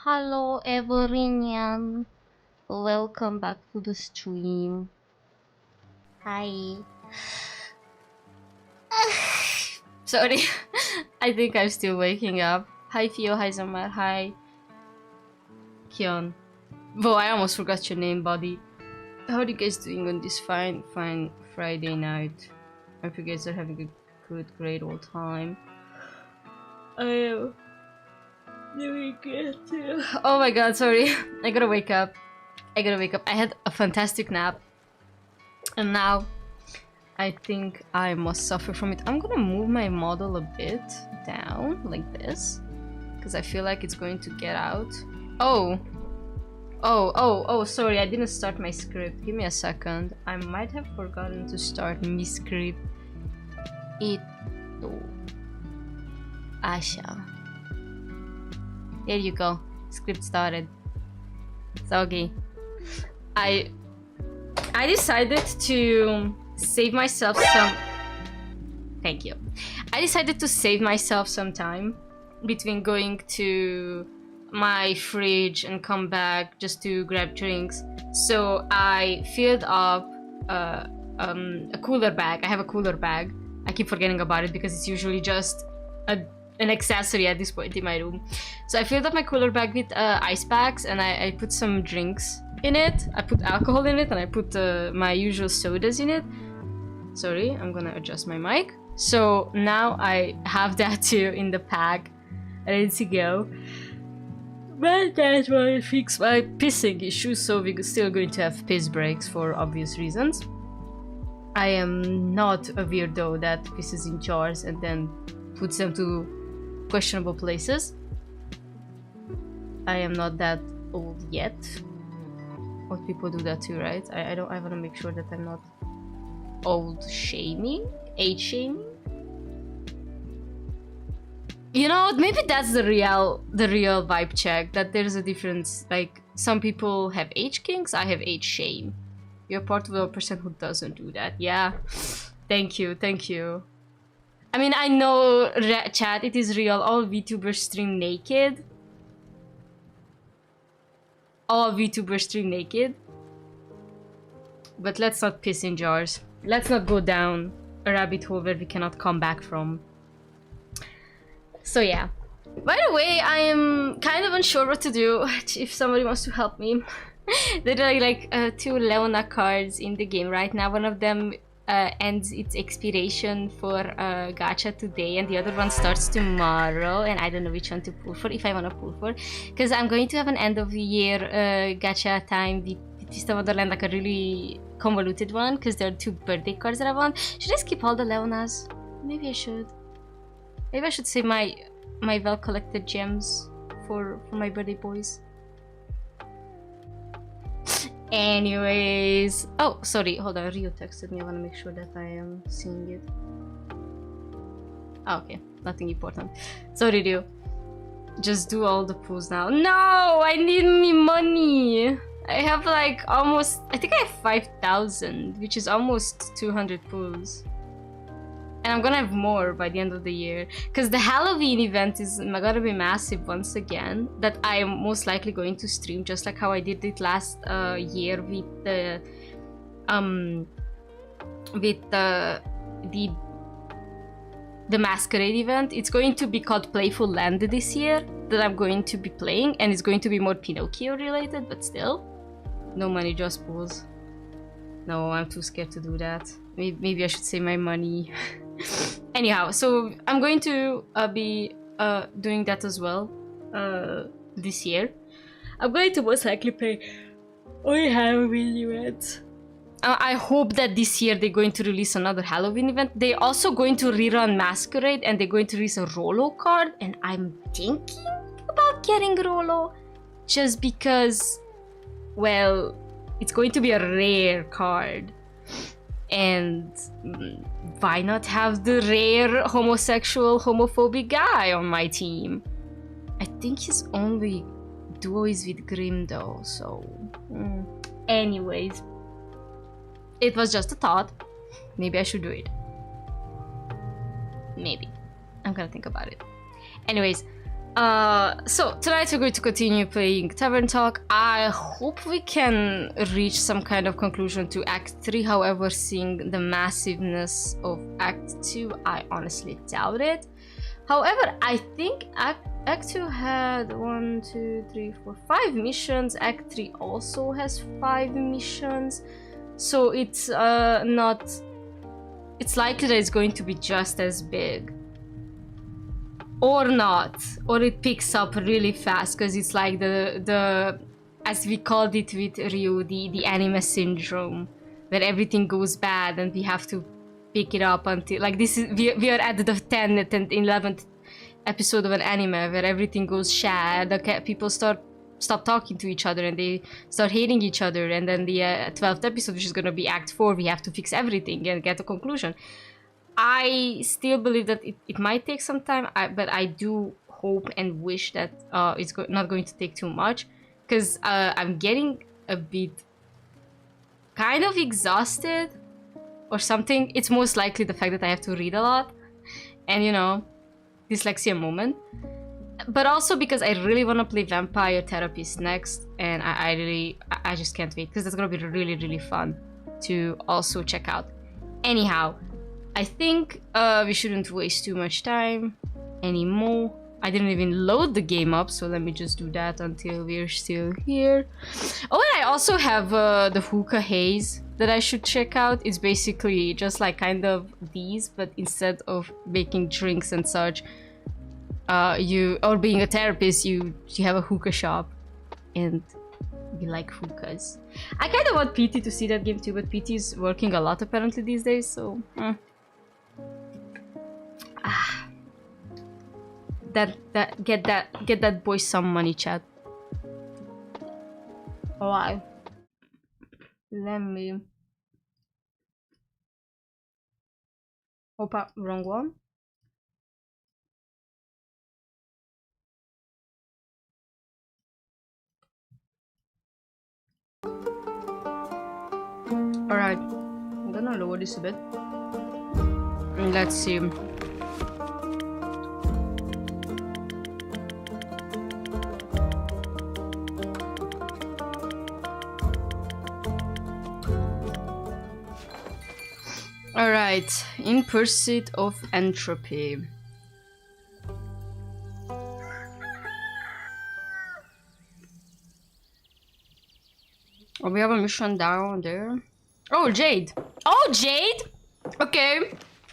Hello everyone, welcome back to the stream. Hi. Sorry, I think I'm still waking up. Hi Fio, hi Zamar, hi Kion. Whoa, I almost forgot your name, buddy. How are you guys doing on this fine Friday night? I hope you guys are having a good, great old time. I am doing good too. Oh my god, sorry. I gotta wake up. I had a fantastic nap. And now I think I must suffer from it. I'm gonna move my model a bit down like this because I feel like it's going to get out. Oh, sorry, I didn't start my script. Give me a second. I might have forgotten to start my script. Ito. Asha. There you go. Script started. So okay. I decided to save myself some... Thank you. I decided to save myself some time between going to my fridge and come back just to grab drinks. So I filled up a cooler bag. I have a cooler bag. I keep forgetting about it because it's usually just an accessory at this point in my room. So I filled up my cooler bag with ice packs and I put some drinks in it. I put alcohol in it and I put my usual sodas in it. Sorry, I'm gonna adjust my mic. So now I have that too in the pack, ready to go. But that will fix my pissing issue, so we're still going to have piss breaks for obvious reasons. I am not a weirdo that pisses in jars and then puts them to questionable places. I am not that old yet. Old people do that too, right? I want to make sure that I'm not old shaming, age shaming. You know, maybe that's the real vibe check, that there's a difference. Like, some people have age kinks, I have age shame. You're part of the person who doesn't do that. Yeah. Thank you. I mean, I know, chat, it is real. All VTubers stream naked. All VTubers stream naked. But let's not piss in jars. Let's not go down a rabbit hole where we cannot come back from. So yeah. By the way, I am kind of unsure what to do. If somebody wants to help me. There are like 2 Leona cards in the game right now. One of them ends its expiration for gacha today and the other one starts tomorrow, and I don't know which one to pull for, if I want to pull for, because I'm going to have an end of the year gacha time with Vista Wonderland, like a really convoluted one, because there are 2 birthday cards that I want. Should I skip all the Leonas? Maybe I should. Maybe I should save my well collected gems for my birthday boys. Anyways, oh sorry, hold on, Rio texted me. I want to make sure that I am seeing it. Oh, okay, nothing important. Sorry, Rio. Just do all the pulls now. No, I need me money. I have like almost, I think I have 5,000, which is almost 200 pulls. And I'm gonna have more by the end of the year, because the Halloween event is gonna be massive once again, that I am most likely going to stream, just like how I did it last year with the Masquerade event. It's going to be called Playful Land this year, that I'm going to be playing, and it's going to be more Pinocchio related, but still. No money, just pulls. No, I'm too scared to do that. Maybe I should save my money. Anyhow, so I'm going to be doing that as well this year. I'm going to most likely play only Halloween events. I hope that this year they're going to release another Halloween event. They're also going to rerun Masquerade, and they're going to release a Rolo card, and I'm thinking about getting Rolo just because, well, it's going to be a rare card. And why not have the rare homosexual homophobic guy on my team? I think his only duo is with Grim though, so anyways, it was just a thought. Maybe I should do it. Maybe. I'm gonna think about it. Anyways, So tonight we're going to continue playing Tavern Talk. I hope we can reach some kind of conclusion to Act 3. However, seeing the massiveness of Act 2, I honestly doubt it. However, I think Act 2 had 1, 2, 3, 4, 5 missions. Act 3 also has 5 missions. So it's it's likely that it's going to be just as big. Or not, or it picks up really fast because it's like the as we called it with Ryu, the anime syndrome, where everything goes bad and we have to pick it up until like this is we are at the 10th and 11th episode of an anime where everything goes shad. The people stop talking to each other and they start hating each other, and then the 12th episode, which is gonna be Act 4, we have to fix everything and get a conclusion. I still believe that it might take some time, but I do hope and wish that it's not going to take too much, because I'm getting a bit kind of exhausted or something. It's most likely the fact that I have to read a lot and, you know, dyslexia moment. But also because I really want to play Vampire Therapist next, and I just can't wait, because that's going to be really, really fun to also check out. Anyhow, I think we shouldn't waste too much time anymore. I didn't even load the game up, so let me just do that until we're still here. Oh, and I also have the hookah haze that I should check out. It's basically just like kind of these, but instead of making drinks and such, or being a therapist, you have a hookah shop and you like hookahs. I kind of want PT to see that game too, but PT is working a lot apparently these days, so get that boy some money, chat. Alright, let me opa, wrong one. Alright, I'm gonna lower this a bit. Let's see. Alright, in pursuit of entropy. Oh, we have a mission down there. Oh, Jade! Oh, Jade! Okay,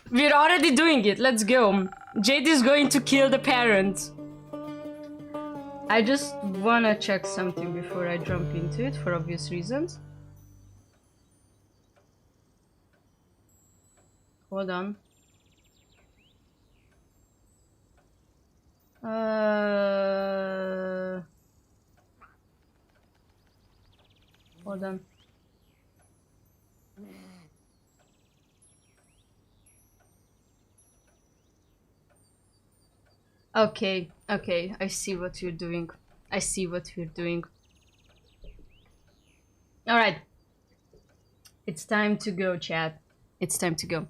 we're already doing it. Let's go. Jade is going to kill the parent. I just wanna check something before I jump into it for obvious reasons. Hold on. Hold on. Okay, okay, I see what you're doing. I see what you're doing. Alright. It's time to go, chat. It's time to go.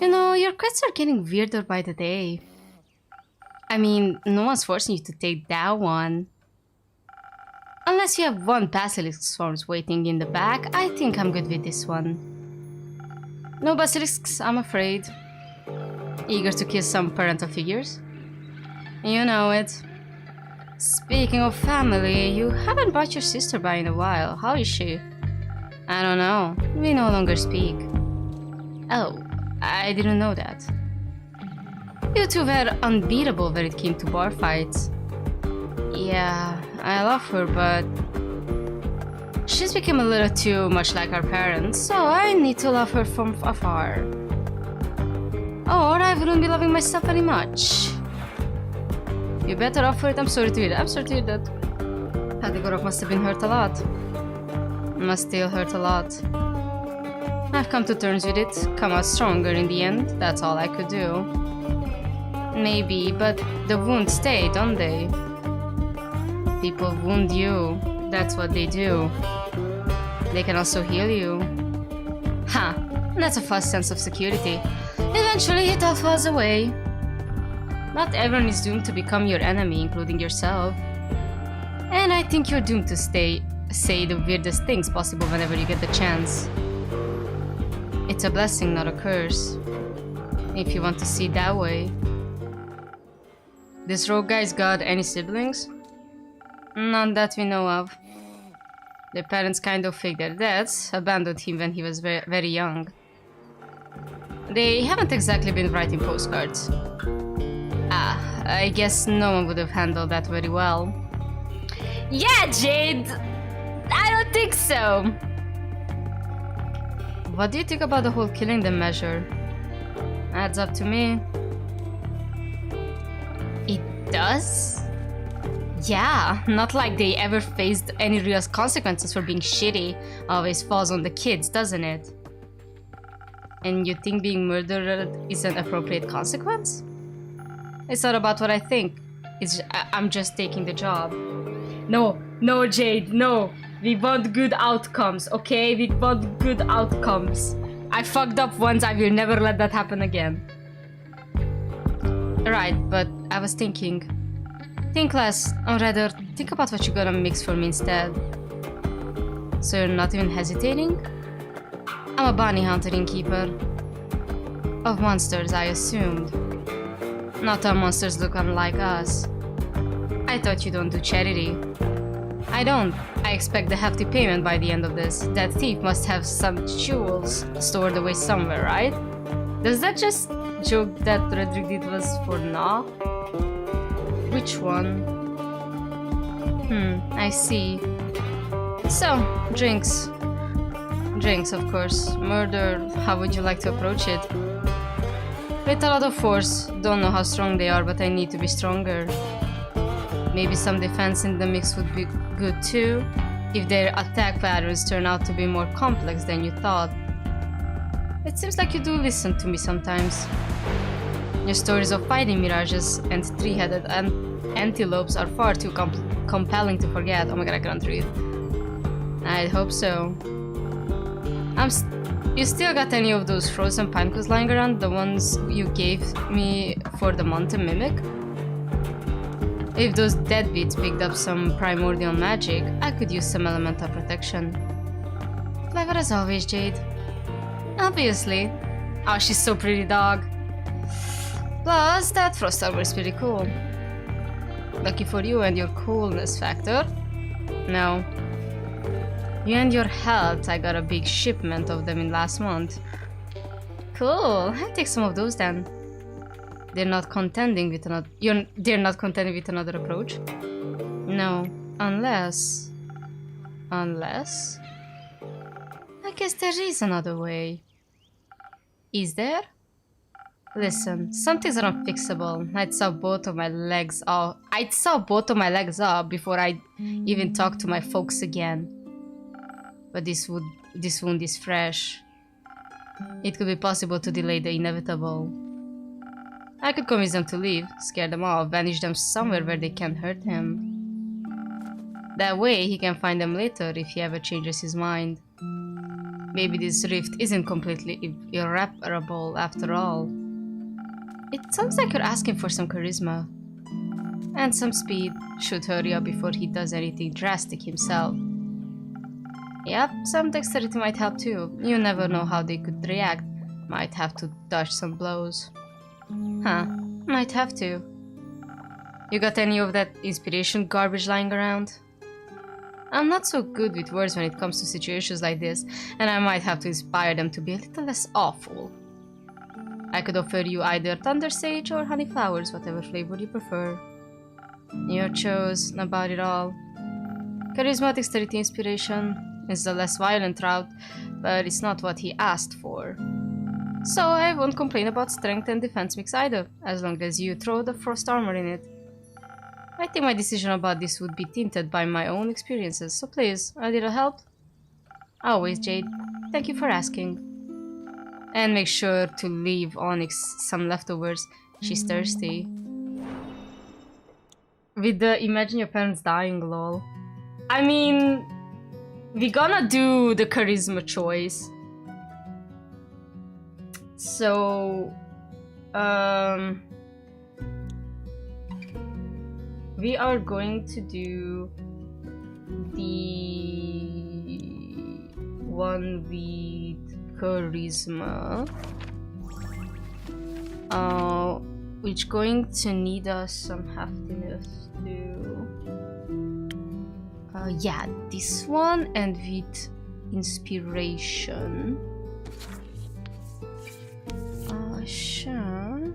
You know, your quests are getting weirder by the day. I mean, no one's forcing you to take that one. Unless you have 1 basilisk swarms waiting in the back, I think I'm good with this one. No basilisks, I'm afraid. Eager to kill some parental figures? You know it. Speaking of family, you haven't brought your sister by in a while. How is she? I don't know. We no longer speak. Oh, I didn't know that. You two were unbeatable when it came to bar fights. Yeah, I love her, but she's become a little too much like our parents, so I need to love her from afar. Or I wouldn't be loving myself very much. You better off for it. I'm sorry to hear that. I'm sorry to hear that. Hadigorok must have been hurt a lot. Must still hurt a lot. I've come to terms with it, come out stronger in the end. That's all I could do. Maybe, but the wounds stay, don't they? People wound you. That's what they do. They can also heal you. Ha! That's a false sense of security. Eventually it all falls away. Not everyone is doomed to become your enemy, including yourself. And I think you're doomed to say the weirdest things possible whenever you get the chance. It's a blessing, not a curse. If you want to see it that way. This rogue guy's got any siblings? None that we know of. Their parents kind of faked their deaths, abandoned him when he was very young. They haven't exactly been writing postcards. I guess no one would have handled that very well. Yeah, Jade! I don't think so! What do you think about the whole killing them measure? Adds up to me. It does? Yeah, not like they ever faced any real consequences for being shitty. Always falls on the kids, doesn't it? And you think being murdered is an appropriate consequence? It's not about what I think. I'm just taking the job. No, Jade, no. We want good outcomes, okay? We want good outcomes. I fucked up once, I will never let that happen again. Right, but I was thinking. Think less, or rather, think about what you're gonna mix for me instead. So you're not even hesitating? I'm a bounty hunter innkeeper. Of monsters, I assumed. Not all monsters look unlike us. I thought you don't do charity. I don't. I expect a hefty payment by the end of this. That thief must have some jewels stored away somewhere, right? Does that just joke that Redrick did was for now? Which one? I see. So, drinks. Drinks, of course. Murder, how would you like to approach it? With a lot of force. Don't know how strong they are, but I need to be stronger. Maybe some defense in the mix would be good too, if their attack patterns turn out to be more complex than you thought. It seems like you do listen to me sometimes. Your stories of fighting mirages and three-headed antelopes are far too compelling to forget. Oh my god, I can't read. I'd hope so. You still got any of those frozen pinecones lying around? The ones you gave me for the mountain mimic? If those deadbeats picked up some primordial magic, I could use some elemental protection. Clever as always, Jade. Obviously. Oh, she's so pretty, dog. Plus, that frost armor is pretty cool. Lucky for you and your coolness factor. No. You and your health, I got a big shipment of them in last month. Cool, I'll take some of those then. They're not contending with another. They're not contending with another approach. No, unless. I guess there is another way. Is there? Listen, some things are unfixable. I'd saw both of my legs up before I even talked to my folks again. But this wound is fresh. It could be possible to delay the inevitable. I could convince them to leave, scare them off, banish them somewhere where they can't hurt him. That way, he can find them later if he ever changes his mind. Maybe this rift isn't completely irreparable after all. It sounds like you're asking for some charisma. And some speed. Should hurry up before he does anything drastic himself. Yep, some dexterity might help too. You never know how they could react. Might have to dodge some blows. Huh, might have to. You got any of that inspiration garbage lying around? I'm not so good with words when it comes to situations like this, and I might have to inspire them to be a little less awful. I could offer you either thunder sage or honey flowers, whatever flavor you prefer. Your choice about it all. Charisma, dexterity, inspiration is the less violent route, but it's not what he asked for. So I won't complain about strength and defense mix either, as long as you throw the frost armor in it. I think my decision about this would be tinted by my own experiences, so please, a little help? Always, Jade. Thank you for asking. And make sure to leave Onyx some leftovers. She's thirsty. With the imagine your parents dying lol. I mean, we gonna do the charisma choice. So, we are going to do the one with charisma, which going to need us some heftiness too. Yeah, this one, and with inspiration. Sure.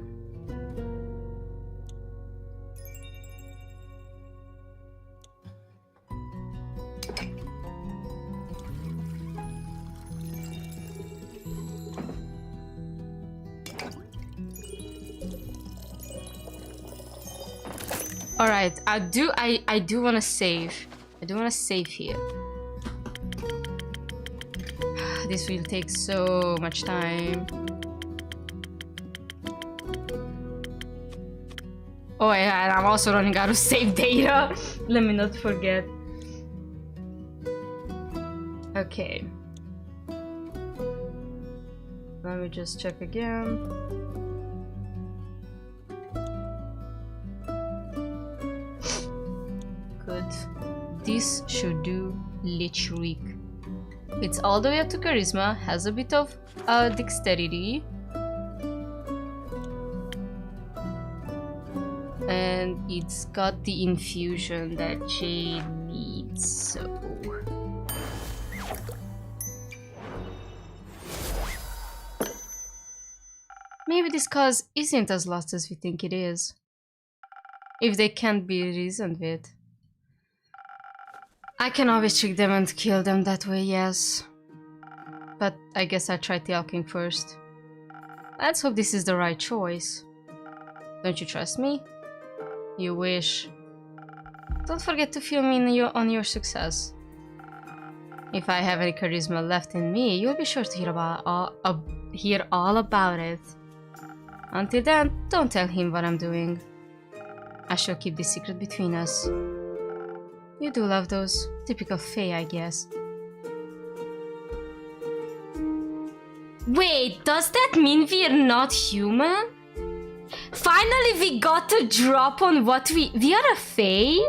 All right, I do want to save. I do want to save here. This will take so much time. Oh yeah, and I'm also running out of save data. Let me not forget. Okay. Let me just check again. Good. This should do literally. It's all the way up to charisma, has a bit of dexterity. And it's got the infusion that Jade needs, so... Maybe this cause isn't as lost as we think it is. If they can't be reasoned with. I can always trick them and kill them that way, yes. But I guess I tried talking first. Let's hope this is the right choice. Don't you trust me? You wish. Don't forget to fill me on your success. If I have any charisma left in me, you'll be sure to hear all about it. Until then, don't tell him what I'm doing. I shall keep this secret between us. You do love those. Typical Fae, I guess. Wait, does that mean we're not human? Finally, we got a drop on what we are a Fae?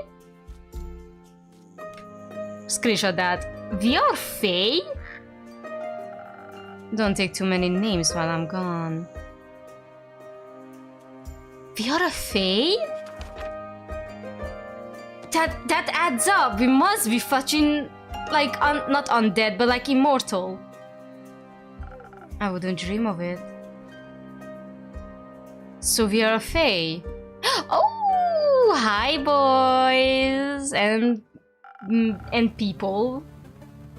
Screenshot that. We are Fae? Don't take too many names while I'm gone. We are a Fae? That adds up. We must be fucking like not undead, but like immortal. I wouldn't dream of it. So we are a Fae. Oh, hi boys and people.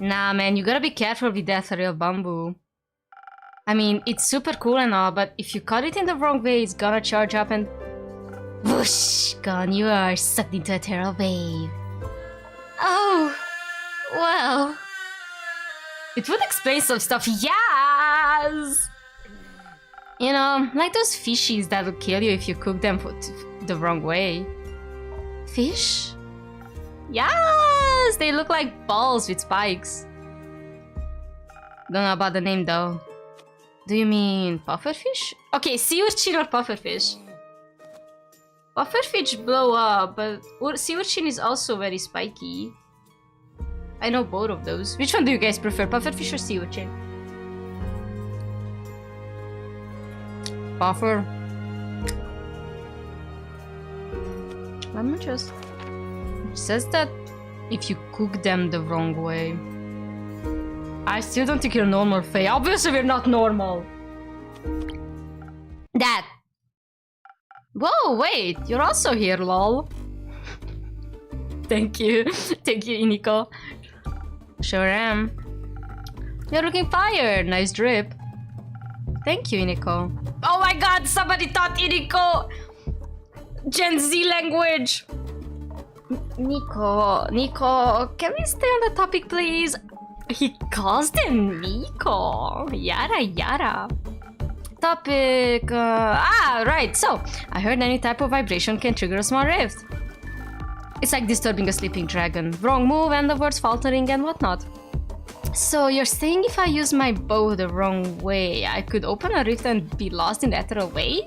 Nah, man, you gotta be careful with that real bamboo. I mean, it's super cool and all, but if you cut it in the wrong way, it's gonna charge up and whoosh, gone you are, sucked into a terror wave. Oh, well, it would explain some stuff. Yes. You know, like those fishies that'll kill you if you cook them the wrong way. Fish? Yes! They look like balls with spikes. Don't know about the name though. Do you mean pufferfish? Okay, sea urchin or pufferfish? Pufferfish blow up, but sea urchin is also very spiky. I know both of those. Which one do you guys prefer, pufferfish or sea urchin? Puffer. Let me just... It says that if you cook them the wrong way. I still don't think you're normal, Faye. Obviously we're not normal. That. Whoa, wait. You're also here, lol. Thank you. Thank you, Iniko. Sure am. You're looking fired. Nice drip. Thank you, Iniko. Oh my god, somebody taught Iniko Gen Z language. Nico, can we stay on the topic, please? He calls them Nico. Yada yada. Topic. Right. So, I heard any type of vibration can trigger a small rift. It's like disturbing a sleeping dragon. Wrong move and the words faltering and whatnot. So, you're saying if I use my bow the wrong way, I could open a rift and be lost in the ethereal way?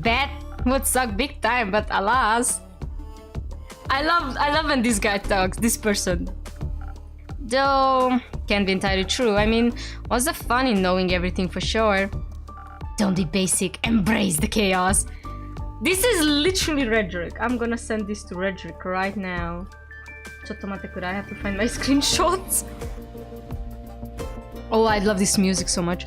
That would suck big time, but alas. I love when this guy talks, this person. Though, can't be entirely true. I mean, what's the fun in knowing everything for sure? Don't be basic, embrace the chaos. This is literally Redrick. I'm gonna send this to Redrick right now. I have to find my screenshots. Oh, I love this music so much.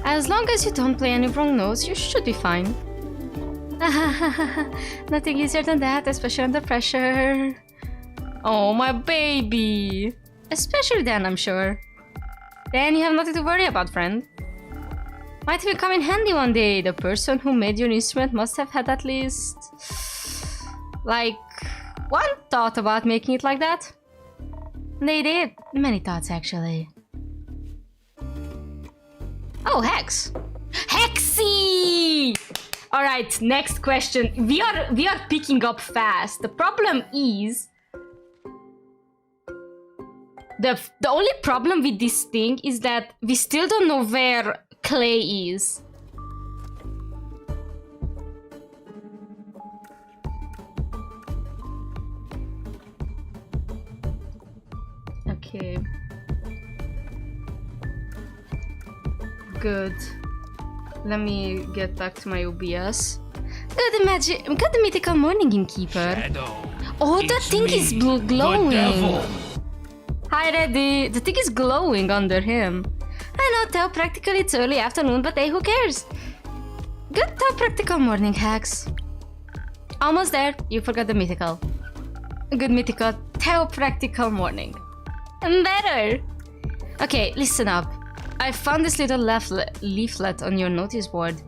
As long as you don't play any wrong notes, you should be fine. Nothing easier than that, especially under pressure. Oh, my baby. Especially then, I'm sure. Then you have nothing to worry about, friend. Might even come in handy one day. The person who made your instrument must have had at least... like... one thought about making it like that. They did. Many thoughts, actually. Oh, Hex! Hexy! Alright, next question. We are picking up fast. The problem is... The only problem with this thing is that we still don't know where Clay is. Okay. Good. Let me get back to my OBS. Good mythical morning, Innkeeper. Shadow, Oh, that thing is glowing. Hi, Reddy. The thing is glowing under him. I know, Tell, practically it's early afternoon, but hey, who cares? Good Tell practical morning, Hacks. Almost there. You forgot the mythical. Good mythical Tell practical morning. Better. Okay, listen up. I found this little leaflet on your notice board.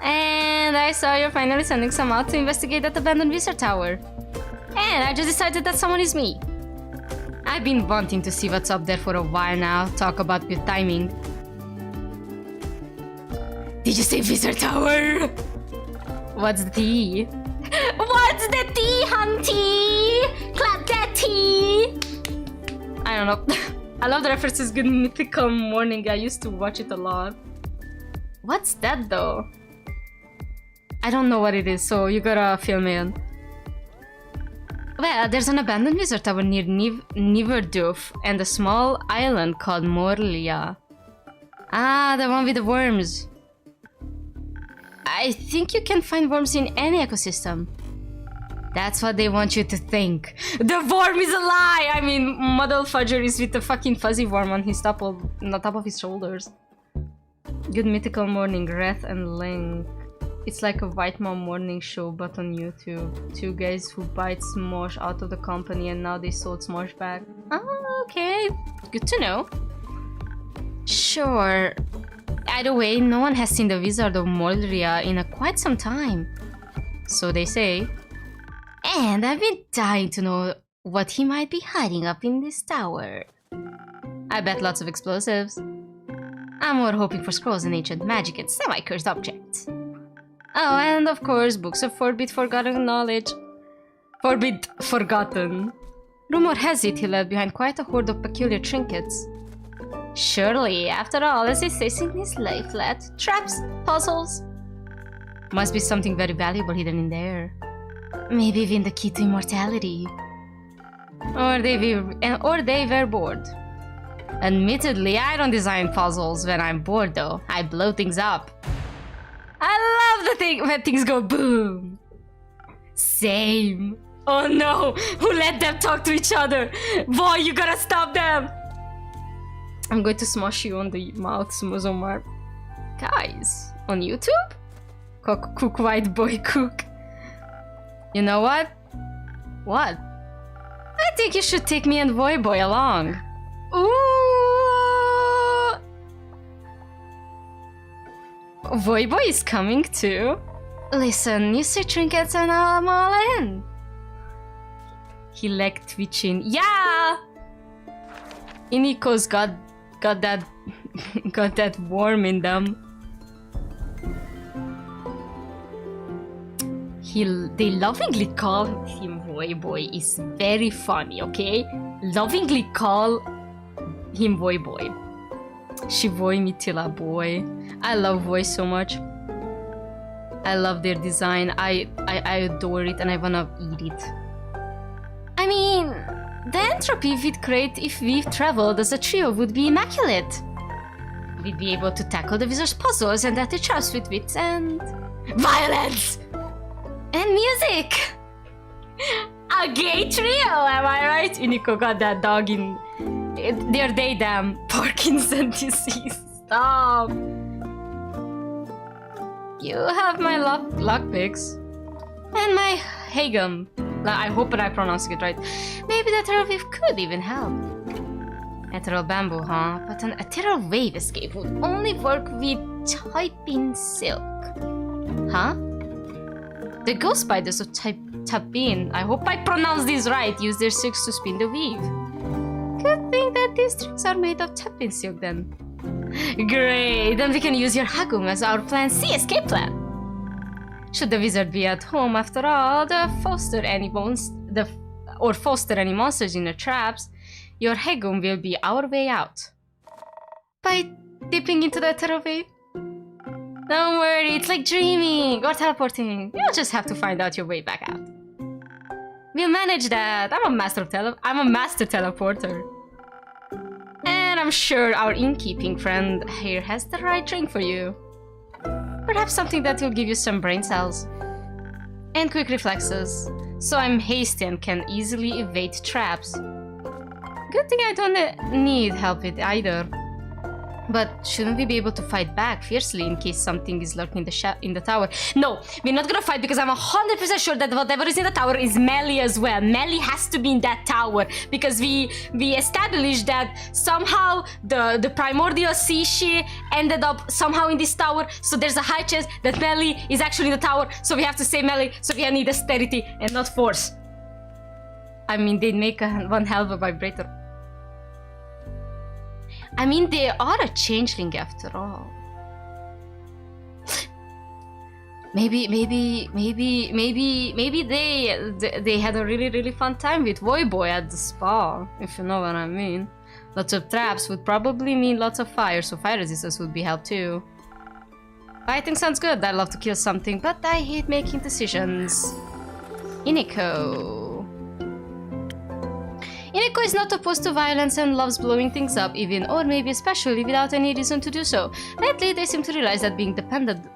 And I saw you're finally sending some out to investigate that abandoned wizard tower. And I just decided that someone is me. I've been wanting to see what's up there for a while now. Talk about good timing. Did you say wizard tower? What's the tea? What's the tea, hunty? Clap that tea! I don't know. I love the references. Good mythical morning. I used to watch it a lot. What's that though? I don't know what it is, so you gotta fill me in. Well, there's an abandoned wizard tower near Niverdoof and a small island called Morlia. Ah, the one with the worms. I think you can find worms in any ecosystem. That's what they want you to think. The worm is a lie! I mean, Muddle Fudger is with the fucking fuzzy worm on top of his shoulders. Good mythical morning, Wrath and Link. It's like a White Mom morning show, but on YouTube. Two guys who bite Smosh out of the company and now they sold Smosh back. Oh, okay. Good to know. Sure. Either way, no one has seen the Wizard of Moldria in quite some time. So they say. And I've been dying to know what he might be hiding up in this tower. I bet lots of explosives. I'm more hoping for scrolls and ancient magic and semi-cursed objects. Oh, and of course, books of forbid forgotten knowledge. Forbid forgotten. Rumor has it he left behind quite a hoard of peculiar trinkets. Surely, after all, as he says in his leaflet, traps, puzzles. Must be something very valuable hidden in there. Maybe even the key to immortality. Or they were bored. Admittedly, I don't design puzzles when I'm bored though. I blow things up. I love the thing when things go boom. Same. Oh no, who let them talk to each other? Boy, you gotta stop them. I'm going to smash you on the mouth, Smozomar. Guys, on YouTube? Cook white boy cook. You know what? What? I think you should take me and Voyboy along. Ooh! Voyboy is coming too. Listen, you say trinkets and I'm all in. He like twitching. Yeah! Iniko's got that got that worm in them. They lovingly call him Voyboy. Is very funny, okay? Lovingly call him Voy Boy. She Voy Mitila Boy. I love Voy so much. I love their design. I adore it and I wanna eat it. I mean, the entropy we'd create if we traveled as a trio would be immaculate. We'd be able to tackle the wizard's puzzles and at each traps with wits and violence and music. A gay trio, am I right? Unico got that dog in. They're they damn Parkinson's disease. Stop. You have my luck picks and my Hagum. I hope that I pronounced it right. Maybe the ethereal wave could even help. Ethereal bamboo, huh? But an ethereal wave escape would only work with typing silk. Huh? The ghost spiders of Tapin, I hope I pronounced this right, use their silks to spin the weave. Good thing that these strings are made of Tapin silk then. Great, then we can use your Hagum as our plan C escape plan. Should the wizard be at home after all, foster any monsters in the traps, your Hagum will be our way out. By dipping into the ethereal wave? Don't worry, it's like dreaming or teleporting. You'll just have to find out your way back out. We'll manage that. I'm a master teleporter. And I'm sure our innkeeping friend here has the right drink for you. Perhaps something that will give you some brain cells. And quick reflexes. So I'm hasty and can easily evade traps. Good thing I don't need help with either. But shouldn't we be able to fight back fiercely in case something is lurking in the tower? No, we're not gonna fight because I'm 100% sure that whatever is in the tower is Melli as well. Melli has to be in that tower because we established that somehow the primordial sea ended up somehow in this tower. So there's a high chance that Melli is actually in the tower. So we have to save Melli. So we need austerity and not force. I mean, they'd make one hell of a vibrator. I mean, they are a changeling after all. Maybe they had a really fun time with Voy Boy at the spa, if you know what I mean. Lots of traps would probably mean lots of fire, so fire resistance would be help too. Fighting sounds good. I love to kill something, but I hate making decisions. Ineko. Ineko is not opposed to violence and loves blowing things up, even or maybe especially without any reason to do so. Lately, they seem to realize that being dependent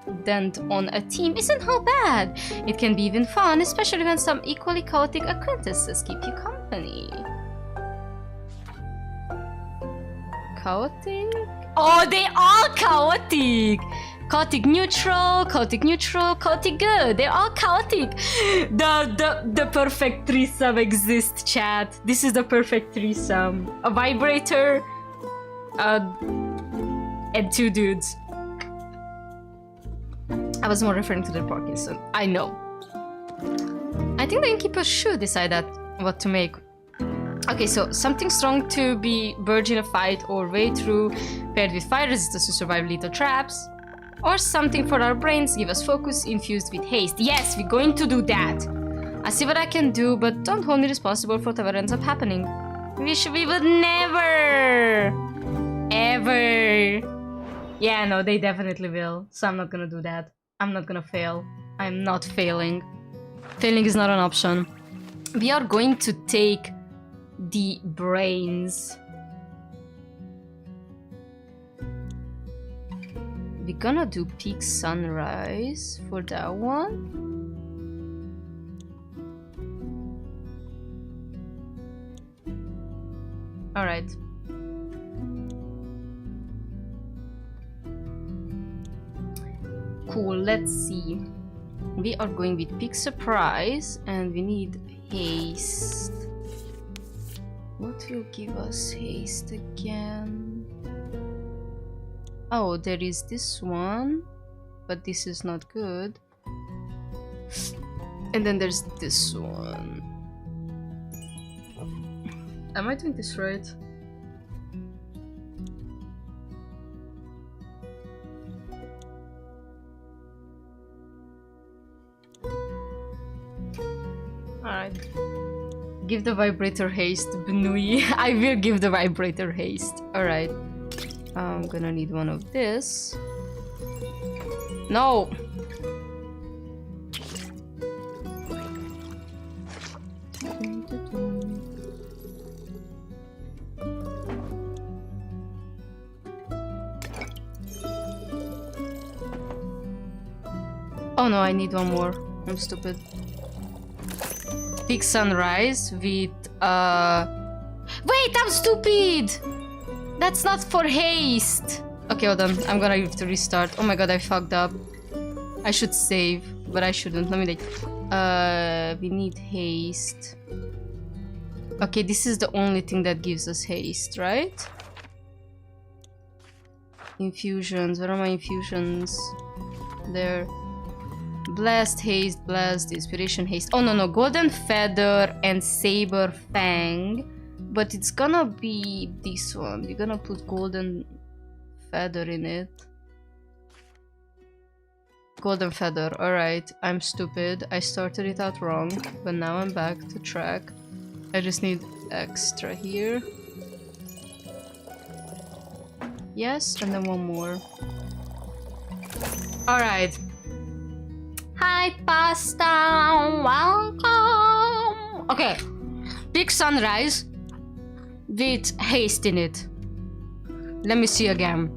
on a team isn't how bad. It can be even fun, especially when some equally chaotic acquaintances keep you company. Chaotic? Oh, they are chaotic! Chaotic neutral, chaotic good. They're all chaotic. The perfect threesome exists, chat. This is the perfect threesome. A vibrator, and two dudes. I was more referring to the Parkinson. I know. I think the innkeeper should decide what to make. Okay, so something strong to be burge in a fight or way through, paired with fire resistance to survive lethal traps. Or something for our brains, give us focus infused with haste. Yes, we're going to do that. I see what I can do, but don't hold me responsible for whatever ends up happening. Wish we would never, ever. Yeah, no, they definitely will. So I'm not gonna do that. I'm not gonna fail. I'm not failing. Failing is not an option. We are going to take the brains. We're gonna do peak sunrise for that one. All right. Cool, let's see. We are going with peak surprise and we need haste. What will give us haste again? Oh, there is this one, but this is not good. And then there's this one. Am I doing this right? Alright. Give the vibrator haste, Bnui. I will give the vibrator haste. Alright. I'm gonna need one of this. No! Oh no, I need one more. I'm stupid. Big sunrise with Wait, I'm stupid! That's not for haste! Okay, hold on. I'm gonna have to restart. Oh my god, I fucked up. I should save, but I shouldn't. Let me like we need haste. Okay, this is the only thing that gives us haste, right? Infusions. Where are my infusions? There. Blast, haste, blast, inspiration, haste. Oh no, no, golden feather and saber fang. But it's gonna be this one. We're gonna put golden feather in it. Golden feather, alright. I'm stupid. I started it out wrong, but now I'm back to track. I just need extra here. Yes, and then one more. Alright. Hi, pasta, welcome. Okay, big sunrise with haste in it. Let me see again.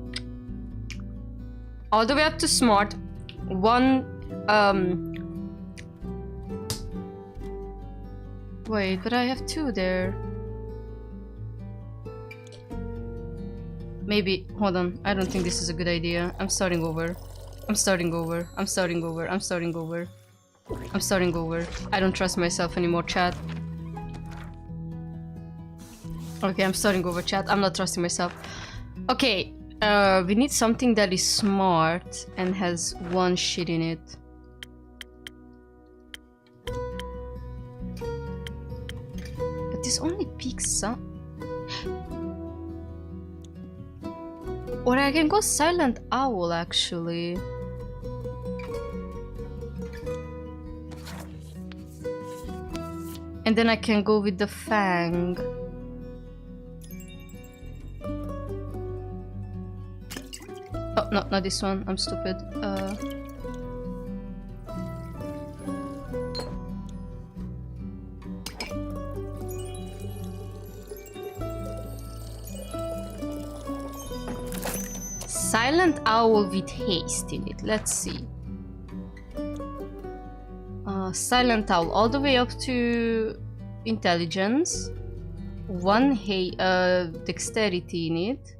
All the way up to smart. One, wait, but I have two there. Maybe, hold on. I don't think this is a good idea. I'm starting over. I'm starting over. I'm starting over. I'm starting over. I'm starting over. I don't trust myself anymore, chat. Okay, I'm starting over, chat. I'm not trusting myself. Okay, we need something that is smart and has one shit in it. But this only peaks some. Or I can go silent owl, actually. And then I can go with the fang. Oh, no, not this one. I'm stupid. Silent owl with haste in it. Let's see. Silent owl all the way up to intelligence. One dexterity in it.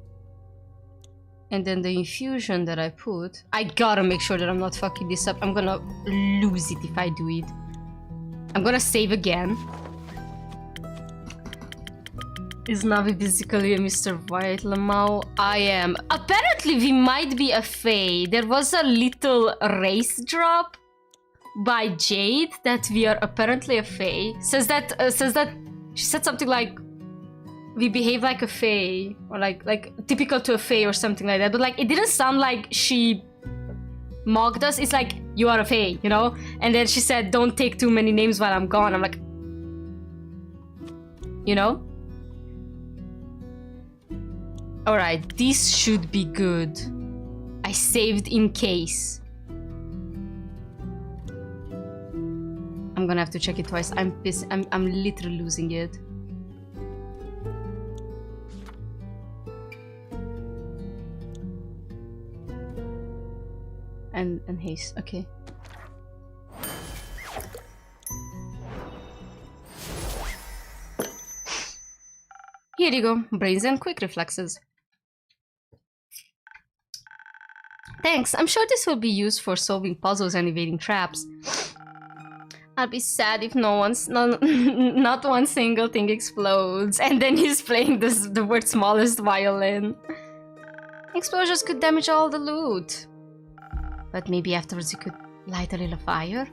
And then the infusion that I put. I gotta make sure that I'm not fucking this up. I'm gonna lose it if I do it. I'm gonna save again. Is Navi basically a Mr. White Lamau? I am. Apparently we might be a fae. There was a little race drop by Jade that we are apparently a fae. Says that she said something like we behave like a fae, or like typical to a fae or something like that. But like it didn't sound like she mocked us. It's like you are a fae, you know? And then she said don't take too many names while I'm gone. I'm like, you know? Alright, this should be good. I saved in case. I'm gonna have to check it twice. I'm pissed. I'm literally losing it. And haste. Okay. Here you go. Brains and quick reflexes. Thanks. I'm sure this will be used for solving puzzles and evading traps. I'll be sad if not one single thing explodes. And then he's playing the world's smallest violin. Explosions could damage all the loot. But maybe afterwards you could light a little fire.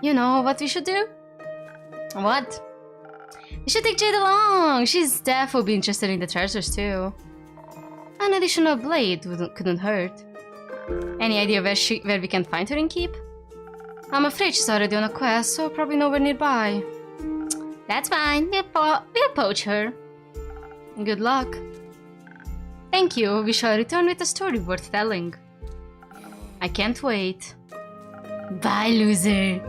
You know what we should do? What? We should take Jade along. She's definitely interested in the treasures too. An additional blade couldn't hurt. Any idea where we can find her and keep? I'm afraid she's already on a quest, so probably nowhere nearby. That's fine. We'll poach her. Good luck. Thank you. We shall return with a story worth telling. I can't wait. Bye, loser.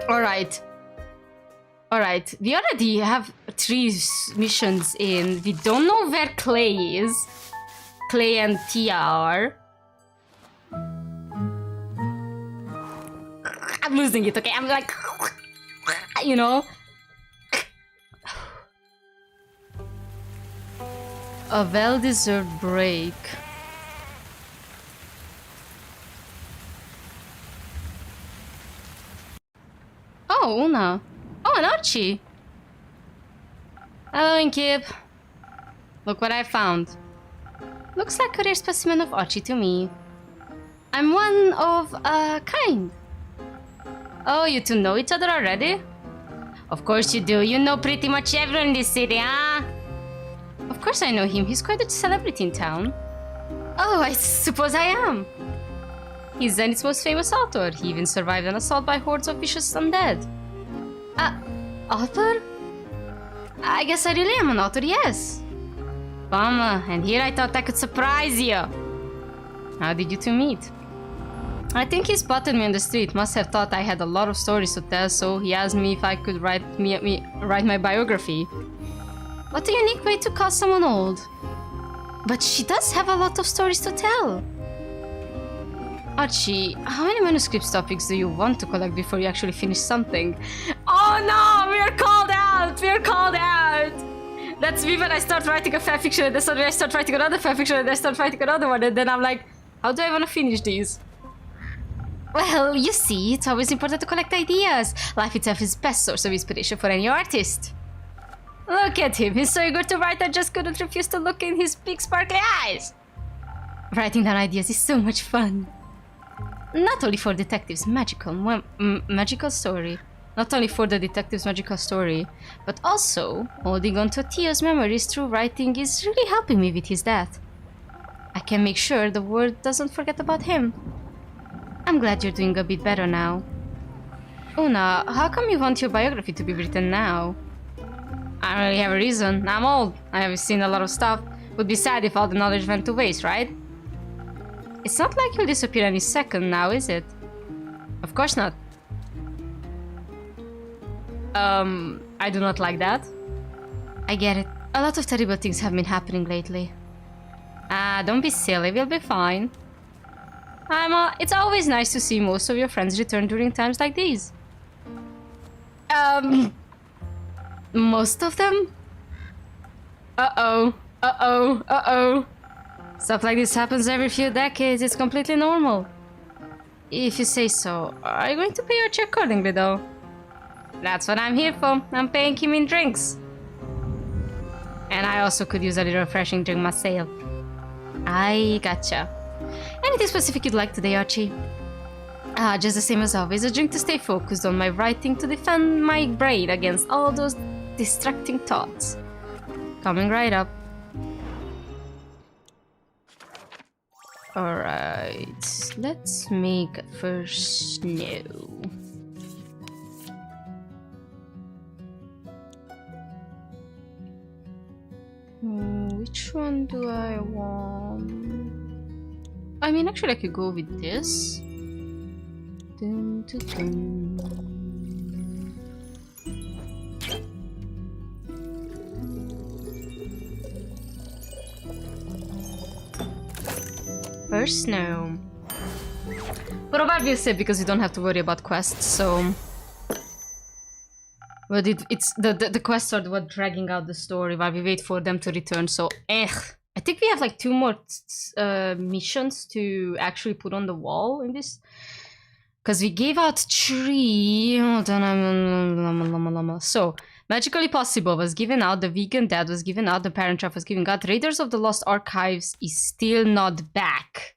Alright. Alright. We already have 3 missions in. We don't know where Clay is. Clay and Tia are. I'm losing it, okay? I'm like... You know? A well-deserved break. Oh, Una. Oh, an Archie. Hello, Inkip. Look what I found. Looks like a rare specimen of Archie to me. I'm one of a kind. Oh, you two know each other already? Of course you do. You know pretty much everyone in this city, huh? Of course I know him. He's quite a celebrity in town. Oh, I suppose I am. He's Zenith's most famous author. He even survived an assault by hordes of vicious undead. Author? I guess I really am an author, yes. Bummer, and here I thought I could surprise you. How did you two meet? I think he spotted me on the street. Must have thought I had a lot of stories to tell, so he asked me if I could write my biography. What a unique way to call someone old. But she does have a lot of stories to tell. Archie, how many manuscripts topics do you want to collect before you actually finish something? Oh no, we are called out! We are called out! That's me when I start writing a fanfiction, and then I start writing another fanfiction, and then I start writing another one, and then I'm like, how do I want to finish these? Well, you see, it's always important to collect ideas. Life itself is the best source of inspiration for any artist. Look at him, he's so eager to write I just couldn't refuse to look in his big sparkly eyes. Writing down ideas is so much fun. Not only for detectives' magical story, not only for the detective's magical story, but also holding on to Tio's memories through writing is really helping me with his death. I can make sure the world doesn't forget about him. I'm glad you're doing a bit better now. Una, how come you want your biography to be written now? I don't really have a reason. I'm old. I have seen a lot of stuff. Would be sad if all the knowledge went to waste, right? It's not like you'll disappear any second now, is it? Of course not. I do not like that. I get it. A lot of terrible things have been happening lately. Don't be silly, we'll be fine. It's always nice to see most of your friends return during times like these. Most of them? Uh-oh. Uh-oh. Uh-oh. Stuff like this happens every few decades. It's completely normal. If you say so. Are you going to pay your check accordingly, though? That's what I'm here for. I'm paying him in drinks. And I also could use a little refreshing drink myself. I gotcha. Anything specific you'd like today, Archie? Just the same as always. A drink to stay focused on my writing to defend my brain against all those distracting thoughts. Coming right up. Alright, let's make first snow. Which one do I want? I mean, actually I could go with this. Dun, dun, dun. First snow. Probably safe because you don't have to worry about quests, so... But it's the quests are what dragging out the story while we wait for them to return, so I think we have like 2 more missions to actually put on the wall in this. Because we gave out 3... Hold on, so... Magically Possible was given out, the Vegan Dad was given out, the Parent Trap was given out, Raiders of the Lost Archives is still not back.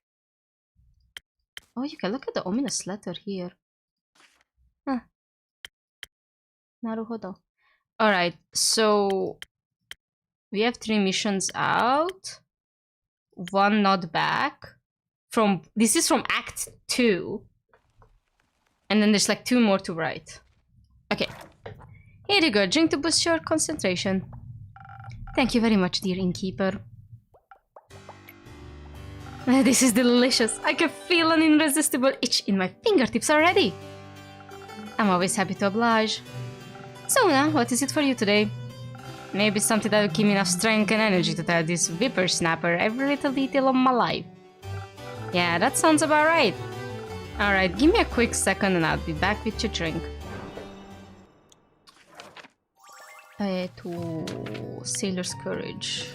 Oh, you can look at the ominous letter here. Huh. Naruhodo. Alright, so... We have 3 missions out. 1 not back. This is from Act 2. And then there's like 2 more to write. Okay. Here you go, drink to boost your concentration. Thank you very much, dear innkeeper. This is delicious. I can feel an irresistible itch in my fingertips already. I'm always happy to oblige. So now, what is it for you today? Maybe something that will give me enough strength and energy to tell this whippersnapper every little detail of my life. Yeah, that sounds about right. Alright, give me a quick second and I'll be back with your drink. To Sailor's Courage.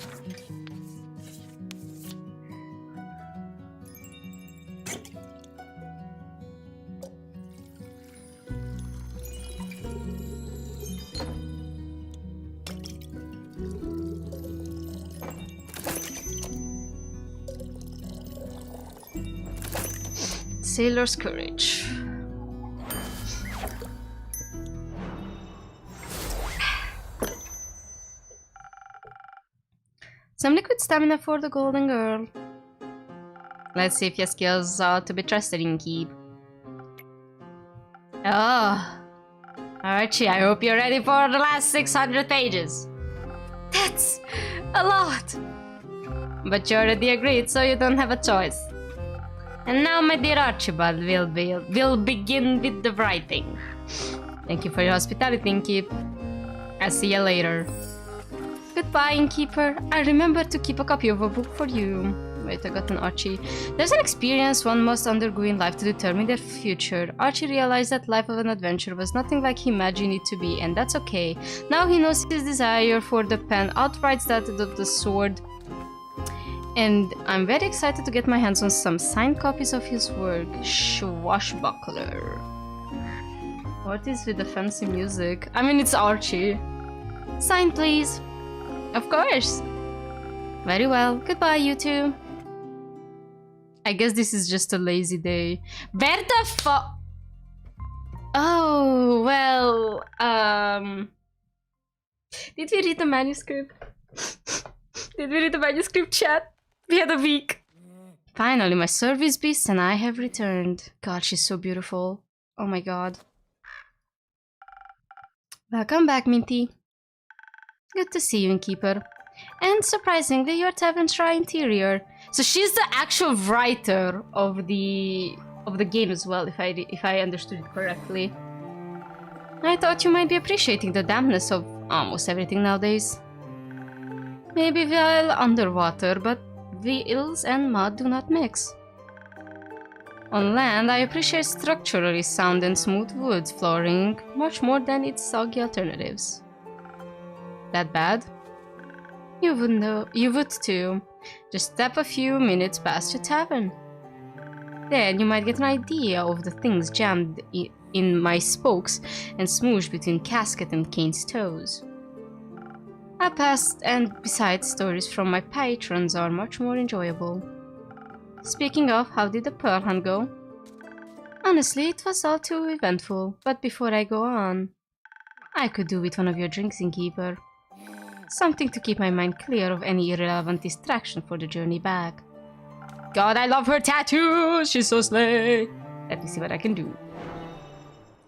Sailor's Courage. Some liquid stamina for the golden girl. Let's see if your skills are to be trusted in keep. Oh, Archie, I hope you're ready for the last 600 pages. That's a lot. But you already agreed, so you don't have a choice. And now, my dear Archibald, we'll begin with the writing. Thank you for your hospitality, Innkeep. I'll see you later. Goodbye, Innkeeper. I remember to keep a copy of a book for you. Wait, I got an Archie. There's an experience one must undergo in life to determine their future. Archie realized that life of an adventurer was nothing like he imagined it to be, and that's okay. Now he knows his desire for the pen outrides that of the sword. And I'm very excited to get my hands on some signed copies of his work. Swashbuckler. What is with the fancy music? I mean, it's Archie. Sign, please. Of course. Very well. Goodbye, you two. I guess this is just a lazy day. Where the fuck? Oh, well, did we read the manuscript? Did we read the manuscript, chat? We had a week. Finally, my service beast and I have returned. God, she's so beautiful. Oh my god. Welcome back, Minty. Good to see you, Innkeeper. And surprisingly, your tavern's dry interior. So she's the actual writer of the game as well, if I understood it correctly. I thought you might be appreciating the dampness of almost everything nowadays. Maybe while underwater, but the ills and mud do not mix. On land, I appreciate structurally sound and smooth wood flooring much more than its soggy alternatives. That bad? You would know. You would too. Just step a few minutes past your tavern. Then you might get an idea of the things jammed in my spokes and smooshed between Casket and Kane's toes. A past and besides, stories from my patrons are much more enjoyable. Speaking of, how did the pearl hunt go? Honestly, it was all too eventful, but before I go on, I could do with one of your drinks, Innkeeper. Something to keep my mind clear of any irrelevant distraction for the journey back. God, I love her tattoos! She's so slay! Let me see what I can do.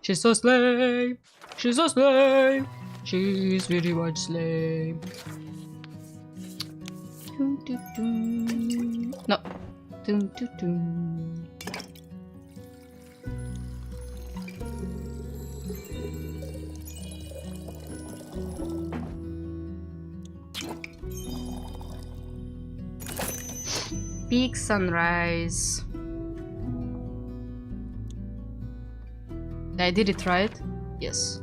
She's so slay! She's so slay! She's very much slay. No. Peak sunrise. I did it right? Yes.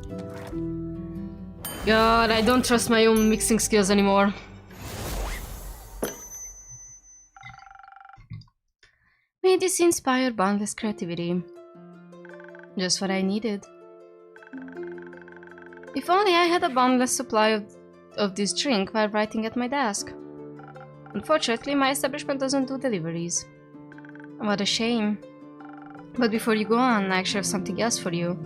God, I don't trust my own mixing skills anymore. May this inspire boundless creativity. Just what I needed. If only I had a boundless supply of this drink while writing at my desk. Unfortunately, my establishment doesn't do deliveries. What a shame. But before you go on, I actually have something else for you.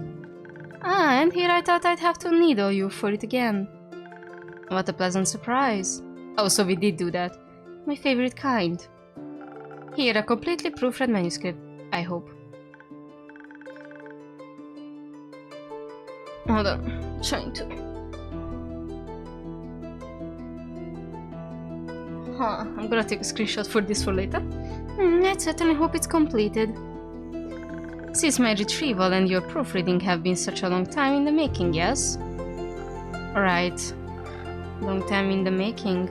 Ah, and here I thought I'd have to needle you for it again. What a pleasant surprise. Oh, so we did do that. My favorite kind. Here, a completely proofread manuscript, I hope. Hold on, trying to. I'm gonna take a screenshot for this for later. I certainly hope it's completed. Since my retrieval and your proofreading have been such a long time in the making, yes? Right. Long time in the making.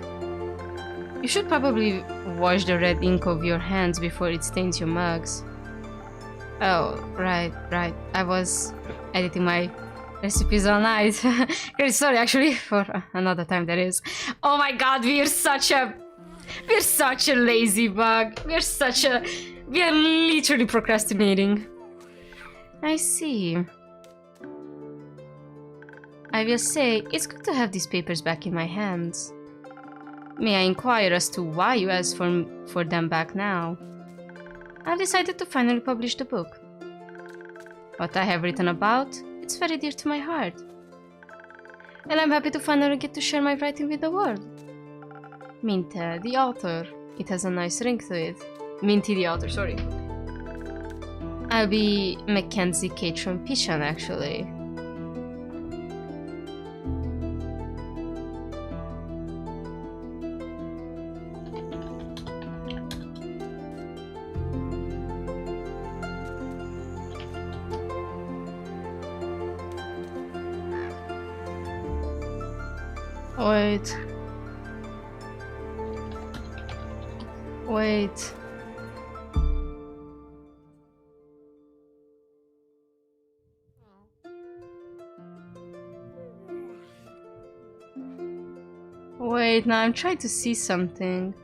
You should probably wash the red ink of your hands before it stains your mugs. Oh, right. I was editing my recipes all night. Great story, actually, for another time, that is. Oh my god, we're such a lazy bug. We are literally procrastinating. I see. I will say, it's good to have these papers back in my hands. May I inquire as to why you asked for them back now? I've decided to finally publish the book. What I have written about, it's very dear to my heart. And I'm happy to finally get to share my writing with the world. Minty, the author. It has a nice ring to it. Minty, the author, sorry. I'll be Mackenzie Catron Pichon, actually. Wait. Wait, now I'm trying to see something.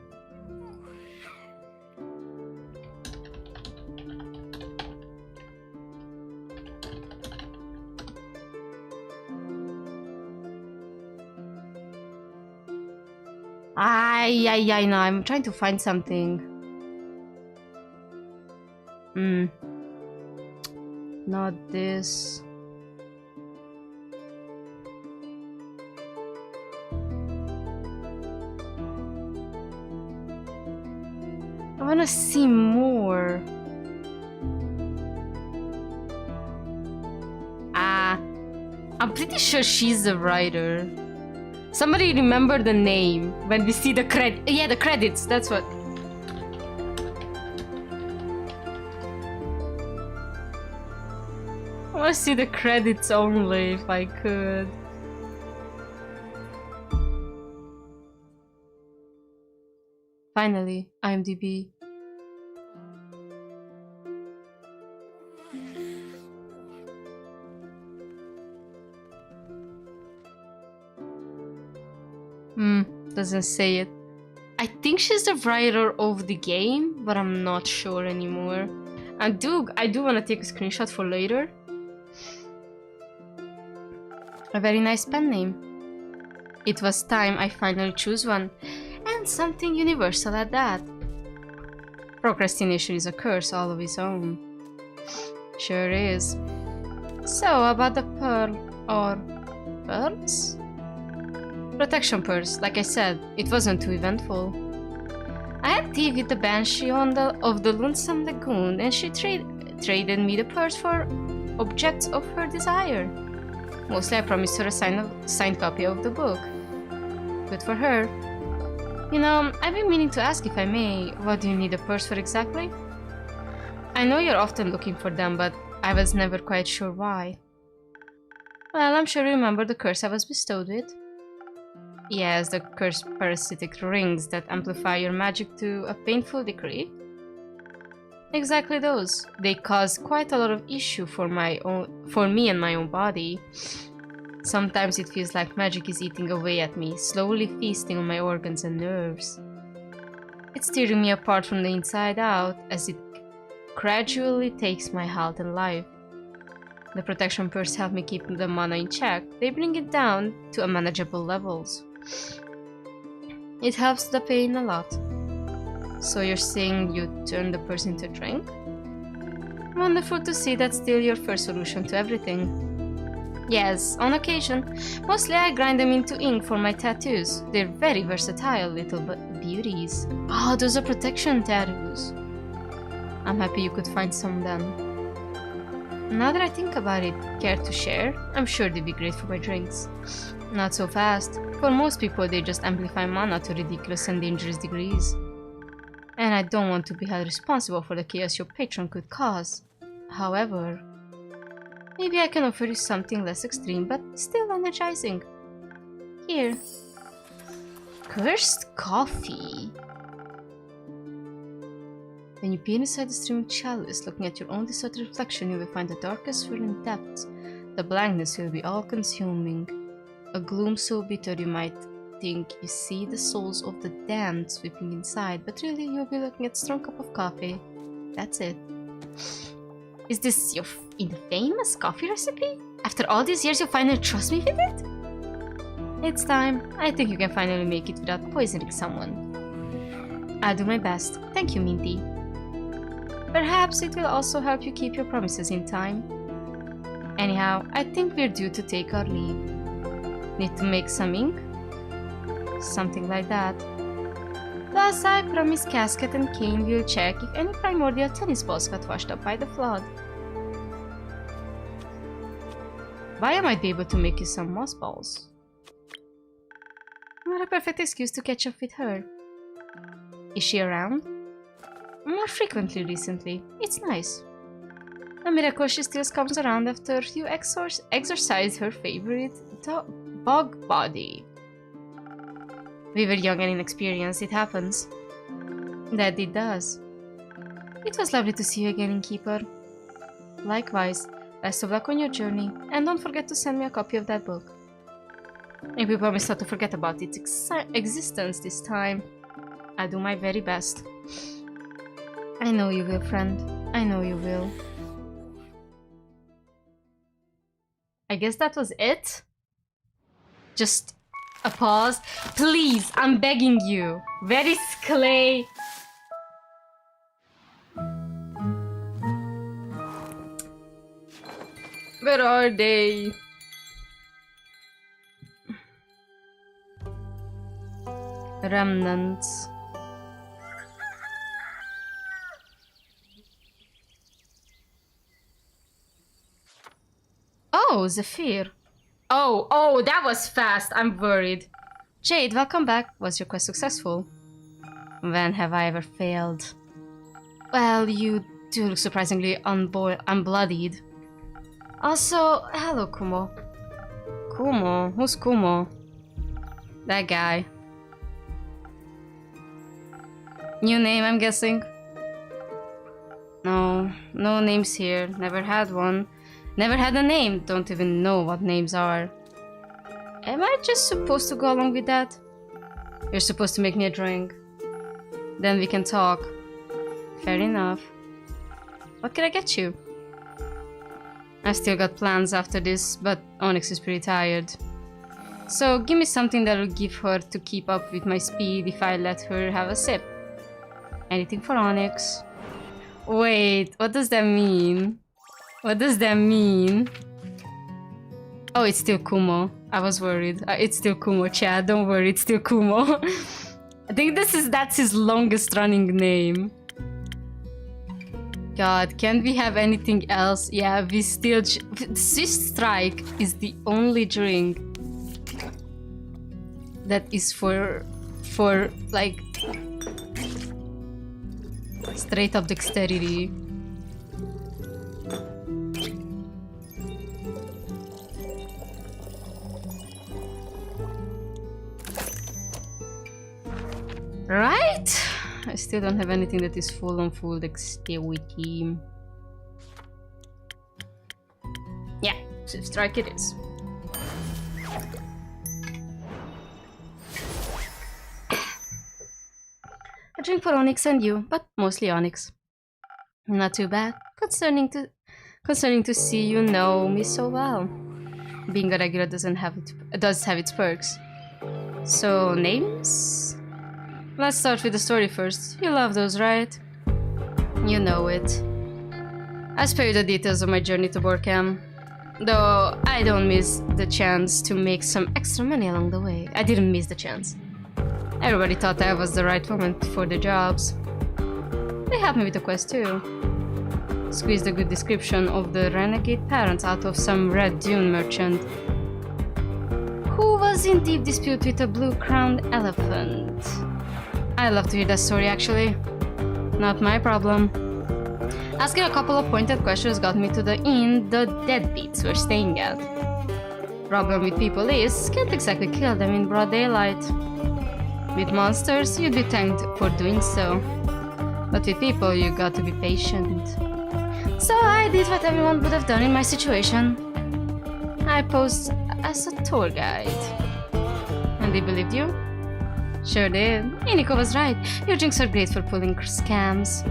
No, I'm trying to find something. Not this. I wanna see more. I'm pretty sure she's the writer. Somebody remember the name when we see the yeah, the credits, that's what. I wanna see the credits only if I could. Finally, IMDb. Doesn't say it. I think she's the writer of the game, but I'm not sure anymore. I do want to take a screenshot for later. A very nice pen name. It was time I finally choose one, and something universal at that. Procrastination is a curse all of its own. Sure is. So, about the pearl, or pearls? Protection purse, like I said, it wasn't too eventful. I had tea with the Banshee of the Lonesome Lagoon, and she traded me the purse for objects of her desire. Mostly I promised her a signed copy of the book. Good for her. You know, I've been meaning to ask if I may, what do you need a purse for exactly? I know you're often looking for them, but I was never quite sure why. Well, I'm sure you remember the curse I was bestowed with. Yes, the cursed parasitic rings that amplify your magic to a painful degree. Exactly those. They cause quite a lot of issue for me and my own body. Sometimes it feels like magic is eating away at me, slowly feasting on my organs and nerves. It's tearing me apart from the inside out as it gradually takes my health and life. The protection purse help me keep the mana in check. They bring it down to manageable levels. It helps the pain a lot. So you're saying you turn the purse into a drink? Wonderful to see that's still your first solution to everything. Yes, on occasion. Mostly I grind them into ink for my tattoos. They're very versatile little beauties. Oh, those are protection tattoos. I'm happy you could find some then. Now that I think about it, care to share? I'm sure they'd be great for my drinks. Not so fast. For most people, they just amplify mana to ridiculous and dangerous degrees. And I don't want to be held responsible for the chaos your patron could cause. However, maybe I can offer you something less extreme but still energizing. Here. Cursed coffee. When you peer inside the streaming chalice, looking at your own distorted reflection, you will find the darkest swirling depths. The blankness will be all-consuming. A gloom so bitter you might think you see the souls of the damned sweeping inside, but really you'll be looking at a strong cup of coffee. That's it. Is this your infamous coffee recipe? After all these years, you finally trust me with it? It's time. I think you can finally make it without poisoning someone. I'll do my best. Thank you, Minty. Perhaps it will also help you keep your promises in time. Anyhow, I think we're due to take our leave. Need to make some ink? Something like that. Thus, I promise Casket and Kane will check if any primordial tennis balls got washed up by the flood. Vaya might be able to make you some moss balls. What a perfect excuse to catch up with her. Is she around? More frequently recently. It's nice. A miracle she still comes around after you exorcise her favorite bug body. We were young and inexperienced, it happens. That it does. It was lovely to see you again, Innkeeper. Likewise, best of luck on your journey, and don't forget to send me a copy of that book. If you promise not to forget about its existence this time, I'll do my very best. I know you will, friend. I know you will. I guess that was it? Just a pause. Please, I'm begging you. Where is Clay? Where are they? Remnants. Oh, Zephyr. Oh, that was fast. I'm worried. Jade, welcome back. Was your quest successful? When have I ever failed? Well, you do look surprisingly unbloodied. Also, hello, Kumo. Kumo? Who's Kumo? That guy. New name, I'm guessing? No names here. Never had one. Never had a name. Don't even know what names are. Am I just supposed to go along with that? You're supposed to make me a drink. Then we can talk. Fair enough. What can I get you? I've still got plans after this, but Onyx is pretty tired. So give me something that'll give her to keep up with my speed if I let her have a sip. Anything for Onyx. Wait, what does that mean? What does that mean? Oh, it's still Kumo. I was worried. It's still Kumo, Chad. Don't worry, it's still Kumo. I think that's his longest running name. God, can't we have anything else? Yeah, we still... Swiss Strike is the only drink that is for like... straight up dexterity. Right? I still don't have anything that is full on full dexterity. Yeah, Swift Strike it is. A drink for Onyx and you, but mostly Onyx. Not too bad, concerning to see you know me so well. Being a regular does have its perks. So, names? Let's start with the story first. You love those, right? You know it. I'll spare you the details of my journey to Borkham. Though, I don't miss the chance to make some extra money along the way. I didn't miss the chance. Everybody thought I was the right woman for the jobs. They helped me with the quest too. squeezed a good description of the renegade parents out of some red dune merchant who was in deep dispute with a blue-crowned elephant. I'd love to hear that story, actually. Not my problem. Asking a couple of pointed questions got me to the inn the deadbeats were staying at. Problem with people is, can't exactly kill them in broad daylight. With monsters, you'd be thanked for doing so. But with people, you got to be patient. So I did what everyone would have done in my situation. I posed as a tour guide. And they believed you? Sure did. Iniko was right. Your drinks are great for pulling scams.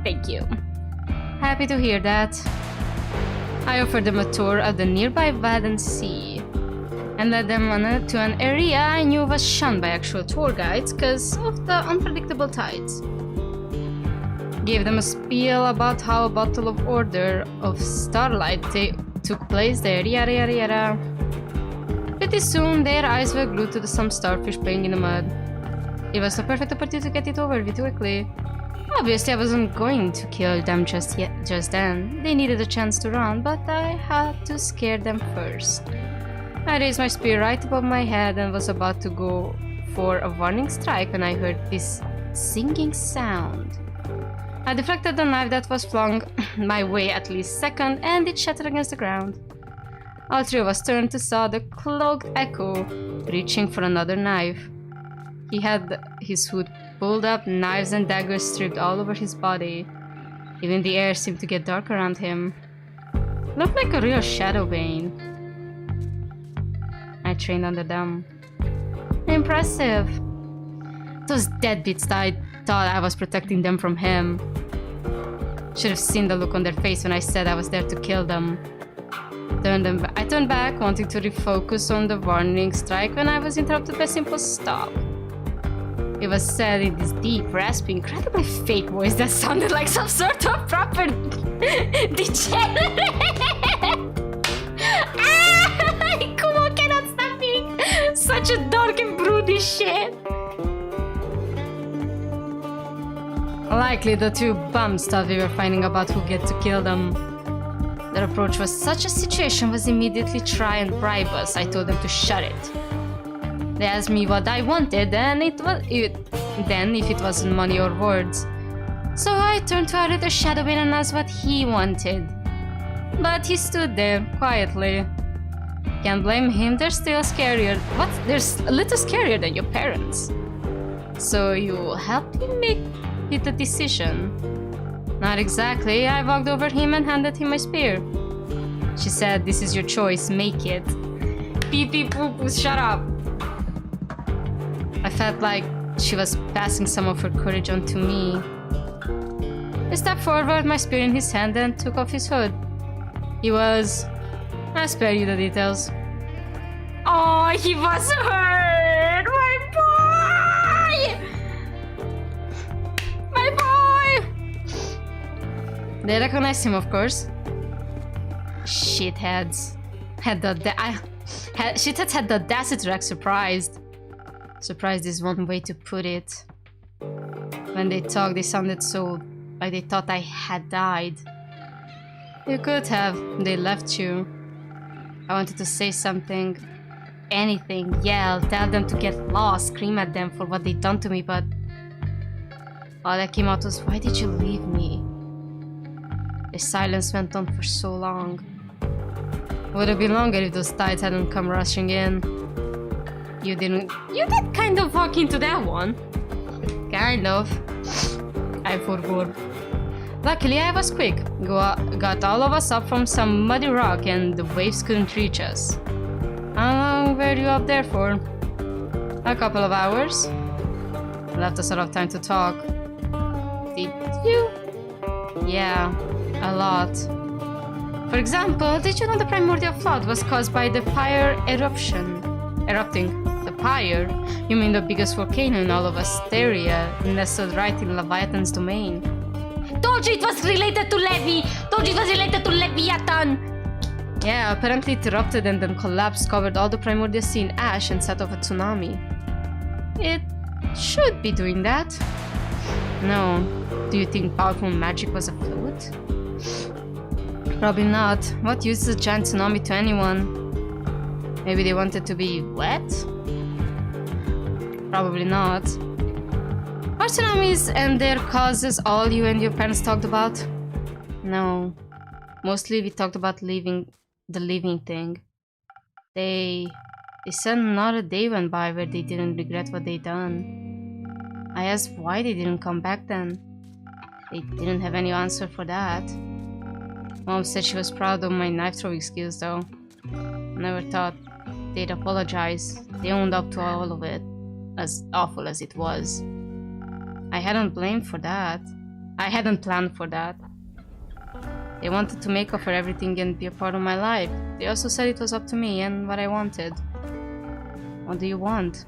Thank you. Happy to hear that. I offered them a tour of the nearby Wadden Sea and led them on to an area I knew was shunned by actual tour guides because of the unpredictable tides. Gave them a spiel about how a battle of order of starlight took place there, yada yada yada. Pretty soon their eyes were glued to some starfish playing in the mud. It was the perfect opportunity to get it over with quickly. Obviously I wasn't going to kill them just then. They needed a chance to run, but I had to scare them first. I raised my spear right above my head and was about to go for a warning strike when I heard this singing sound. I deflected the knife that was flung my way at least second, and it shattered against the ground. All three of us turned to saw the cloaked Echo reaching for another knife. He had his hood pulled up, knives and daggers stripped all over his body. Even the air seemed to get dark around him. Looked like a real shadow bane. I trained under them. Impressive. Those deadbeats thought I was protecting them from him. Should have seen the look on their face when I said I was there to kill them. I turned back, wanting to refocus on the warning strike when I was interrupted by a simple stop. It was said in this deep, raspy, incredibly fake voice that sounded like some sort of proper degenerate. Kumo cannot stop being such a dark and broody shit. Likely the two bums thought we were fighting about who get to kill them. Their approach was such a situation was immediately try and bribe us. I told them to shut it. They asked me what I wanted, and if it wasn't money or words. So I turned to our little shadow bane and asked what he wanted. But he stood there, quietly. Can't blame him, they're still scarier. What? They're a little scarier than your parents. So you helped him make it a decision? Not exactly. I walked over him and handed him my spear. She said, "This is your choice, make it." Pee pee poo poo, shut up. I felt like she was passing some of her courage on to me. I stepped forward, my spear in his hand, and took off his hood. He was... I'll spare you the details. Oh, he was hurt! My boy! My boy! They recognized him, of course. Shitheads. Shitheads had the audacity to act surprised. Surprised is one way to put it. When they talked, they sounded so like they thought I had died. You could have. They left you. I wanted to say something. Anything. Yell. Tell them to get lost. Scream at them for what they done to me, but... all that came out was, why did you leave me? The silence went on for so long. It would have been longer if those tides hadn't come rushing in. You did kind of walk into that one. Kind of. I forgot. Luckily I was quick. Got all of us up from some muddy rock and the waves couldn't reach us. How long were you up there for? A couple of hours. Left us a lot of time to talk. Did you? Yeah, a lot. For example, did you know the primordial flood was caused by the fire erupting? The pyre? You mean the biggest volcano in all of Asteria, nestled right in Leviathan's domain? Told you it was related to Levi! Told you it was related to Leviathan! Yeah, apparently it erupted and then collapsed, covered all the primordial sea in ash and set off a tsunami. It should be doing that. No. Do you think powerful magic was afloat? Probably not. What use is a giant tsunami to anyone? Maybe they wanted to be wet? Probably not. Are tsunamis and their causes all you and your parents talked about? No. Mostly we talked about the living thing. They said not a day went by where they didn't regret what they done. I asked why they didn't come back then. They didn't have any answer for that. Mom said she was proud of my knife throwing skills though. Never thought they'd apologize. They owned up to all of it, as awful as it was. I hadn't planned for that. They wanted to make up for everything and be a part of my life. They also said it was up to me and what I wanted. What do you want?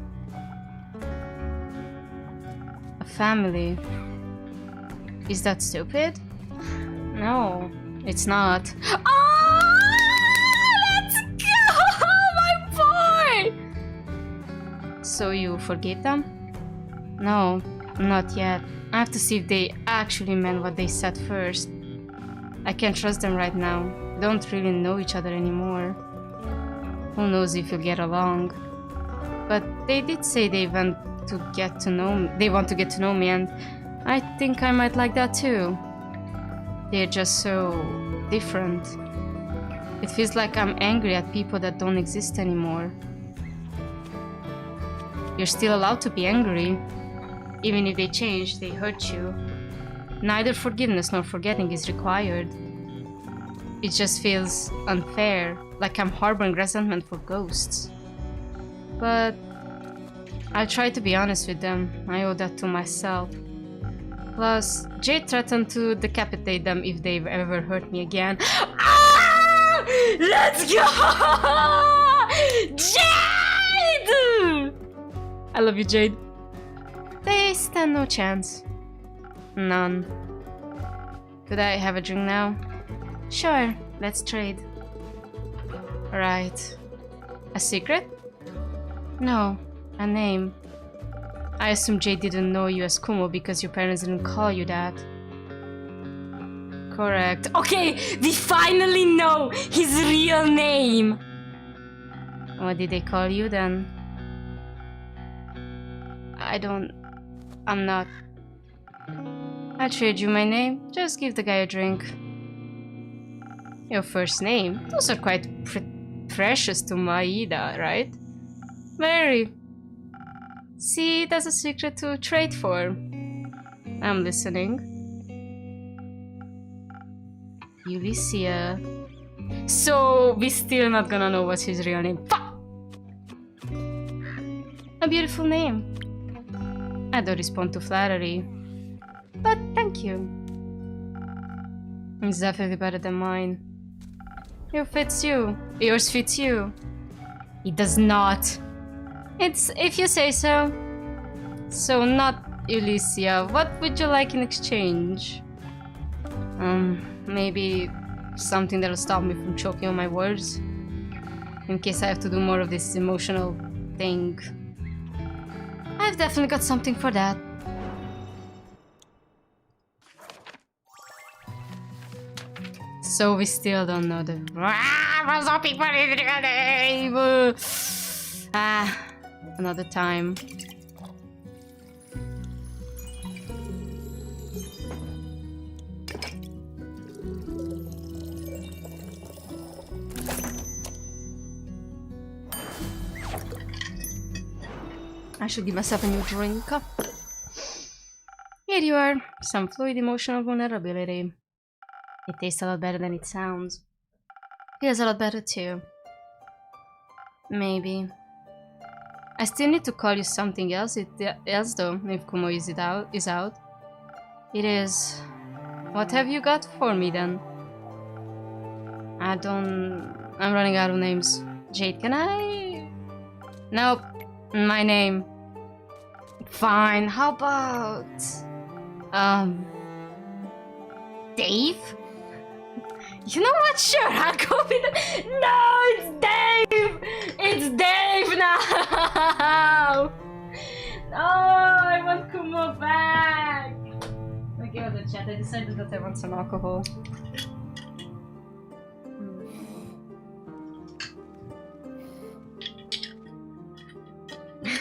A family. Is that stupid? No, it's not. Oh, let's go, my boy! So you forgave them? No, not yet. I have to see if they actually meant what they said first. I can't trust them right now. We don't really know each other anymore. Who knows if you'll get along. But they did say they want to get to know me, and I think I might like that too. They're just so different. It feels like I'm angry at people that don't exist anymore. You're still allowed to be angry. Even if they change, they hurt you. Neither forgiveness nor forgetting is required. It just feels unfair, like I'm harboring resentment for ghosts. But I try to be honest with them. I owe that to myself. Plus, Jade threatened to decapitate them if they ever hurt me again. Ah! Let's go! Jade! I love you, Jade. They stand no chance. None. Could I have a drink now? Sure, let's trade. Right. A secret? No, a name. I assume Jade didn't know you as Kumo because your parents didn't call you that. Correct. Okay, we finally know his real name! What did they call you then? I'm not. I'll trade you my name. Just give the guy a drink. Your first name? Those are quite precious to Maeda, right? Very. See, that's a secret to trade for. I'm listening. Ulyssia. So, we're still not gonna know what's his real name. Fuck! A beautiful name. I don't respond to flattery. But thank you. It's definitely better than mine. Yours fits you. It does not. It's if you say so. So not Ulyssia. What would you like in exchange? Maybe something that'll stop me from choking on my words. In case I have to do more of this emotional thing. I've definitely got something for that. So we still don't know the another time. I should give myself a new drink. Here you are. Some fluid emotional vulnerability. It tastes a lot better than it sounds. Feels a lot better too. Maybe. I still need to call you something else though, if Kumo is out. It is. What have you got for me then? I'm running out of names. Jade, can I? Nope. My name. Fine, how about... Dave? You know what? Sure, I'll go with it. No, it's Dave! It's Dave now! No, I want Kumo back! the chat. I decided that I want some alcohol.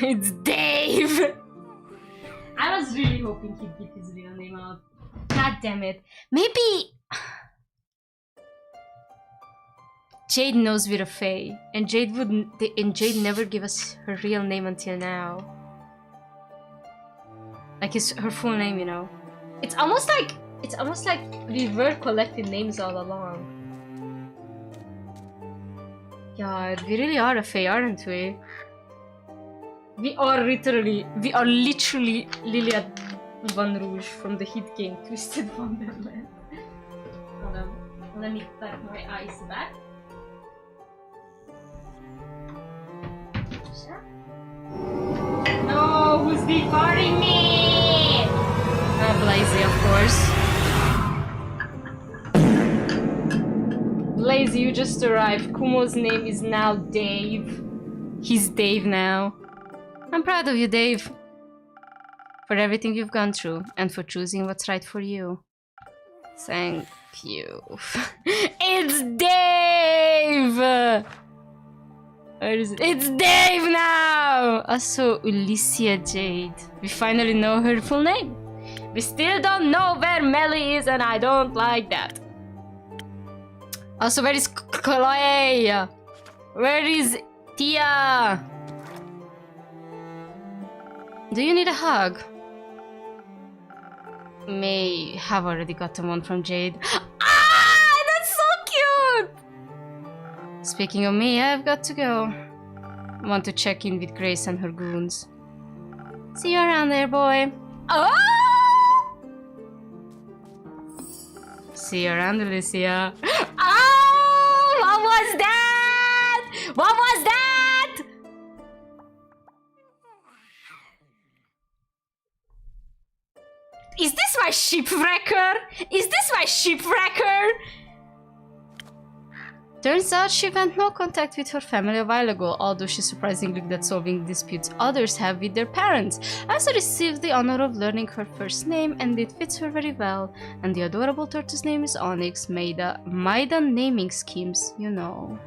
It's Dave! I was really hoping he'd get his real name out. God damn it. Maybe... Jade knows we're a fae, and Jade never gave us her real name until now. Like her full name, you know. It's almost like we were collecting names all along. God, we really are a fae, aren't we? We are literally Lilia Van Rouge from the hit game Twisted Wonderland. Hold on, let me pack my eyes back. No, who's departing me? Blazy, of course. Blazy, you just arrived. Kumo's name is now Dave. He's Dave now. I'm proud of you, Dave. For everything you've gone through and for choosing what's right for you. Thank you. It's Dave! Where is it? It's Dave now! Also, Ulysia Jade. We finally know her full name. We still don't know where Melli is, and I don't like that. Also, where is Chloe? Where is Tia? Do you need a hug? May have already gotten one from Jade. Ah, that's so cute! Speaking of me, I've got to go. I want to check in with Grace and her goons. See you around there, boy. Oh! See you around, Alicia. Oh! What was that? What was that? Is this my shipwrecker? Is this my shipwrecker? Turns out she went no contact with her family a while ago, although she's surprisingly good at solving disputes others have with their parents. I also received the honor of learning her first name, and it fits her very well. And the adorable tortoise name is Onyx, Maida naming schemes, you know.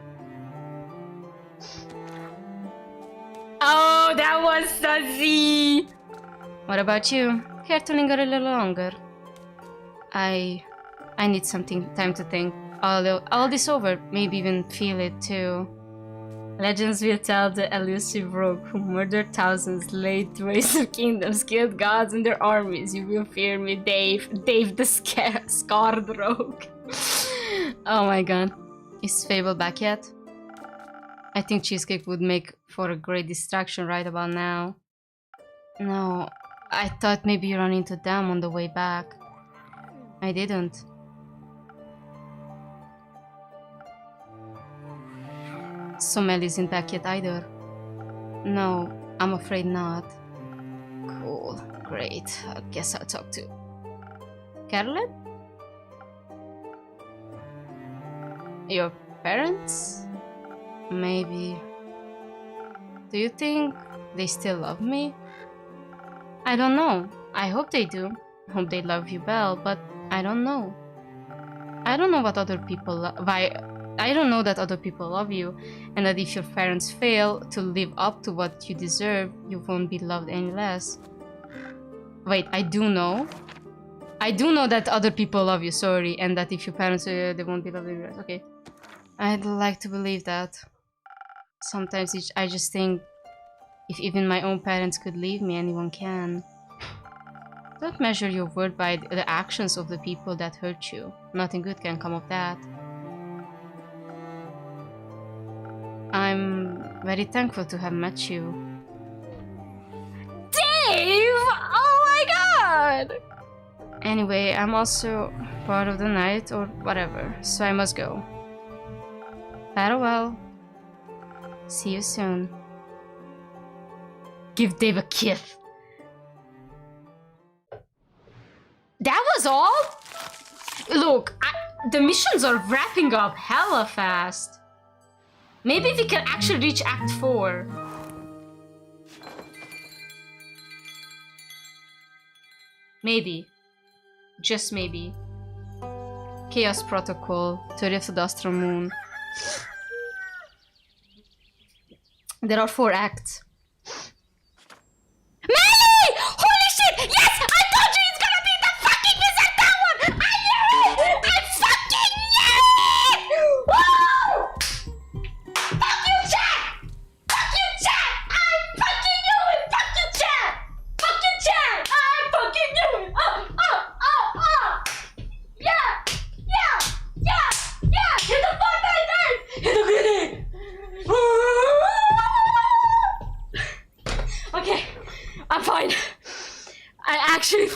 Oh, that was Suzy! What about you? Care to linger a little longer? I need time to think. All this over, maybe even feel it too. Legends will tell the elusive rogue who murdered thousands, laid waste of kingdoms, killed gods and their armies. You will fear me, Dave the scarred rogue. Oh my god. Is Fable back yet? I think Cheesecake would make for a great distraction right about now. No, I thought maybe you ran into them on the way back. I didn't. So Melli isn't back yet either? No, I'm afraid not. Cool, great. I guess I'll talk to Carolyn? Your parents? Maybe. Do you think they still love me? I don't know. I hope they do. Hope they love you well, but I don't know. I don't know what other people I don't know that other people love you, and that if your parents fail to live up to what you deserve, you won't be loved any less. Wait, I do know. I do know that other people love you, sorry, and that if your parents they won't be loved any less. Okay. I'd like to believe that. Sometimes I just think, if even my own parents could leave me, anyone can. Don't measure your worth by the actions of the people that hurt you. Nothing good can come of that. I'm very thankful to have met you. Dave! Oh my god! Anyway, I'm also part of the night or whatever, so I must go. Farewell. See you soon. Give Dave a kiss. That was all? Look, the missions are wrapping up hella fast. Maybe we can actually reach Act 4. Maybe. Just maybe. Chaos Protocol, 30th of the Astral Moon. There are 4 acts. Melli! Holy shit! Yes! I told you it's gonna be the fucking wizard that one! I knew it! I fucking knew it! Woo! Fuck you, chat! Fuck you, chat! I fucking knew it! Fuck you, chat! Fuck you, chat! I fucking knew it! Yeah! Yeah! Yeah! Yeah! Hit the Fortnite dance! Hit the grenade! Okay, I'm fine. I actually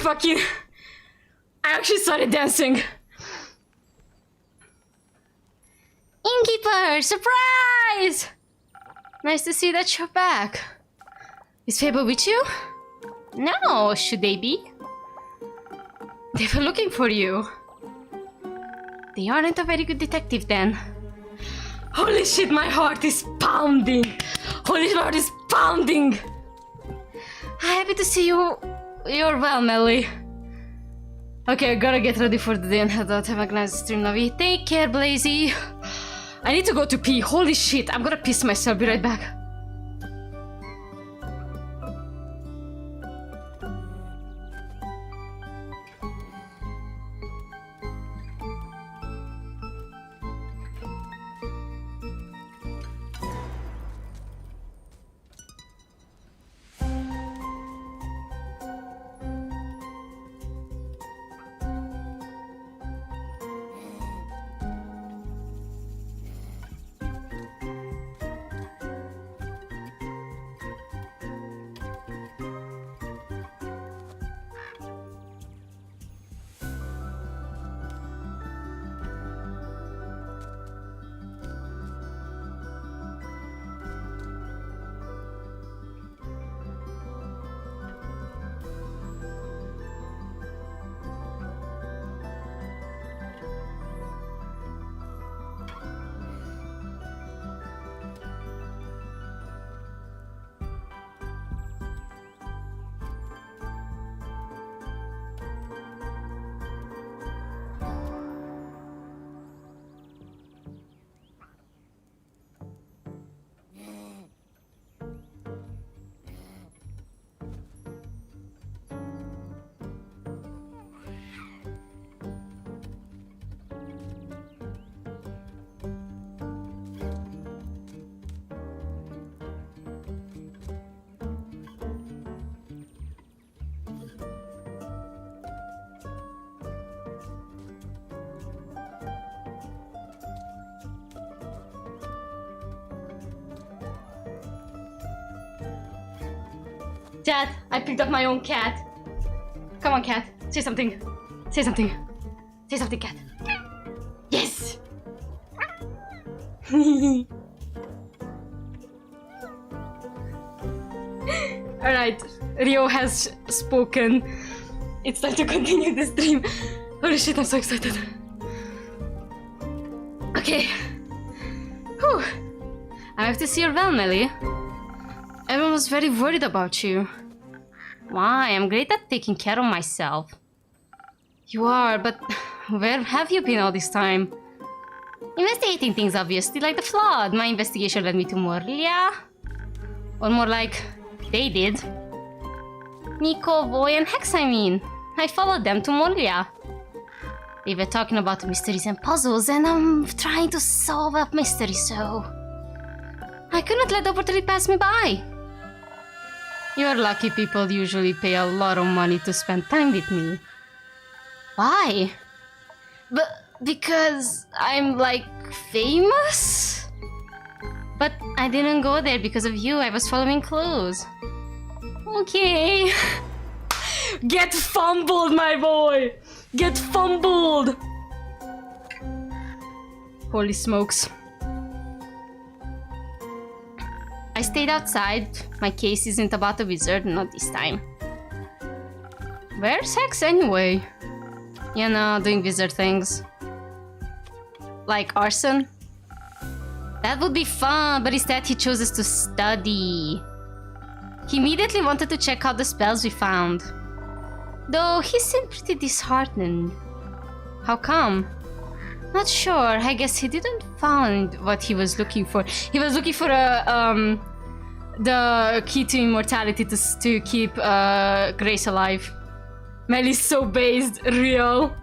started dancing. Innkeeper, surprise! Nice to see that you're back. Is Fable with you? No, should they be? They were looking for you. They aren't a very good detective then. Holy shit, my heart is pounding. Holy heart is pounding. Happy to see you. You're well, Melli. Okay, I gotta get ready for the day and head out. Have a nice stream, Navi. Take care, Blazy. I need to go to pee. Holy shit, I'm gonna piss myself. Be right back. Dad, I picked up my own cat. Come on, cat. Say something. Say something. Say something, cat. Yes! Alright, Rio has spoken. It's time to continue the stream. Holy shit, I'm so excited. Okay. Whew. I have to see your well, Melli. Everyone was very worried about you. Why? I'm great at taking care of myself. You are, but where have you been all this time? Investigating things, obviously, like the flood. My investigation led me to Morlia. Or more like, they did. Nico, Boy, and Hex, I mean. I followed them to Morlia. They were talking about mysteries and puzzles, and I'm trying to solve a mystery, so... I couldn't let the opportunity pass me by. Your lucky people usually pay a lot of money to spend time with me. Why? Because I'm, like, famous? But I didn't go there because of you. I was following clues. Okay. Get fumbled, my boy! Get fumbled! Holy smokes. I stayed outside. My case isn't about a wizard, not this time. Where's Hex anyway? You know, doing wizard things. Like arson? That would be fun, but instead he chooses to study. He immediately wanted to check out the spells we found. Though he seemed pretty disheartened. How come? Not sure. I guess he didn't find what he was looking for. He was looking for the key to immortality to keep Grace alive. Melli's so based, real.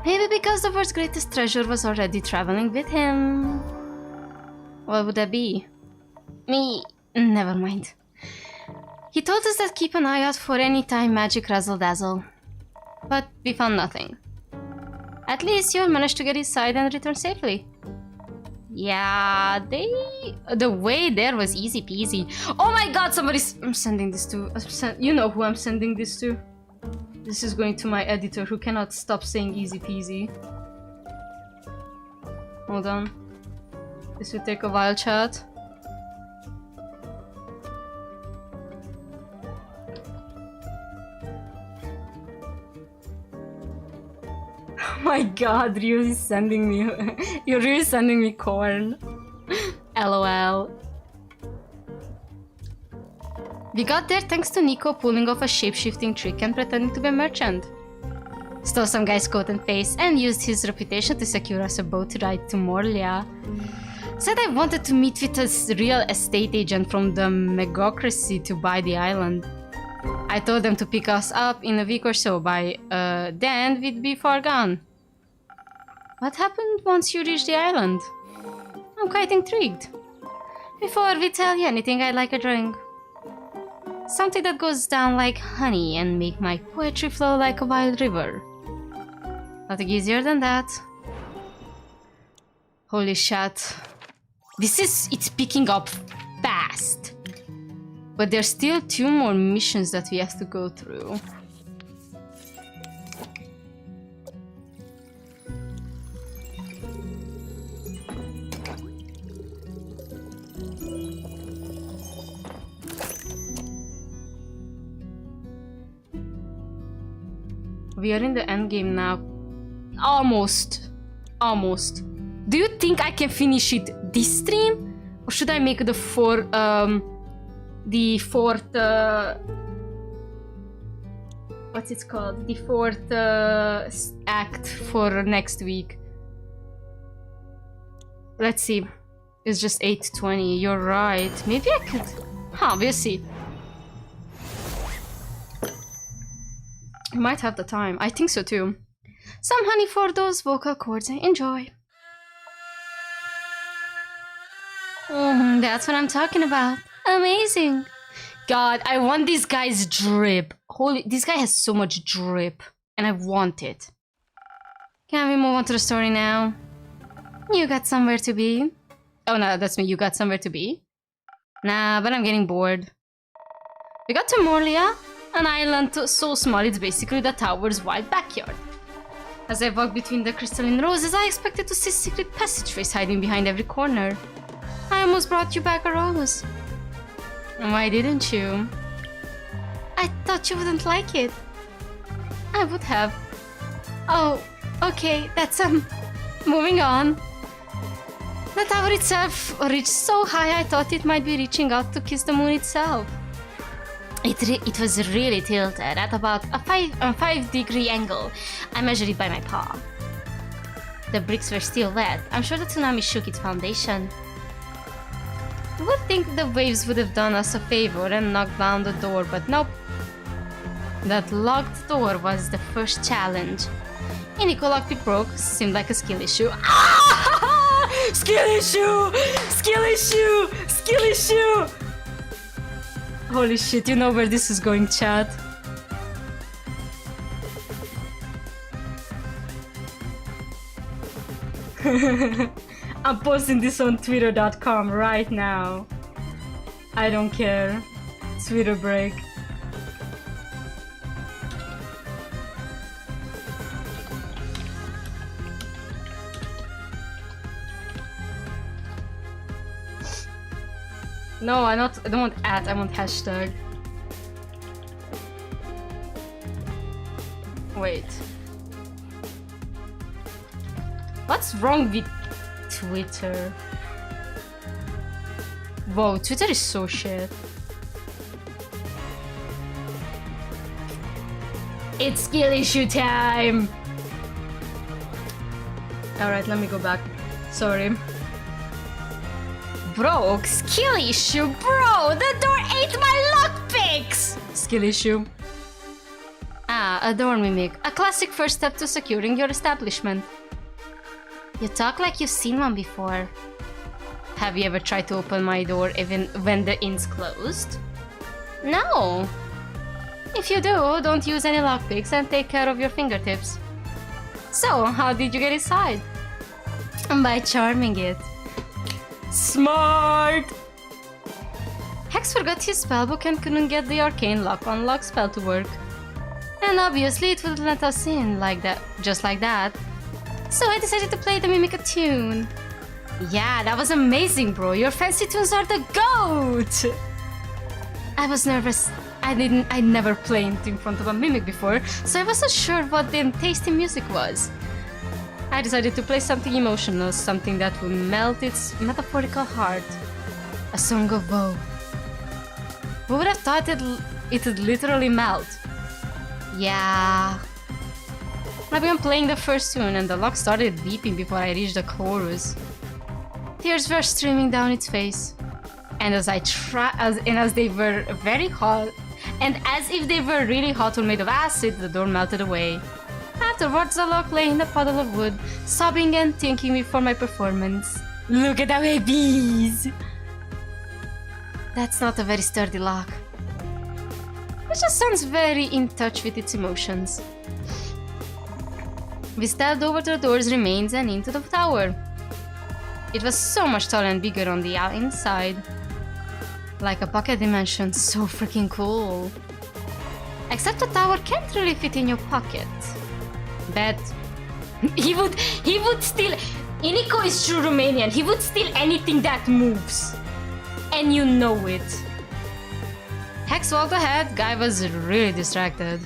Maybe because the world's greatest treasure was already traveling with him. What would that be? Me? Never mind. He told us that keep an eye out for any time magic razzle-dazzle. But we found nothing. At least you all managed to get inside and return safely. Yeah, the way there was easy peasy. Oh my god, I'm sending this to... You know who I'm sending this to. This is going to my editor who cannot stop saying easy peasy. Hold on. This will take a while, chat. Oh my god, Ryu is sending me... You're really sending me corn. LOL. We got there thanks to Nico pulling off a shape-shifting trick and pretending to be a merchant. Stole some guy's coat and face and used his reputation to secure us a boat ride to Morlia. Said I wanted to meet with a real estate agent from the megocracy to buy the island. I told them to pick us up in a week or so. By then we'd be far gone. What happened once you reached the island? I'm quite intrigued. Before we tell you anything, I'd like a drink. Something that goes down like honey and make my poetry flow like a wild river. Nothing easier than that. Holy shit. It's picking up fast. But there's still 2 more missions that we have to go through. We are in the end game now. Almost. Almost. Do you think I can finish it this stream? Or should I make the fourth what's it called? The fourth act for next week. Let's see. It's just 8:20. You're right. Maybe I could. Huh, we'll see. I might have the time. I think so too. Some honey for those vocal cords. Enjoy. That's what I'm talking about. Amazing. God, I want this guy's drip. Holy, this guy has so much drip. And I want it. Can we move on to the story now? You got somewhere to be. Oh no, that's me. You got somewhere to be? Nah, but I'm getting bored. We got to Morlia, an island so small it's basically the tower's wide backyard. As I walked between the crystalline roses, I expected to see secret passageways hiding behind every corner. I almost brought you back a rose. Why didn't you? I thought you wouldn't like it. I would have. Oh, okay, that's moving on. The tower itself reached so high I thought it might be reaching out to kiss the moon itself. It was really tilted at about a 5-degree angle. I measured it by my paw. The bricks were still wet. I'm sure the tsunami shook its foundation. You would think the waves would have done us a favor and knocked down the door, but nope. That locked door was the first challenge. Any lockpick broke, seemed like a skill issue. Ah! Skill issue! Skill issue! Skill issue! Holy shit, you know where this is going, chat. I'm posting this on twitter.com right now. I don't care. Twitter break. No, I don't want @ I want hashtag. Wait. What's wrong with Twitter? Whoa, Twitter is so shit. It's skill issue time! Alright, let me go back. Sorry. Broke? Skill issue? Bro, the door ate my lockpicks! Skill issue. Ah, a door mimic. A classic first step to securing your establishment. You talk like you've seen one before. Have you ever tried to open my door even when the inn's closed? No. If you do, don't use any lockpicks and take care of your fingertips. So, how did you get inside? By charming it. Smart! Hex forgot his spellbook and couldn't get the arcane lock unlock spell to work. And obviously it wouldn't let us in like that, just like that. So I decided to play the mimic a tune. Yeah, that was amazing, bro. Your fancy tunes are the GOAT! I was nervous. I'd never played in front of a mimic before, so I wasn't sure what the tasty music was. I decided to play something emotional, something that would melt its metaphorical heart. A song of woe. Who would have thought it'd literally melt? Yeah. I began playing the first tune and the lock started beeping before I reached the chorus. Tears were streaming down its face. And as they were very hot, and as if they were really hot or made of acid, the door melted away. Afterwards, the lock lay in a puddle of wood, sobbing and thanking me for my performance. Look at the babies! That's not a very sturdy lock. It just sounds very in touch with its emotions. We stepped over to the door's remains and into the tower. It was so much taller and bigger on the inside. Like a pocket dimension, so freaking cool. Except the tower can't really fit in your pocket. Bet he would steal. Inico is true Romanian. He would steal anything that moves. And you know it. Hex walked ahead. Guy was really distracted.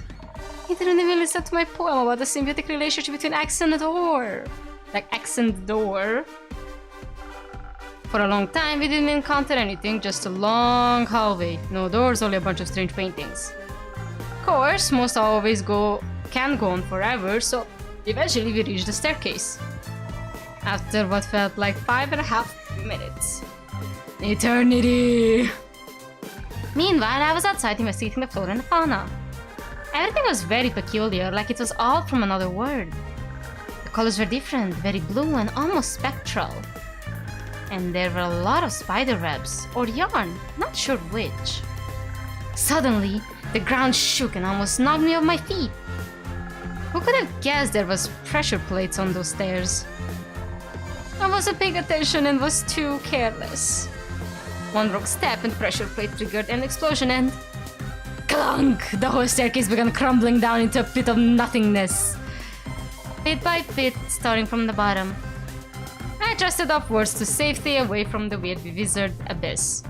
He didn't even listen to my poem about the symbiotic relationship between X and the door. Like X and the door. For a long time, we didn't encounter anything, just a long hallway. No doors, only a bunch of strange paintings. Of course, most hallways can go on forever, so eventually we reached the staircase. After what felt like 5.5 minutes. Eternity! Meanwhile, I was outside investigating the flora and the fauna. Everything was very peculiar, like it was all from another world. The colors were different, very blue and almost spectral. And there were a lot of spider webs, or yarn, not sure which. Suddenly, the ground shook and almost knocked me off my feet. Who could have guessed there was pressure plates on those stairs? I wasn't paying attention and was too careless. One wrong step and pressure plate triggered an explosion and... clunk! The whole staircase began crumbling down into a pit of nothingness. Bit by bit, starting from the bottom. I trusted upwards to safety away from the weird wizard abyss.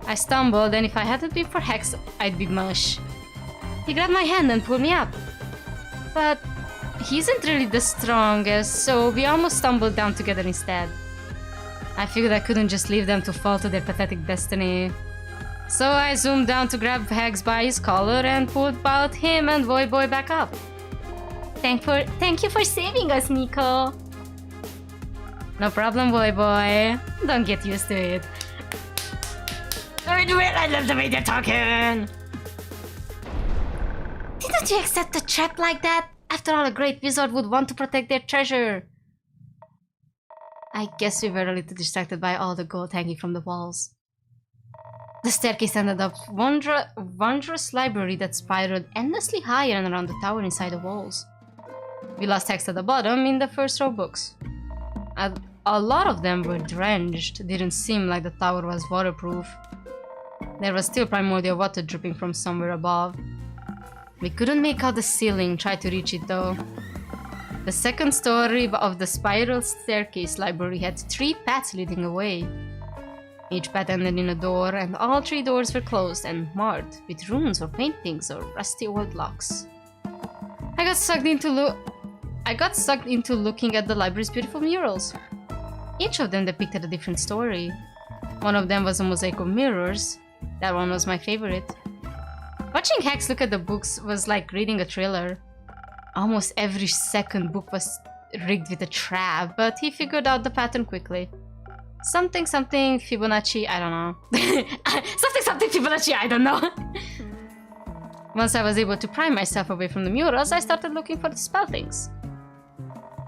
I stumbled, and if I hadn't been for Hex, I'd be mush. He grabbed my hand and pulled me up. But he isn't really the strongest, so we almost stumbled down together instead. I figured I couldn't just leave them to fall to their pathetic destiny. So I zoomed down to grab Hex by his collar and pulled both him and Boy back up. Thank you for saving us, Nico. No problem, boy. Don't get used to it. I love the way they're talking. Didn't you accept a trap like that? After all, a great wizard would want to protect their treasure. I guess we were a little distracted by all the gold hanging from the walls. The staircase ended up wondrous library that spiraled endlessly higher and around the tower inside the walls. We lost Hex at the bottom in the first row books. A lot of them were drenched. Didn't seem like the tower was waterproof. There was still primordial water dripping from somewhere above. We couldn't make out the ceiling, tried to reach it though. The second story of the spiral staircase library had 3 paths leading away. Each path ended in a door, and all 3 doors were closed and marked with runes or paintings or rusty old locks. I got sucked into looking at the library's beautiful murals. Each of them depicted a different story. One of them was a mosaic of mirrors. That one was my favorite. Watching Hex look at the books was like reading a thriller. Almost every second book was rigged with a trap, but he figured out the pattern quickly. Something Fibonacci, I don't know. something Fibonacci, I don't know. Once I was able to pry myself away from the murals, I started looking for the spell things.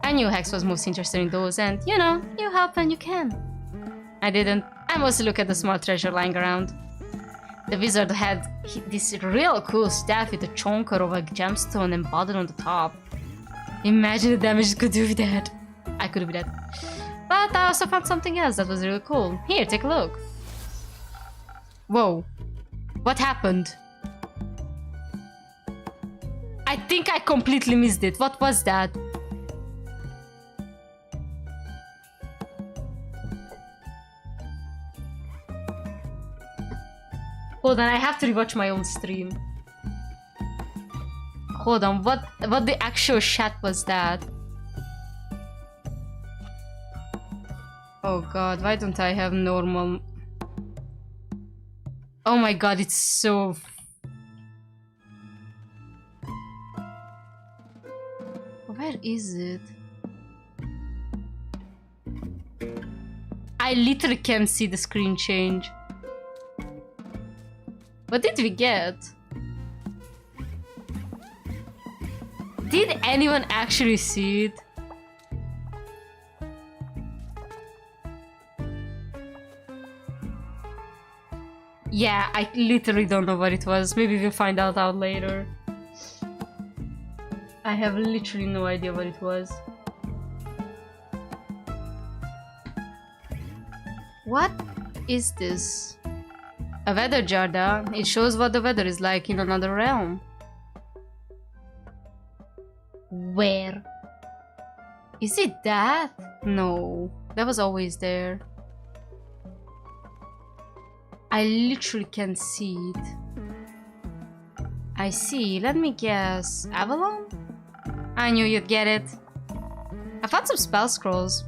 I knew Hex was most interested in those, and you know, you help when you can. I didn't. I mostly looked at the small treasure lying around. The wizard had this real cool staff with a chonker of a gemstone embodied on the top. Imagine the damage it could do with that. I could do with that. But I also found something else that was really cool. Here, take a look. Whoa. What happened? I think I completely missed it. What was that? Hold on, I have to rewatch my own stream. Hold on, what the actual shit was that? Oh god, why don't I have normal... Oh my god, it's so... Where is it? I literally can't see the screen change. What did we get? Did anyone actually see it? Yeah, I literally don't know what it was. Maybe we'll find out later. I have literally no idea what it was. What is this? A weather jar, it shows what the weather is like in another realm. Where? Is it that? No, that was always there. I literally can't see it. I see, let me guess. Avalon? I knew you'd get it. I found some spell scrolls.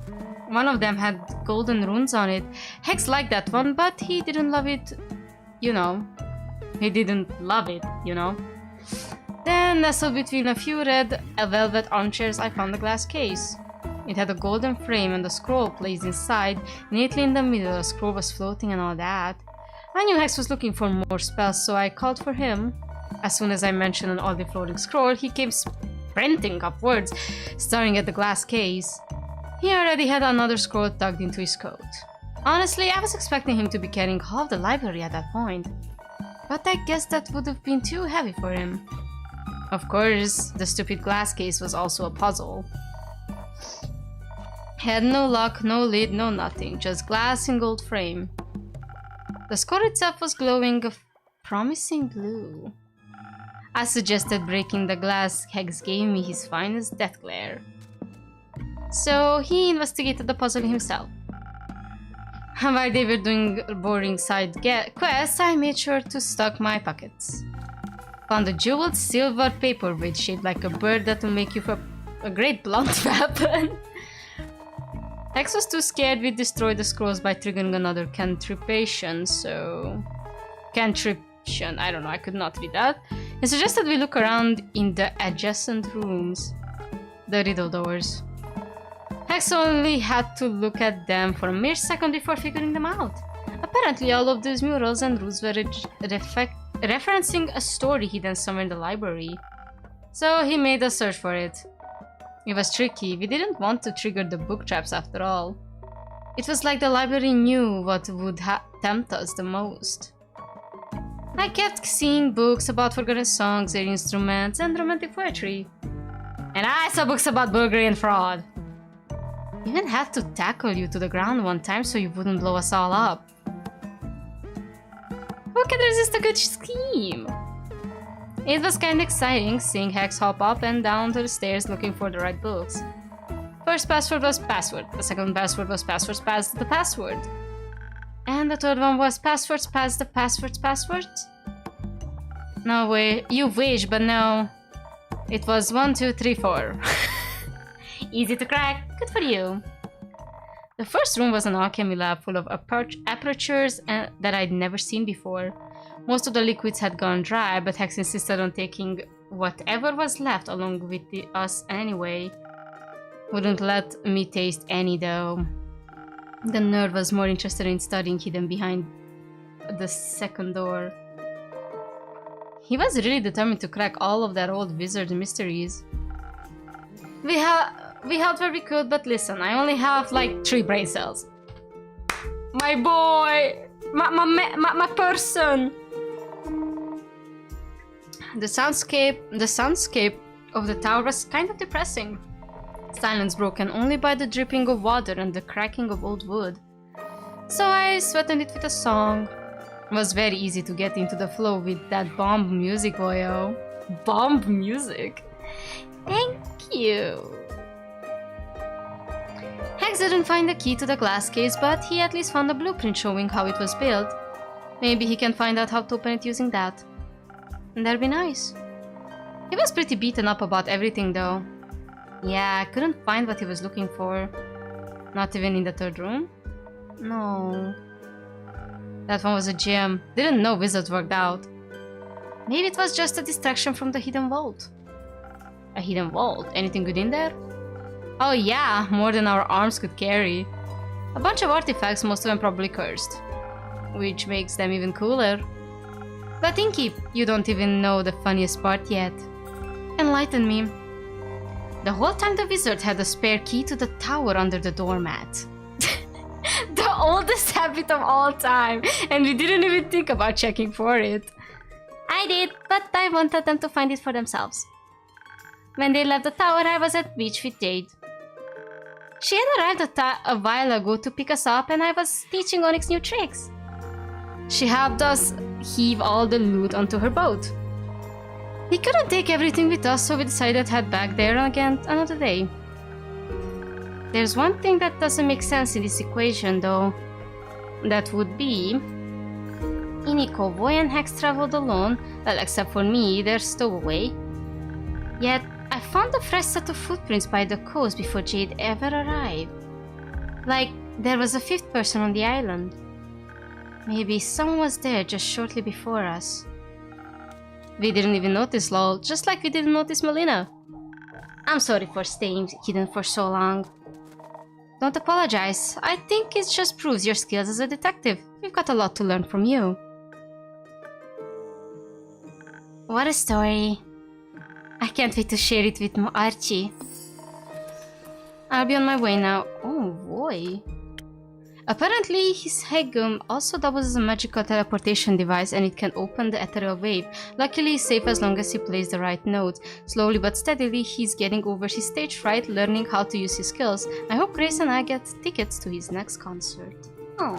One of them had golden runes on it. Hex liked that one, but he didn't love it. You know, he didn't love it, you know. Then, nestled between a few red velvet armchairs, I found a glass case. It had a golden frame and a scroll placed inside. Neatly in the middle, a scroll was floating and all that. I knew Hex was looking for more spells, so I called for him. As soon as I mentioned an oddly floating scroll, he came sprinting upwards, staring at the glass case. He already had another scroll tucked into his coat. Honestly, I was expecting him to be carrying half the library at that point. But I guess that would have been too heavy for him. Of course, the stupid glass case was also a puzzle. Had no lock, no lid, no nothing, just glass in gold frame. The scroll itself was glowing a promising blue. I suggested breaking the glass. Hex gave me his finest death glare. So he investigated the puzzle himself. While they were doing boring side quests, I made sure to stock my pockets. Found a jeweled silver paperweight shaped like a bird that will make you a great blunt weapon. Hex was too scared we'd destroy the scrolls by triggering another cantripation, so... Cantription, I don't know, I could not read that. He suggested we look around in the adjacent rooms. The riddle doors. Hex only had to look at them for a mere second before figuring them out. Apparently all of these murals and rules were referencing a story hidden somewhere in the library. So he made a search for it. It was tricky, we didn't want to trigger the book traps after all. It was like the library knew what would tempt us the most. I kept seeing books about forgotten songs, their instruments, and romantic poetry. And I saw books about burglary and fraud. Even had to tackle you to the ground one time so you wouldn't blow us all up. Who can resist a good scheme? It was kinda exciting seeing Hex hop up and down to the stairs looking for the right books. First password was password, the second password was passwords past the password. And the third one was passwords past the passwords? No way, you wish, but no. It was 1, 2, 3, 4. Easy to crack, good for you. The first room was an alchemy lab full of apertures that I'd never seen before. Most of the liquids had gone dry, but Hex insisted on taking whatever was left along with us anyway. Wouldn't let me taste any though. The nerd was more interested in studying hidden behind the second door. He was really determined to crack all of that old wizard mysteries. We helped where we could, but listen, I only have like 3 brain cells. My boy! My person! The soundscape of the tower was kind of depressing. Silence broken only by the dripping of water and the cracking of old wood. So I sweetened it with a song. It was very easy to get into the flow with that bomb music, boyo. Bomb music? Thank you. Hex didn't find the key to the glass case, but he at least found a blueprint showing how it was built. Maybe he can find out how to open it using that. And that'd be nice. He was pretty beaten up about everything though. Yeah, I couldn't find what he was looking for. Not even in the 3rd room? No. That one was a gem. Didn't know wizards worked out. Maybe it was just a distraction from the hidden vault. A hidden vault? Anything good in there? Oh yeah, more than our arms could carry. A bunch of artifacts, most of them probably cursed. Which makes them even cooler. But Inky, you don't even know the funniest part yet. Enlighten me. The whole time the wizard had a spare key to the tower under the doormat. The oldest habit of all time, and we didn't even think about checking for it. I did, but I wanted them to find it for themselves. When they left the tower, I was at beach with Jade. She had arrived a while ago to pick us up, and I was teaching Onyx new tricks. She helped us heave all the loot onto her boat. We couldn't take everything with us, so we decided to head back there again another day. There's one thing that doesn't make sense in this equation though. That would be... Iniko, Boy and Hex traveled alone, well except for me, they're stowaway. Yet, I found a fresh set of footprints by the coast before Jade ever arrived. Like, there was a 5th person on the island. Maybe someone was there just shortly before us. We didn't even notice lol, just like we didn't notice Melina. I'm sorry for staying hidden for so long. Don't apologize, I think it just proves your skills as a detective. We've got a lot to learn from you. What a story. I can't wait to share it with Archie. I'll be on my way now. Oh boy. Apparently, his Hegum also doubles as a magical teleportation device and it can open the ethereal wave. Luckily, he's safe as long as he plays the right notes. Slowly but steadily, he's getting over his stage fright, learning how to use his skills. I hope Grace and I get tickets to his next concert. Oh.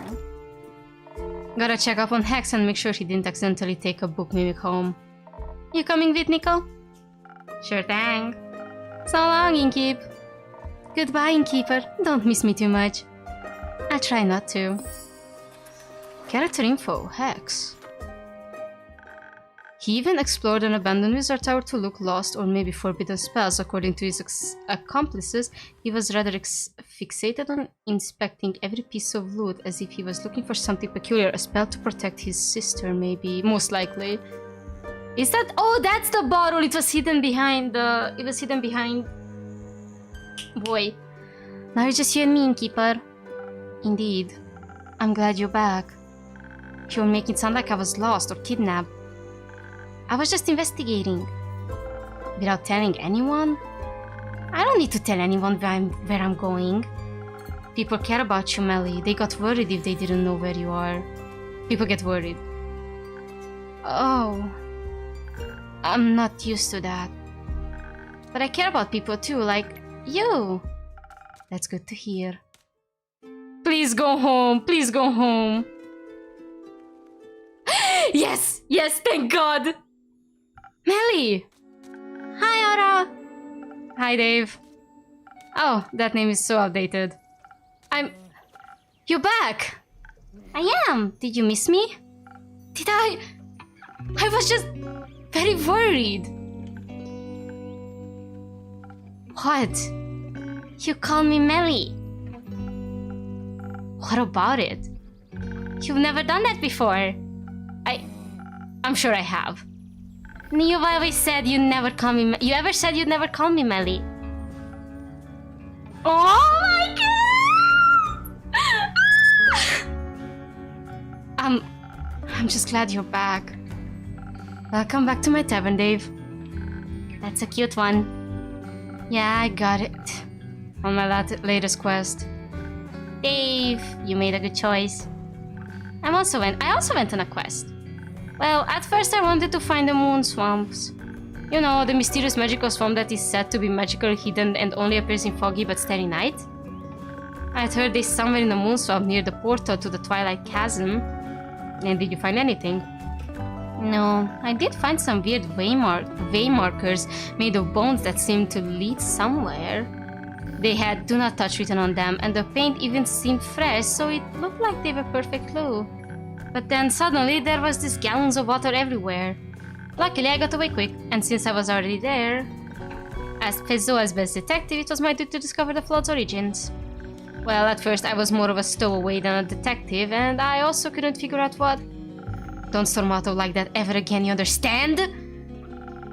Gotta check up on Hex and make sure he didn't accidentally take a book mimic home. You coming with, Nico? Sure thing. So long, Innkeep. Goodbye, Innkeeper. Don't miss me too much. I'll try not to. Character info, Hex. He even explored an abandoned wizard tower to look lost or maybe forbidden spells. According to his accomplices, he was rather fixated on inspecting every piece of loot as if he was looking for something peculiar, a spell to protect his sister maybe, most likely. Is that— oh, that's the bottle! It was hidden behind the— it was hidden behind... Boy. Now it's just you and me, Innkeeper. Indeed. I'm glad you're back. You'll make it sound like I was lost or kidnapped. I was just investigating. Without telling anyone? I don't need to tell anyone where I'm going. People care about you, Melli. They got worried if they didn't know where you are. People get worried. Oh. I'm not used to that. But I care about people too, like you. That's good to hear. Please go home. Please go home. Yes! Yes, thank God! Melli! Hi, Aura! Hi, Dave. Oh, that name is so outdated. You're back! I am! Did you miss me? Did I was just very worried. What? You call me Melli. What about it? You've never done that before. I'm sure I have. You always said you never call me. You ever said you'd never call me Melli? Oh my god! I'm just glad you're back. Welcome back to my tavern, Dave. That's a cute one. Yeah, I got it. On my latest quest. Dave, you made a good choice. I also went on a quest. Well, at first I wanted to find the moon swamps. You know, the mysterious magical swamp that is said to be magically hidden and only appears in foggy but starry night. I'd heard this somewhere in the moon swamp near the portal to the Twilight Chasm. And did you find anything? No, I did find some weird way markers made of bones that seemed to lead somewhere. They had "Do Not Touch" written on them, and the paint even seemed fresh, so it looked like they were perfect clue. But then suddenly there was these gallons of water everywhere. Luckily I got away quick, and since I was already there, as Pezzo's best detective, it was my duty to discover the flood's origins. Well, at first I was more of a stowaway than a detective, and I also couldn't figure out what. Don't storm out like that ever again, you understand?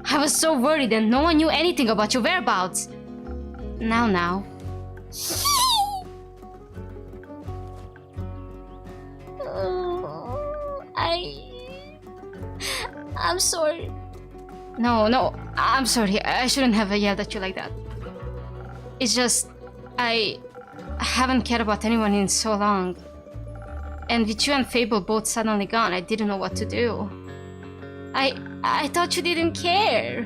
I was so worried and no one knew anything about your whereabouts. Now. I'm sorry. No, I'm sorry. I shouldn't have yelled at you like that. It's just, I haven't cared about anyone in so long. And with you and Fable both suddenly gone, I didn't know what to do. I thought you didn't care.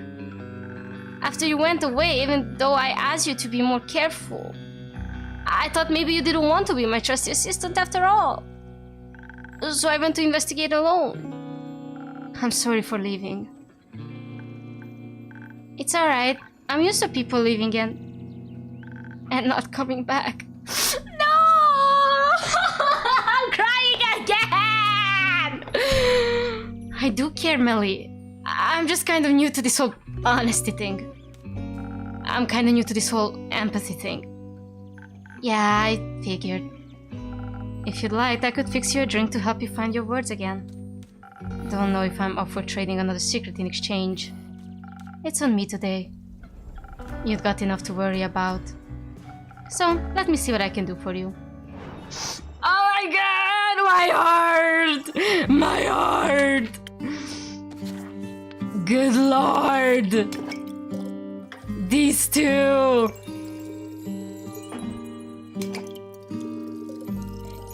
After you went away, even though I asked you to be more careful. I thought maybe you didn't want to be my trusty assistant after all. So I went to investigate alone. I'm sorry for leaving. It's alright. I'm used to people leaving and not coming back. No! I'm crying again! I do care, Melli. I'm just kind of new to this whole honesty thing. I'm kind of new to this whole empathy thing. Yeah, I figured. If you'd like, I could fix you a drink to help you find your words again. Don't know if I'm up for trading another secret in exchange. It's on me today. You've got enough to worry about. So, let me see what I can do for you. Oh my god! My heart! My heart! Good lord! These two!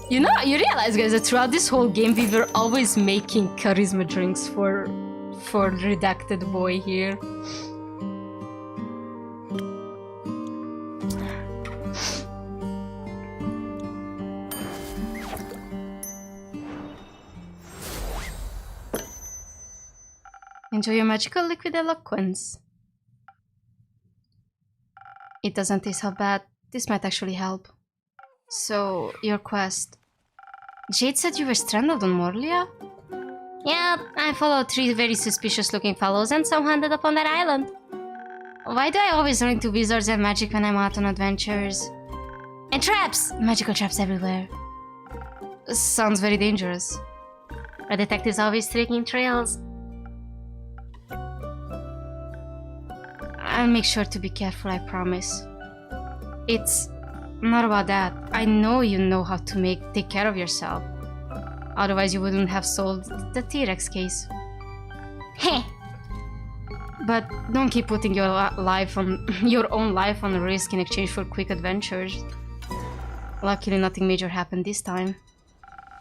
You know, you realize, guys, that throughout this whole game we were always making charisma drinks for redacted boy here. Enjoy your magical liquid eloquence. It doesn't taste how bad. This might actually help. So, your quest. Jade said you were stranded on Morlia? Yeah, I followed 3 very suspicious looking fellows and somehow ended up on that island. Why do I always run into wizards and magic when I'm out on adventures? And traps! Magical traps everywhere. Sounds very dangerous. A detective's always taking trails. I'll make sure to be careful, I promise. It's not about that. I know you know how to take care of yourself. Otherwise you wouldn't have solved the T-Rex case. Heh! But don't keep putting your own life on risk in exchange for quick adventures. Luckily nothing major happened this time.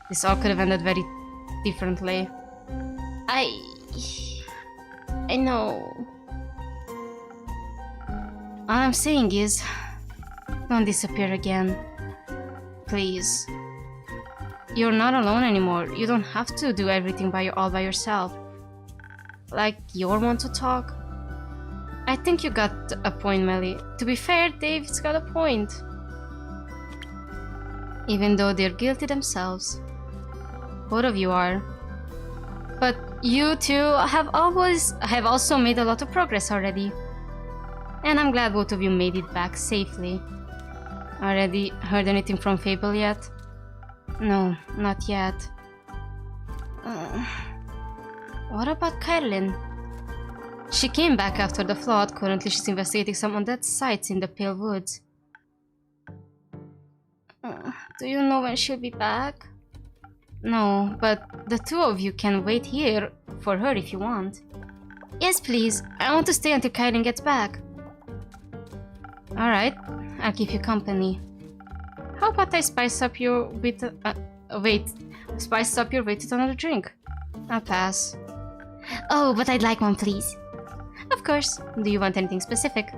This all could have ended very differently. I know. All I'm saying is, don't disappear again. Please. You're not alone anymore. You don't have to do everything all by yourself. Like, you're one to talk. I think you got a point, Melli. To be fair, Dave's got a point. Even though they're guilty themselves. Both of you are. But you two have also made a lot of progress already. And I'm glad both of you made it back safely. Already heard anything from Fable yet? No, not yet. What about Kyrlin? She came back after the flood. Currently, she's investigating some undead sites in the Pale Woods. Do you know when she'll be back? No, but the two of you can wait here for her if you want. Yes, please. I want to stay until Kyrlin gets back. Alright, I'll keep you company. How about I spice up your spice up your wait with another drink? I'll pass. Oh, but I'd like one, please. Of course. Do you want anything specific?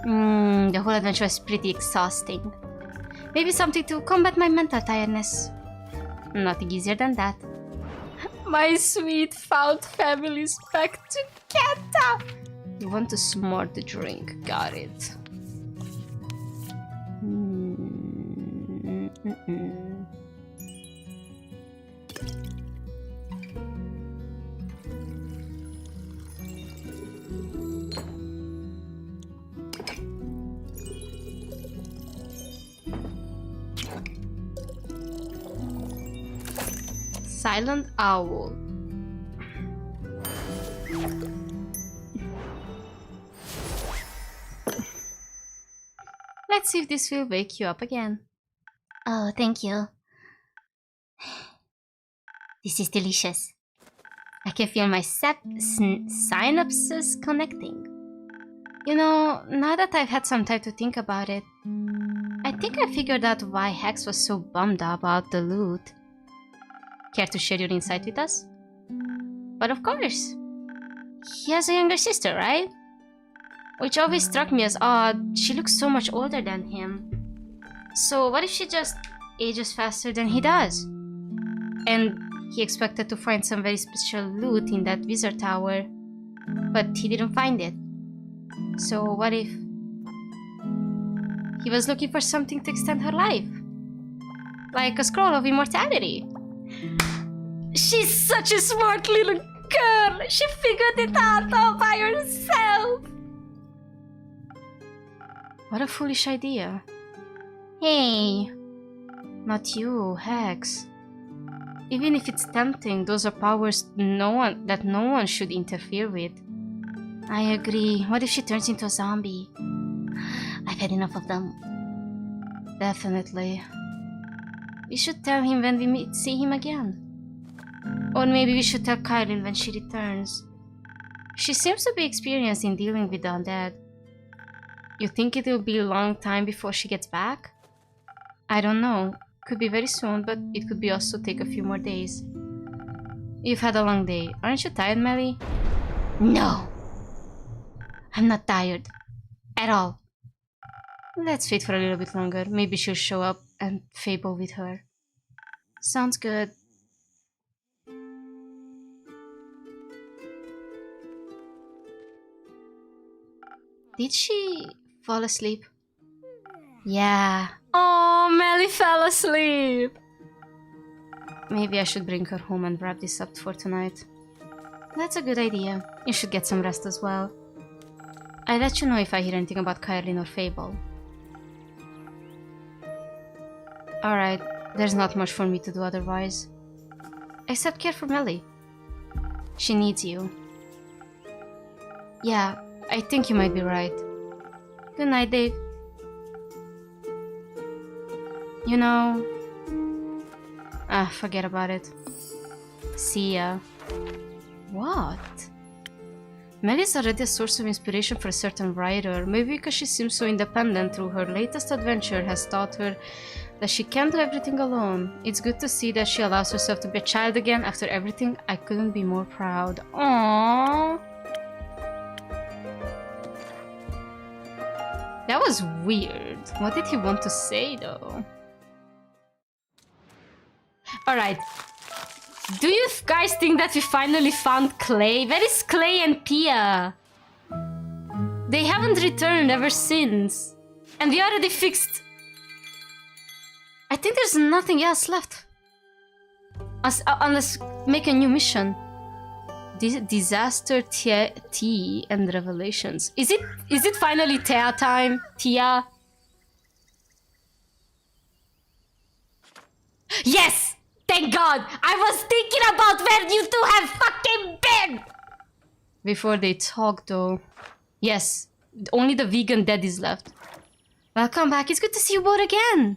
The whole adventure was pretty exhausting. Maybe something to combat my mental tiredness. Nothing easier than that. My sweet found family's back together! You want to smart the drink, got it. Silent Owl. Let's see if this will wake you up again. Oh, thank you. This is delicious. I can feel my synapses connecting. You know, now that I've had some time to think about it, I think I figured out why Hex was so bummed about the loot. Care to share your insight with us? But of course. He has a younger sister, right? Which always struck me as odd. She looks so much older than him. So what if she just ages faster than he does? And he expected to find some very special loot in that wizard tower, but he didn't find it. So what if he was looking for something to extend her life? Like a scroll of immortality. She's such a smart little girl! She figured it out all by herself! What a foolish idea. Hey! Not you, Hex. Even if it's tempting, those are powers no one should interfere with. I agree. What if she turns into a zombie? I've had enough of them. Definitely. We should tell him when we see him again. Or maybe we should tell Kyrlin when she returns. She seems to be experienced in dealing with the undead. You think it will be a long time before she gets back? I don't know. Could be very soon, but it could be also take a few more days. You've had a long day. Aren't you tired, Melli? No! I'm not tired. At all. Let's wait for a little bit longer. Maybe she'll show up and fable with her. Sounds good. Did she fall asleep? Yeah. Oh, Melli fell asleep! Maybe I should bring her home and wrap this up for tonight. That's a good idea. You should get some rest as well. I'll let you know if I hear anything about Kyrlin or Fable. Alright, there's not much for me to do otherwise. Except care for Melli. She needs you. Yeah, I think you might be right. Good night, Dave. You know... forget about it. See ya. What? Melli's already a source of inspiration for a certain writer. Maybe because she seems so independent through her latest adventure has taught her that she can't do everything alone. It's good to see that she allows herself to be a child again after everything. I couldn't be more proud. Aww. That was weird. What did he want to say though? Alright. Do you guys think that we finally found Clay? Where is Clay and Pia? They haven't returned ever since. And we already fixed... I think there's nothing else left. Unless make a new mission. Disaster tea and revelations. Is it finally Tia time? Tia? Yes! Thank God! I was thinking about where you two have fucking been! Before they talk, though. Yes, only the vegan dead is left. Welcome back. It's good to see you both again.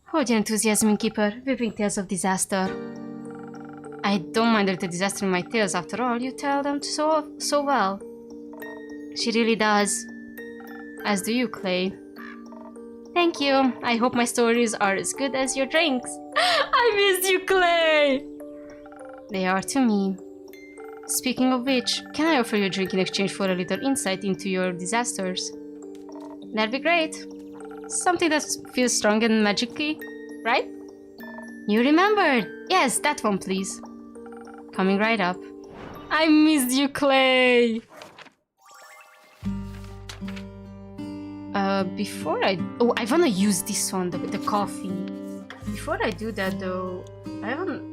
Hold your enthusiasm, Keeper. We bring tales of disaster. I don't mind a little disaster in my tales. After all, you tell them so well. She really does. As do you, Clay. Thank you. I hope my stories are as good as your drinks. I missed you, Clay! They are to me. Speaking of which, can I offer you a drink in exchange for a little insight into your disasters? That'd be great. Something that feels strong and magic-y, right? You remembered! Yes, that one, please. Coming right up. I missed you, Clay! Before I... Oh, I wanna use this one, the coffee. Before I do that, though, I haven't...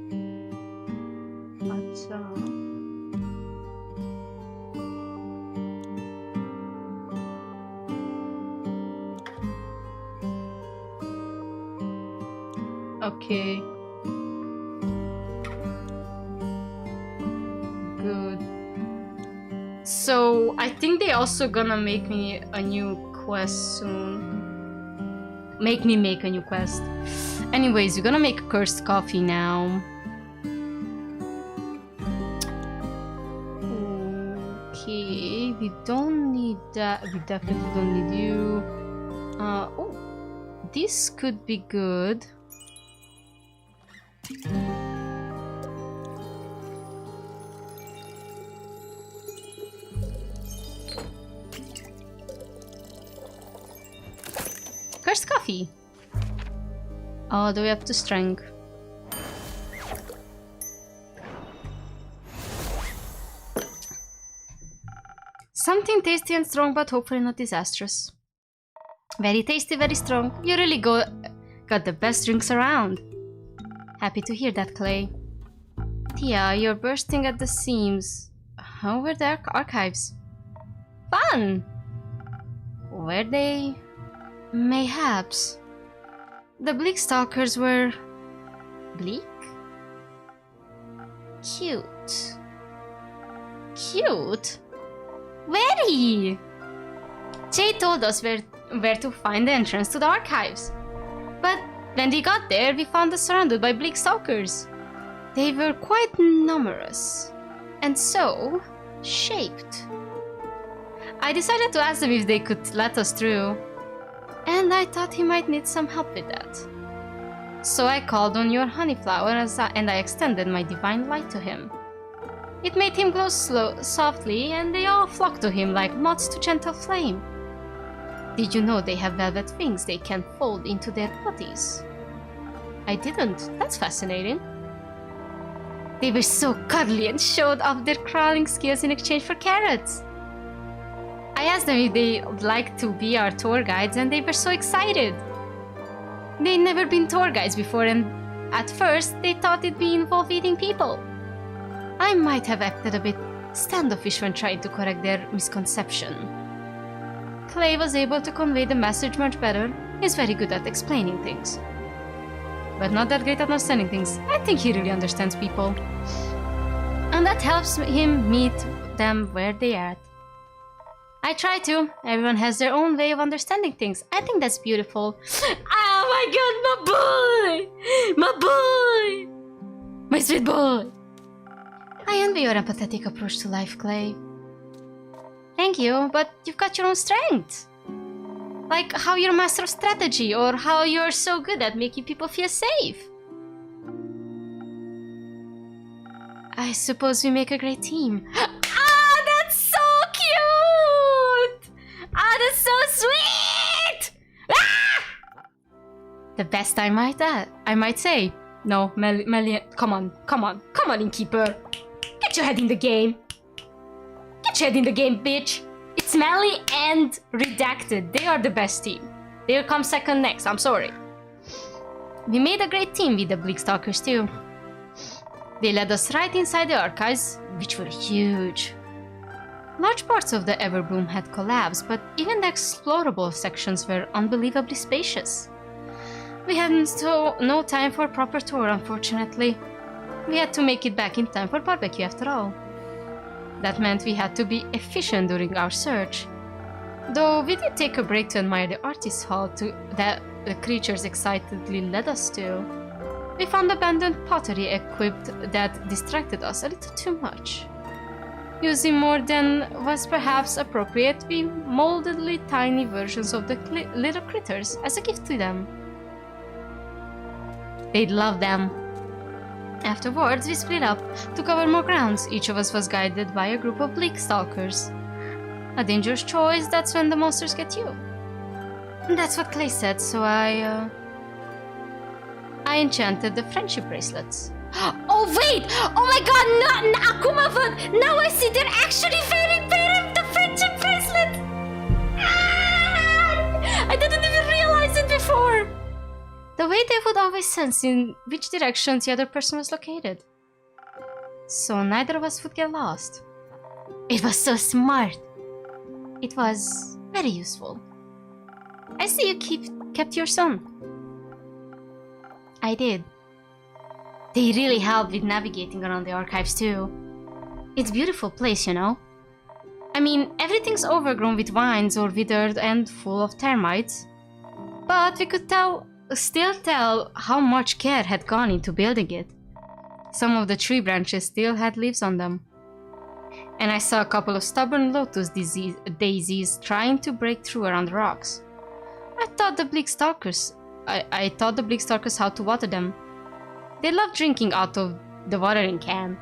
Okay. Good. So, I think they also gonna make me a new quest soon. Make me make a new quest. Anyways, we're gonna make cursed coffee now. Okay, we don't need that. We definitely don't need you. Oh, this could be good. Cursed coffee. All the way up to strength. Something tasty and strong, but hopefully not disastrous. Very tasty, very strong. You really got the best drinks around. Happy to hear that, Clay. Tia, you're bursting at the seams. How were the archives? Fun! Were they? Mayhaps. The bleak stalkers were... bleak? Cute. Cute? Very! Jay told us where to find the entrance to the archives. But when we got there, we found us surrounded by bleak stalkers. They were quite numerous. And so, shaped. I decided to ask them if they could let us through. And I thought he might need some help with that. So I called on your honeyflower and I extended my divine light to him. It made him glow softly, and they all flocked to him like moths to gentle flame. Did you know they have velvet wings they can fold into their bodies? I didn't. That's fascinating. They were so cuddly and showed off their crawling skills in exchange for carrots. I asked them if they'd like to be our tour guides, and they were so excited. They'd never been tour guides before, and at first they thought it'd be involve eating people. I might have acted a bit standoffish when trying to correct their misconception. Clay was able to convey the message much better. He's very good at explaining things. But not that great at understanding things. I think he really understands people. And that helps him meet them where they are. I try to. Everyone has their own way of understanding things. I think that's beautiful. Oh my god, my boy! My boy! My sweet boy! I envy your empathetic approach to life, Clay. Thank you, but you've got your own strengths. Like how you're a master of strategy, or how you're so good at making people feel safe. I suppose we make a great team. Ah, that's so cute! Ah, that's so sweet! Ah! The best I might say. No, Melli, come on, innkeeper. Get your head in the game. Get your head in the game, bitch. It's Melli and Redacted. They are the best team. They'll come second next, I'm sorry. We made a great team with the Bleak Stalkers too. They led us right inside the archives, which were huge. Large parts of the Everbloom had collapsed, but even the explorable sections were unbelievably spacious. We had no time for a proper tour, unfortunately. We had to make it back in time for barbecue after all. That meant we had to be efficient during our search. Though we did take a break to admire the artist hall that the creatures excitedly led us to. We found abandoned pottery equipped that distracted us a little too much. Using more than was perhaps appropriate, we molded tiny versions of the little critters as a gift to them. They'd love them. Afterwards, we split up to cover more grounds. Each of us was guided by a group of bleak stalkers. A dangerous choice, that's when the monsters get you. That's what Clay said, so I enchanted the friendship bracelets. Oh wait! Oh my god, no, Akuma, now I see they're actually very the friendship bracelets! I didn't even realize it before! The way they would always sense in which direction the other person was located. So neither of us would get lost. It was so smart. It was very useful. I see you kept your son. I did. They really helped with navigating around the archives too. It's a beautiful place, you know. I mean, everything's overgrown with vines or withered and full of termites. But we could still tell how much care had gone into building it. Some of the tree branches still had leaves on them. And I saw a couple of stubborn lotus daisies trying to break through around the rocks. I taught the bleak stalkers how to water them. They loved drinking out of the watering can.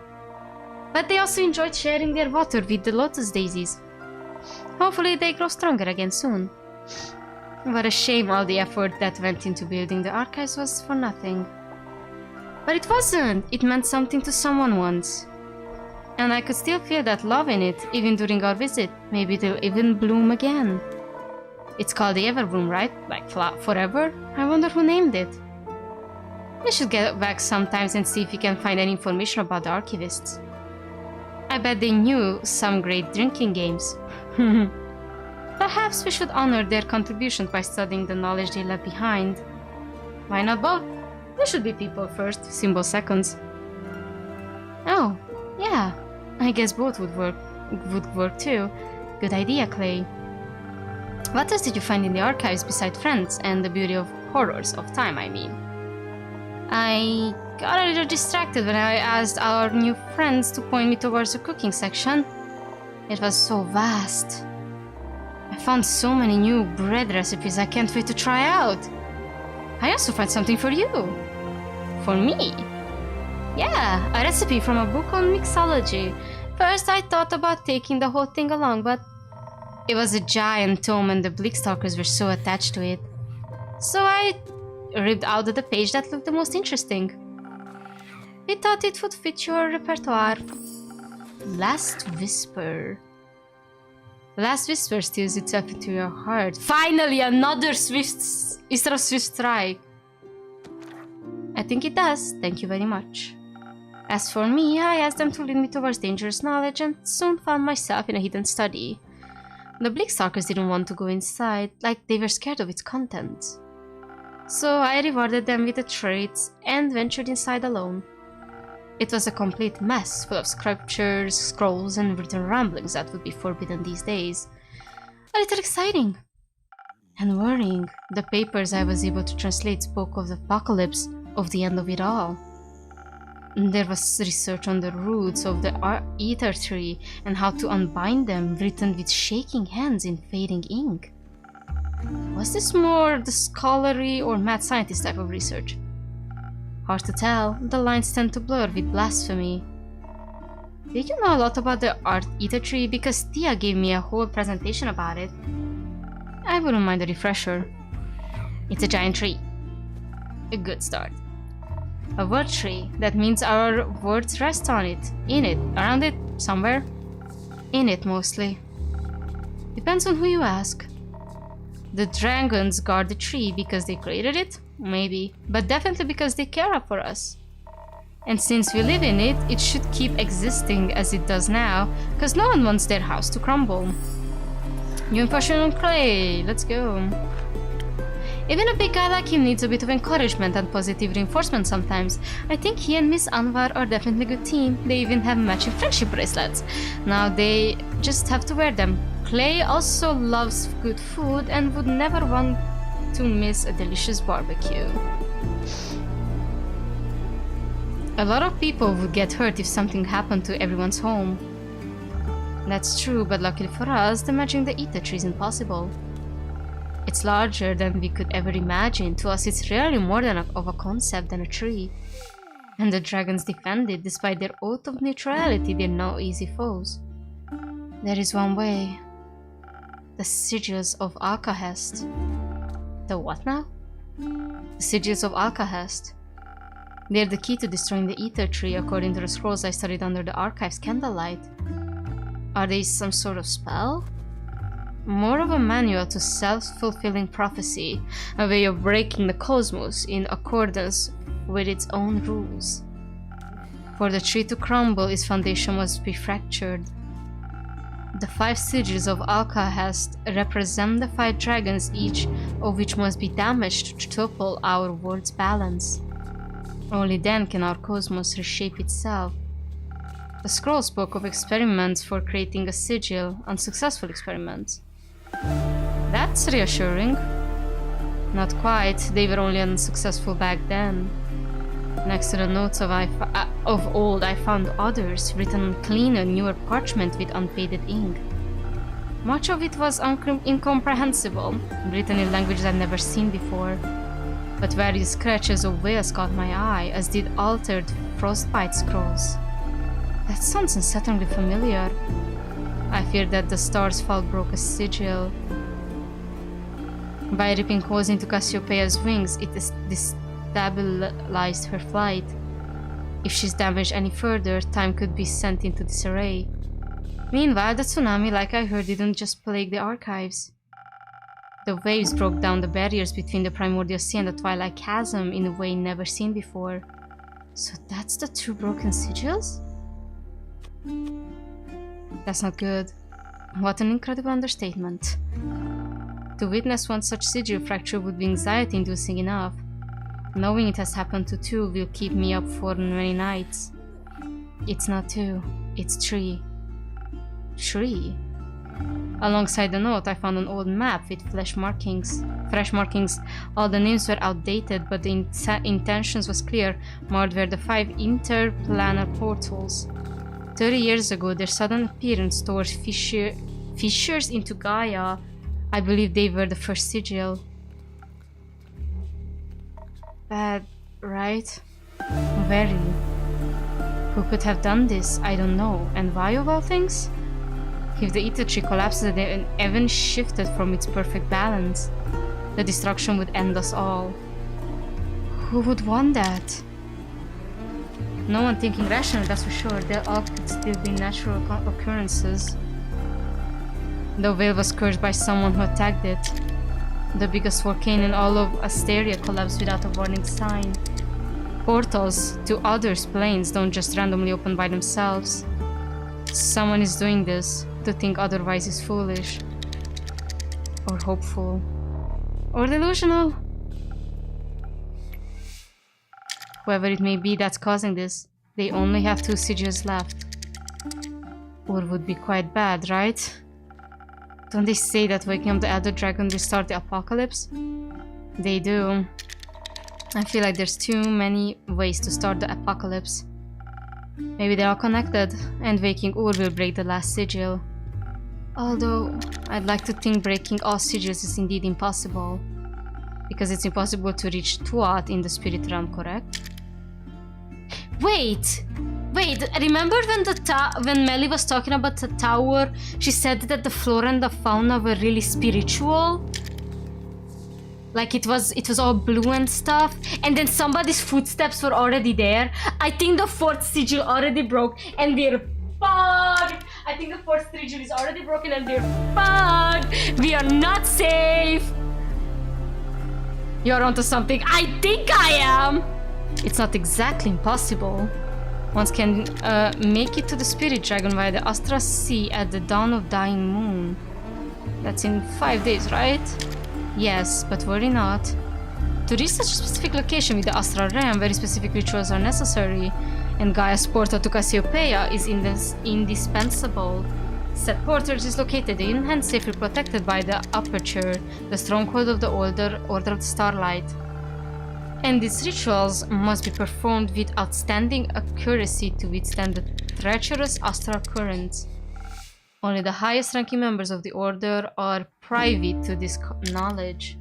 But they also enjoyed sharing their water with the lotus daisies. Hopefully they grow stronger again soon. What a shame all the effort that went into building the archives was for nothing. But it wasn't. It meant something to someone once. And I could still feel that love in it, even during our visit. Maybe they'll even bloom again. It's called the Everbloom, right? Like forever? I wonder who named it. We should get back sometimes and see if we can find any information about the archivists. I bet they knew some great drinking games. Perhaps we should honor their contribution by studying the knowledge they left behind. Why not both? We should be people first, symbol seconds. Oh, yeah. I guess both would work too. Good idea, Clay. What else did you find in the archives besides friends and the beauty of horrors of time, I mean? I got a little distracted when I asked our new friends to point me towards the cooking section. It was so vast. I found so many new bread recipes I can't wait to try out. I also found something for you. For me. Yeah, a recipe from a book on mixology. First I thought about taking the whole thing along, but it was a giant tome and the Bleakstalkers were so attached to it. So I ripped out the page that looked the most interesting. We thought it would fit your repertoire. Last Whisper. Last Whisper steals itself into your heart. Finally, another Swift Strike. I think it does. Thank you very much. As for me, I asked them to lead me towards dangerous knowledge and soon found myself in a hidden study. The Bleakstalkers didn't want to go inside, like they were scared of its contents. So I rewarded them with the traits and ventured inside alone. It was a complete mess, full of scriptures, scrolls, and written ramblings that would be forbidden these days. A little exciting. And worrying. The papers I was able to translate spoke of the apocalypse, of the end of it all. There was research on the roots of the ether tree and how to unbind them, written with shaking hands in fading ink. Was this more the scholarly or mad scientist type of research? Hard to tell, the lines tend to blur with blasphemy. Did you know a lot about the ether tree? Because Tia gave me a whole presentation about it. I wouldn't mind a refresher. It's a giant tree. A good start. A word tree, that means our words rest on it, in it, around it, somewhere. In it, mostly. Depends on who you ask. The dragons guard the tree because they created it? Maybe, but definitely because they care for us. And since we live in it, it should keep existing as it does now, because no one wants their house to crumble. New impression on Clay, let's go. Even a big guy like him needs a bit of encouragement and positive reinforcement sometimes. I think he and Miss Anwar are definitely a good team. They even have matching friendship bracelets. Now they just have to wear them. Clay also loves good food and would never want to miss a delicious barbecue. A lot of people would get hurt if something happened to everyone's home. That's true, but luckily for us, damaging the ether tree isn't possible. It's larger than we could ever imagine. To us, it's really more of a concept than a tree. And the dragons defend it. Despite their oath of neutrality, they're no easy foes. There is one way. The sigils of Alcahest. The what now? The sigils of Alcahest. They're the key to destroying the ether tree, according to the scrolls I studied under the archive's candlelight. Are they some sort of spell? More of a manual to self-fulfilling prophecy, a way of breaking the cosmos in accordance with its own rules. For the tree to crumble, its foundation must be fractured. The 5 sigils of Alcahest represent the 5 dragons, each of which must be damaged to topple our world's balance. Only then can our cosmos reshape itself. The scroll spoke of experiments for creating a sigil, unsuccessful experiments. That's reassuring. Not quite, they were only unsuccessful back then. Next to the notes of old, I found others, written on cleaner, newer parchment with unfaded ink. Much of it was incomprehensible, written in languages I'd never seen before. But various scratches of whales caught my eye, as did altered frostbite scrolls. That sounds unsettlingly familiar. I fear that the star's fall broke a sigil. By ripping holes into Cassiopeia's wings, it destabilized her flight. If she's damaged any further, time could be sent into disarray. Meanwhile, the tsunami, like I heard, didn't just plague the archives. The waves broke down the barriers between the primordial sea and the twilight chasm in a way never seen before. So that's the 2 broken sigils? That's not good. What an incredible understatement. To witness one such sigil fracture would be anxiety-inducing enough. Knowing it has happened to 2 will keep me up for many nights. It's not 2, it's 3. 3? Alongside the note, I found an old map with fresh markings. All the names were outdated, but the intentions was clear. Marked were the 5 interplanar portals. 30 years ago, their sudden appearance towards fissures into Gaia. I believe they were the first sigil. Bad, right? Very. Who could have done this? I don't know. And why of all things? If the ether tree collapses and even shifted from its perfect balance, the destruction would end us all. Who would want that? No one thinking rational, that's for sure. There all could still be natural occurrences. The whale was cursed by someone who attacked it. The biggest volcano in all of Asteria collapsed without a warning sign. Portals to others' planes don't just randomly open by themselves. Someone is doing this. To think otherwise is foolish. Or hopeful. Or delusional. Whoever it may be that's causing this, they only have 2 sigils left. Or would be quite bad, right? Don't they say that waking up the Elder Dragon will start the apocalypse? They do. I feel like there's too many ways to start the apocalypse. Maybe they're all connected, and waking Ur will break the last sigil. Although, I'd like to think breaking all sigils is indeed impossible. Because it's impossible to reach Tuat in the spirit realm, correct? Wait! Remember when Melli was talking about the tower, she said that the flora and the fauna were really spiritual? Like it was all blue and stuff, and then somebody's footsteps were already there. I think the 4th sigil already broke and we're fucked. I think the 4th sigil is already broken and we're fucked. We are not safe. You're onto something. I think I am. It's not exactly impossible. One can make it to the spirit dragon via the Astra Sea at the dawn of dying moon. That's in 5 days, right? Yes, but worry not. To reach such a specific location with the astral realm, very specific rituals are necessary, and Gaia's portal to Cassiopeia is indispensable. Said portal is located in and safely protected by the Aperture, the stronghold of the Order of the Starlight. And these rituals must be performed with outstanding accuracy to withstand the treacherous astral currents. Only the highest ranking members of the Order are privy to this knowledge.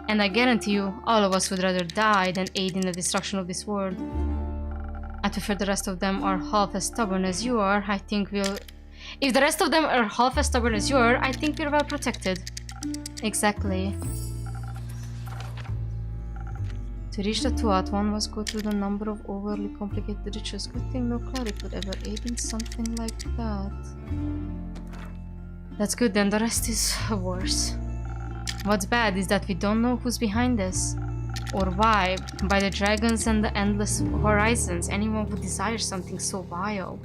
And I guarantee you, all of us would rather die than aid in the destruction of this world. I prefer the rest of them are half as stubborn as you are, I think we'll... If the rest of them are half as stubborn as you are, I think we're well protected. Exactly. To reach the Tuat, one must go through the number of overly complicated rituals. Good thing no cleric would ever aid in something like that. That's good, then the rest is worse. What's bad is that we don't know who's behind this. Or why. By the dragons and the endless horizons, anyone would desire something so vile.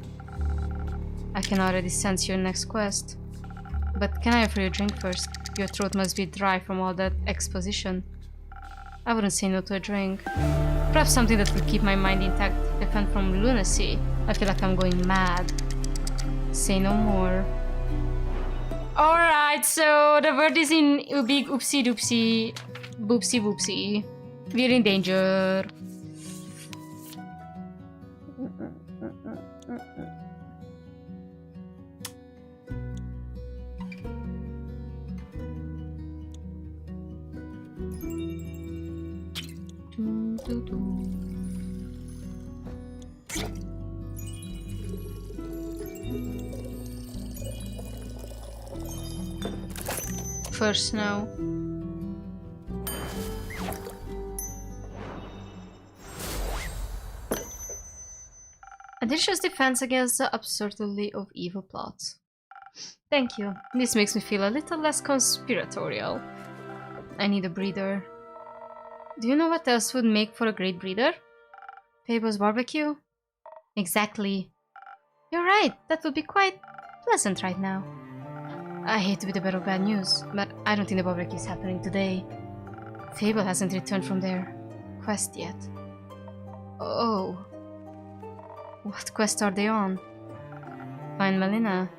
I can already sense your next quest. But can I offer you a drink first? Your throat must be dry from all that exposition. I wouldn't say no to a drink. Perhaps something that will keep my mind intact, defend from lunacy. I feel like I'm going mad. Say no more. Alright, so the word is in big oopsie doopsie, boopsie boopsie. We're in danger. First now. A delicious defense against the absurdity of evil plots. Thank you. This makes me feel a little less conspiratorial. I need a breather. Do you know what else would make for a great breather? Pable's barbecue? Exactly. You're right, that would be quite pleasant right now. I hate to be the bearer of bad news, but I don't think the barbecue is happening today. Fable hasn't returned from their quest yet. Oh. What quest are they on? Find Melina.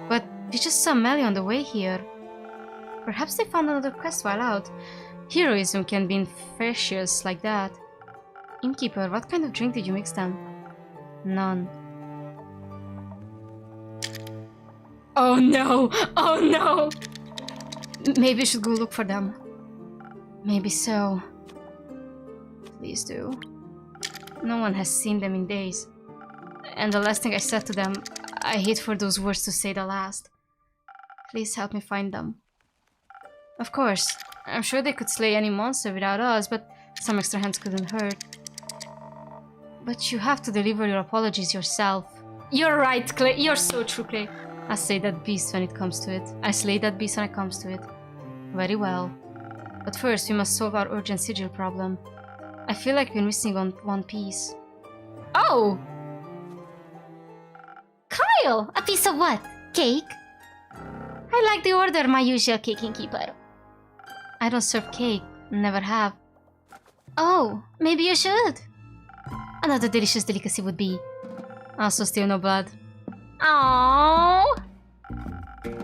But we just saw Melli on the way here. Perhaps they found another quest while out. Heroism can be infectious like that. Innkeeper, what kind of drink did you mix them? None. Oh no! Oh no! Maybe we should go look for them. Maybe so. Please do. No one has seen them in days. And the last thing I said to them, I hate for those words to say the last. Please help me find them. Of course, I'm sure they could slay any monster without us, but some extra hands couldn't hurt. But you have to deliver your apologies yourself. You're right, Clay. You're so true, Clay. I slay that beast when it comes to it. I slay that beast when it comes to it. Very well. But first, we must solve our urgent sigil problem. I feel like we're missing on one piece. Oh! Kyle! A piece of what? Cake? I like the order, my usual cake innkeeper. I don't serve cake. Never have. Oh, maybe you should. Another delicious delicacy would be. Also still no blood. Aww.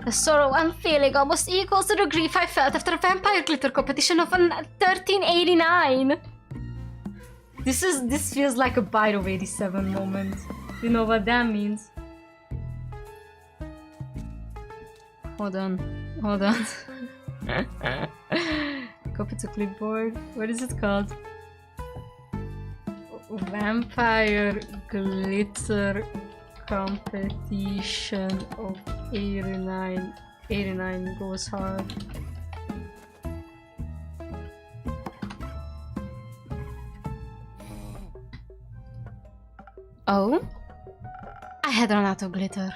The sorrow I'm feeling almost equals to the grief I felt after a vampire glitter competition of 1389. This feels like a Bite of 87 moment. You know what that means? Hold on. Copy to clipboard. What is it called? Vampire glitter competition of 89. 89 goes hard. Oh? I had run out of glitter.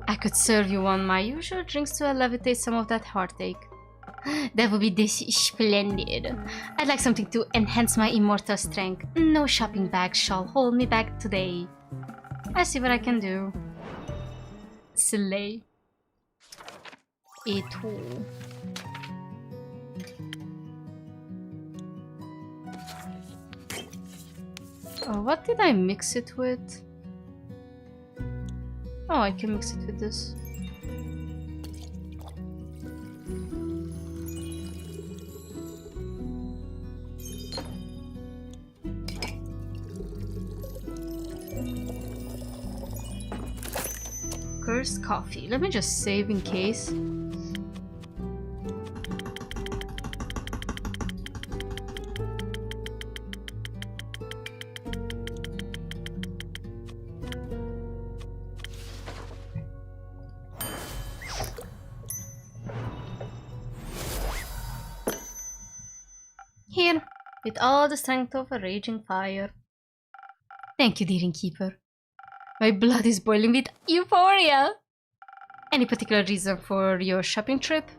I could serve you one my usual drinks to alleviate some of that heartache. That would be splendid. I'd like something to enhance my immortal strength. No shopping bag shall hold me back today. I see what I can do. Slay. A tool. What did I mix it with? Oh, I can mix it with this. Cursed coffee. Let me just save in case. Here, with all the strength of a raging fire. Thank you, dear innkeeper. My blood is boiling with euphoria. Any particular reason for your shopping trip?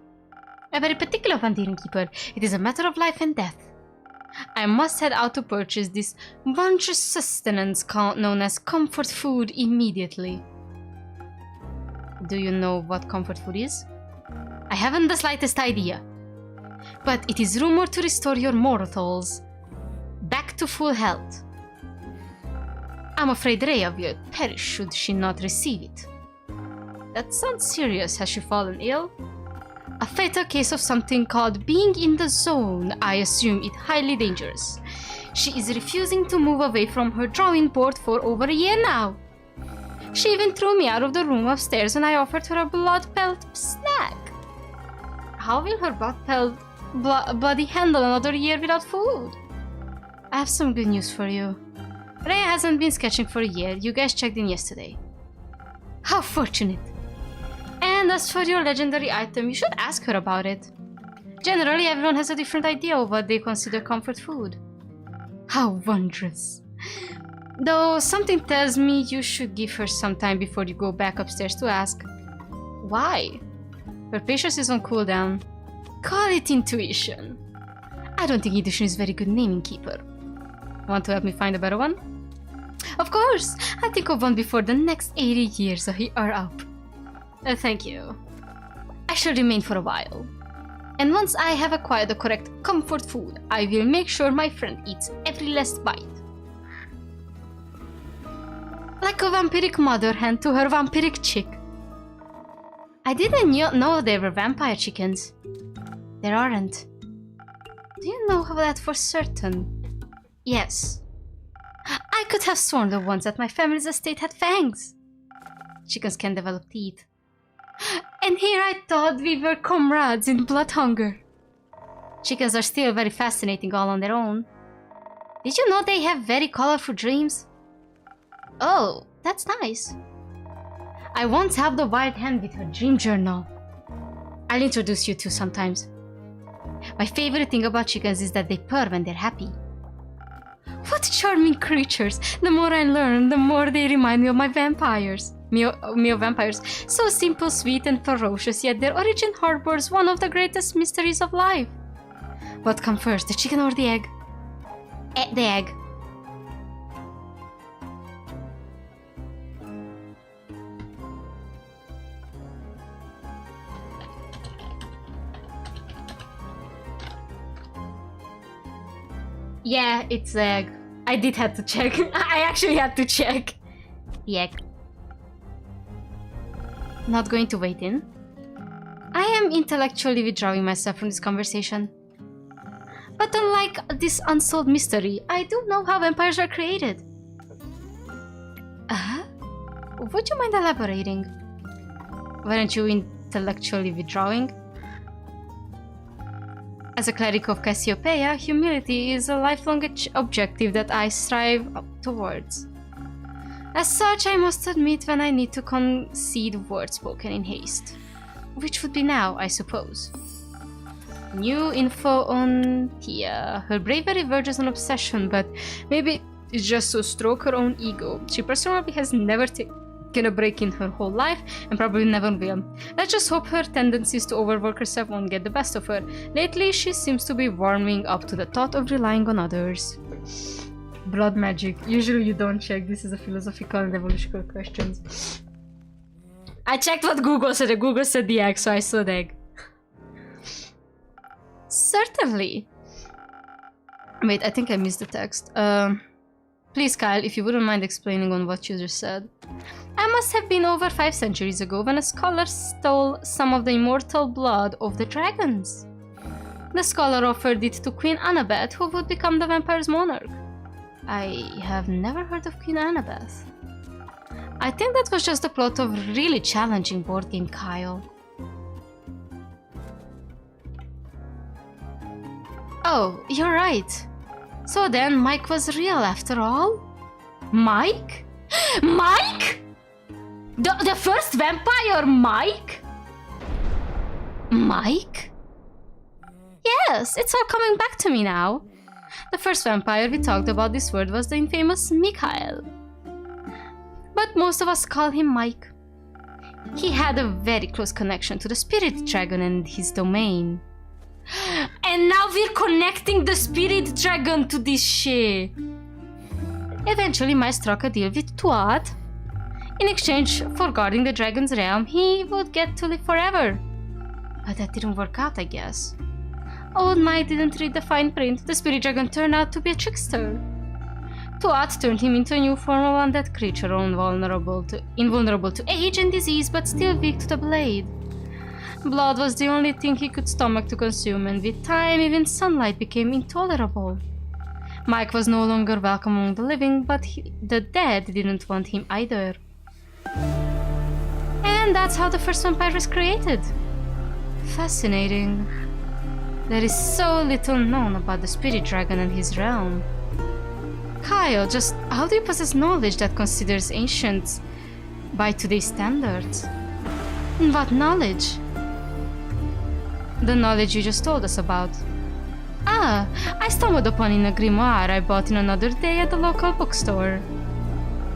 A very particular one, dear innkeeper. It is a matter of life and death. I must head out to purchase this wondrous sustenance known as comfort food immediately. Do you know what comfort food is? I haven't the slightest idea. But it is rumored to restore your mortals back to full health. I'm afraid Rhea will perish should she not receive it. That sounds serious. Has she fallen ill? A fatal case of something called being in the zone. I assume it highly dangerous. She is refusing to move away from her drawing board for over a year now. She even threw me out of the room upstairs when I offered her a blood-pelt snack. How will her blood-pelt body handle another year without food? I have some good news for you. Rhea hasn't been sketching for a year. You guys checked in yesterday. How fortunate. And as for your legendary item, you should ask her about it. Generally, everyone has a different idea of what they consider comfort food. How wondrous. Though something tells me you should give her some time before you go back upstairs to ask. Why? Her patience is on cooldown. Call it intuition. I don't think intuition is a very good name, innkeeper. Want to help me find a better one? Of course! I'll think of one before the next 80 years are up. Thank you. I shall remain for a while. And once I have acquired the correct comfort food, I will make sure my friend eats every last bite. Like a vampiric mother hen to her vampiric chick. I didn't know there were vampire chickens. There aren't. Do you know that for certain? Yes. I could have sworn the ones at my family's estate had fangs. Chickens can develop teeth. And here I thought we were comrades in blood hunger. Chickens are still very fascinating all on their own. Did you know they have very colorful dreams? Oh, that's nice. I once helped a wild hen with her dream journal. I'll introduce you to sometimes. My favorite thing about chickens is that they purr when they're happy. What charming creatures! The more I learn, the more they remind me of my vampires. Me of vampires. So simple, sweet, and ferocious, yet their origin harbors one of the greatest mysteries of life. What comes first, the chicken or the egg? The egg. Yeah, it's the egg. I did have to check. I actually had to check. The egg. Not going to wait in. I am intellectually withdrawing myself from this conversation. But unlike this unsolved mystery, I do know how vampires are created. Would you mind elaborating? Weren't you intellectually withdrawing? As a cleric of Cassiopeia, humility is a lifelong objective that I strive towards. As such, I must admit when I need to concede words spoken in haste. Which would be now, I suppose. New info on Tia. Her bravery verges on obsession, but maybe it's just to stroke her own ego. She personally has never taken a break in her whole life, and probably never will. Let's just hope her tendencies to overwork herself won't get the best of her. Lately, she seems to be warming up to the thought of relying on others. Blood magic. Usually you don't check. This is a philosophical and evolutionary questions. I checked what Google said. Google said the egg, so I saw the egg. Certainly. Wait, I think I missed the text. Please, Kyle, if you wouldn't mind explaining on what you just said. I must have been over 5 centuries ago when a scholar stole some of the immortal blood of the dragons. The scholar offered it to Queen Annabeth, who would become the vampire's monarch. I have never heard of Queen Annabeth. I think that was just the plot of a really challenging board game, Kyle. Oh, you're right. So then Mike was real after all? Mike? Mike? The first vampire, Mike? Mike? Yes, it's all coming back to me now. The first vampire we talked about this word was the infamous Mikhail. But most of us call him Mike. He had a very close connection to the spirit dragon and his domain. And now we're connecting the spirit dragon to this shit. Eventually, Mike struck a deal with Tuat. In exchange for guarding the dragon's realm, he would get to live forever. But that didn't work out, I guess. Old Mike didn't read the fine print. The spirit dragon turned out to be a trickster. Tuat turned him into a new form of undead creature, invulnerable to age and disease, but still weak to the blade. Blood was the only thing he could stomach to consume, and with time, even sunlight became intolerable. Mike was no longer welcome among the living, but the dead didn't want him either. And that's how the first vampire was created. Fascinating. There is so little known about the spirit dragon and his realm. Kyle, just how do you possess knowledge that considers ancient by today's standards? What knowledge? The knowledge you just told us about. Ah, I stumbled upon in a grimoire I bought in another day at the local bookstore.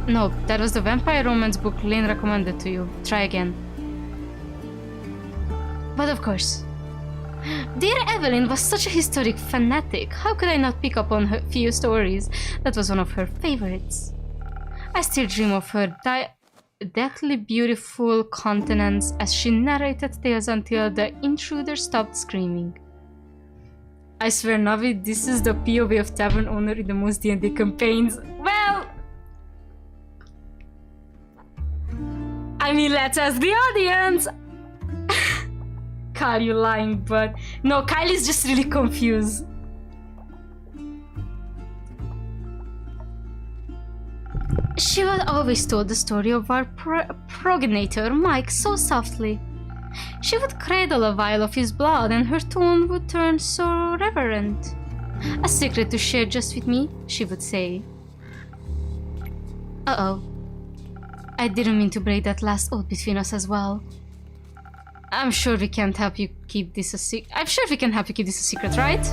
No, that was the vampire romance book Lane recommended to you. Try again. But of course. Dear Evelyn was such a historic fanatic. How could I not pick up on her few stories? That was one of her favorites. I still dream of her deathly beautiful countenance as she narrated tales until the intruder stopped screaming. I swear, Navi, this is the POV of Tavern owner in the most D&D campaigns. Well, I mean, let's ask the audience. Kyle, you lying, but no, Kyle is just really confused. She would always told the story of our progenitor, Mike, so softly. She would cradle a vial of his blood and her tone would turn so reverent. A secret to share just with me, she would say. Uh-oh. I didn't mean to break that last oath between us as well. I'm sure we can't help you keep this a secret. I'm sure we can help you keep this a secret, right?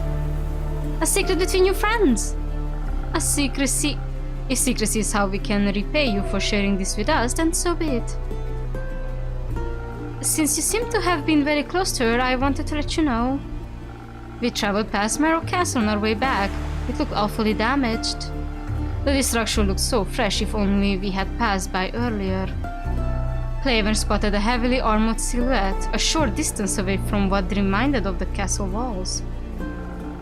A secret between you friends. A secrecy. If secrecy is how we can repay you for sharing this with us, then so be it. Since you seem to have been very close to her, I wanted to let you know. We traveled past Marrow Castle on our way back. It looked awfully damaged. The destruction looked so fresh, if only we had passed by earlier. Tavern spotted a heavily armored silhouette, a short distance away from what reminded of the castle walls.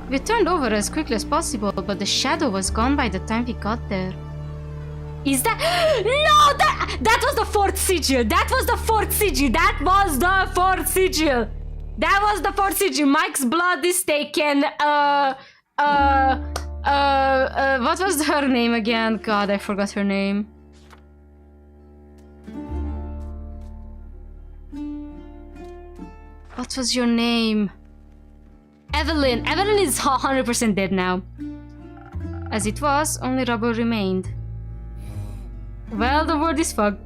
We turned over as quickly as possible, but the shadow was gone by the time we got there. Is that— No! That was the fourth sigil! That was the fourth sigil! That was the fourth sigil! That was the fourth sigil! Mike's blood is taken, what was her name again? God, I forgot her name. What was your name? Evelyn! Evelyn is 100% dead now. As it was, only rubble remained. Well, the word is fucked.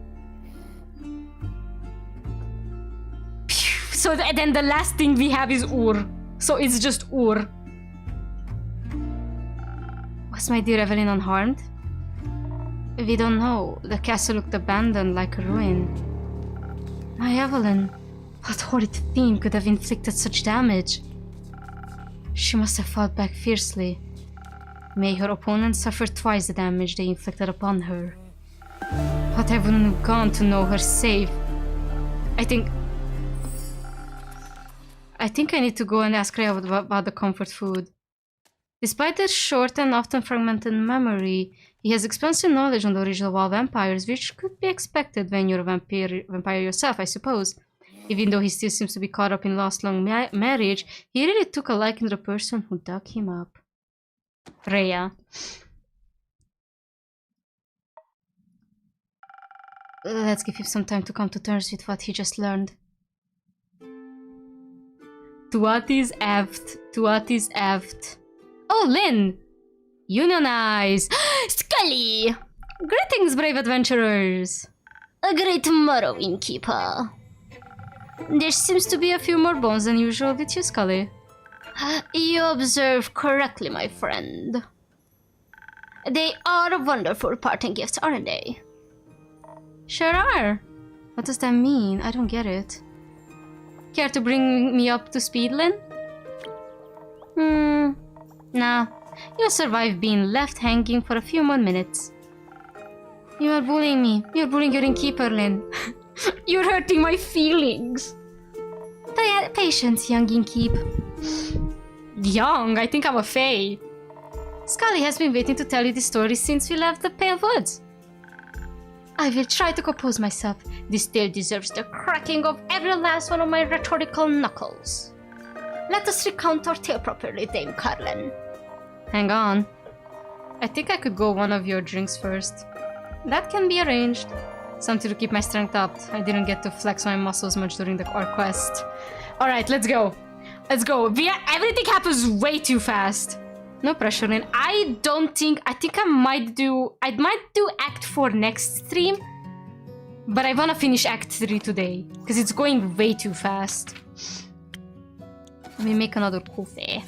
So then the last thing we have is Ur. So it's just Ur. Was my dear Evelyn unharmed? We don't know. The castle looked abandoned like a ruin. My Evelyn. What horrid thing could have inflicted such damage? She must have fought back fiercely. May her opponents suffer twice the damage they inflicted upon her. But I wouldn't have gone to know her safe. I think I need to go and ask Rhea about the comfort food. Despite their short and often fragmented memory, he has extensive knowledge on the original wild vampires, which could be expected when you're a vampire yourself, I suppose. Even though he still seems to be caught up in lost long marriage, he really took a liking to the person who dug him up. Rhea. Let's give him some time to come to terms with what he just learned. Tuati's aft. Tuati's aft. Oh, Lynn! Unionize! Scully! Greetings, brave adventurers! A great morrow, innkeeper. There seems to be a few more bones than usual with you, Scully. You observe correctly, my friend. They are wonderful parting gifts, aren't they? Sure are. What does that mean? I don't get it. Care to bring me up to speed, Lynn? Nah. You'll survive being left hanging for a few more minutes. You are bullying me. You're bullying your innkeeper, Lynn. You're hurting my feelings. Patience, young innkeep. Young? I think I'm a fae. Scully has been waiting to tell you this story since we left the Pale Woods. I will try to compose myself. This tale deserves the cracking of every last one of my rhetorical knuckles. Let us recount our tale properly, Dame Carlin. Hang on. I think I could go one of your drinks first. That can be arranged. Something to keep my strength up. I didn't get to flex my muscles much during our quest. Alright, let's go. Let's go. Everything happens way too fast. No pressure, Lynn. I think I might do Act 4 next stream. But I wanna finish Act 3 today. Because it's going way too fast. Let me make another coffee.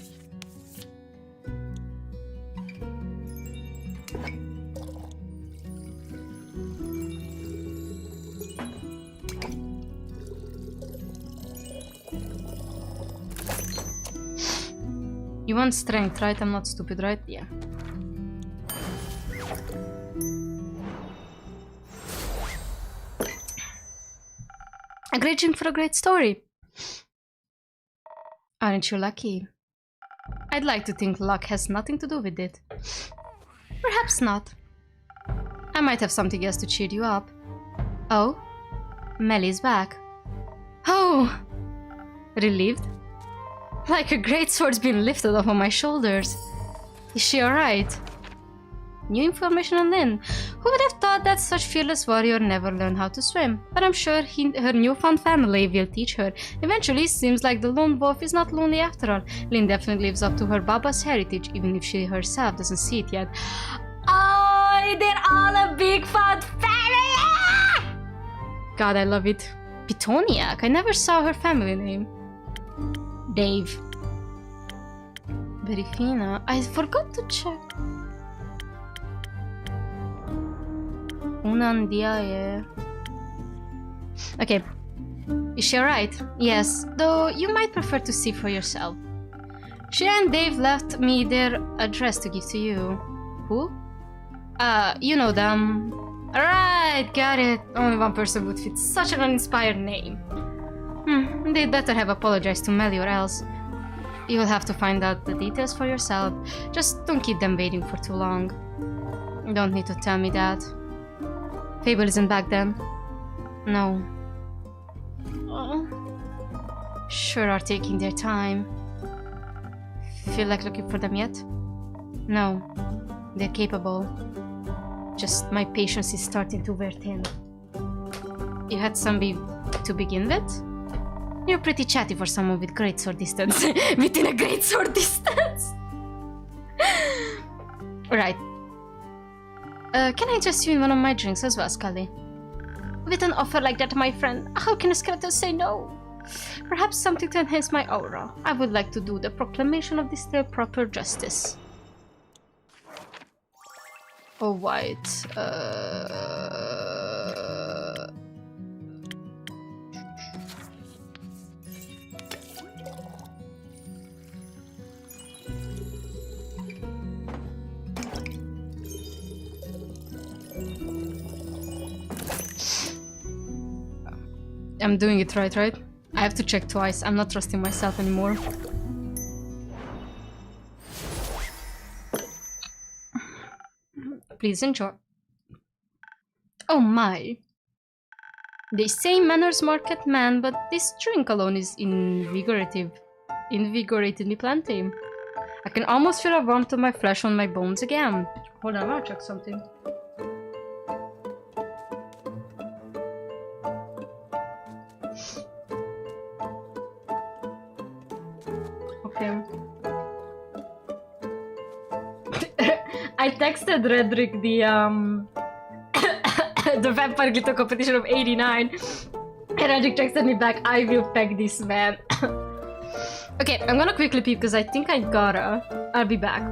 You want strength, right? I'm not stupid, right? Yeah. A great drink for a great story. Aren't you lucky? I'd like to think luck has nothing to do with it. Perhaps not. I might have something else to cheer you up. Oh? Melli's back. Oh! Relieved? Like a great sword's been lifted off of my shoulders. Is she alright? New information on Lynn. Who would have thought that such fearless warrior never learned how to swim? But I'm sure her newfound family will teach her. Eventually, seems like the lone wolf is not lonely after all. Lynn definitely lives up to her Baba's heritage, even if she herself doesn't see it yet. Oh, they're all a big fat family! God, I love it. Pitoniak. I never saw her family name. Dave. Verifina. I forgot to check. Unandiaye. Okay. Is she alright? Yes, though you might prefer to see for yourself. She and Dave left me their address to give to you. Who? You know them. Alright, got it. Only one person would fit such an uninspired name. They'd better have apologized to Melli or else. You'll have to find out the details for yourself. Just don't keep them waiting for too long. You don't need to tell me that. Fable isn't back then. No. Sure are taking their time. Feel like looking for them yet? No. They're capable. Just my patience is starting to wear thin. You had somebody to begin with? You're pretty chatty for someone with great sword distance. Within a great sword distance! Right. Can I just you in one of my drinks as well, Scully? With an offer like that, my friend, how can a skeleton say no? Perhaps something to enhance my aura. I would like to do the proclamation of this tale proper justice. Oh, white. I'm doing it right? I have to check twice. I'm not trusting myself anymore. Please enjoy. Oh my. They say manners market man, but this drink alone is invigorated me plenty. I can almost feel a warmth of my flesh on my bones again. Hold on, I wanna check something. Okay. I texted Redrick the vampire glitter competition of 89, and Redrick texted me back, I will peg this man. Okay, I'm gonna quickly pee because I think I gotta. I'll be back.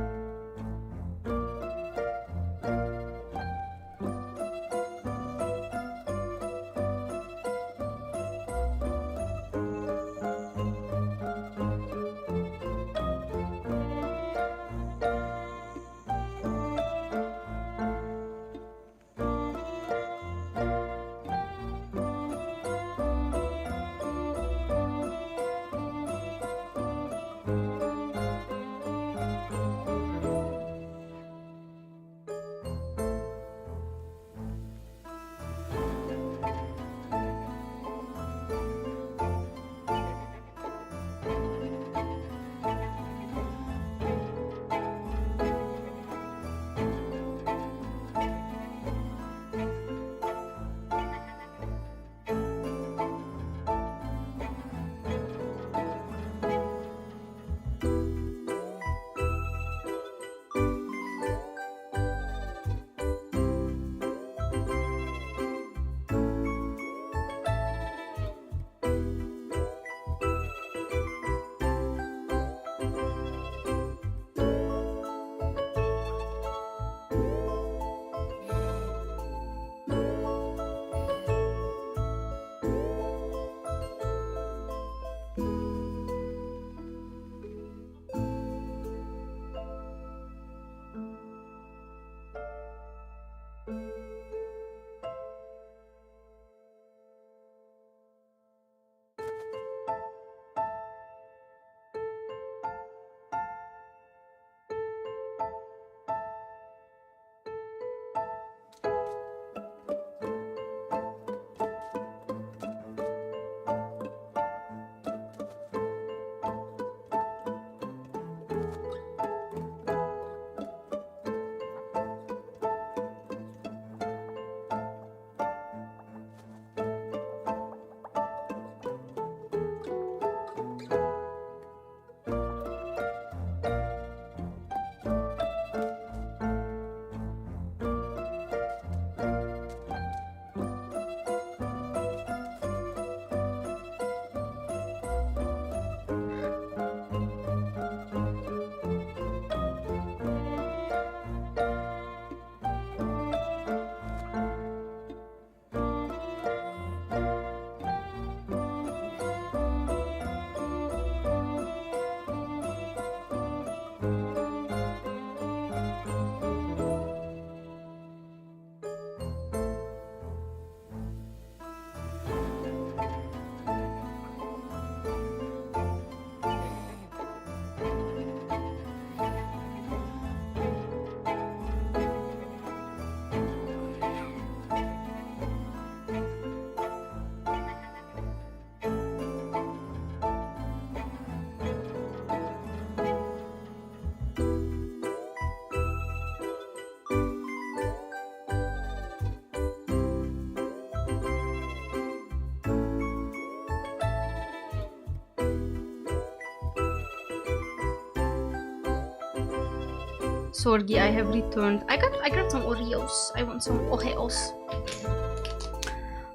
Sorgi, I have returned. I grabbed some Oreos. I want some augh.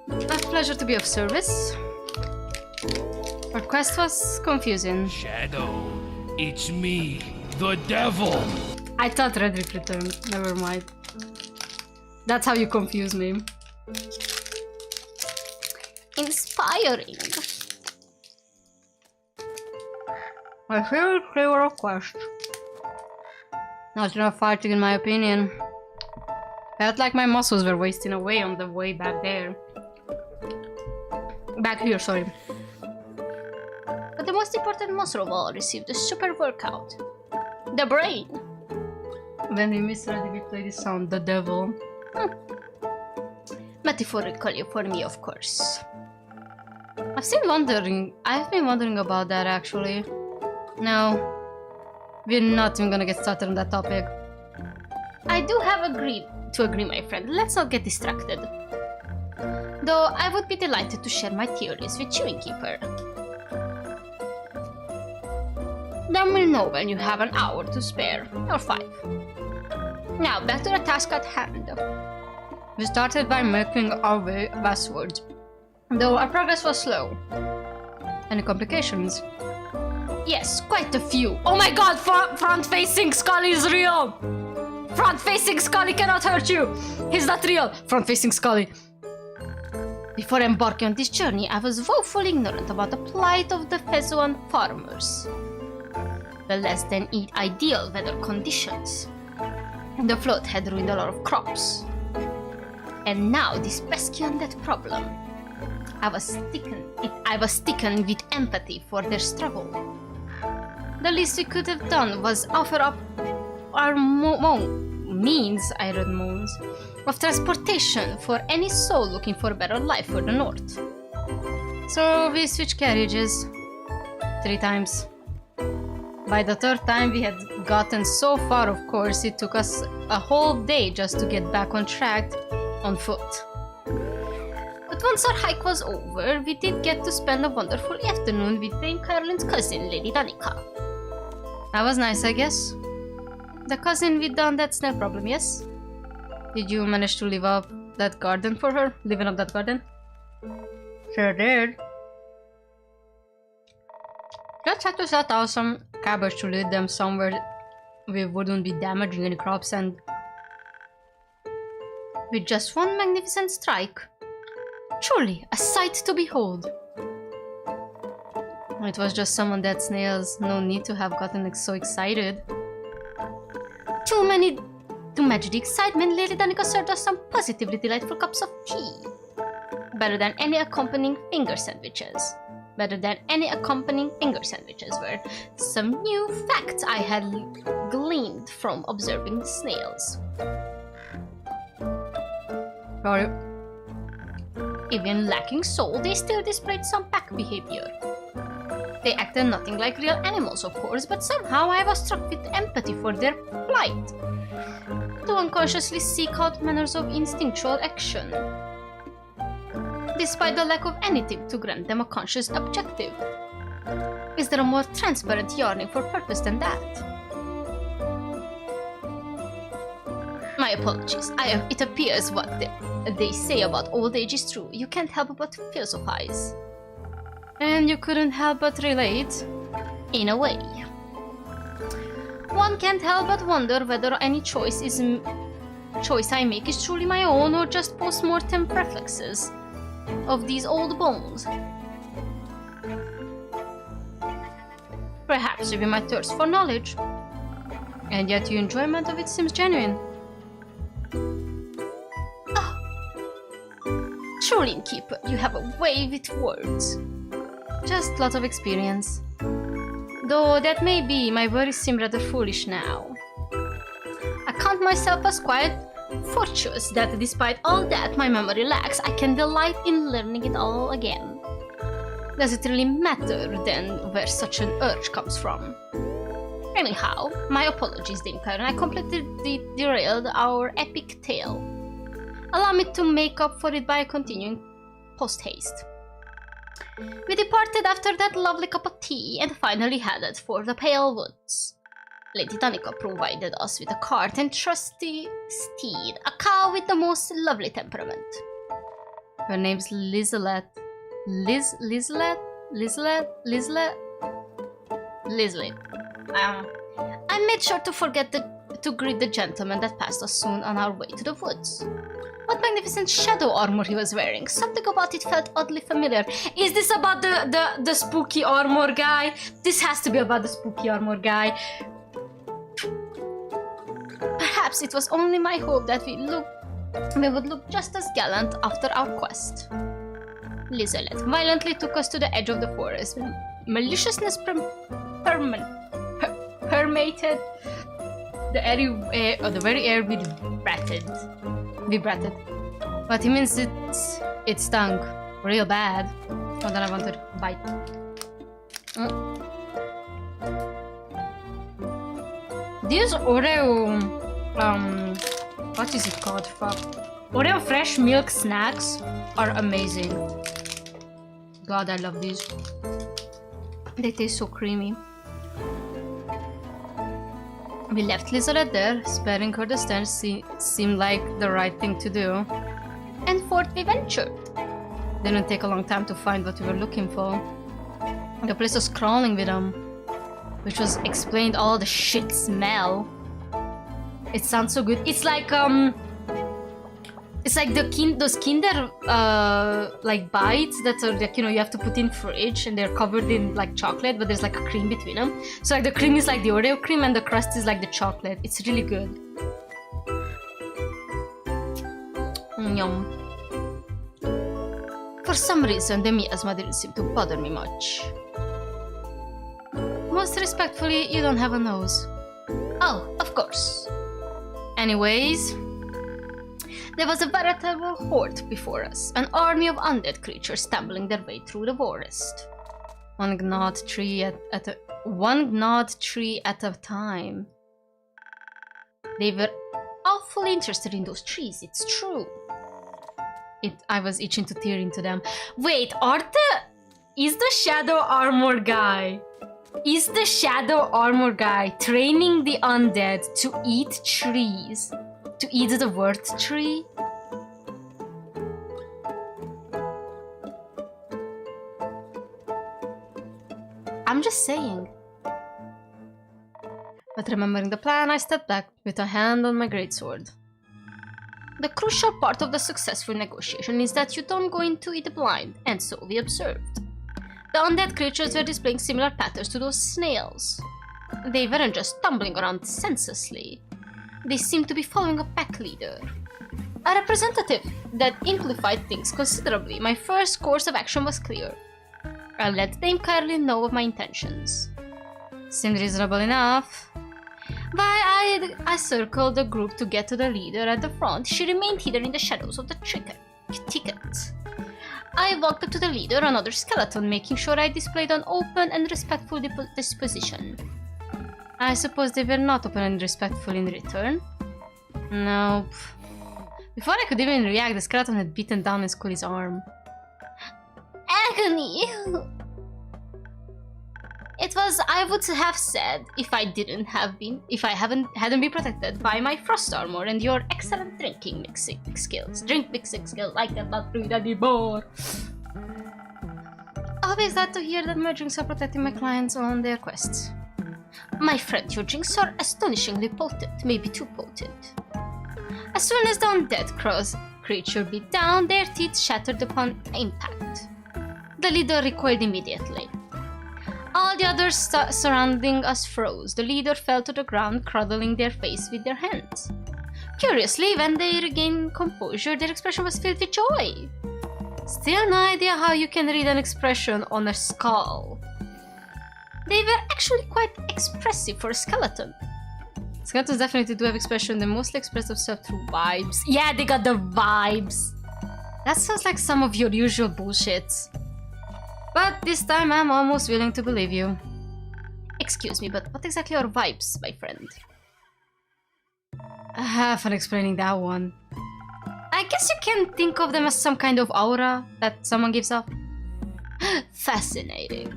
A pleasure to be of service. Our quest was confusing. Shadow, it's me, the devil. I thought Redrick returned. Never mind. That's how you confuse me. Inspiring. My favorite flavor of quest. Not enough fighting in my opinion. Felt like my muscles were wasting away on the way back there. Back here, sorry. But the most important muscle of all received a super workout. The brain. When we misread, we play this sound, the devil. Metaphorically for me, of course. I've been wondering about that actually. No, we're not even gonna get started on that topic. I do have agreed to agree, my friend. Let's not get distracted. Though I would be delighted to share my theories with you, Innkeeper. Then we'll know when you have an hour to spare, or 5. Now, back to the task at hand. We started by making our way westwards, though our progress was slow. Any complications? Yes, quite a few. Oh my god, front-facing Scully is real! Front-facing Scully cannot hurt you! He's not real! Front-facing Scully. Before embarking on this journey, I was woefully ignorant about the plight of the Fezuan farmers. The less than ideal weather conditions. The flood had ruined a lot of crops. And now this pesky undead problem. I was stricken with empathy for their struggle. The least we could have done was offer up our means of transportation for any soul looking for a better life for the north. So we switched carriages 3 times. By the 3rd time we had gotten so far, of course, it took us a whole day just to get back on track on foot. But once our hike was over, we did get to spend a wonderful afternoon with Dame Caroline's cousin, Lady Danica. That was nice, I guess. The cousin with the undead snail problem, yes? Did you manage to live up that garden for her? Living up that garden? Sure did. Just had to set out some cabbage to lead them somewhere we wouldn't be damaging any crops, and with just one magnificent strike. Truly a sight to behold. It was just some undead snails, no need to have gotten so excited. Too much excitement, Lady Danica served us some positively delightful cups of tea. Better than any accompanying finger sandwiches. Were some new facts I had gleaned from observing the snails. Sorry. Even lacking soul, they still displayed some pack behavior. They acted nothing like real animals, of course, but somehow I was struck with empathy for their plight. To unconsciously seek out manners of instinctual action, despite the lack of anything to grant them a conscious objective. Is there a more transparent yearning for purpose than that? My apologies. It appears what they say about old age is true. You can't help but philosophize. And you couldn't help but relate? In a way. One can't help but wonder whether any choice I make is truly my own or just post-mortem reflexes of these old bones. Perhaps even my thirst for knowledge. And yet your enjoyment of it seems genuine. Oh. Truly, Innkeeper, you have a way with words. Just lots of experience. Though that may be, my worries seem rather foolish now. I count myself as quite fortuitous that despite all that my memory lacks, I can delight in learning it all again. Does it really matter then where such an urge comes from? Anyhow, my apologies, Dame Karen. I completely derailed our epic tale. Allow me to make up for it by continuing post-haste. We departed after that lovely cup of tea and finally headed for the Pale Woods. Lady Danica provided us with a cart and trusty steed, a cow with the most lovely temperament. Her name's Lizzlet. Lizzlet. I made sure to forget to greet the gentleman that passed us soon on our way to the woods. What magnificent shadow armor he was wearing. Something about it felt oddly familiar. Is this about the spooky armor guy? This has to be about the spooky armor guy. Perhaps it was only my hope that we would look just as gallant after our quest. Lizzlet violently took us to the edge of the forest. Maliciousness permeated the very air vibrated. But he means it stung real bad. Oh, then I want to bite. These Oreo, what is it called? Fuck. Oreo fresh milk snacks are amazing. God, I love these. They taste so creamy. We left Lizette there, sparing her the stench seemed like the right thing to do. And forth we ventured. Didn't take a long time to find what we were looking for. The place was crawling with them, which was explained all the shit smell. It sounds so good. It's like those Kinder like bites that are like, you know, you have to put in fridge and they're covered in like chocolate, but there's like a cream between them. So like the cream is like the Oreo cream and the crust is like the chocolate. It's really good. Yum. For some reason, the miasma didn't seem to bother me much. Most respectfully, you don't have a nose. Oh, of course. Anyways, there was a veritable horde before us, an army of undead creatures stumbling their way through the forest. One gnawed tree at a time. They were awfully interested in those trees, it's true. I was itching to tear into them. Wait, is the shadow armor guy training the undead to eat trees? To eat the word tree? I'm just saying. But remembering the plan, I stepped back with a hand on my greatsword. The crucial part of the successful negotiation is that you don't go into it blind, and so we observed. The undead creatures were displaying similar patterns to those snails. They weren't just tumbling around senselessly. They seemed to be following a pack leader. A representative that amplified things considerably. My first course of action was clear. I let Dame Carly know of my intentions. Seemed reasonable enough. While I circled the group to get to the leader at the front, she remained hidden in the shadows of the thicket. I walked up to the leader, another skeleton, making sure I displayed an open and respectful disposition. I suppose they were not open and respectful in return. Nope. Before I could even react, the skeleton had beaten down and Scully's arm. Agony! It was, I would have said, if I hadn't been protected by my frost armor and your excellent drink mixing skills, like that, not read anymore. Always glad to hear that my drinks are protecting my clients on their quests. My friend, your drinks are astonishingly potent, maybe too potent. As soon as the undead creature beat down, their teeth shattered upon impact. The leader recoiled immediately. All the others surrounding us froze. The leader fell to the ground, cradling their face with their hands. Curiously, when they regained composure, their expression was filled with joy. Still no idea how you can read an expression on a skull. They were actually quite expressive for a skeleton. Skeletons definitely do have expression. They mostly express themselves through vibes. Yeah, they got the vibes. That sounds like some of your usual bullshit. But this time I'm almost willing to believe you. Excuse me, but what exactly are vibes, my friend? I have fun explaining that one. I guess you can think of them as some kind of aura that someone gives off. Fascinating.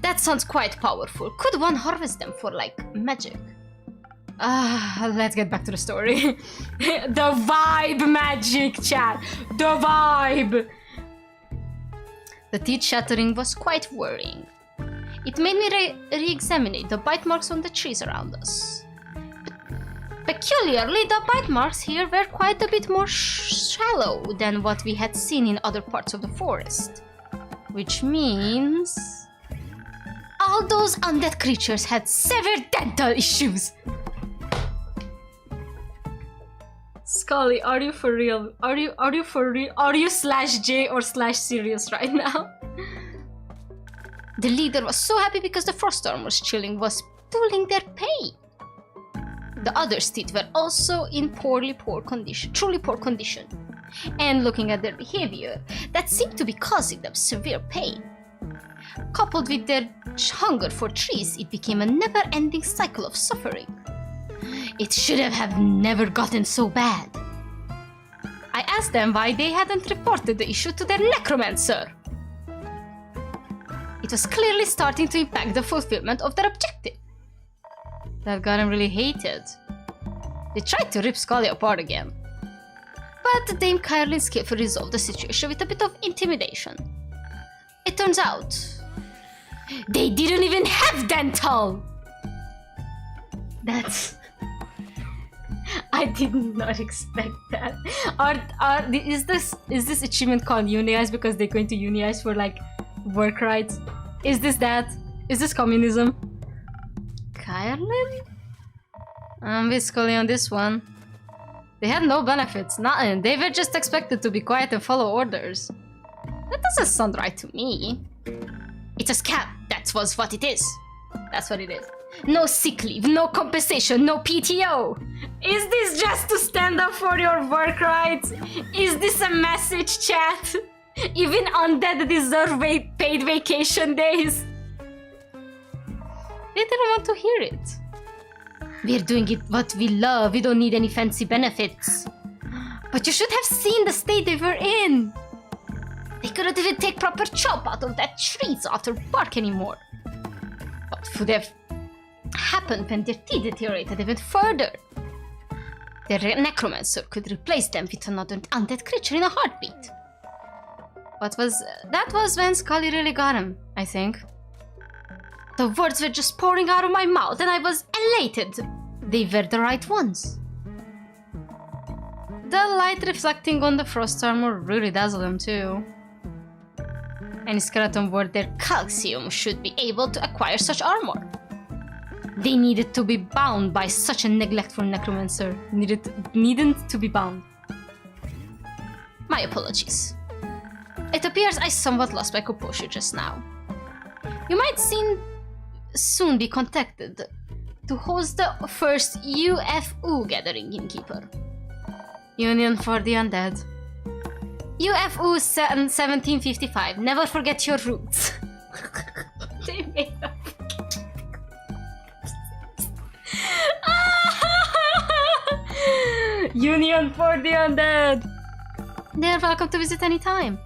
That sounds quite powerful. Could one harvest them for, like, magic? Let's get back to the story. The vibe magic, chat. The vibe! The teeth shattering was quite worrying. It made me re-examine the bite marks on the trees around us. Peculiarly, the bite marks here were quite a bit more shallow than what we had seen in other parts of the forest. Which means... all those undead creatures had severe dental issues! Scully, are you for real? Are you for real? Are you /J or /serious right now? The leader was so happy because the frost armor's chilling was pulling their pain. The others' teeth were also in truly poor condition. And looking at their behavior, that seemed to be causing them severe pain. Coupled with their hunger for trees, it became a never-ending cycle of suffering. It should have never gotten so bad. I asked them why they hadn't reported the issue to their necromancer. It was clearly starting to impact the fulfillment of their objective. That got him really hated. They tried to rip Scully apart again. But Dame Caroline skillfully resolved the situation with a bit of intimidation. It turns out, they didn't even have dental! That's... I did not expect that. Is this achievement called unionize because they're going to unionize for like work rights? Is this that? Is this communism? Caroline? I'm with Scully on this one. They had no benefits, nothing. They were just expected to be quiet and follow orders. That doesn't sound right to me. It's a scam. That was what it is. That's what it is. No sick leave, no compensation, no PTO. Is this just to stand up for your work rights? Is this a message, chat? Even undead deserve paid vacation days. They didn't want to hear it. We're doing it what we love. We don't need any fancy benefits. But you should have seen the state they were in. They couldn't even take proper chop out of that tree after bark anymore. What would have happened when their teeth deteriorated even further? Their necromancer could replace them with another undead creature in a heartbeat. That was when Scully really got him, I think. The words were just pouring out of my mouth and I was elated. They were the right ones. The light reflecting on the frost armor really dazzled them too. Any skeleton worth their calcium should be able to acquire such armor. They needed to be bound by such a neglectful necromancer. Needn't to be bound. My apologies. It appears I somewhat lost my composure just now. You might soon be contacted to host the first UFO gathering, Innkeeper. Union for the Undead. UFO 1755. Never forget your roots. They made up. Union for the Undead. They are welcome to visit any time.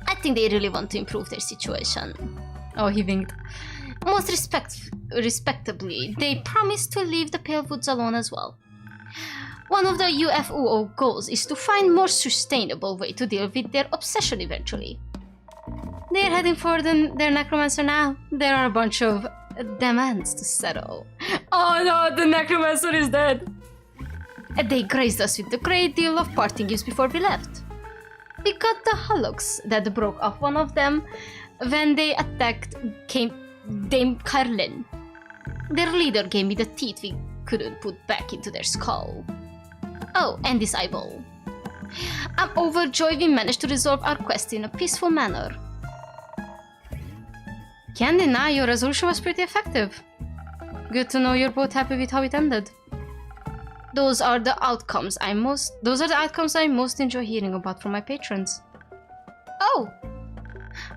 I think they really want to improve their situation. Oh, he winked. Most respectably, they promised to leave the Pale Woods alone as well. One of the UFO goals is to find more sustainable way to deal with their obsession eventually. They are heading for their necromancer now. There are a bunch of demands to settle. Oh no, the necromancer is dead! They graced us with a great deal of parting gifts before we left. We got the hammocks that broke off one of them when they attacked Dame Caroline. Their leader gave me the teeth we couldn't put back into their skull. Oh, and this eyeball. I'm overjoyed we managed to resolve our quest in a peaceful manner. Can't deny your resolution was pretty effective. Good to know you're both happy with how it ended. Those are the outcomes I most enjoy hearing about from my patrons. Oh!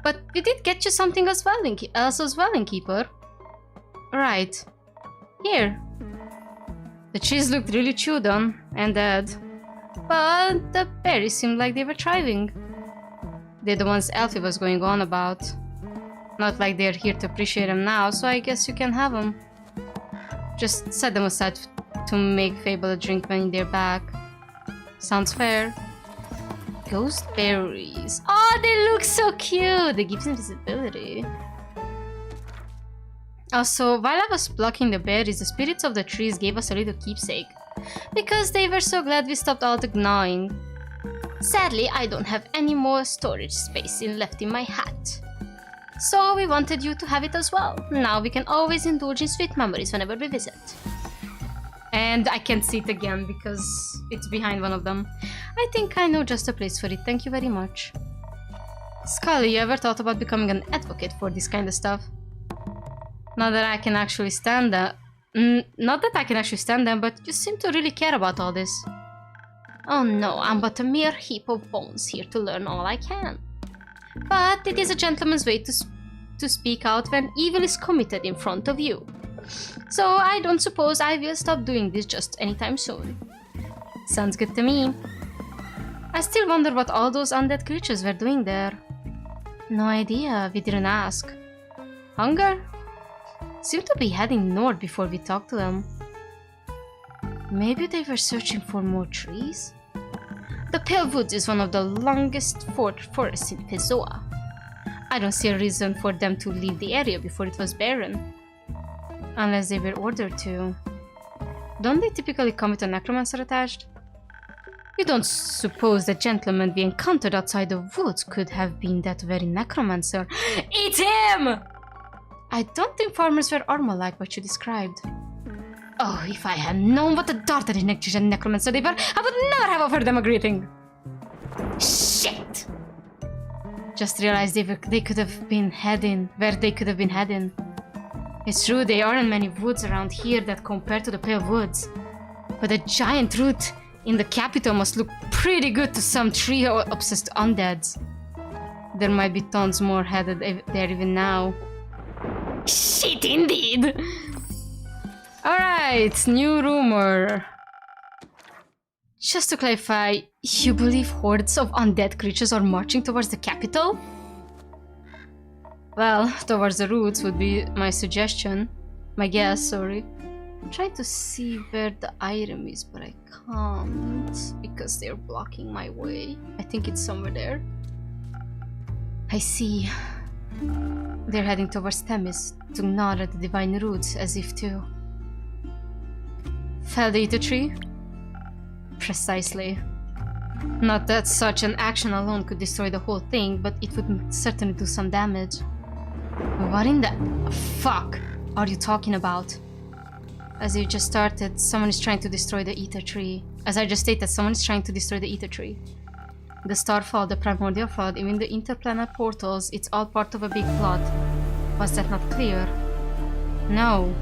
But we did get you something else as well, Innkeeper. Right. Here. The cheese looked really chewed on and dead. But the berries seemed like they were thriving. They're the ones Elfie was going on about. Not like they're here to appreciate them now, so I guess you can have them. Just set them aside to make Fable a drink when they're back. Sounds fair. Ghost berries. Oh, they look so cute! They give invisibility. Also, while I was plucking the berries, the spirits of the trees gave us a little keepsake. Because they were so glad we stopped all the gnawing. Sadly, I don't have any more storage space left in my hat. So we wanted you to have it as well. Now we can always indulge in sweet memories whenever we visit. And I can't see it again because it's behind one of them. I think I know just a place for it, thank you very much. Scully, you ever thought about becoming an advocate for this kind of stuff? Not that I can actually stand Not that I can actually stand them, but you seem to really care about all this. Oh no, I'm but a mere heap of bones here to learn all I can. But it is a gentleman's way to speak out when evil is committed in front of you. So I don't suppose I will stop doing this just anytime soon. Sounds good to me. I still wonder what all those undead creatures were doing there. No idea, we didn't ask. Hunger? Seemed to be heading north before we talked to them. Maybe they were searching for more trees? The Pale Woods is one of the longest forests in Pessoa. I don't see a reason for them to leave the area before it was barren. Unless they were ordered to. Don't they typically come with a necromancer attached? You don't suppose the gentleman we encountered outside the woods could have been that very necromancer? It's him! I don't think farmers wear armor like what you described. Oh, if I had known what a darted necromancer they were, I would never have offered them a greeting. Shit! Just realized they could have been heading where they could have been heading. It's true, there aren't many woods around here that compare to the Pale Woods. But a giant root in the capital must look pretty good to some tree-obsessed undeads. There might be tons more headed there even now. Shit, indeed! Alright, new rumor. Just to clarify, you believe hordes of undead creatures are marching towards the capital? Well, towards the roots would be my suggestion. My guess, sorry. I'm trying to see where the item is, but I can't because they're blocking my way. I think it's somewhere there. I see. They're heading towards Themis to gnaw at the divine roots as if to... Fell the ether tree? Precisely. Not that such an action alone could destroy the whole thing, but it would certainly do some damage. What in the fuck are you talking about? As you just started, someone is trying to destroy the ether tree. As I just stated, someone is trying to destroy the ether tree. The starfall, the primordial flood, even the interplanar portals, it's all part of a big plot. Was that not clear? No.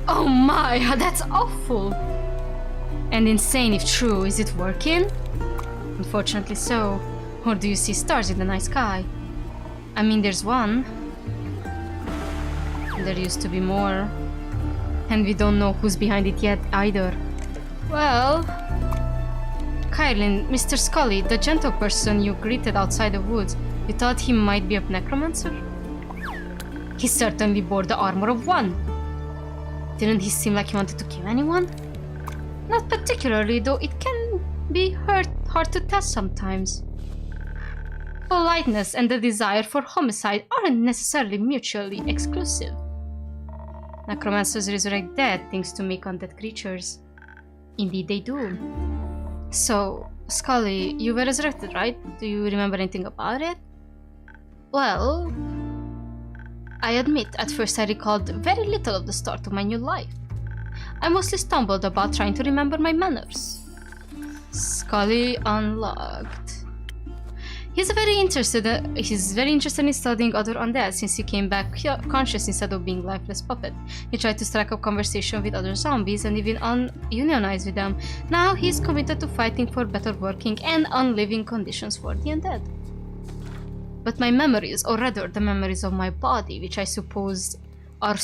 Oh my, that's awful! And insane if true, is it working? Unfortunately so. Or do you see stars in the night sky? I mean, there's one. There used to be more. And we don't know who's behind it yet either. Well... Kylin, Mr. Scully, the gentle person you greeted outside the woods, you thought he might be a necromancer? He certainly bore the armor of one. Didn't he seem like he wanted to kill anyone? Not particularly, though it can be hard to tell sometimes. Politeness and the desire for homicide aren't necessarily mutually exclusive. Necromancers resurrect dead things to make undead creatures. Indeed they do. So, Scully, you were resurrected, right? Do you remember anything about it? Well... I admit, at first I recalled very little of the start of my new life. I mostly stumbled about trying to remember my manners. Scully unlocked. He's very interested in studying other undead since he came back conscious instead of being lifeless puppet. He tried to strike up conversation with other zombies and even unionize with them. Now he's committed to fighting for better working and unliving conditions for the undead. But my memories, or rather the memories of my body, which I suppose are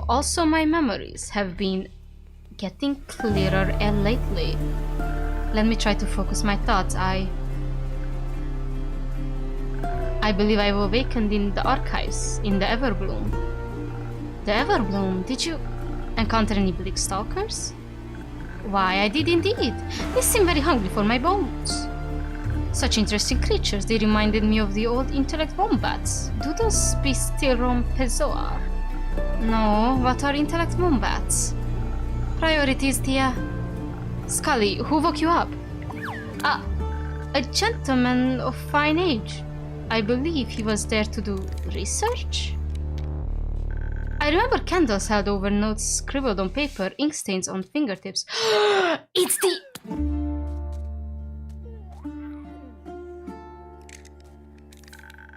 also my memories, have been getting clearer lately. Let me try to focus my thoughts. I believe I've awakened in the archives, in the Everbloom. The Everbloom? Did you encounter any bleak stalkers? Why, I did indeed. They seem very hungry for my bones. Such interesting creatures, they reminded me of the old intellect wombats. Do those beasts still roam Pessoa? No, what are intellect wombats? Priorities, dear. Scully, who woke you up? A gentleman of fine age. I believe he was there to do research? I remember candles held over notes scribbled on paper, ink stains on fingertips. It's the...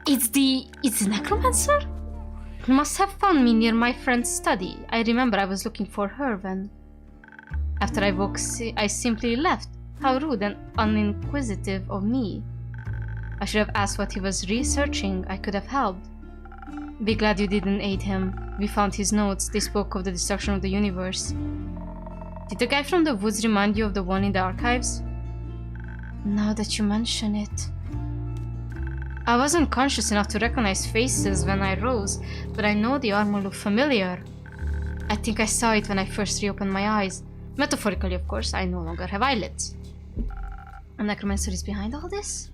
It's the necromancer? You must have found me near my friend's study. I remember I was looking for her when... After I woke, I simply left. How rude and uninquisitive of me. I should have asked what he was researching. I could have helped. Be glad you didn't aid him. We found his notes. They spoke of the destruction of the universe. Did the guy from the woods remind you of the one in the archives? Now that you mention it. I wasn't conscious enough to recognize faces when I rose, but I know the armor looked familiar. I think I saw it when I first reopened my eyes. Metaphorically, of course, I no longer have eyelids. A necromancer is behind all this?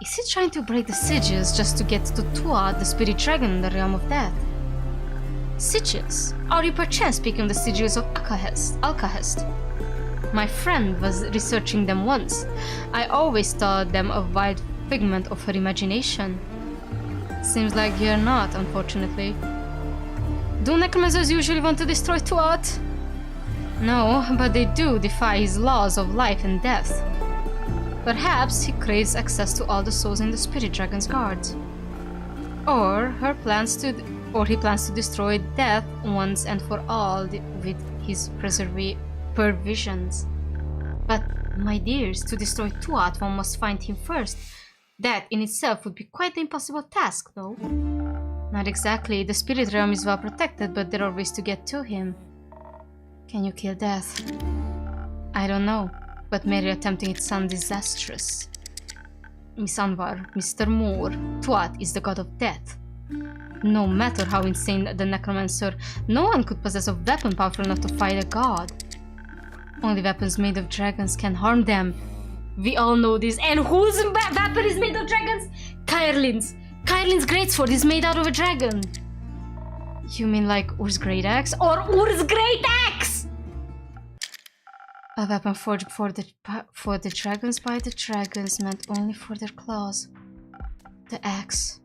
Is he trying to break the sigils just to get to Tuat, the spirit dragon in the realm of death? Sigils? Are you perchance speaking of the sigils of Alcahest? My friend was researching them once. I always thought them a wild figment of her imagination. Seems like you're not, unfortunately. Do necromancers usually want to destroy Tuat? No, but they do defy his laws of life and death. Perhaps he craves access to all the souls in the spirit dragon's guards. Or he plans to destroy death once and for all with his provisions. But, my dears, to destroy Tuat, one must find him first. That in itself would be quite an impossible task, though. Not exactly. The spirit realm is well protected, but there are ways to get to him. Can you kill death? I don't know, but merely attempting it sounds disastrous. Miss Anwar, Mr. Moore, Tuat is the god of death. No matter how insane the necromancer, no one could possess a weapon powerful enough to fight a god. Only weapons made of dragons can harm them. We all know this. And whose weapon is made of dragons? Kairlin's. Kairlin's greatsword is made out of a dragon. You mean like Ur's great axe? Or Ur's great axe! A weapon forged for the dragons by the dragons, meant only for their claws. The axe.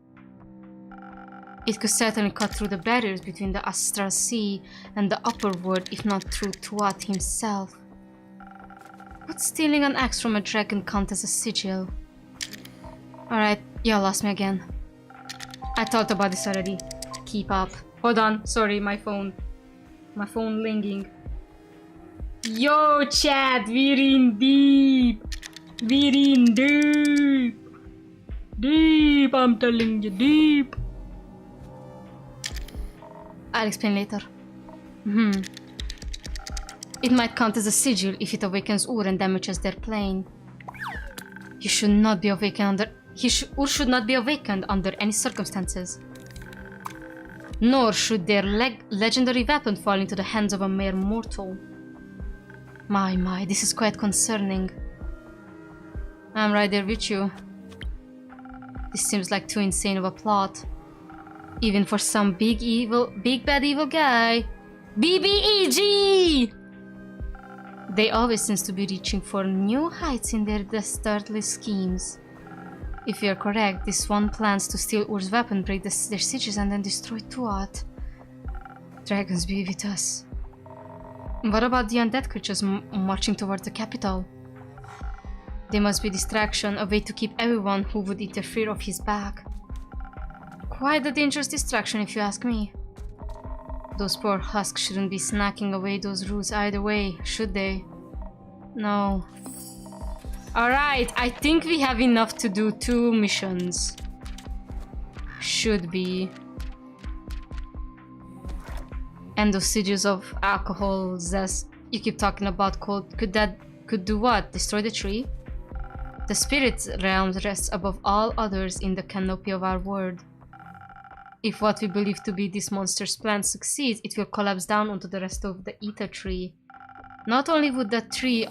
It could certainly cut through the barriers between the Astral Sea and the upper world, if not through Tuat himself. Would stealing an axe from a dragon count as a sigil? Alright, you lost me again. I thought about this already. Keep up. Hold on, sorry, my phone. My phone linging. Yo, chat, we're in deep. We're in deep. Deep, I'm telling you, deep. I'll explain later. It might count as a sigil if it awakens Ur and damages their plane. He should not be awakened Ur should not be awakened under any circumstances. Nor should their legendary weapon fall into the hands of a mere mortal. My, this is quite concerning. I'm right there with you. This seems like too insane of a plot. Even for some big bad evil guy. BBEG! They always seem to be reaching for new heights in their dastardly schemes. If you're correct, this one plans to steal Ur's weapon, break their sieges, and then destroy Tuat. Dragons be with us. What about the undead creatures marching towards the capital? They must be distraction, a way to keep everyone who would interfere off his back. Quite a dangerous distraction if you ask me. Those poor husks shouldn't be snacking away those roots either way, should they? No. Alright, I think we have enough to do 2 missions. Should be. And those sigils of alcohol, zest you keep talking about could do what? Destroy the tree? The spirit realm rests above all others in the canopy of our world. If what we believe to be this monster's plan succeeds, it will collapse down onto the rest of the ether tree. Not only would that free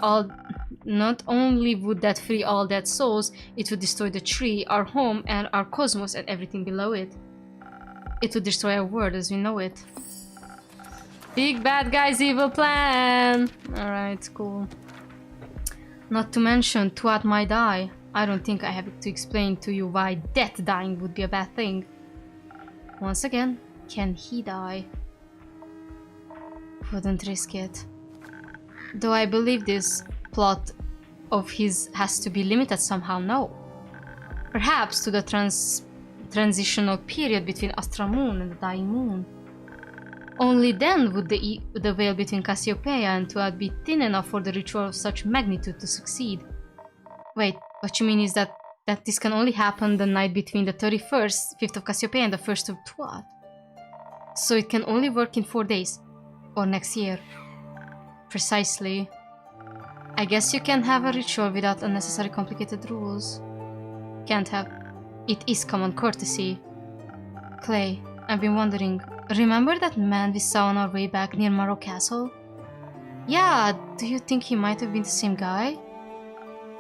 all dead souls, it would destroy the tree, our home, and our cosmos, and everything below it. It would destroy our world as we know it. Big bad guy's evil plan! Alright, cool. Not to mention, Tuat might die. I don't think I have to explain to you why death dying would be a bad thing. Once again, can he die? Wouldn't risk it. Though I believe this plot of his has to be limited somehow, no. Perhaps to the transitional period between astral moon and the dying moon. Only then would the veil between Cassiopeia and Tuat be thin enough for the ritual of such magnitude to succeed. Wait, what you mean is that this can only happen the night between the 31st, 5th of Cassiopeia and the 1st of Tuat. So it can only work in 4 days. Or next year. Precisely. I guess you can have a ritual without unnecessary complicated rules. Can't have. It is common courtesy. Clay, I've been wondering, remember that man we saw on our way back near Morrow Castle? Yeah, do you think he might have been the same guy?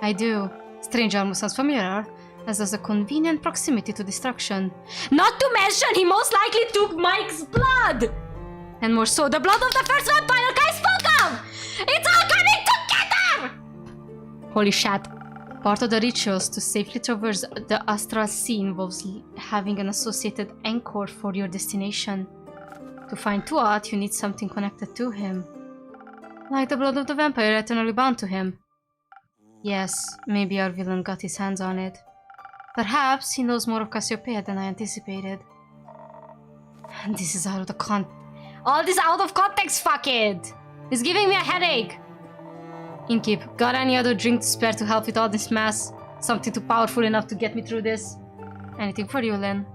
I do. Strange almost sounds familiar, as does the convenient proximity to destruction. Not to mention, he most likely took Mike's blood! And more so, the blood of the first vampire guy spoke of! It's all coming together! Holy shit. Part of the rituals to safely traverse the astral sea involves having an associated anchor for your destination. To find Tuat, you need something connected to him. Like the blood of the vampire eternally bound to him. Yes, maybe our villain got his hands on it. Perhaps he knows more of Cassiopeia than I anticipated. This is out of the all this out of context, fuck it! It's giving me a headache! Inkeep, got any other drink to spare to help with all this mess? Something too powerful enough to get me through this? Anything for you, Lynn.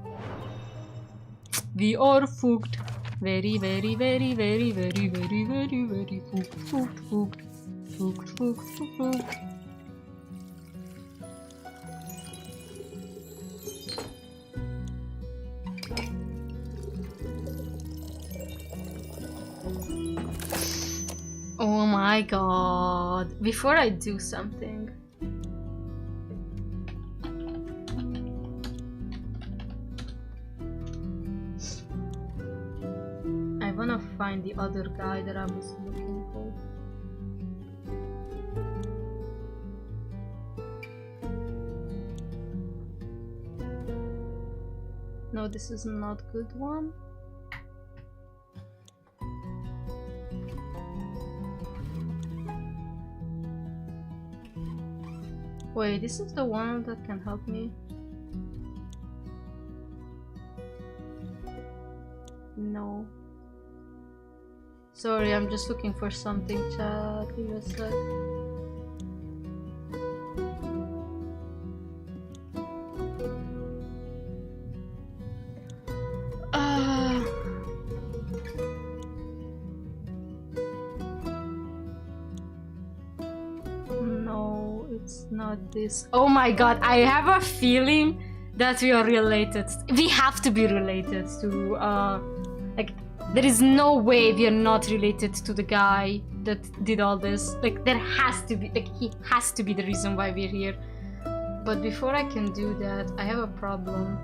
We are fucked. Very, very, very, very, very, very, very, very fucked. Oh my god. Before I do something. I wanna find the other guy that I was looking for. No, this is not good one. Wait, this is the one that can help me? No. Sorry, I'm just looking for something, chat. Give me a sec. No, it's not this. Oh my god, I have a feeling that we are related. We have to be related to, like, there is no way we are not related to the guy that did all this. Like, there has to be, like, he has to be the reason why we're here. But before I can do that, I have a problem.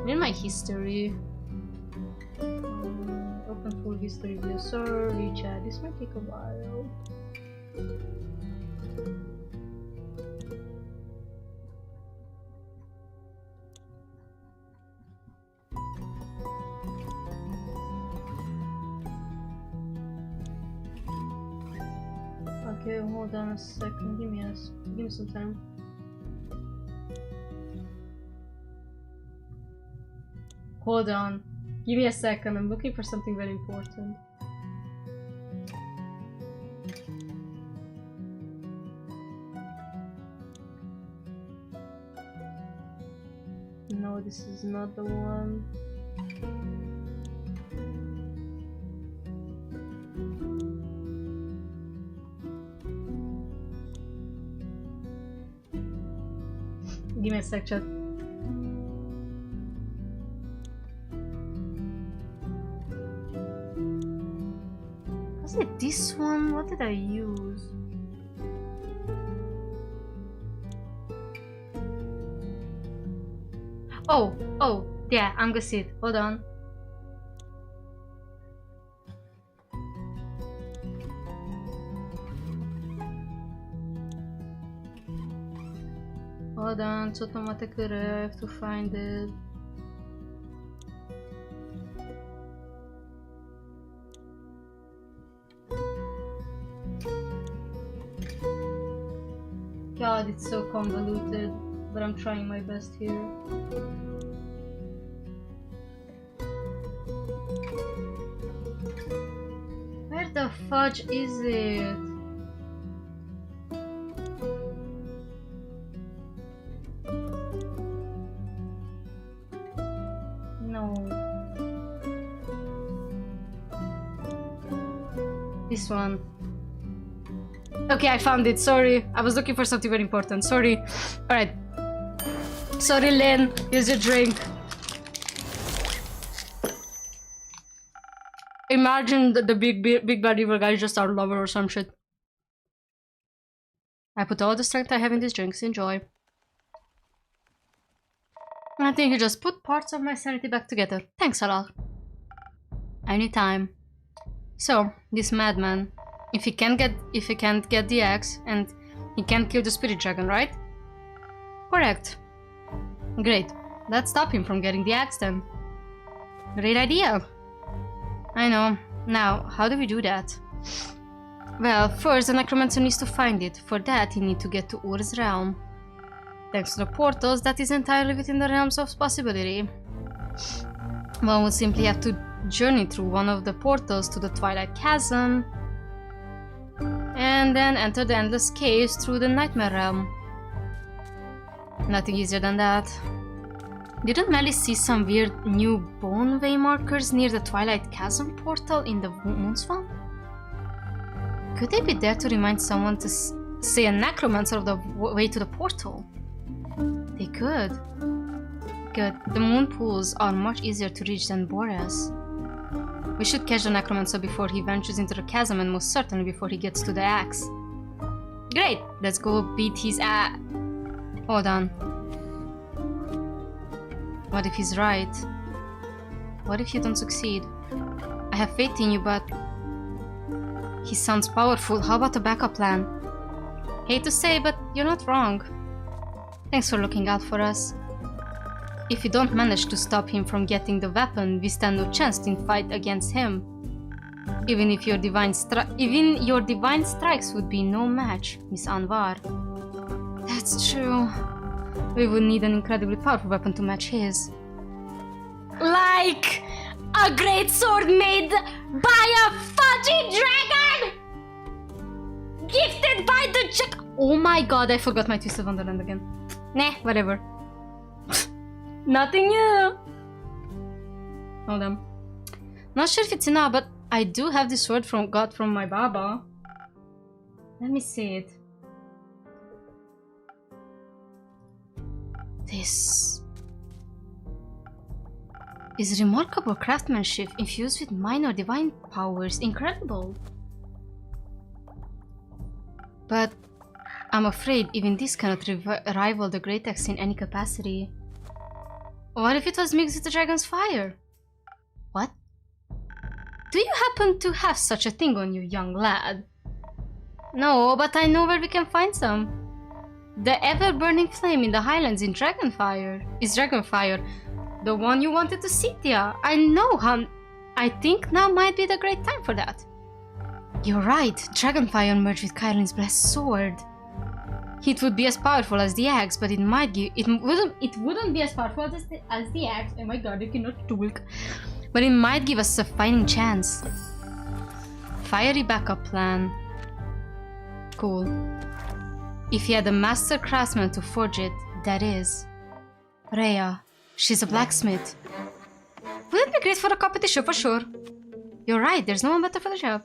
In my history, open full history view, sorry chat, this might take a while. Okay, hold on a second. Give me some time. Hold on. Give me a second. I'm looking for something very important. No, this is not the one. Give me a sec, chat. Was it this one? What did I use? Oh, yeah, I'm gonna see it. Hold on. Hold on, it's automatically rare, I have to find it. God, it's so convoluted. but I'm trying my best here. Where the fudge is it? No. This one. Okay, I found it. Sorry. I was looking for something very important. Sorry. Alright. Sorry, Lynn. Here's your drink. Imagine the big bad evil guy is just our lover or some shit. I put all the strength I have in these drinks. Enjoy. I think you just put parts of my sanity back together. Thanks a lot. Anytime. So, this madman, if he can't get the axe, and he can't kill the spirit dragon, right? Correct. Great. Let's stop him from getting the axe then. Great idea. I know. Now, how do we do that? Well, first the necromancer needs to find it. For that, he needs to get to Ur's realm. Thanks to the portals, that is entirely within the realms of possibility. One would simply have to journey through one of the portals to the Twilight Chasm, and then enter the endless caves through the Nightmare Realm. Nothing easier than that. Didn't Melli see some weird new bone way markers near the Twilight Chasm portal in the Moonswamp? Could they be there to remind someone to say a necromancer of the way to the portal? They could. Good. The moon pools are much easier to reach than Boreas. We should catch the necromancer before he ventures into the chasm, and most certainly before he gets to the axe. Great! Let's go beat his ass. Hold on. What if he's right? What if you don't succeed? I have faith in you, but... he sounds powerful. How about a backup plan? Hate to say, but you're not wrong. Thanks for looking out for us. If you don't manage to stop him from getting the weapon, we stand no chance in fight against him. Even your divine strikes would be no match, Miss Anwar. That's true. We would need an incredibly powerful weapon to match his. Like a great sword made by a fudgy dragon! Gifted by the Oh my god, I forgot my Twisted Wonderland again. Nah, whatever. Nothing new. Hold on. Not sure if it's enough, but I do have this sword got from my Baba. Let me see it. This is remarkable craftsmanship infused with minor divine powers. Incredible. But I'm afraid even this cannot rival the Great Axe in any capacity. What if it was mixed with the dragon's fire? What? Do you happen to have such a thing on you, young lad? No, but I know where we can find some. The ever-burning flame in the highlands is Dragonfire. The one you wanted to see, Tia. I know, hon. I think now might be the great time for that. You're right. Dragonfire merged with Kylin's blessed sword. It would be as powerful as the axe, but it wouldn't be as powerful as the axe. Oh my god, I cannot talk. But it might give us a fighting chance. Fiery backup plan. Cool. If you had a master craftsman to forge it, that is. Rhea. She's a blacksmith. Would it be great for a competition for sure? You're right, there's no one better for the job.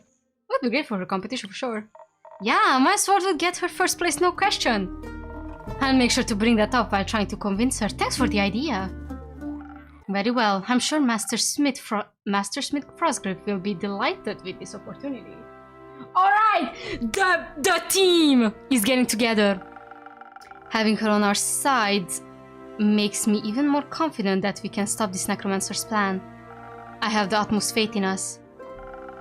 Would be great for a competition for sure. Yeah, my sword would get her first place, no question. I'll make sure to bring that up while trying to convince her. Thanks for the idea. Very well. I'm sure Master Smith Frostgrip will be delighted with this opportunity. Alright! The team is getting together. Having her on our side makes me even more confident that we can stop this necromancer's plan. I have the utmost faith in us.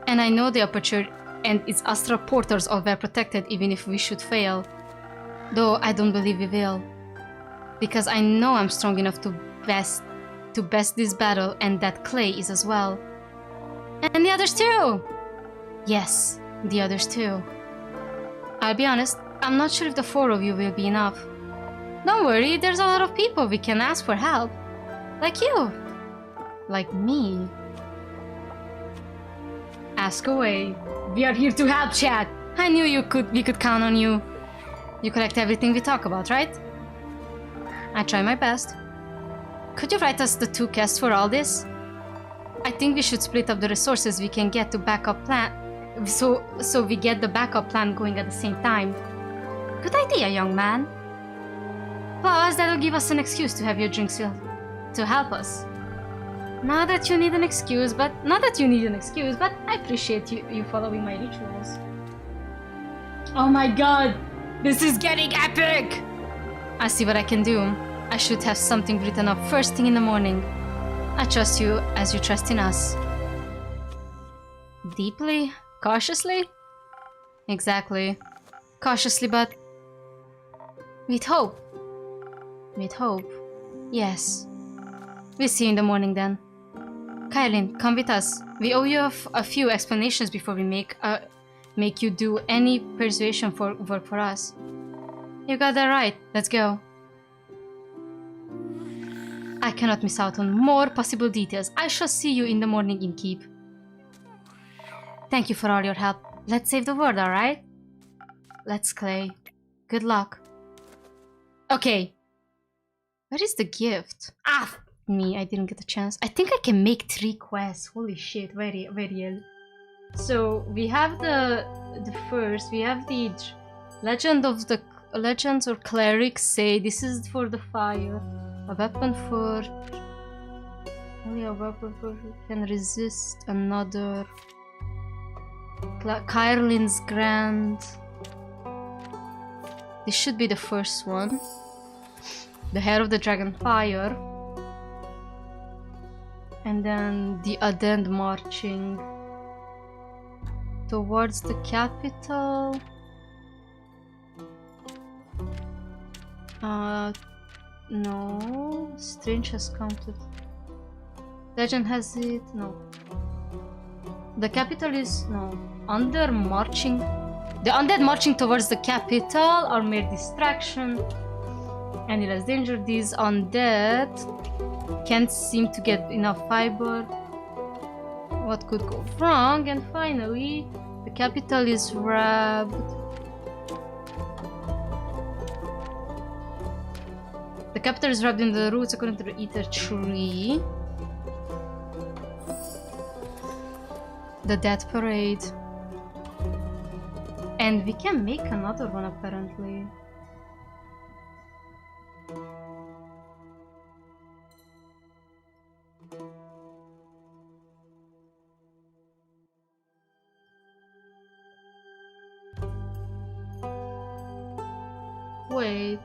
And I know the aperture and its astral portals are well protected even if we should fail. Though I don't believe we will. Because I know I'm strong enough to best this battle, and that Clay is as well. And the others too! Yes, the others too. I'll be honest, I'm not sure if the 4 of you will be enough. Don't worry, there's a lot of people we can ask for help. Like you. Like me. Ask away. We are here to help, chat. I knew we could count on you. You collect everything we talk about, right? I try my best. Could you write us the 2 quests for all this? I think we should split up the resources we can get to backup plan, so we get the backup plan going at the same time. Good idea, young man. Plus, that'll give us an excuse to have your drinks filled to help us. Not that you need an excuse, but I appreciate you following my rituals. Oh my god, this is getting epic! I see what I can do. I should have something written up first thing in the morning. I trust you as you trust in us. Deeply? Cautiously? Exactly. Cautiously, but with hope. With hope. Yes. We'll see you in the morning then. Kylin, come with us. We owe you a few explanations before we make you do any persuasion work for us. You got that right. Let's go. I cannot miss out on more possible details. I shall see you in the morning in Keep. Thank you for all your help. Let's save the world, alright? Let's, Clay. Good luck. Okay. Where is the gift? Ah! Me, I didn't get a chance. I think I can make 3 quests. Holy shit, very real. So, we have the first. We have the Legends or Clerics say this is for the fire. A weapon for... Only a weapon for can resist another... Kylin's Grand. This should be the first one. The Hair of the Dragon Fire. And then the Adend marching towards the capital. No. Strange has counted. Legend has it. No. The capital is no. Under marching. The undead marching towards the capital are mere distraction. Any less danger. These undead can't seem to get enough fiber. What could go wrong? And finally, the capital is wrapped. The capital is wrapped in the roots according to the Ether tree. The Death Parade. And we can make another one apparently. Wait,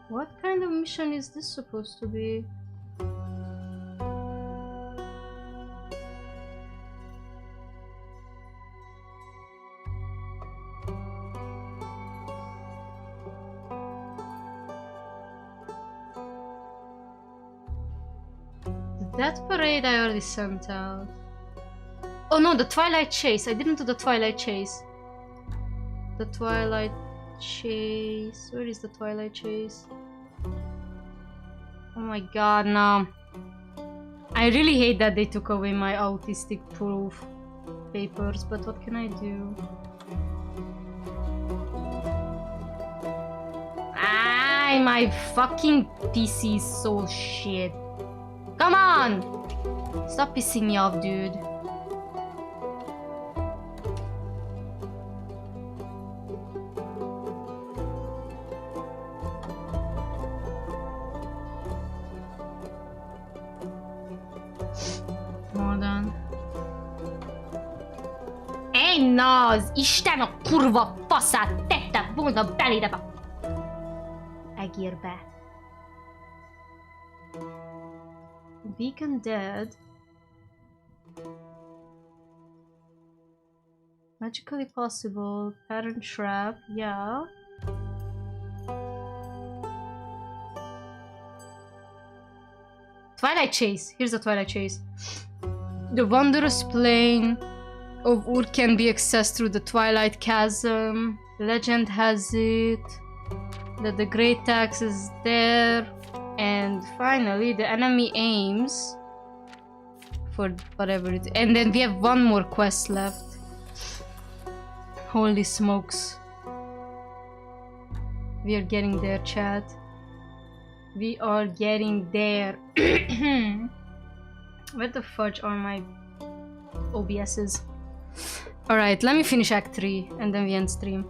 what kind of mission is this supposed to be? The Death Parade I already sent out. Oh no, the Twilight Chase. I didn't do the Twilight Chase. The Twilight Chase. Where is the Twilight Chase? Oh my god, no. I really hate that they took away my autistic proof papers, but what can I do? Ah, my fucking PC is so shit. Come on! Stop pissing me off, dude. Az Isten a kurva faszát tette volna belédem a egérbe. Beacon dead. Magically possible. Pattern trap. Yeah. Twilight Chase. Here's the Twilight Chase. The wondrous plane of Ur can be accessed through the Twilight Chasm. Legend has it. that the great tax is there, and finally the enemy aims for whatever it is. And then we have one more quest left. Holy smokes. We are getting there, chat. We are getting there. Where the fudge are my OBSs? Alright, let me finish Act 3 and then we end stream.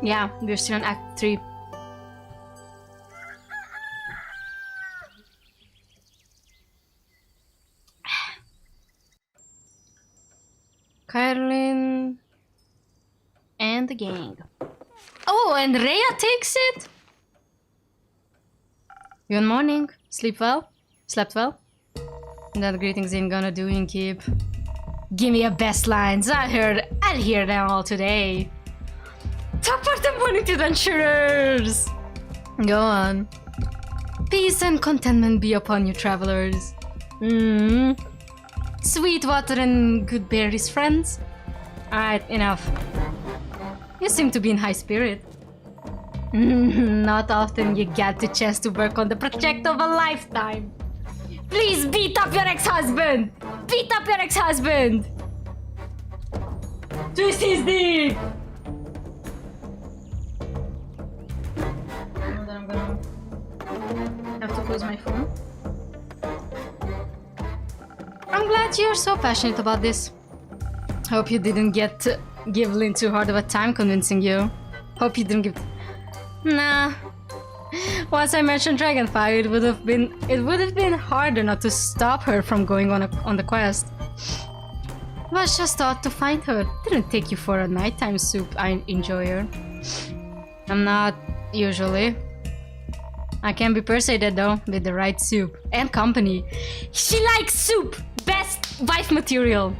Yeah, we're still on Act 3. Carolyn and the gang. Oh, and Rhea takes it? Good morning. Sleep well? Slept well? That greetings ain't gonna do in keep. Give me your best lines. I'll hear them all today. Top of the morning to adventurers! Go on. Peace and contentment be upon you, travelers. Sweet water and good berries, friends. Alright, enough. You seem to be in high spirit. Not often you get the chance to work on the project of a lifetime. Please beat up your ex-husband! Beat up your ex-husband! Twist his dick! I'm gonna have to close my phone. I'm glad you're so passionate about this. Hope you didn't give Lynn too hard of a time convincing you. Hope you didn't give... Nah. Once I mentioned Dragonfire, it would have been harder not to stop her from going on the quest. Was just thought to find her. Didn't take you for a nighttime soup enjoyer. I'm not usually. I can be persuaded though with the right soup and company. She likes soup. Best wife material.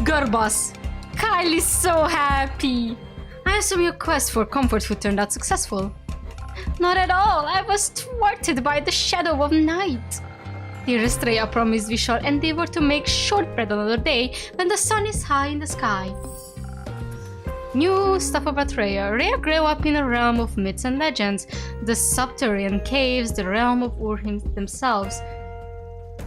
Girl boss. Kylie's so happy. I assume your quest for comfort food turned out successful. Not at all. I was thwarted by the shadow of night. Dearest Rhea promised we shall endeavor to make shortbread another day when the sun is high in the sky. New stuff about Rhea. Rhea grew up in a realm of myths and legends, the subterranean caves, the realm of Urhim themselves.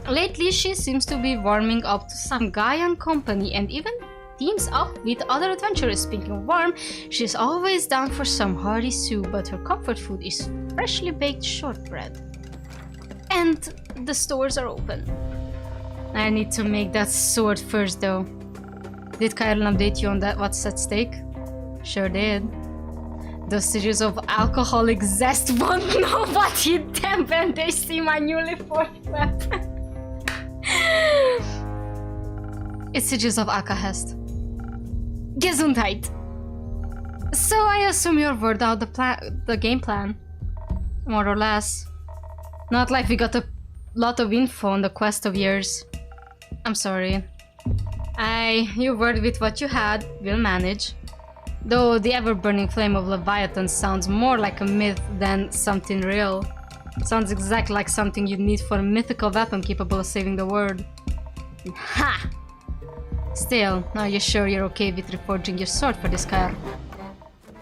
Lately, she seems to be warming up to some guy and company and even teams up with other adventurers. Speaking of warm, she's always down for some hearty soup, but her comfort food is freshly baked shortbread. And the stores are open. I need to make that sword first though. Did Kyle update you on that? What's at stake? Sure did. Dosages of alcoholic zest won't know what hit them when they see my newly forged weapon. It's sigils of Alkahest. Gesundheit. So I assume you're word out the game plan. More or less. Not like we got a lot of info on the quest of yours. I'm sorry. You worked with what you had, we'll manage. Though the ever-burning flame of Leviathan sounds more like a myth than something real. Sounds exactly like something you'd need for a mythical weapon capable of saving the world. Ha! Still, are you sure you're okay with reforging your sword for this car?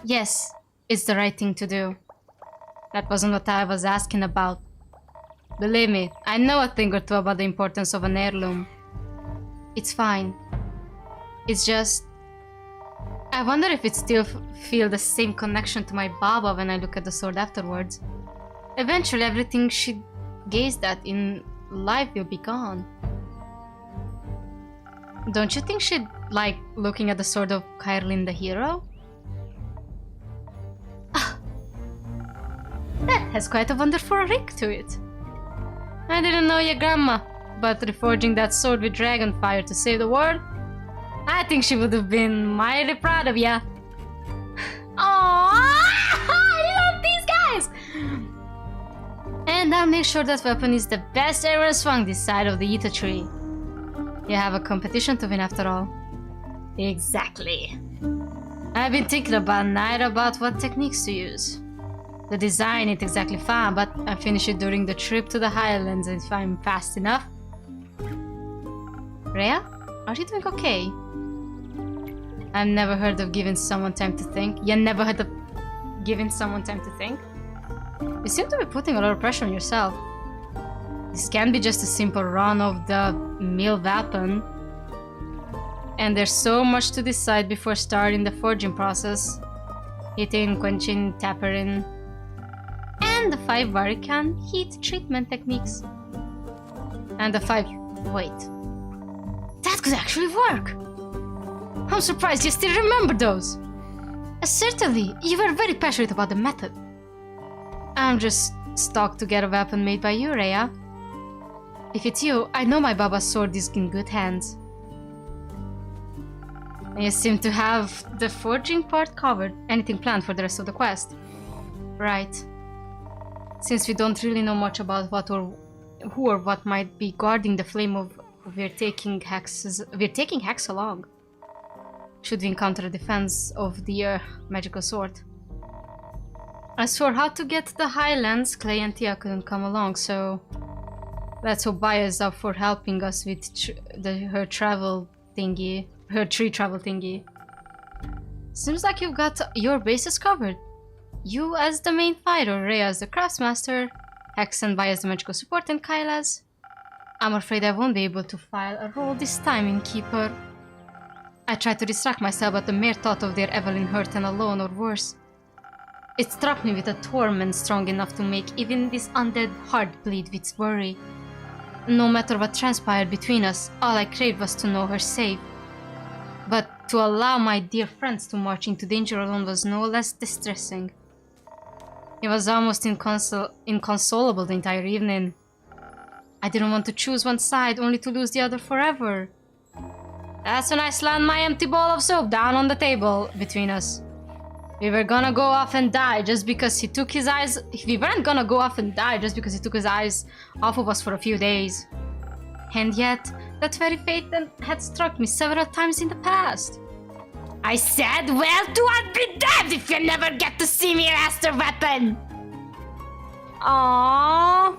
Yes, it's the right thing to do. That wasn't what I was asking about. Believe me, I know a thing or two about the importance of an heirloom. It's fine. It's just... I wonder if it still feel the same connection to my Baba when I look at the sword afterwards. Eventually everything she gazed at in life will be gone. Don't you think she'd like looking at the sword of Kyrlin the hero? That has quite a wonderful ring to it. I didn't know your grandma, but reforging that sword with dragonfire to save the world, I think she would have been mighty proud of ya. Aww, I love these guys! And I'll make sure that weapon is the best ever swung this side of the Ether tree. You have a competition to win after all. Exactly. I've been thinking about night about what techniques to use. The design ain't exactly fun, but I finish it during the trip to the Highlands if I'm fast enough. Rhea? Are you doing okay? I've never heard of giving someone time to think. You never heard of giving someone time to think? You seem to be putting a lot of pressure on yourself. This can't be just a simple run-of-the-mill weapon. And there's so much to decide before starting the forging process. Heating, quenching, tappering, and the 5 Varican heat treatment techniques. And the 5... wait. That could actually work! I'm surprised you still remember those! Certainly, you were very passionate about the method. I'm just stoked to get a weapon made by you, Rhea. If it's you, I know my Baba's sword is in good hands. You seem to have the forging part covered. Anything planned for the rest of the quest? Right. Since we don't really know much about what or who or what might be guarding the flame of we're taking Hex along. Should we encounter a defense of the magical sword? As for how to get to the Highlands, Clay and Tia couldn't come along, so let's hope Baya's up for helping us with her tree travel thingy. Seems like you've got your bases covered. You as the main fighter, Rhea as the craftsmaster, Hex and Vi as the magical support, and Kyle as... I'm afraid I won't be able to file a role this time in Keeper. I tried to distract myself, but the mere thought of their Evelyn hurt and alone or worse. It struck me with a torment strong enough to make even this undead heart bleed with worry. No matter what transpired between us, all I craved was to know her safe. But to allow my dear friends to march into danger alone was no less distressing. It was almost inconsolable the entire evening. I didn't want to choose one side, only to lose the other forever. That's when I slammed my empty bowl of soup down on the table between us. We were gonna go off and die just because he took his eyes... We weren't gonna go off and die just because he took his eyes off of us for a few days. And yet, that very fate had struck me several times in the past. I said, well, to I'd be dead if you never get to see me master weapon! Aww.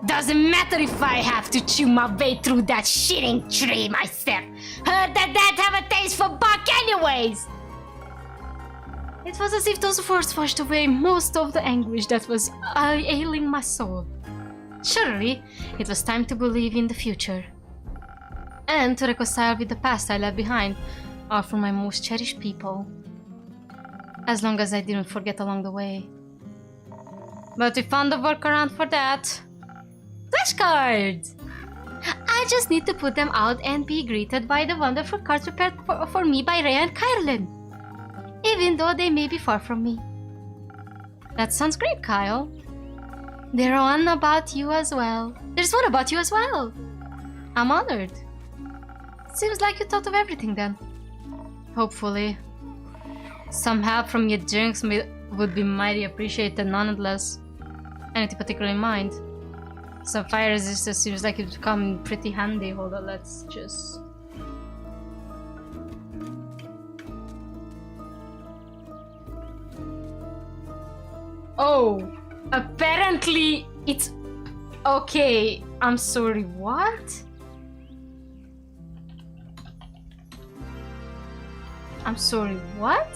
Doesn't matter if I have to chew my way through that shitting tree myself. Heard that have a taste for buck anyways! It was as if those words washed away most of the anguish that was ailing my soul. Surely, it was time to believe in the future. And to reconcile with the past I left behind, or for my most cherished people. As long as I didn't forget along the way. But we found a workaround for that. Flashcards! I just need to put them out and be greeted by the wonderful cards prepared for me by Rhea and Kyrlin. Even though they may be far from me. That sounds great, Kyle. There's one about you as well. I'm honored. Seems like you thought of everything then. Hopefully. Some help from your drinks would be mighty appreciated nonetheless. Anything particular in mind? Some fire resistance seems like it would come in pretty handy. Hold on, let's just... Oh, apparently it's... Okay, I'm sorry, what? I'm sorry, what?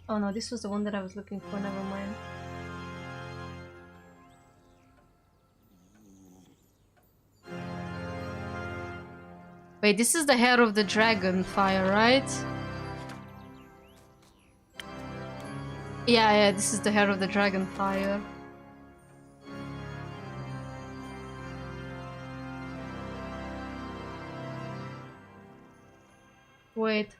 Oh no, this was the one that I was looking for, never mind. Wait, this is the hair of the dragon fire, right? Yeah, this is the hair of the dragon fire. Wait.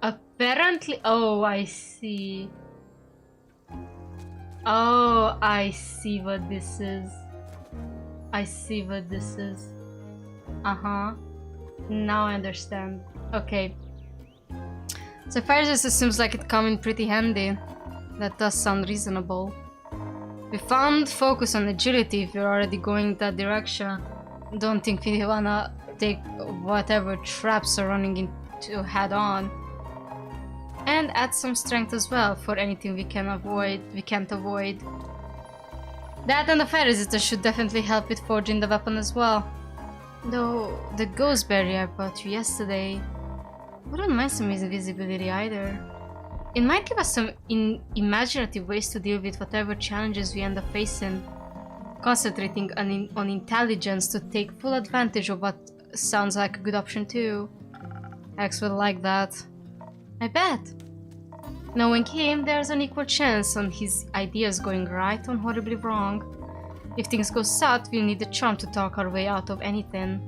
Apparently... Oh, I see. Oh, I see what this is. Uh-huh. Now I understand. Okay. So fire resistance seems like it come in pretty handy. That does sound reasonable. We found focus on agility if we're already going that direction. Don't think we wanna take whatever traps are running into head on. And add some strength as well for anything we can't avoid. That and the fire resistance should definitely help with forging the weapon as well. Though the ghost berry I bought you yesterday wouldn't mind some invisibility either. It might give us some imaginative ways to deal with whatever challenges we end up facing. Concentrating on intelligence to take full advantage of what sounds like a good option too. X would like that. I bet. Knowing him, there's an equal chance on his ideas going right or horribly wrong. If things go south, we'll need a charm to talk our way out of anything.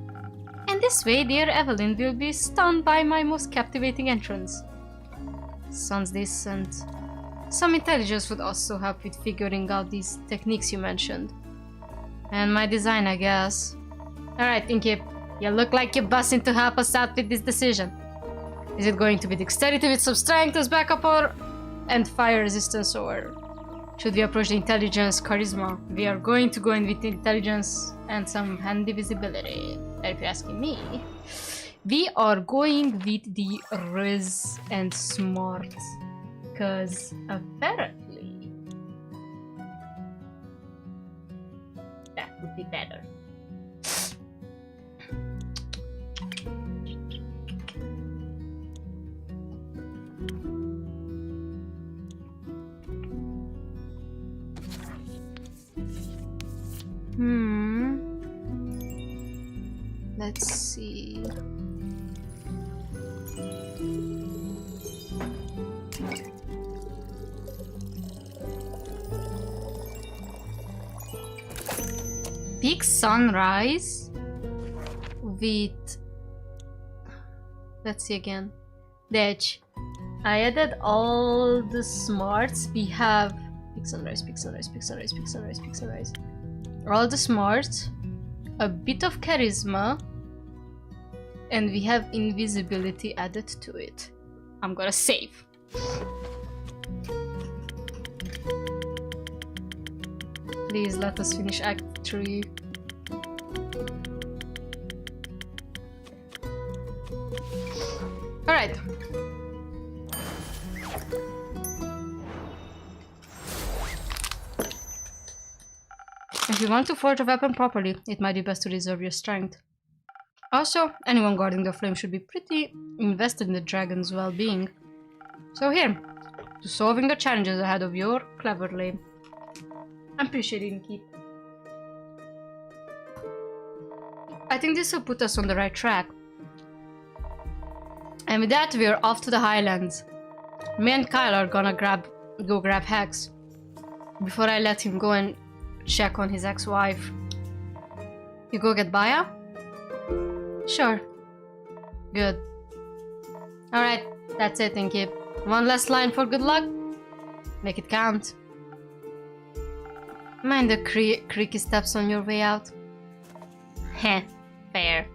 And this way, dear Evelyn will be stunned by my most captivating entrance. Sounds decent. Some intelligence would also help with figuring out these techniques you mentioned. And my design, I guess. Alright, Tinky, you look like you're busting to help us out with this decision. Is it going to be dexterity with some strength as backup and fire resistance, or should we approach the intelligence charisma? We are going to go in with intelligence and some handy visibility. If you're asking me, we are going with the rizz and smart, because apparently that would be better. Let's see. Peak sunrise with, let's see again, the edge. I added all the smarts. We have peak sunrise, peak sunrise, peak sunrise, peak sunrise, peak sunrise. All the smarts, a bit of charisma, and we have invisibility added to it. I'm gonna save. Please let us finish Act 3. Alright. If you want to forge a weapon properly, it might be best to reserve your strength. Also, anyone guarding the flame should be pretty invested in the dragon's well-being. So here, to solving the challenges ahead of you cleverly. I'm pretty sure you didn't keep. I think this will put us on the right track. And with that, we're off to the highlands. Me and Kyle are gonna go grab Hex before I let him go and check on his ex-wife. You go get Baya? Sure. Good. Alright, that's it, Inky. One last line for good luck? Make it count. Mind the creaky steps on your way out? Heh, fair.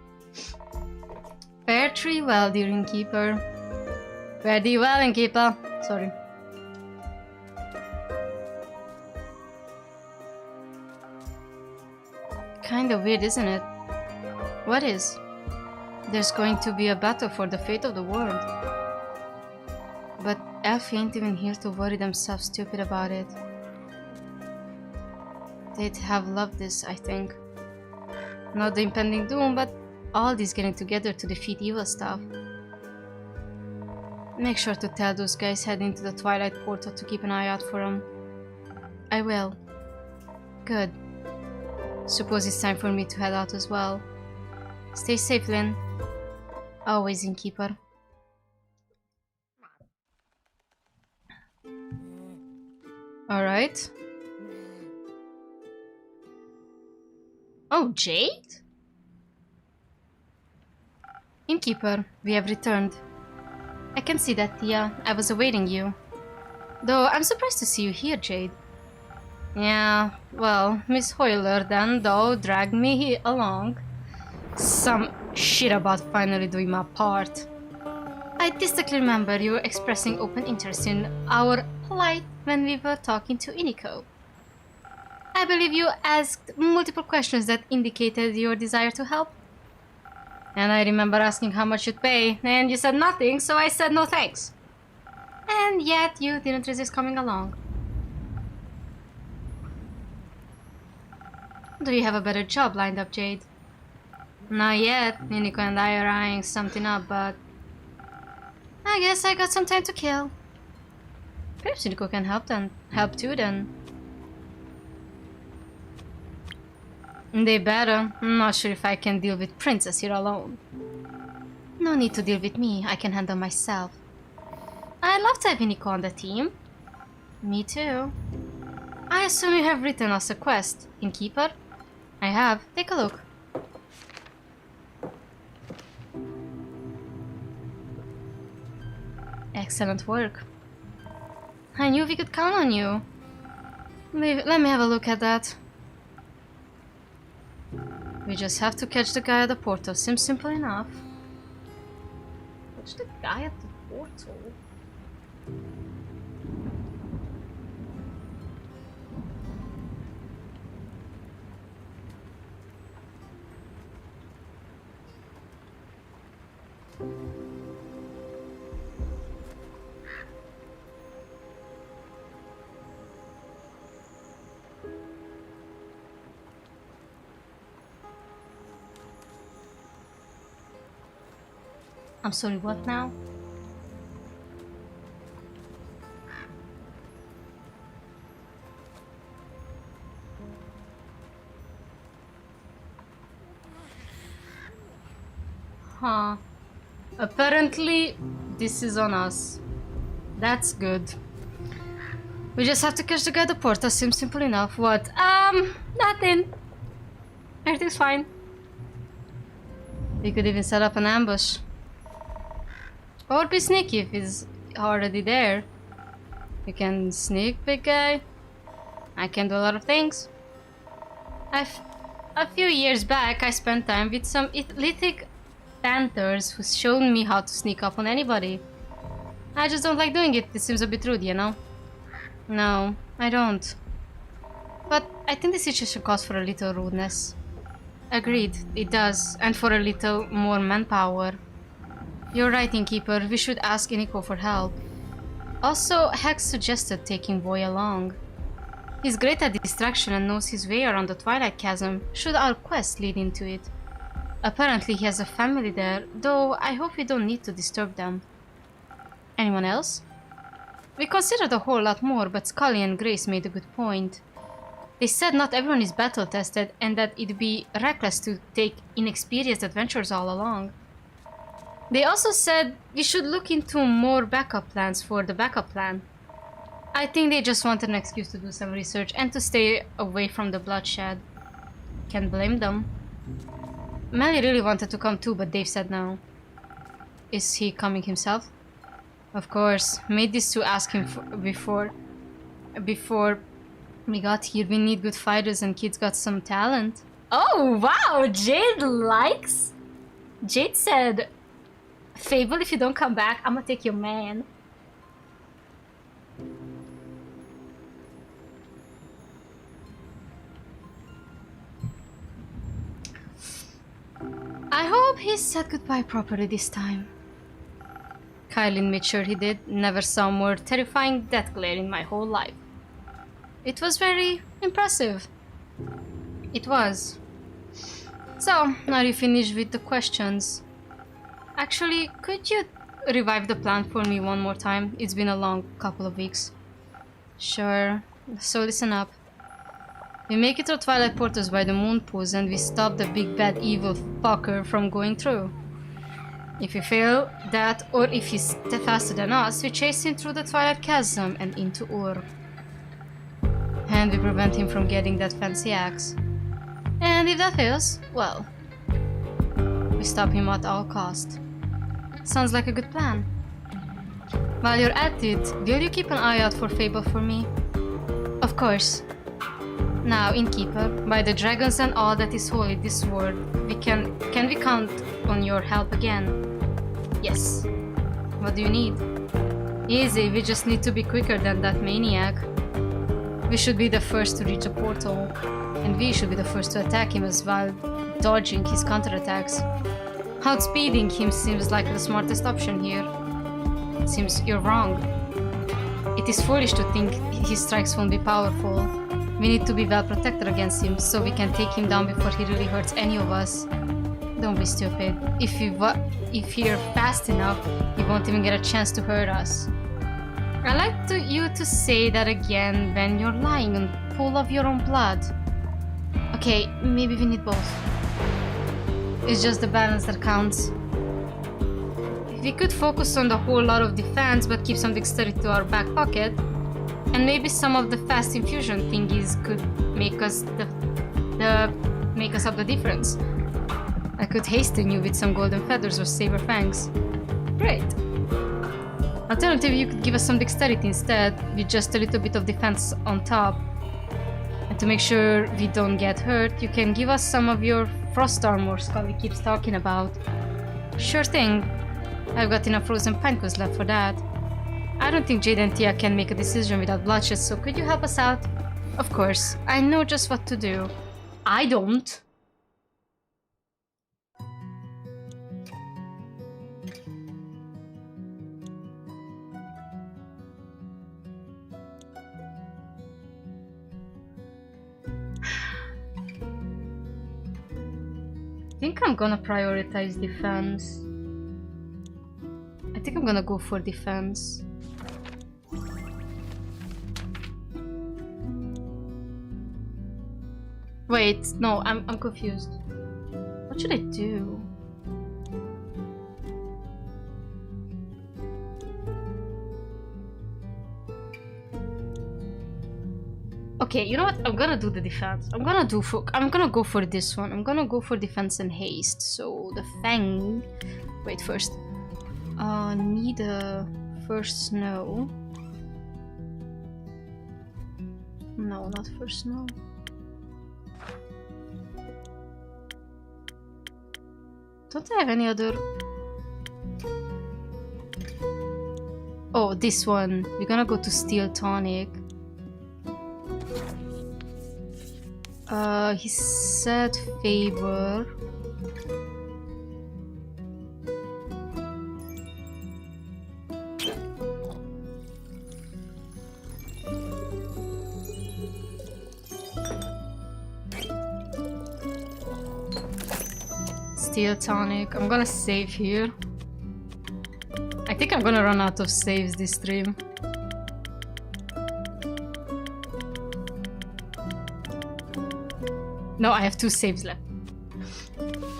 Fare thee well, dear innkeeper. Fare thee well, innkeeper. Sorry. Kinda weird, isn't it? What is? There's going to be a battle for the fate of the world. But Elf ain't even here to worry themselves stupid about it. They'd have loved this, I think. Not the impending doom, but all these getting together to defeat evil stuff. Make sure to tell those guys heading to the Twilight Portal to keep an eye out for them. I will. Good. Suppose it's time for me to head out as well. Stay safe, Lynn. Always, innkeeper. Alright. Oh, Jade? Innkeeper, we have returned. I can see that, Tia. I was awaiting you. Though I'm surprised to see you here, Jade. Yeah, well, Miss Hoyler then, though, dragged me along. Some shit about finally doing my part. I distinctly remember you were expressing open interest in our polite when we were talking to Iniko. I believe you asked multiple questions that indicated your desire to help. And I remember asking how much you'd pay, and you said nothing, so I said no thanks. And yet you didn't resist coming along. Do you have a better job lined up, Jade? Not yet. Iniko and I are eyeing something up, but I guess I got some time to kill. Perhaps Iniko can help too then. They better. I'm not sure if I can deal with Princess here alone. No need to deal with me. I can handle myself. I'd love to have Iniko on the team. Me too. I assume you have written us a quest. Innkeeper? I have. Take a look. Excellent work. I knew we could count on you. Let me have a look at that. We just have to catch the guy at the portal. Seems simple enough. Catch the guy at the portal? I'm sorry, what now? Huh. Apparently, this is on us. That's good. We just have to catch the guy at the portal. Seems simple enough. What? Nothing. Everything's fine. We could even set up an ambush. Or be sneaky if he's already there. You can sneak, big guy. I can do a lot of things. A few years back, I spent time with some lithic panthers who showed me how to sneak up on anybody. I just don't like doing it. It seems a bit rude, you know? No, I don't. But I think the situation calls for a little rudeness. Agreed, it does. And for a little more manpower. You're right, Innkeeper. We should ask Iniko for help. Also, Hex suggested taking Boy along. He's great at distraction and knows his way around the Twilight Chasm, should our quest lead into it. Apparently he has a family there, though I hope we don't need to disturb them. Anyone else? We considered a whole lot more, but Scully and Grace made a good point. They said not everyone is battle-tested and that it'd be reckless to take inexperienced adventurers all along. They also said we should look into more backup plans for the backup plan. I think they just wanted an excuse to do some research and to stay away from the bloodshed. Can't blame them. Melli really wanted to come too, but Dave said no. Is he coming himself? Of course. Made this to ask him before we got here. We need good fighters and kids got some talent. Oh wow, Jade likes? Jade said, Fable, if you don't come back, I'm gonna take your man. I hope he said goodbye properly this time. Kylin made sure he did. Never saw more terrifying death glare in my whole life. It was very impressive. It was. So, now you finished with the questions. Actually, could you revive the plan for me one more time? It's been a long couple of weeks. Sure. So listen up. We make it to Twilight Portals by the moon pools and we stop the big bad evil fucker from going through. If we fail that, or if he's faster than us, we chase him through the Twilight Chasm and into Ur. And we prevent him from getting that fancy axe. And if that fails, well, we stop him at all cost. Sounds like a good plan. While you're at it, will you keep an eye out for Fable for me? Of course. Now, Innkeeper, by the dragons and all that is holy this world, can we count on your help again? Yes. What do you need? Easy, we just need to be quicker than that maniac. We should be the first to reach the portal, and we should be the first to attack him as well, dodging his counterattacks. Outspeeding him seems like the smartest option here. Seems you're wrong. It is foolish to think his strikes won't be powerful. We need to be well protected against him so we can take him down before he really hurts any of us. Don't be stupid. If you're fast enough, he won't even get a chance to hurt us. I like you to say that again when you're lying in a pool of your own blood. Okay, maybe we need both. It's just the balance that counts. If we could focus on the whole lot of defense but keep some dexterity to our back pocket, and maybe some of the fast infusion thingies could make us up the difference. I could hasten you with some golden feathers or saber fangs. Great. Alternatively, you could give us some dexterity instead, with just a little bit of defense on top. And to make sure we don't get hurt, you can give us some of your frost armor Scully keeps talking about. Sure thing. I've got enough frozen pine cones left for that. I don't think Jade and Tia can make a decision without bloodshed, so could you help us out? Of course. I know just what to do. I don't. I think I'm gonna prioritize defense. I think I'm gonna go for defense. Wait, no, I'm confused. What should I do? Okay, you know what? I'm gonna do the defense. I'm gonna go for this one. I'm gonna go for defense and haste. So the fang. Wait, first. Need a first snow. No, not first snow. Don't I have any other? Oh, this one. We're gonna go to steel tonic. He said favor. Steel tonic. I'm gonna save here. I think I'm gonna run out of saves this stream. No, I have 2 saves left.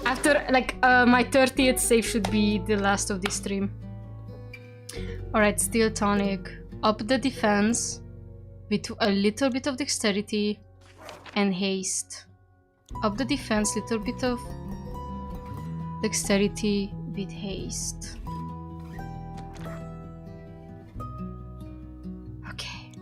After, like, my 30th save should be the last of this stream. Alright, steel tonic. Up the defense with a little bit of dexterity and haste. Up the defense, little bit of dexterity with haste. Okay.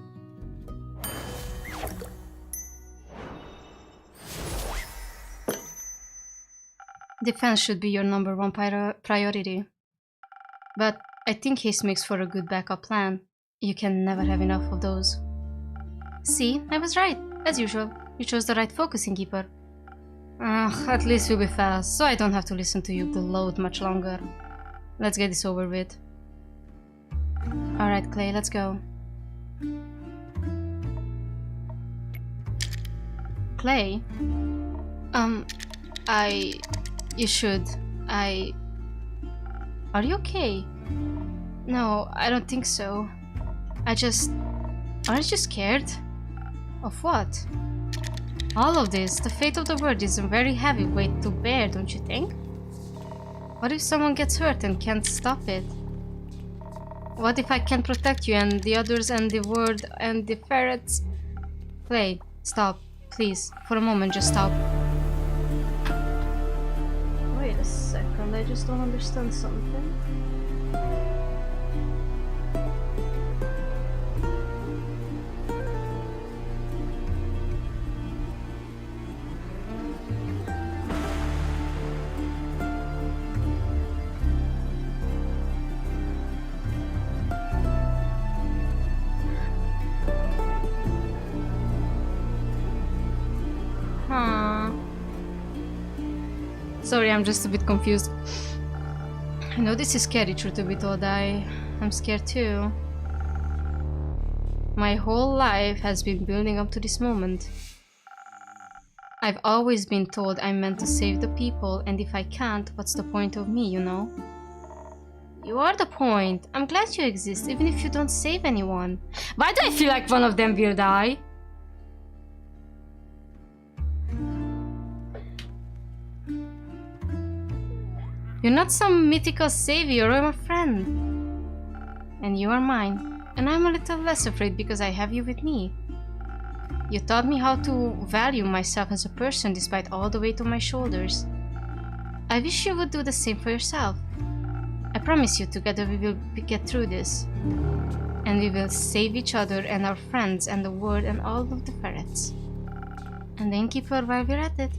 Defense should be your number 1 priority. But I think haste makes for a good backup plan. You can never have enough of those. See, I was right. As usual, you chose the right focusing keeper. At least we'll be fast, so I don't have to listen to you gloat much longer. Let's get this over with. Alright, Clay, let's go. Clay? You should. Are you okay? No, I don't think so. Aren't you scared? Of what? All of this. The fate of the world is a very heavy weight to bear, don't you think? What if someone gets hurt and can't stop it? What if I can't protect you and the others and the world and the ferrets? Clay, stop. Please. For a moment, just stop. Wait a second, I just don't understand something. Sorry, I'm just a bit confused. I know this is scary, truth to be told. I'm scared too. My whole life has been building up to this moment. I've always been told I'm meant to save the people, and if I can't, what's the point of me, you know? You are the point. I'm glad you exist, even if you don't save anyone. Why do I feel like one of them will die? You're not some mythical savior, I'm a friend. And you are mine. And I'm a little less afraid because I have you with me. You taught me how to value myself as a person despite all the weight on my shoulders. I wish you would do the same for yourself. I promise you, together we will get through this. And we will save each other and our friends and the world and all of the ferrets. And then keep her while we're at it.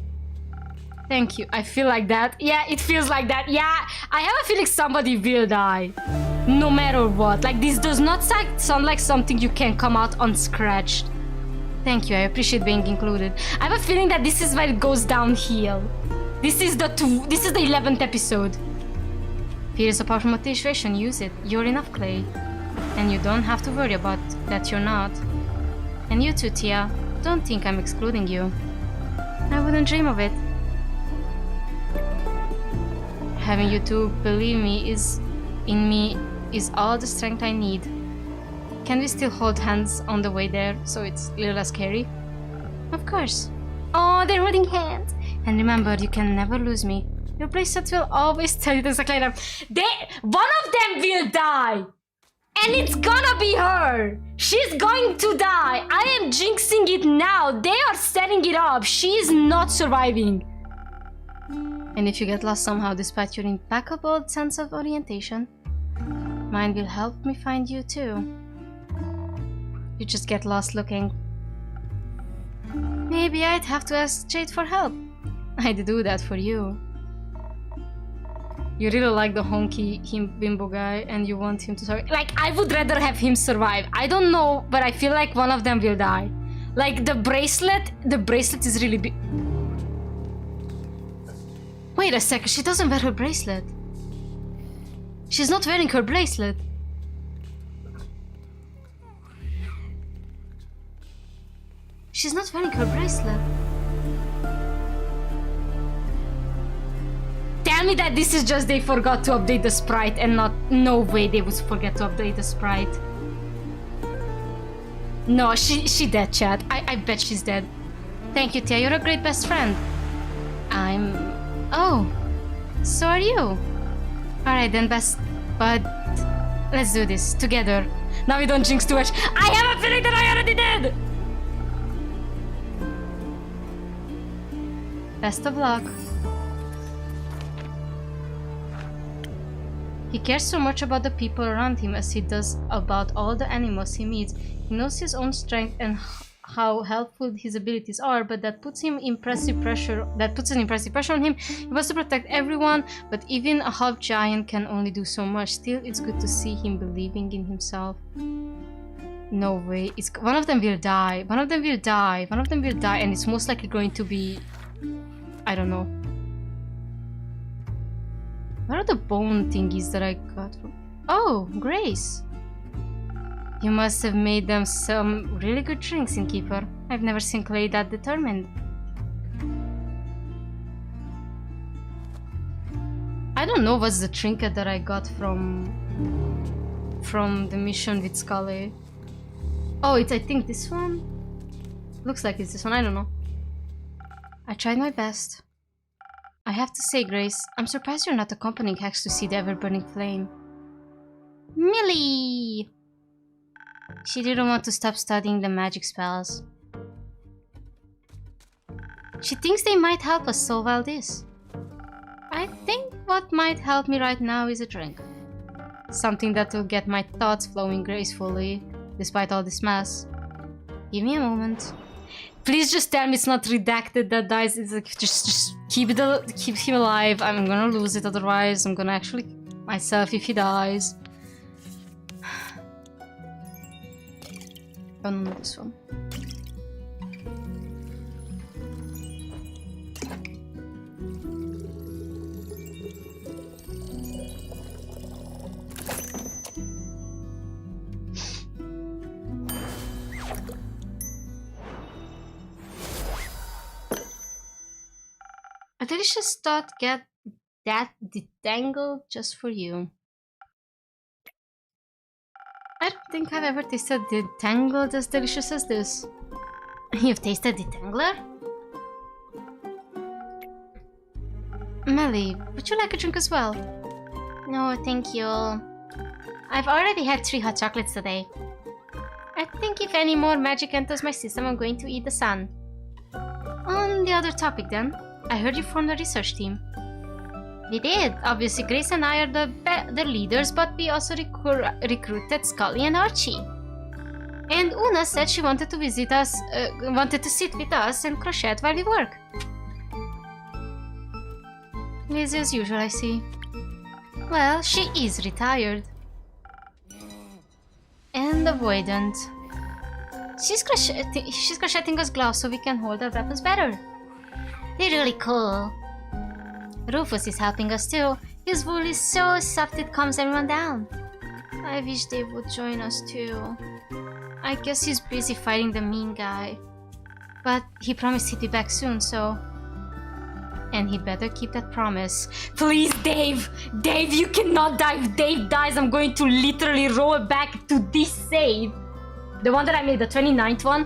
Thank you. I feel like that. Yeah, it feels like that. Yeah, I have a feeling somebody will die. No matter what. Like, this does not sound like something you can come out unscratched. Thank you. I appreciate being included. I have a feeling that this is where it goes downhill. This is the 11th episode. Here is a powerful motivation. Use it. You're enough, Clay. And you don't have to worry about that you're not. And you too, Tia. Don't think I'm excluding you. I wouldn't dream of it. Having you two believe in me is all the strength I need. Can we still hold hands on the way there so it's a little less scary? Of course. Oh, they're holding hands. And remember, you can never lose me. Your bracelet will always tell you this exactly. One of them will die. And it's gonna be her. She's going to die. I am jinxing it now. They are setting it up. She is not surviving. And if you get lost somehow despite your impeccable sense of orientation, mine will help me find you too. You just get lost looking. Maybe I'd have to ask Jade for help. I'd do that for you. You really like the honky bimbo guy and you want him to survive. Like, I would rather have him survive. I don't know, but I feel like one of them will die. Like, the bracelet is really big. Wait a second, she doesn't wear her bracelet. She's not wearing her bracelet. She's not wearing her bracelet. Tell me that this is just they forgot to update the sprite and not... No way they would forget to update the sprite. No, she dead, chat. I bet she's dead. Thank you, Tia. You're a great best friend. Oh, so are you. Alright then, best bud. Let's do this together. Now we don't jinx too much. I have a feeling that I already did! Best of luck. He cares so much about the people around him as he does about all the animals he meets. He knows his own strength and how helpful his abilities are, but that puts an impressive pressure on him. He wants to protect everyone, but even a half giant can only do so much. Still, it's good to see him believing in himself. No way. One of them will die. One of them will die. One of them will die, and it's most likely going to be... I don't know. What are the bone thingies that I got from... Oh, Grace. You must have made them some really good drinks, Innkeeper. I've never seen Clay that determined. I don't know what's the trinket that I got from the mission with Scully. Oh, it's I think this one? Looks like it's this one, I don't know. I tried my best. I have to say, Grace, I'm surprised you're not accompanying Hex to see the ever-burning flame. Melli! She didn't want to stop studying the magic spells. She thinks they might help us solve all this. I think what might help me right now is a drink. Something that will get my thoughts flowing gracefully, despite all this mess. Give me a moment. Please just tell me it's not redacted that dies. It's like, just keep him alive. I'm gonna lose it otherwise. I'm gonna actually kill myself if he dies. Oh no, this one. A delicious thought, get that detangled just for you. I don't think I've ever tasted detangled as delicious as this. You've tasted detangler? Melli, would you like a drink as well? No, thank you. I've already had 3 hot chocolates today. I think if any more magic enters my system, I'm going to eat the sun. On the other topic then, I heard you formed a research team. We did. Obviously, Grace and I are the leaders, but we also recruited Scully and Archie. And Una said she wanted to visit us, wanted to sit with us and crochet while we work. Lazy as usual, I see. Well, she is retired. And avoidant. She's crocheting us gloves so we can hold our weapons better. They're really cool. Rufus is helping us too. His wool is so soft it calms everyone down. I wish Dave would join us too. I guess he's busy fighting the mean guy. But he promised he'd be back soon, so... And he better keep that promise. Please, Dave! Dave, you cannot die! If Dave dies, I'm going to literally roll back to this save. The one that I made, the 29th one.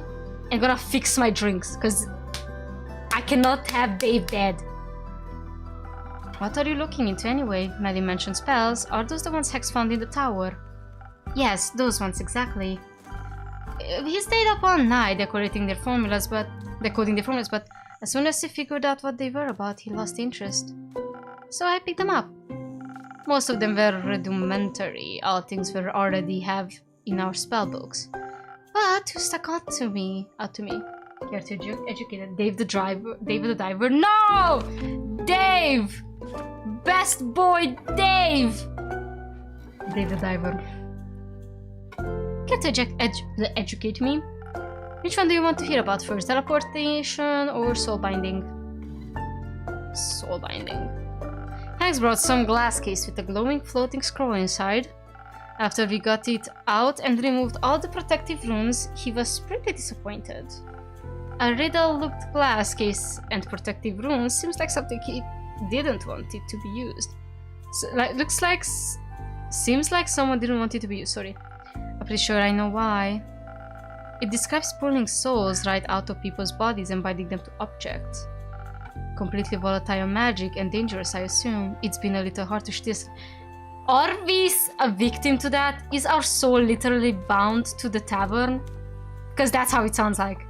And gonna fix my drinks, because I cannot have Dave dead. What are you looking into anyway? Melli mentioned spells. Are those the ones Hex found in the tower? Yes, those ones exactly. He stayed up all night decoding their formulas, but as soon as he figured out what they were about, he lost interest. So I picked them up. Most of them were rudimentary, all things we already have in our spellbooks. But two stuck out to me. Care to educate Dave the diver. No! Dave! Best boy, Dave! Dave the diver. Care to educate me? Which one do you want to hear about first? Teleportation or soul binding? Soul binding. Hex brought some glass case with a glowing floating scroll inside. After we got it out and removed all the protective runes, he was pretty disappointed. A riddle-looked glass case and protective runes seems like something he didn't want it to be used. So, seems like someone didn't want it to be used, sorry. I'm pretty sure I know why. It describes pulling souls right out of people's bodies and binding them to objects. Completely volatile magic and dangerous, I assume. It's been a little hard to steal. Are we a victim to that? Is our soul literally bound to the tavern? Because that's how it sounds like.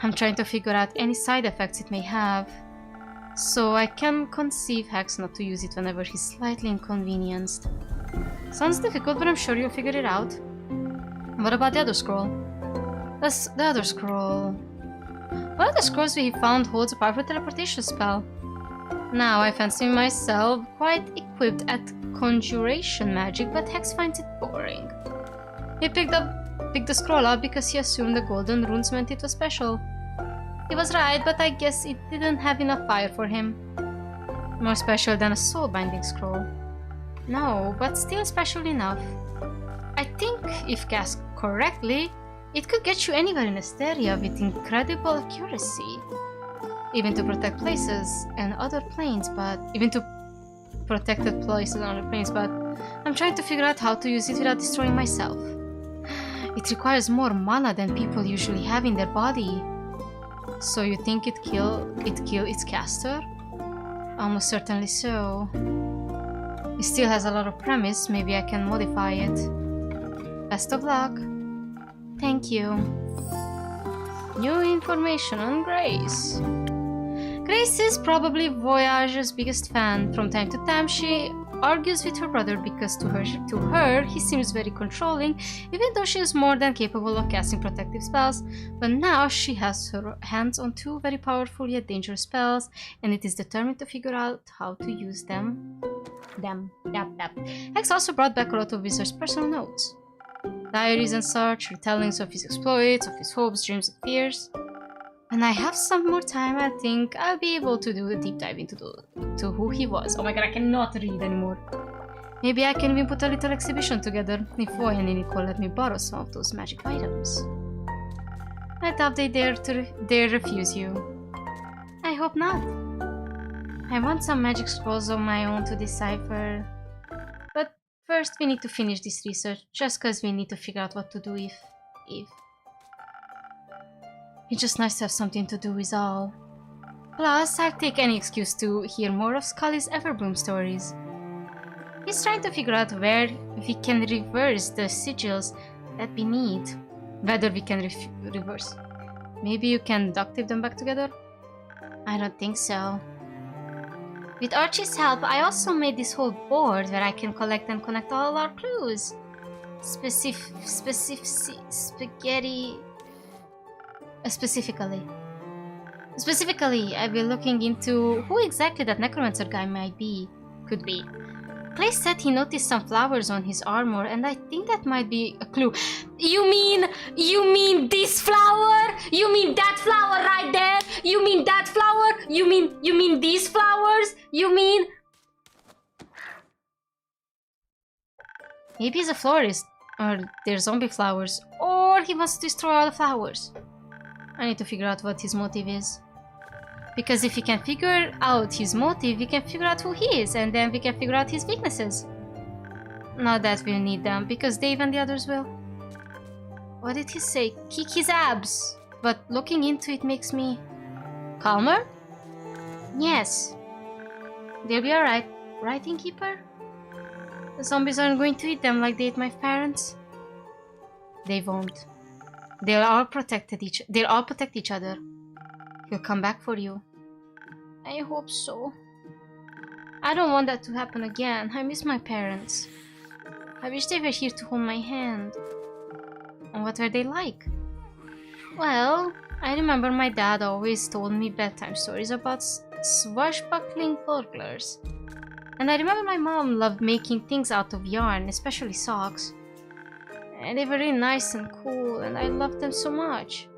I'm trying to figure out any side effects it may have, so I can conceive Hex not to use it whenever he's slightly inconvenienced. Sounds difficult, but I'm sure you'll figure it out. What about the other scroll? That's the other scroll. One of the scrolls we found holds a powerful teleportation spell. Now, I fancy myself quite equipped at conjuration magic, but Hex finds it boring. He picked the scroll up because he assumed the golden runes meant it was special. He was right, but I guess it didn't have enough fire for him. More special than a soul-binding scroll. No, but still special enough. I think, if cast correctly, it could get you anywhere in Asteria with incredible accuracy. Even to protect places and other planes, but... Even to protected places and other planes, but... I'm trying to figure out how to use it without destroying myself. It requires more mana than people usually have in their body. So you think it kill its caster? Almost certainly so. It still has a lot of premise, maybe I can modify it. Best of luck. Thank you. New information on Grace. Grace is probably Voyage's biggest fan. From time to time she argues with her brother because to her he seems very controlling, even though she is more than capable of casting protective spells. But now she has her hands on two very powerful yet dangerous spells, and it is determined to figure out how to use them. Hex also brought back a lot of Wizard's personal notes. Diaries and such, retellings of his exploits, of his hopes, dreams, and fears. When I have some more time, I think I'll be able to do a deep dive into who he was. Oh my god, I cannot read anymore. Maybe I can even put a little exhibition together if Voy and Nicole let me borrow some of those magic items. I doubt they dare refuse you. I hope hope not. I want some magic scrolls of my own to decipher. But first we need to finish this research, just cause we need to figure out what to do if... It's just nice to have something to do is all. Plus, I'll take any excuse to hear more of Scully's Everbloom stories. He's trying to figure out where we can reverse the sigils that we need. Whether we can reverse. Maybe you can duct tape them back together? I don't think so. With Archie's help, I also made this whole board where I can collect and connect all our clues. Specifically, I've been looking into who exactly that necromancer guy could be. Clay said he noticed some flowers on his armor, and I think that might be a clue. You mean this flower? You mean that flower right there? You mean that flower? You mean these flowers? You mean... Maybe he's a florist, or they're zombie flowers, or he wants to destroy all the flowers. I need to figure out what his motive is. Because if we can figure out his motive, we can figure out who he is, and then we can figure out his weaknesses. Not that we'll need them, because Dave and the others will. What did he say? Kick his abs! But looking into it makes me... calmer? Yes. They'll be alright, right, Innkeeper? The zombies aren't going to eat them like they ate my parents. They won't. They'll all protect each other. He'll come back for you. I hope so. I don't want that to happen again. I miss my parents. I wish they were here to hold my hand. And what were they like? Well, I remember my dad always told me bedtime stories about swashbuckling burglars. And I remember my mom loved making things out of yarn, especially socks. And they were really nice and cool, and I loved them so much.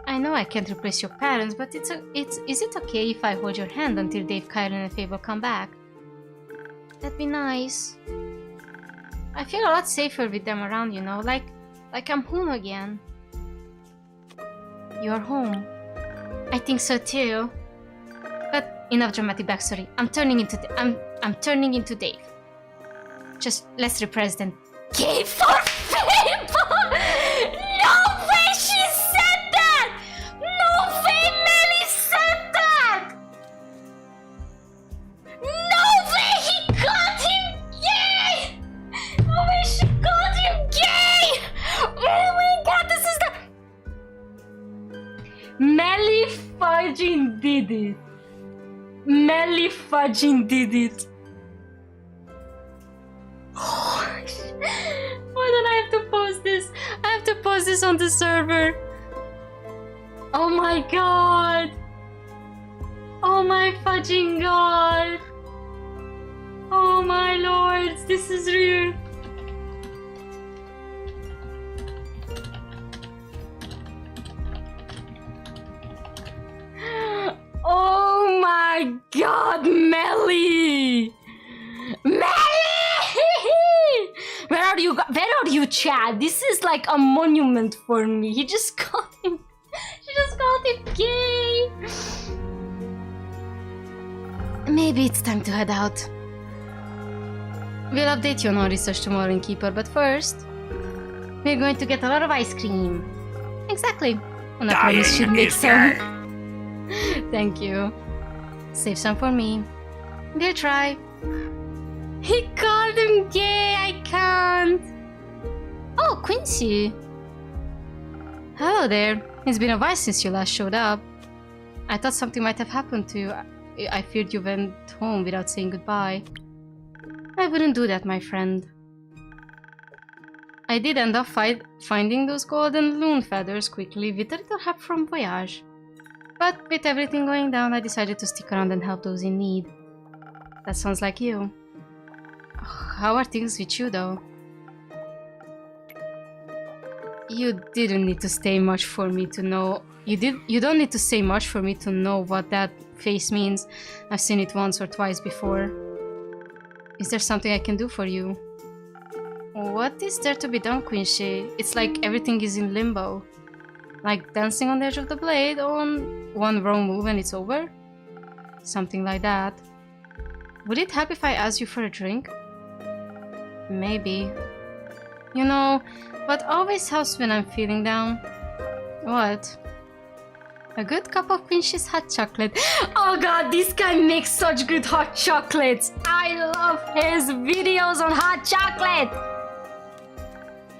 I know I can't replace your parents, but is it okay if I hold your hand until Dave, Kyron, and Fable come back? That'd be nice. I feel a lot safer with them around, you know, like I'm home again. You're home. I think so too. But enough dramatic backstory. I'm turning into Dave. Just let's represent gay for Fable! No way she said that! No way Melli said that! No way he called him gay! No way she called him gay! Oh my god, this is the... Melli fudging did it. Melli fudging did it. Why don't I have to post this? I have to post this on the server. Oh my god. Oh my fudging god. Oh my lords, this is real. Oh my god, Melli! Melli! Where are you, Chad? This is like a monument for me. She just called him gay. Maybe it's time to head out. We'll update you on our research tomorrow, Innkeeper, but first, we're going to get a lot of ice cream. Exactly. And I promise she'll make some. Thank you. Save some for me. We'll try. He called him gay, I can't. Oh, Quincy. Hello there. It's been a while since you last showed up. I thought something might have happened to you. I feared you went home without saying goodbye. I wouldn't do that, my friend. I did end up finding those golden loon feathers quickly with a little help from Voyage. But with everything going down, I decided to stick around and help those in need. That sounds like you. How are things with you, though? You didn't need to say much for me to know. You don't need to say much for me to know what that face means. I've seen it once or twice before. Is there something I can do for you? What is there to be done, Quincy? It's like everything is in limbo. Like dancing on the edge of the blade on one wrong move and it's over? Something like that. Would it help if I asked you for a drink? Maybe. You know, what always helps when I'm feeling down? What? A good cup of Quincy's hot chocolate. Oh god, this guy makes such good hot chocolates. I love his videos on hot chocolate.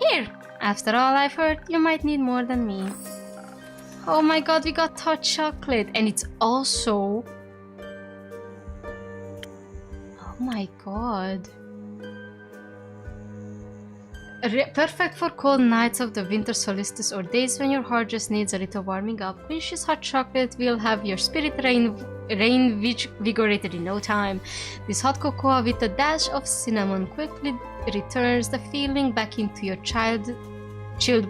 Here, after all I've heard, you might need more than me. Oh my god, we got hot chocolate and it's also... Oh my god. Perfect for cold nights of the winter solstice or days when your heart just needs a little warming up. Quincy's hot chocolate will have your spirit reinvigorated in no time. This hot cocoa with a dash of cinnamon quickly returns the feeling back into your chilled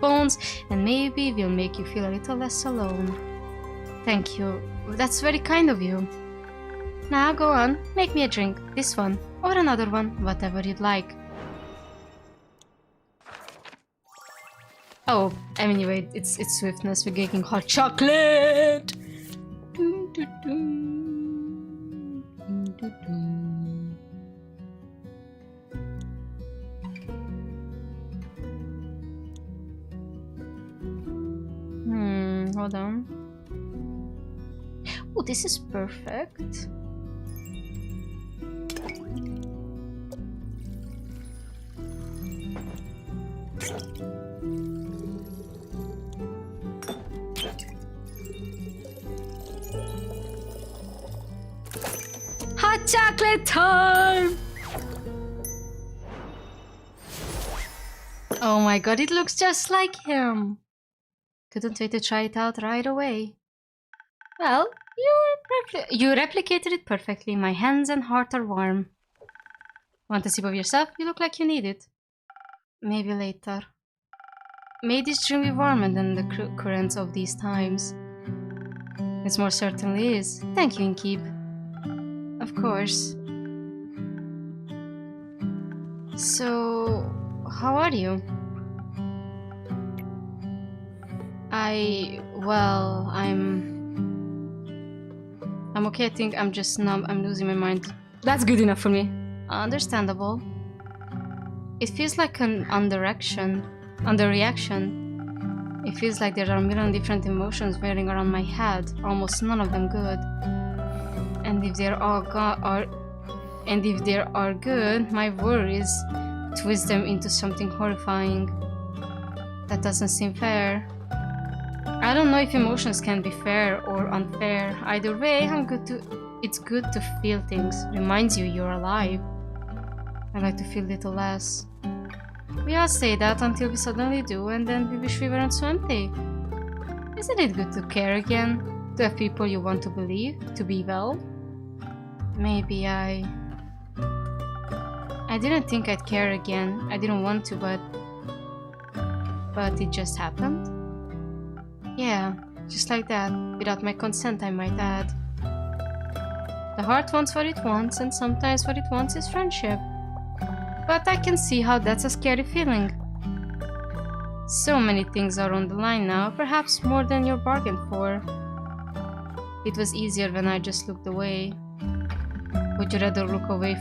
bones and maybe will make you feel a little less alone. Thank you. That's very kind of you. Now go on, make me a drink. This one or another one, whatever you'd like. Oh, anyway, it's swiftness. We're getting hot chocolate. Hold on. Oh, this is perfect. Hot chocolate time! Oh my god, it looks just like him. Couldn't wait to try it out right away. Well, you replicated it perfectly. My hands and heart are warm. Want a sip of yourself? You look like you need it. Maybe later. May this drink be warmer than the currents of these times. It most certainly is. Thank you, Inkeep. Of course. So, how are you? I'm okay. I think I'm just numb. I'm losing my mind. That's good enough for me. Understandable. It feels like an underreaction. It feels like there are a million different emotions whirling around my head, almost none of them good. And if they're all good, my worries twist them into something horrifying. That doesn't seem fair. I don't know if emotions can be fair or unfair. Either way, it's good to feel things. Reminds you you're alive. I like to feel little less. We all say that until we suddenly do, and then we wish we weren't so empty. Isn't it good to care again? To have people you want to believe, to be well? Maybe I didn't think I'd care again. I didn't want to, but it just happened. Yeah, just like that, without my consent, I might add. The heart wants what it wants, and sometimes what it wants is friendship. But I can see how that's a scary feeling. So many things are on the line now, perhaps more than you bargained for. It was easier when I just looked away. Would you rather look away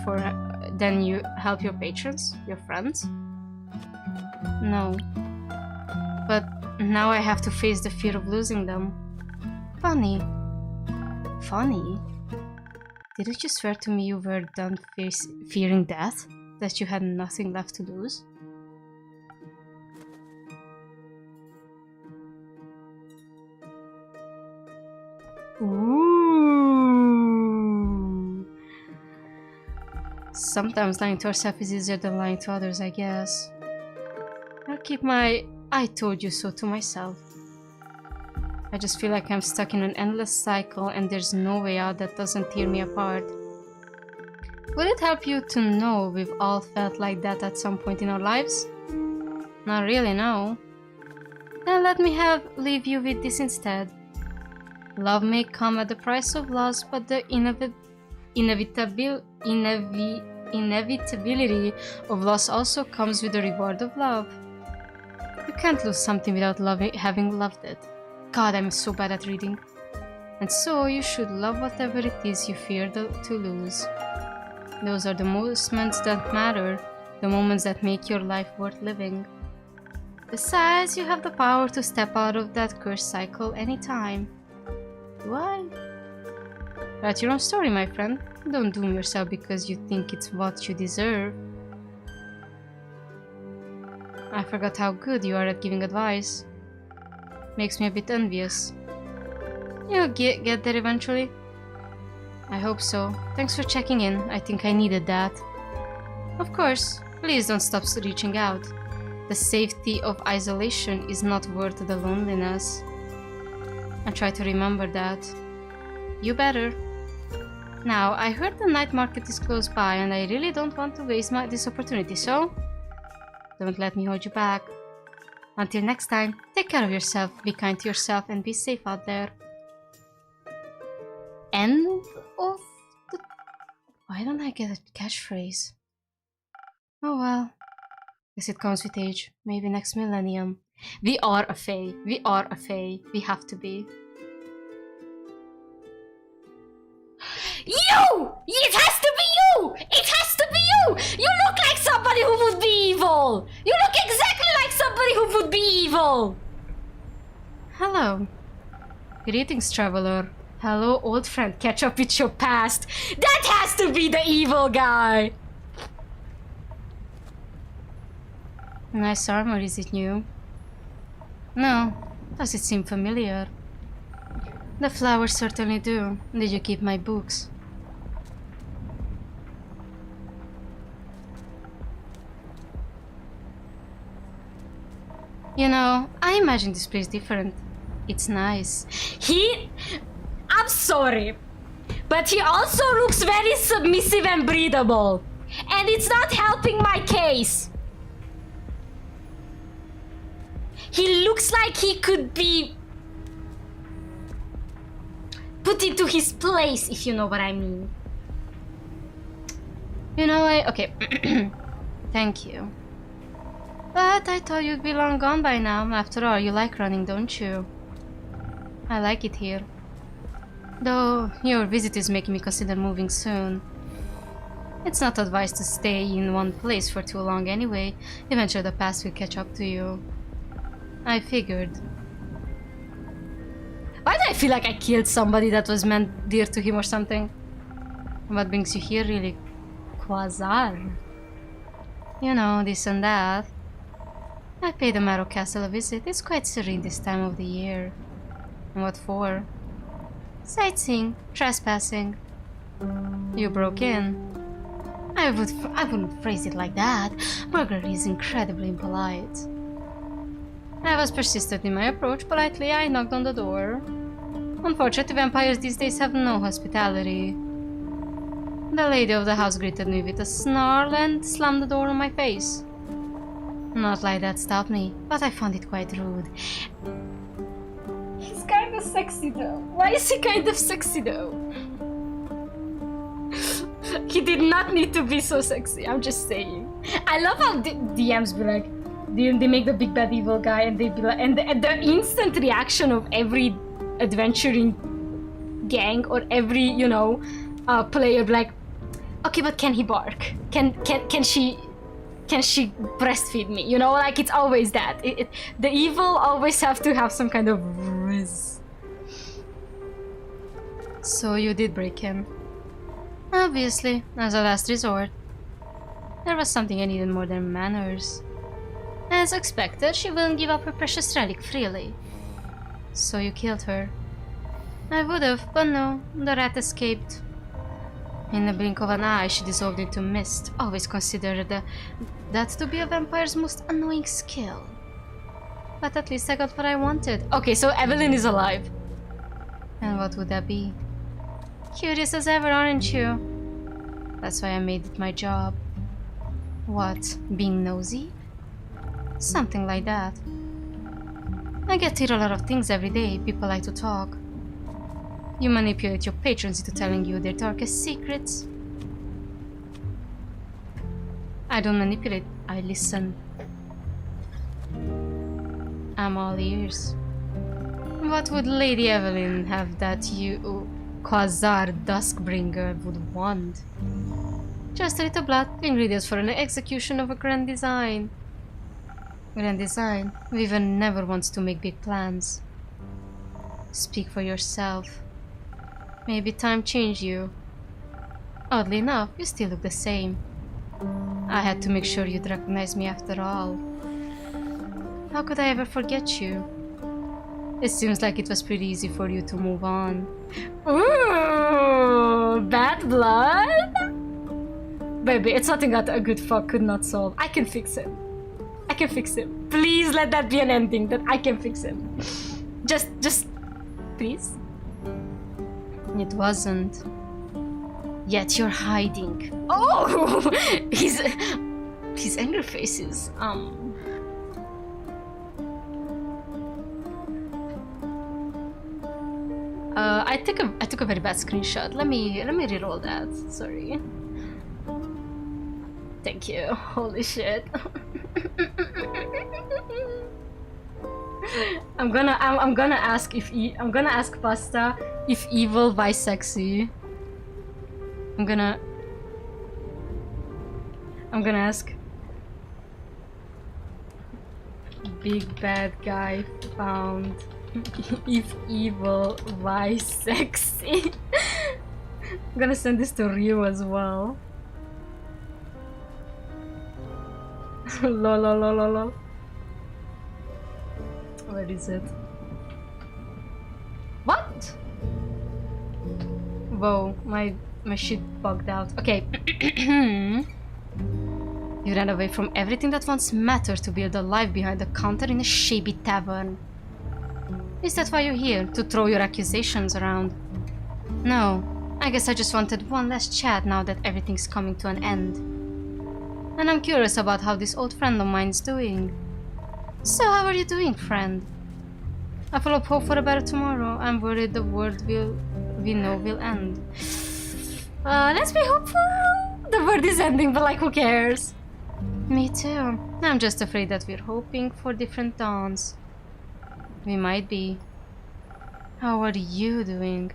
than you help your patrons, your friends? No. But now I have to face the fear of losing them. Funny. Funny? Did you just swear to me you were done fearing death? That you had nothing left to lose? Ooh. Sometimes lying to ourselves is easier than lying to others, I guess. I'll keep my "I told you so" to myself. I just feel like I'm stuck in an endless cycle and there's no way out that doesn't tear me apart. Would it help you to know we've all felt like that at some point in our lives? Not really, no. Then let me leave you with this instead. Love may come at the price of loss, but the inevitability of loss also comes with the reward of love. You can't lose something without having loved it. God, I'm so bad at reading. And so you should love whatever it is you fear to lose. Those are the moments that matter, the moments that make your life worth living. Besides, you have the power to step out of that cursed cycle anytime. Do I? Write your own story, my friend. Don't doom yourself because you think it's what you deserve. I forgot how good you are at giving advice. Makes me a bit envious. You'll get there eventually. I hope so. Thanks for checking in. I think I needed that. Of course, please don't stop reaching out. The safety of isolation is not worth the loneliness. I try to remember that. You better. Now, I heard the night market is close by and I really don't want to waste this opportunity, so don't let me hold you back. Until next time, take care of yourself, be kind to yourself, and be safe out there. End of the... Why don't I get a catchphrase? Oh well. Guess it comes with age. Maybe next millennium. We are a fae. We are a fae. We have to be. You! It has to be you! It has to be you! You look like somebody who would be evil! You look exactly like somebody who would be evil! Hello. Greetings, traveler. Hello, old friend. Catch up with your past. That has to be the evil guy! Nice armor, is it new? No. Does it seem familiar? The flowers certainly do. Did you keep my books? You know, I imagine this place different. It's nice. I'm sorry, but he also looks very submissive and breathable. And it's not helping my case. He looks like he could be put into his place, if you know what I mean. You know, okay. Thank you. But I thought you'd be long gone by now. After all, you like running, don't you? I like it here. Though your visit is making me consider moving soon. It's not advised to stay in one place for too long anyway. Eventually the past will catch up to you. I figured. Why do I feel like I killed somebody that was meant dear to him or something? What brings you here really? Quasar? You know, this and that. I paid the Marrow Castle a visit. It's quite serene this time of the year. And what for? Sightseeing, trespassing. You broke in. I wouldn't phrase it like that. Burglary is incredibly impolite. I was persistent in my approach. Politely, I knocked on the door. Unfortunately, vampires these days have no hospitality. The lady of the house greeted me with a snarl and slammed the door on my face. Not like that stopped me, but I found it quite rude. He's kind of sexy though. Why is he kind of sexy though? He did not need to be so sexy, I'm just saying. I love how DMs be like, they make the big bad evil guy and they be like, and the instant reaction of every adventuring gang or every, you know, player be like, okay, but can he bark? Can she breastfeed me? You know, like it's always that. The evil always have to have some kind of rizz. So you did break in. Obviously, as a last resort. There was something I needed more than manners. As expected, she wouldn't give up her precious relic freely. So you killed her. I would've, but no, the rat escaped. In the blink of an eye, she dissolved into mist. Always considered that to be a vampire's most annoying skill. But at least I got what I wanted. Okay, so Evelyn is alive. And what would that be? Curious as ever, aren't you? That's why I made it my job. What, being nosy? Something like that. I get to hear a lot of things every day. People like to talk. You manipulate your patrons into telling you their darkest secrets. I don't manipulate, I listen. I'm all ears. What would Lady Evelyn have that you, Quasar Duskbringer, would want? Just a little blood, ingredients for an execution of a grand design. Grand design? Vivian never wants to make big plans. Speak for yourself. Maybe time changed you. Oddly enough, you still look the same. I had to make sure you'd recognize me after all. How could I ever forget you? It seems like it was pretty easy for you to move on. Ooh, bad blood? Baby, it's something that a good fuck could not solve. I can fix him. I can fix him. Please let that be an ending, that I can fix him. Just, please. It wasn't. Yet you're hiding. Oh! His angry faces. I took a very bad screenshot. Let me reroll that. Sorry. Thank you. Holy shit. I'm gonna ask Pasta if evil by sexy. I'm gonna ask. Big bad guy found. If evil, why sexy? I'm gonna send this to Ryu as well. Lol. Where is it? What? Whoa, my shit bugged out. Okay. You ran away from everything that once mattered to build a life behind the counter in a shabby tavern. Is that why you're here? To throw your accusations around? No. I guess I just wanted one last chat now that everything's coming to an end. And I'm curious about how this old friend of mine's doing. So how are you doing, friend? I full of hope for a better tomorrow. I'm worried the world we know will end. Let's be hopeful. The world is ending, but like, who cares? Me too. I'm just afraid that we're hoping for different dawns. We might be. How are you doing?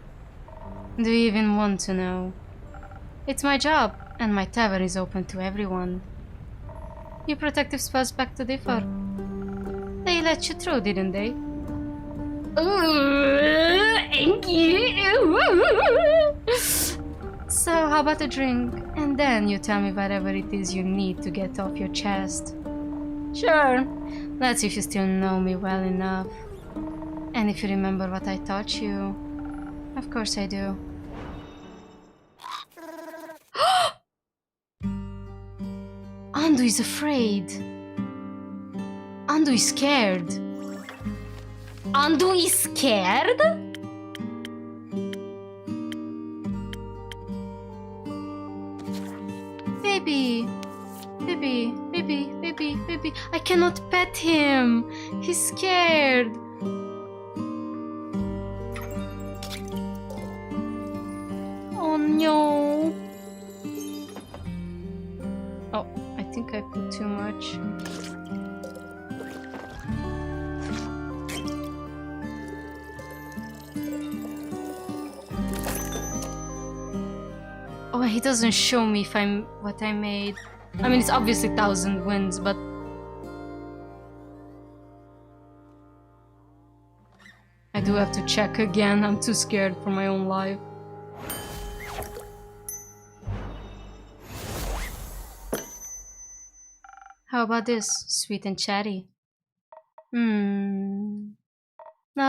Do you even want to know? It's my job, and my tavern is open to everyone. Your protective spells back to differ. They let you through, didn't they? Ooh, thank you. So, how about a drink? And then you tell me whatever it is you need to get off your chest. Sure. Let's see if you still know me well enough. And if you remember what I taught you. Of course I do. Andu is afraid. Andu is scared. Andu is scared? Baby. I cannot pet him. He's scared. Oh no. Oh, I think I put too much. Oh, he doesn't show me if I'm what I made. I mean, it's obviously 1,000 wins, but I do have to check again. I'm too scared for my own life. How about this? Sweet and chatty. Not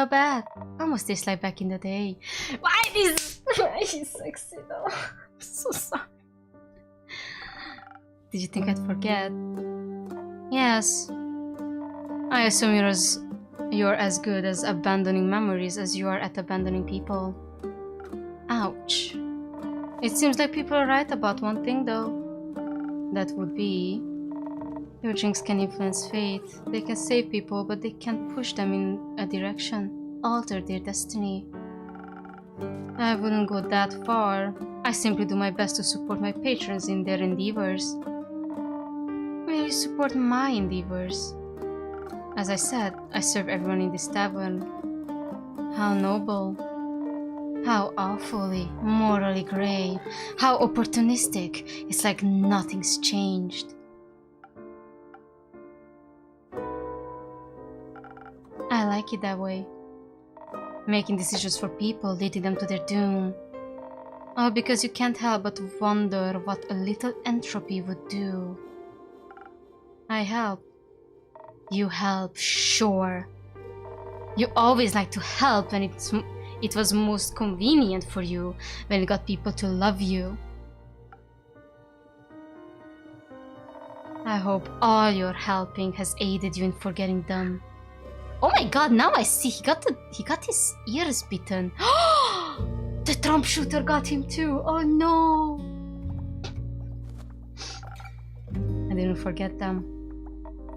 bad. Almost tastes like back in the day. Why is he's sexy though? I'm so sorry. Did you think I'd forget? Yes. I assume you're as good as abandoning memories as you are at abandoning people. Ouch. It seems like people are right about one thing though. That would be... your drinks can influence fate. They can save people, but they can't push them in a direction, alter their destiny. I wouldn't go that far. I simply do my best to support my patrons in their endeavors. Will you support my endeavors? As I said, I serve everyone in this tavern. How noble. How awfully, morally grey. How opportunistic. It's like nothing's changed. I like it that way. Making decisions for people, leading them to their doom. Oh, because you can't help but wonder what a little entropy would do. I help. You help, sure. You always like to help when it was most convenient for you, when it got people to love you. I hope all your helping has aided you in forgetting them. Oh my god, now I see he got his ears bitten. The Trump shooter got him too. Oh no. I didn't forget them.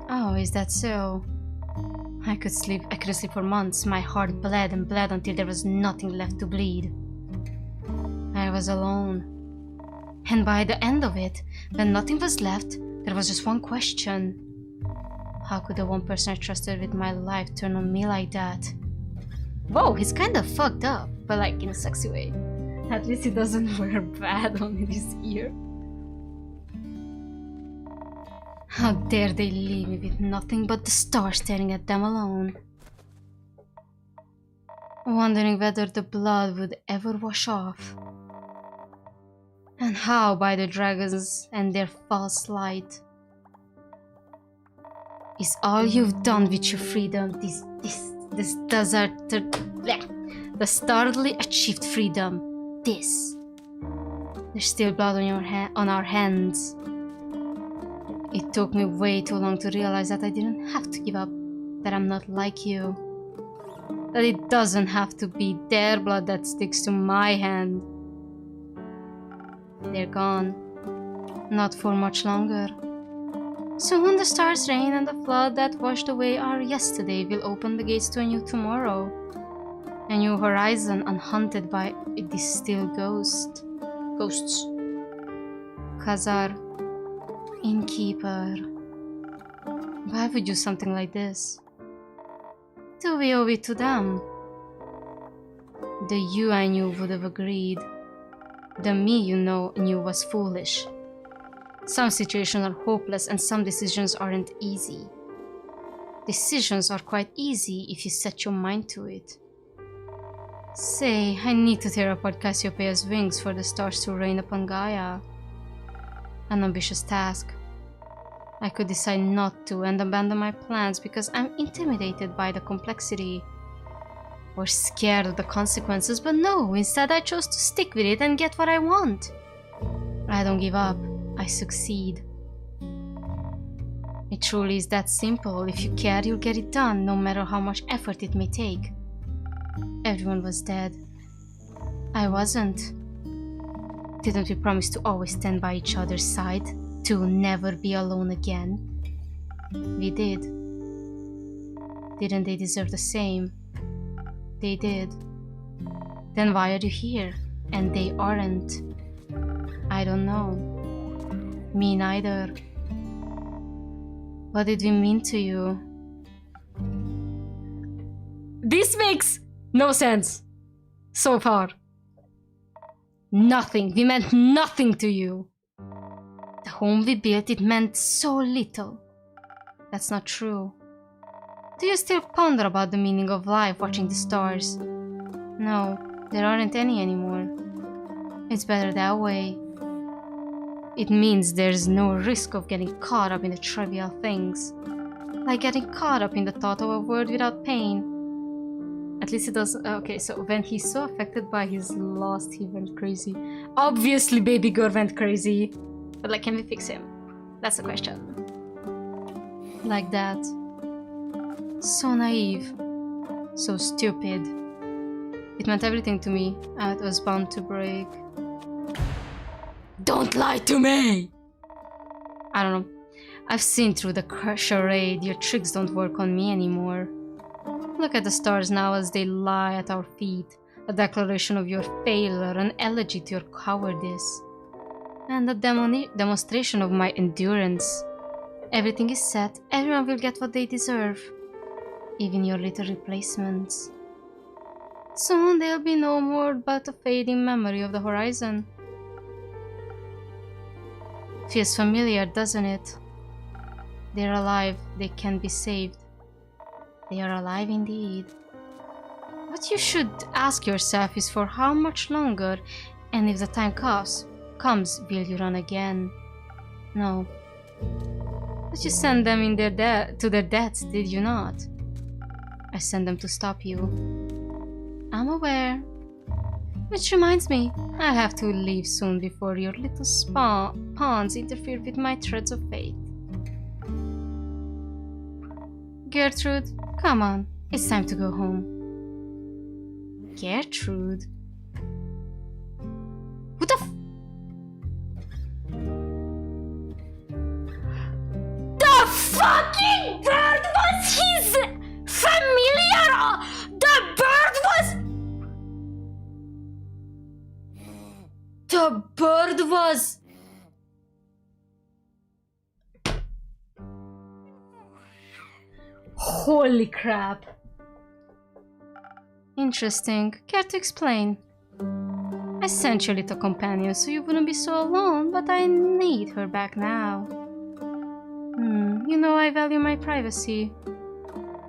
Oh, is that so? I couldn't sleep for months. My heart bled and bled until there was nothing left to bleed. I was alone. And by the end of it, when nothing was left, there was just one question. How could the one person I trusted with my life turn on me like that? Whoa, he's kind of fucked up, but like in a sexy way. At least he doesn't wear bad on his ear. How dare they leave me with nothing but the stars staring at them alone. Wondering whether the blood would ever wash off. And how by the dragons and their false light. Is all you've done with your freedom, this desert, the sturdily achieved freedom, this. There's still blood on our hands. It took me way too long to realize that I didn't have to give up, that I'm not like you. That it doesn't have to be their blood that sticks to my hand. They're gone. Not for much longer. Soon the stars rain and the flood that washed away our yesterday will open the gates to a new tomorrow. A new horizon unhaunted by these still ghosts. Khazar, innkeeper. Why would you do something like this? Do we owe it to them? The you I knew would have agreed. The me you knew was foolish. Some situations are hopeless and some decisions aren't easy. Decisions are quite easy if you set your mind to it. Say, I need to tear apart Cassiopeia's wings for the stars to rain upon Gaia. An ambitious task. I could decide not to and abandon my plans because I'm intimidated by the complexity. Or scared of the consequences, but no, instead I chose to stick with it and get what I want. I don't give up. I succeed. It truly is that simple. If you care, you'll get it done, no matter how much effort it may take. Everyone was dead. I wasn't. Didn't we promise to always stand by each other's side? To never be alone again? We did. Didn't they deserve the same? They did. Then why are you here? And they aren't? I don't know. Me neither. What did we mean to you? This makes no sense. So far. Nothing. We meant nothing to you. The home we built, it meant so little. That's not true. Do you still ponder about the meaning of life watching the stars? No, there aren't any anymore. It's better that way. It means there's no risk of getting caught up in the trivial things. Like getting caught up in the thought of a word without pain. At least it does. Okay, so when he's so affected by his loss, he went crazy. Obviously, baby girl went crazy. But like, can we fix him? That's the question. Like that. So naive. So stupid. It meant everything to me, and it was bound to break. Don't lie to me! I don't know. I've seen through the charade. Your tricks don't work on me anymore. Look at the stars now as they lie at our feet. A declaration of your failure, an elegy to your cowardice. And a demonstration of my endurance. Everything is set. Everyone will get what they deserve. Even your little replacements. Soon there'll be no more but a fading memory of the horizon. Feels familiar, doesn't it? They're alive. They can be saved. They are alive indeed. What you should ask yourself is for how much longer, and if the time comes, will you run again? No. But you sent them in to their deaths, did you not? I sent them to stop you. I'm aware. Which reminds me, I have to leave soon before your little pawns interfere with my threads of fate. Gertrude, come on, it's time to go home. Gertrude? Who the The fucking bird was his familiar! The bird was... The bird was... Holy crap. Interesting. Care to explain? I sent your little companion so you wouldn't be so alone, but I need her back now. You know I value my privacy.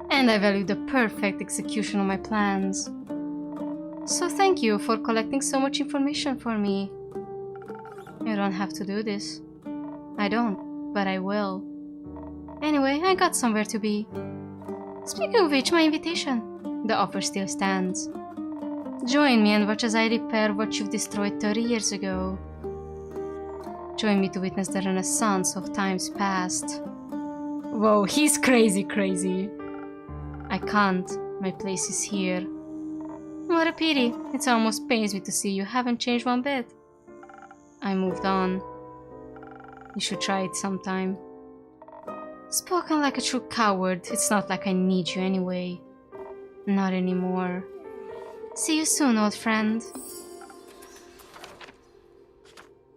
And I value the perfect execution of my plans. So thank you for collecting so much information for me. You don't have to do this. I don't, but I will. Anyway, I got somewhere to be. Speaking of which, my invitation. The offer still stands. Join me and watch as I repair what you've destroyed 30 years ago. Join me to witness the renaissance of times past. Whoa, he's crazy. I can't. My place is here. What a pity. It almost pains me to see you haven't changed one bit. I moved on. You should try it sometime. Spoken like a true coward. It's not like I need you anyway. Not anymore. See you soon, old friend.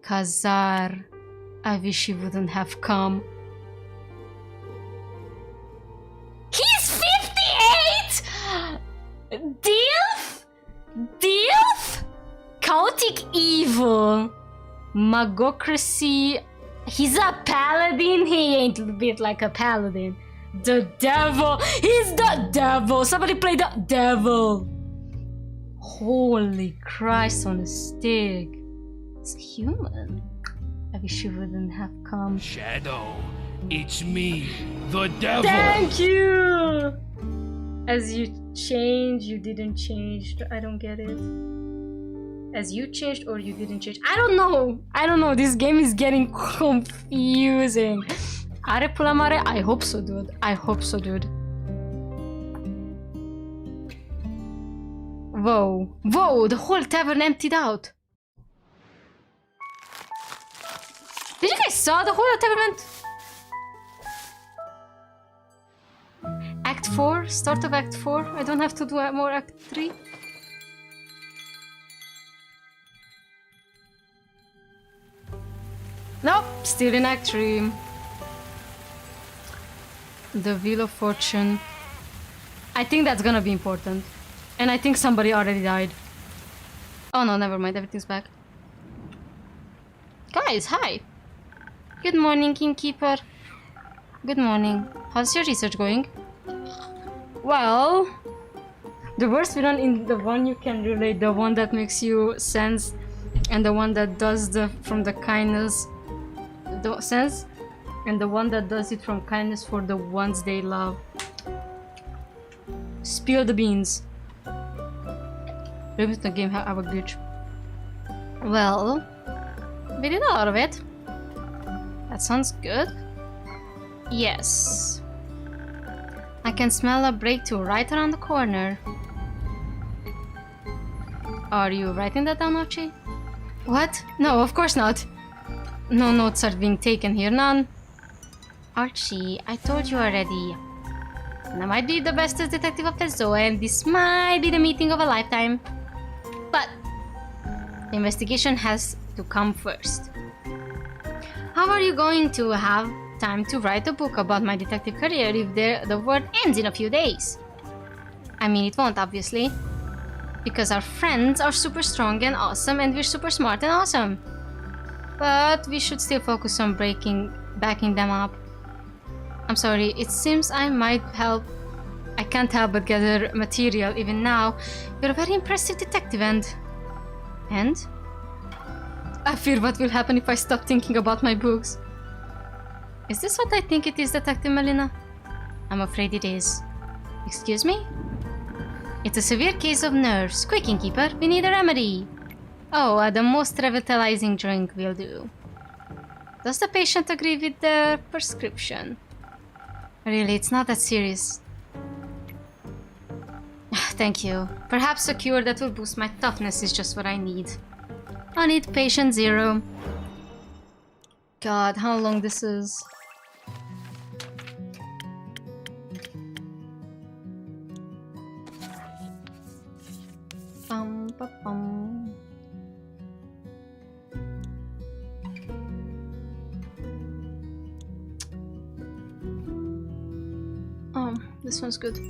Khazar. I wish he wouldn't have come. He's 58! Dilf? Chaotic evil. Magocracy. He's a paladin? He ain't a bit like a paladin. The devil! He's the devil! Somebody play the devil! Holy Christ on a stick. It's a human. I wish you wouldn't have come. Shadow, it's me, the devil! Thank you! As you change, you didn't change. I don't get it. As you changed or you didn't change. I don't know. This game is getting confusing. Are Pulamare? I hope so, dude. Whoa, the whole tavern emptied out. Did you guys saw the whole tavern went? Act 4? Start of Act 4? I don't have to do more Act 3? Nope, still in Act 3. The Wheel of Fortune. I think that's gonna be important. And I think somebody already died. Oh no, never mind, everything's back. Guys, hi! Good morning, Kingkeeper. Good morning. How's your research going? Well... The worst villain in the one you can relate, the one that makes you sense, and the one that does from the kindness... The sense, and the one that does it from kindness for the ones they love. Spill the beans. Maybe the game have a glitch. Well, we did a lot of it. That sounds good. Yes. I can smell a breakthrough right around the corner. Are you writing that down, Archie? What? No, of course not. No notes are being taken here, none. Archie, I told you already. I might be the bestest detective of the zoo, and this might be the meeting of a lifetime. But the investigation has to come first. How are you going to have time to write a book about my detective career if the world ends in a few days? I mean, it won't, obviously. Because our friends are super strong and awesome and we're super smart and awesome. But we should still focus on backing them up. I'm sorry, it seems I can't help but gather material even now. You're a very impressive detective and I fear what will happen if I stop thinking about my books. Is this what I think it is, Detective Melina? I'm afraid it is. Excuse me? It's a severe case of nerves. Quick, innkeeper, we need a remedy. Oh, the most revitalizing drink will do. Does the patient agree with the prescription? Really, it's not that serious. Thank you. Perhaps a cure that will boost my toughness is just what I need. I need patient 0. God, how long this is. Bum, ba, bum. Oh, this one's good.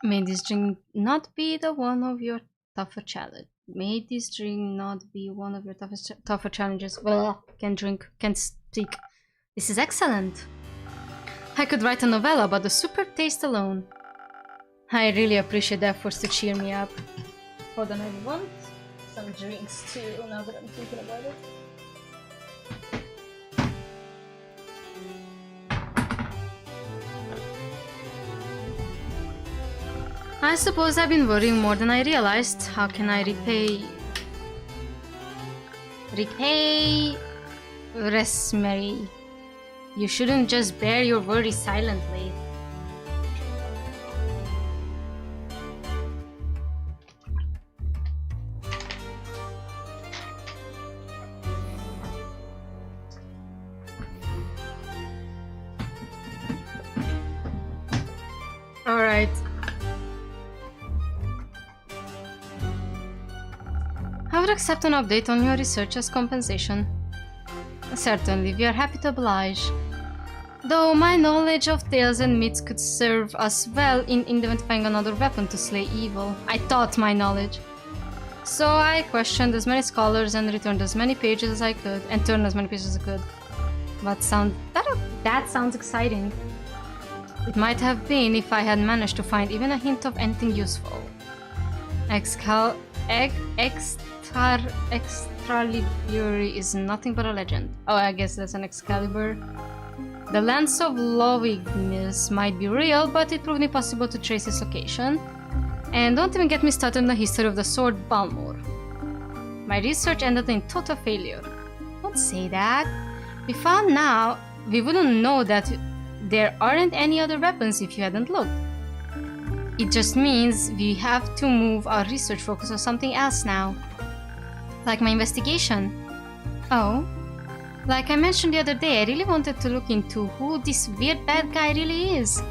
May this drink not be the one of your tougher challenge. May this drink not be one of your tougher challenges. Well, can't drink, can't speak. This is excellent. I could write a novella about the superb taste alone. I really appreciate the efforts to cheer me up. Hold on, I want some drinks too, now that I'm thinking about it. I suppose I've been worrying more than I realized. How can I repay Rosemary? You shouldn't just bear your worries silently. All right. I would accept an update on your research as compensation. Certainly, we are happy to oblige. Though my knowledge of tales and myths could serve us well in identifying another weapon to slay evil. I taught my knowledge. So I questioned as many scholars and returned as many pages as I could, and turned as many pages as I could. But that sounds exciting. It might have been if I had managed to find even a hint of anything useful. Excalibur is nothing but a legend. Oh, I guess that's an Excalibur. The Lance of Lovingness might be real, but it proved impossible to trace its location. And don't even get me started on the history of the sword Balmor. My research ended in total failure. Don't say that. We found now, we wouldn't know that there aren't any other weapons if you hadn't looked. It just means we have to move our research focus on something else now. Like my investigation. Oh, like I mentioned the other day, I really wanted to look into who this weird bad guy really is.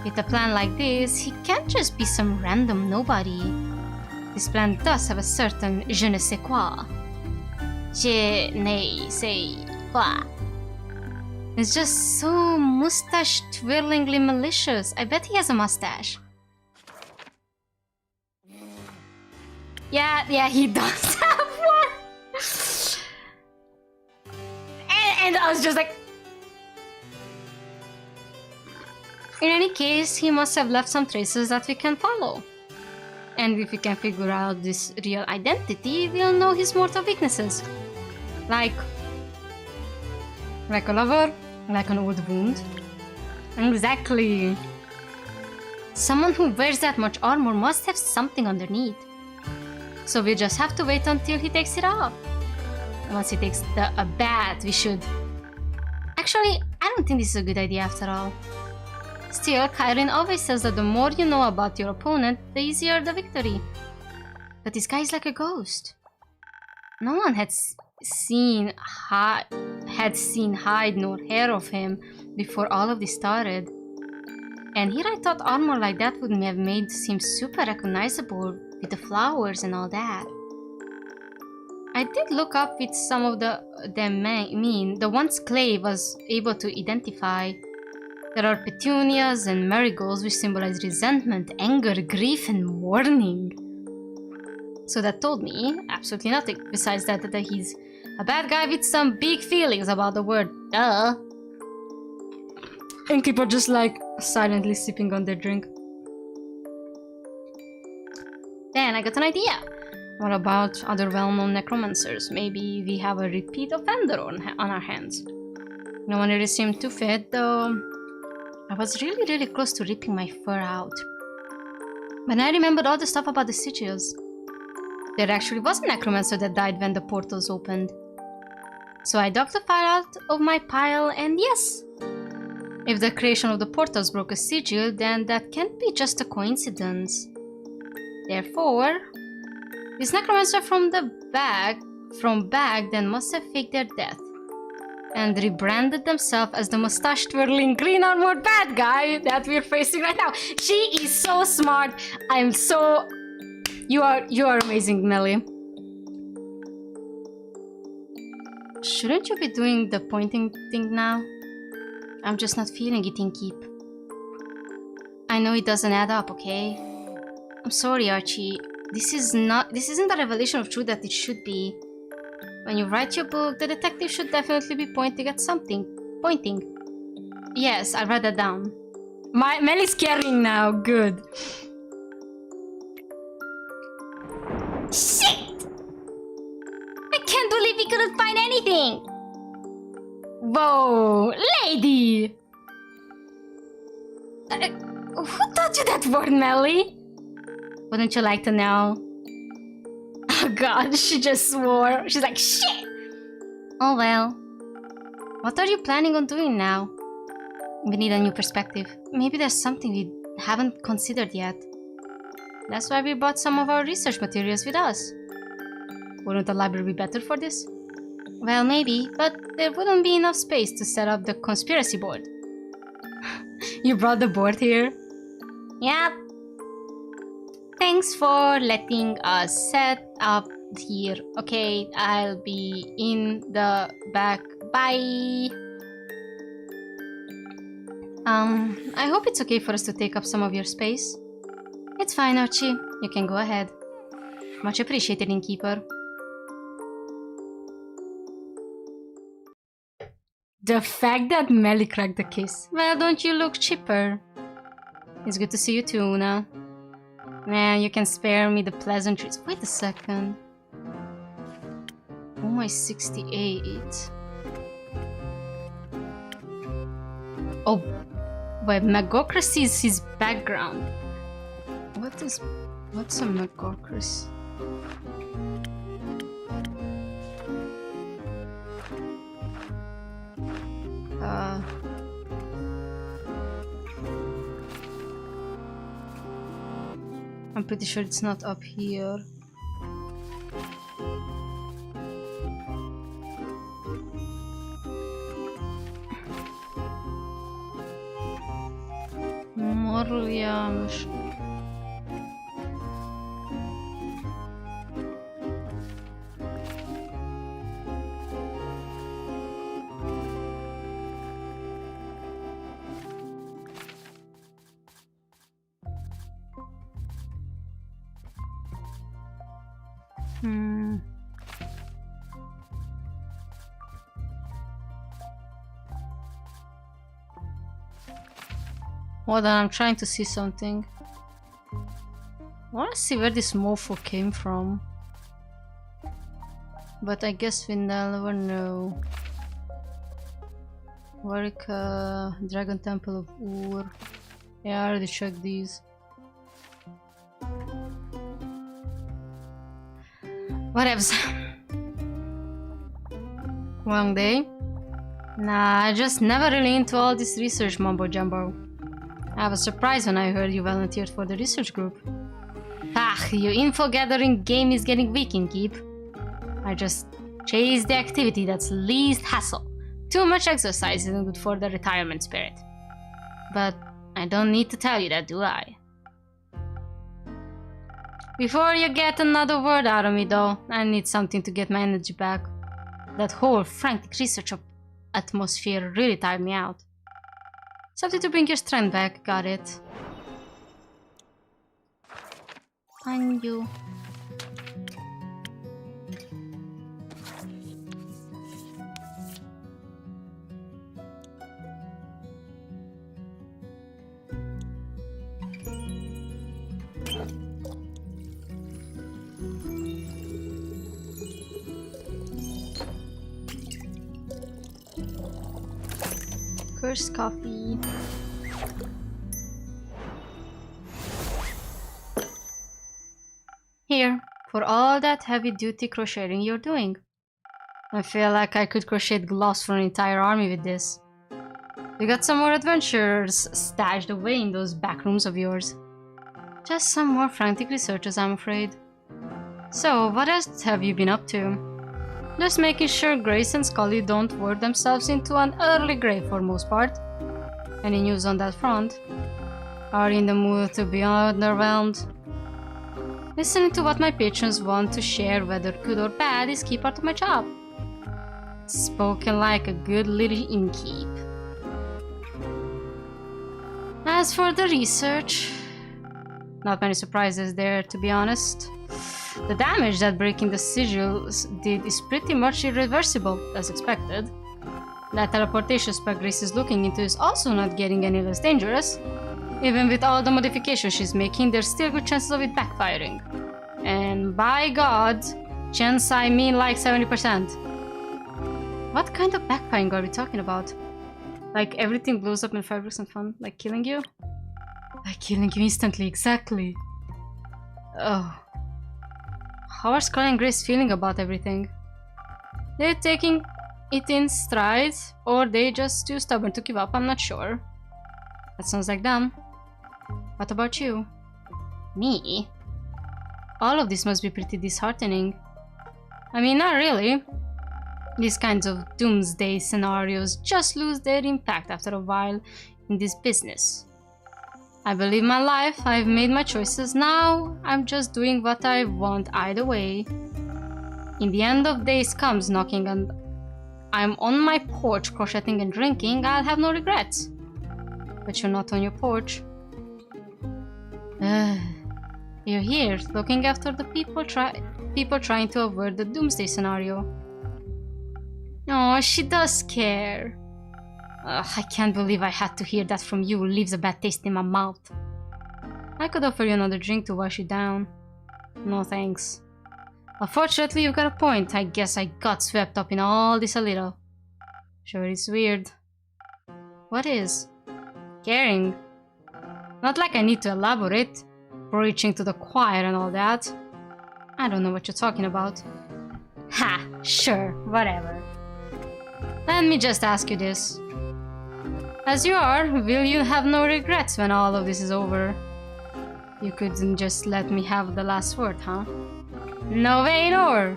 With a plan like this, he can't just be some random nobody. This plan does have a certain je ne sais quoi. Je ne sais quoi. It's just so mustache-twirlingly malicious. I bet he has a mustache. Yeah, he does have one. And I was just like... In any case, he must have left some traces that we can follow. And if we can figure out this real identity, we'll know his mortal weaknesses. Like a lover, like an old wound. Exactly. Someone who wears that much armor must have something underneath. So we just have to wait until he takes it off. Once he takes a bath, we should... Actually, I don't think this is a good idea after all. Still, Kyrin always says that the more you know about your opponent, the easier the victory. But this guy is like a ghost. No one had seen hide nor hair of him before all of this started. And here I thought armor like that would have made seem super recognizable with the flowers and all that. I did look up with some of the ones Clay was able to identify. There are petunias and marigolds which symbolize resentment, anger, grief, and mourning. So that told me absolutely nothing, besides that he's a bad guy with some big feelings about the word duh. And people just like silently sipping on their drink. Then I got an idea. What about other well-known necromancers? Maybe we have a repeat offender on our hands. No one really seemed too fit, though. I was really close to ripping my fur out. But I remembered all the stuff about the sigils. There actually was a necromancer that died when the portals opened. So I dug the file out of my pile, and yes! If the creation of the portals broke a sigil, then that can't be just a coincidence. Therefore, this necromancer from back then must have faked their death and rebranded themselves as the mustache-twirling green-armored bad guy that we're facing right now. She is so smart. I'm so... You are amazing, Melli. Shouldn't you be doing the pointing thing now? I'm just not feeling it in keep. I know it doesn't add up, okay? I'm sorry, Archie. This isn't the revelation of truth that it should be. When you write your book, the detective should definitely be pointing at something. Pointing. Yes, I'll write that down. Melli's carrying now. Good. Shit! I can't believe we couldn't find anything! Whoa, lady! Who taught you that word, Melli? Wouldn't you like to know? Oh god, she just swore. She's like, shit! Oh well. What are you planning on doing now? We need a new perspective. Maybe there's something we haven't considered yet. That's why we brought some of our research materials with us. Wouldn't the library be better for this? Well, maybe, but there wouldn't be enough space to set up the conspiracy board. You brought the board here? Yep. Thanks for letting us set up here. Okay, I'll be in the back. Bye. I hope it's okay for us to take up some of your space. It's fine, Archie. You can go ahead. Much appreciated, innkeeper. The fact that Melli cracked the case. Well, don't you look chipper? It's good to see you too, Una. Man, you can spare me the pleasantries. Wait a second. Oh my 68. Oh, wait, magocracy is his background. What's a magocracy? I'm pretty sure it's not up here. Mariofall. Hold on, I'm trying to see something. I wanna see where this mofo came from. But I guess we'll never know. Warwick, Dragon Temple of Ur. Yeah, I already checked these. Whatevs. Wrong day? Nah, I just never really into all this research mumbo jumbo. I was surprised when I heard you volunteered for the research group. Your info gathering game is getting weak in keep. I just chase the activity that's least hassle. Too much exercise isn't good for the retirement spirit. But I don't need to tell you that, do I? Before you get another word out of me, though, I need something to get my energy back. That whole frantic research atmosphere really tired me out. Something to bring your strength back, got it. And you. First coffee. Here, for all that heavy-duty crocheting you're doing. I feel like I could crochet gloves for an entire army with this. You got some more adventures stashed away in those back rooms of yours. Just some more frantic researchers, I'm afraid. So, what else have you been up to? Just making sure Grace and Scully don't work themselves into an early grave for most part. Any news on that front? Are you in the mood to be underwhelmed? Listening to what my patrons want to share, whether good or bad, is key part of my job. Spoken like a good little innkeep. As for the research, not many surprises there, to be honest. The damage that breaking the sigils did is pretty much irreversible, as expected. That teleportation spec Grace is looking into is also not getting any less dangerous. Even with all the modifications she's making, there's still good chances of it backfiring. And by God, chance I mean like 70%. What kind of backfiring are we talking about? Like everything blows up in fabrics and fun? Like killing you? Like killing you instantly, exactly. Oh. How are Scully and Grace feeling about everything? They're taking it in stride, or they just too stubborn to give up, I'm not sure. That sounds like them. What about you? Me? All of this must be pretty disheartening. I mean, not really. These kinds of doomsday scenarios just lose their impact after a while in this business. I believe my life, I've made my choices, now I'm just doing what I want either way. In the end of days comes knocking and I'm on my porch crocheting and drinking, I'll have no regrets. But you're not on your porch. You're here, looking after the people trying to avert the doomsday scenario. Oh, she does care. I can't believe I had to hear that from you. Leaves a bad taste in my mouth. I could offer you another drink to wash you down. No thanks. Unfortunately, you've got a point. I guess I got swept up in all this a little. Sure, it's weird. What is? Caring. Not like I need to elaborate. Preaching to the choir and all that. I don't know what you're talking about. Ha! Sure, whatever. Let me just ask you this. As you are, will you have no regrets when all of this is over? You couldn't just let me have the last word, huh? No way, nor!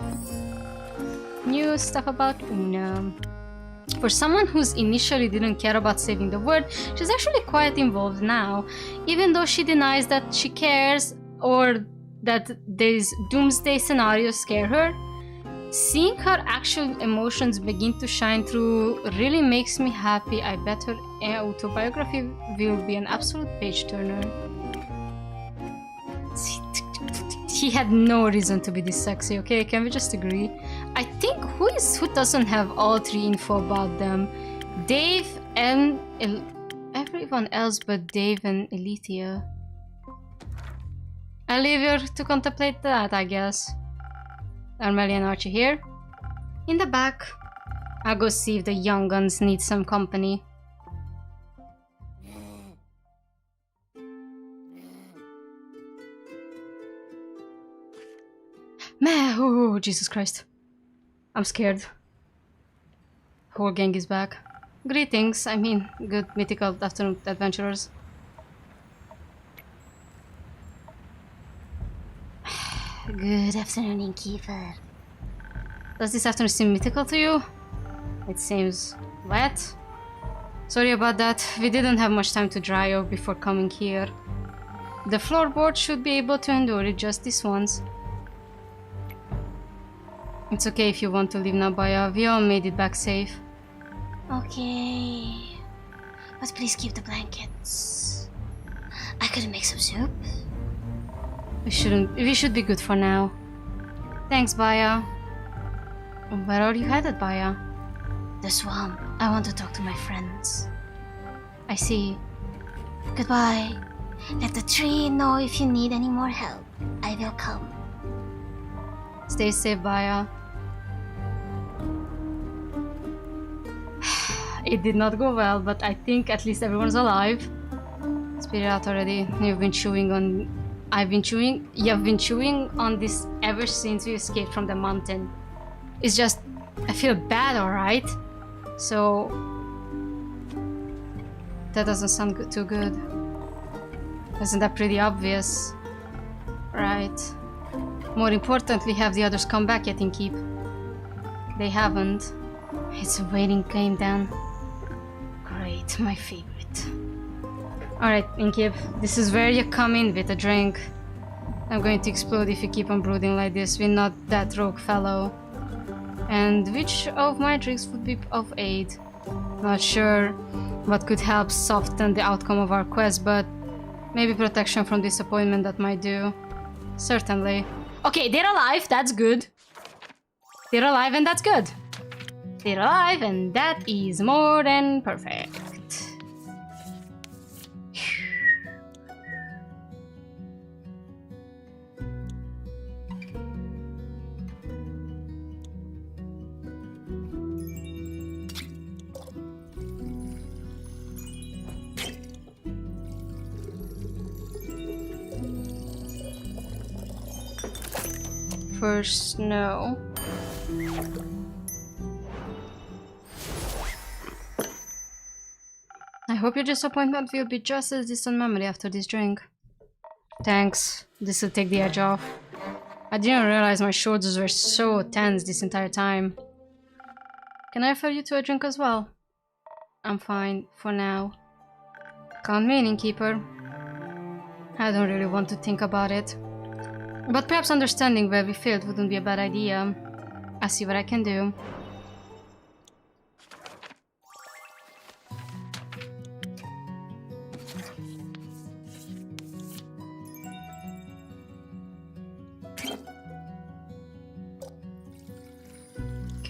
New stuff about Una. For someone who's initially didn't care about saving the world, she's actually quite involved now, even though she denies that she cares or that these doomsday scenarios scare her. Seeing her actual emotions begin to shine through really makes me happy. I bet her autobiography will be an absolute page-turner. He had no reason to be this sexy, okay? Can we just agree? I think who doesn't have all three info about them? Dave and everyone else but Dave and Elitia. I'll leave you to contemplate that, I guess. Are Melli and Archie here? In the back. I'll go see if the young guns need some company. Oh, Jesus Christ. I'm scared. Whole gang is back. Greetings, I mean, good mythical afternoon, adventurers. Good afternoon, innkeeper. Does this afternoon seem mythical to you? It seems wet. Sorry about that. We didn't have much time to dry off before coming here. The floorboard should be able to endure it just this once. It's okay if you want to leave now, Baya. We all made it back safe. Okay. But please keep the blankets. I could make some soup. We should be good for now. Thanks, Baya. Where are you headed, Baya? The swamp. I want to talk to my friends. I see. Goodbye. Let the tree know if you need any more help. I will come. Stay safe, Baya. It did not go well, but I think at least everyone's alive. Spit it out already. You've been chewing on this ever since we escaped from the mountain. It's just, I feel bad, alright? So, that doesn't sound too good. Isn't that pretty obvious? Right. More importantly, have the others come back yet in Keep? They haven't. It's a waiting game then. Great, my favorite. Alright, Inkip, this is where you come in with a drink. I'm going to explode if you keep on brooding like this. We're not that rogue fellow. And which of my drinks would be of aid? Not sure what could help soften the outcome of our quest, but maybe protection from disappointment that might do. Certainly. Okay, they're alive, that's good. They're alive and that's good. They're alive and that is more than perfect. First snow. I hope your disappointment will be just as distant memory after this drink. Thanks. This will take the edge off. I didn't realize my shoulders were so tense this entire time. Can I offer you to a drink as well? I'm fine for now. Count me in, innkeeper. I don't really want to think about it. But perhaps understanding where we failed wouldn't be a bad idea. I'll see what I can do.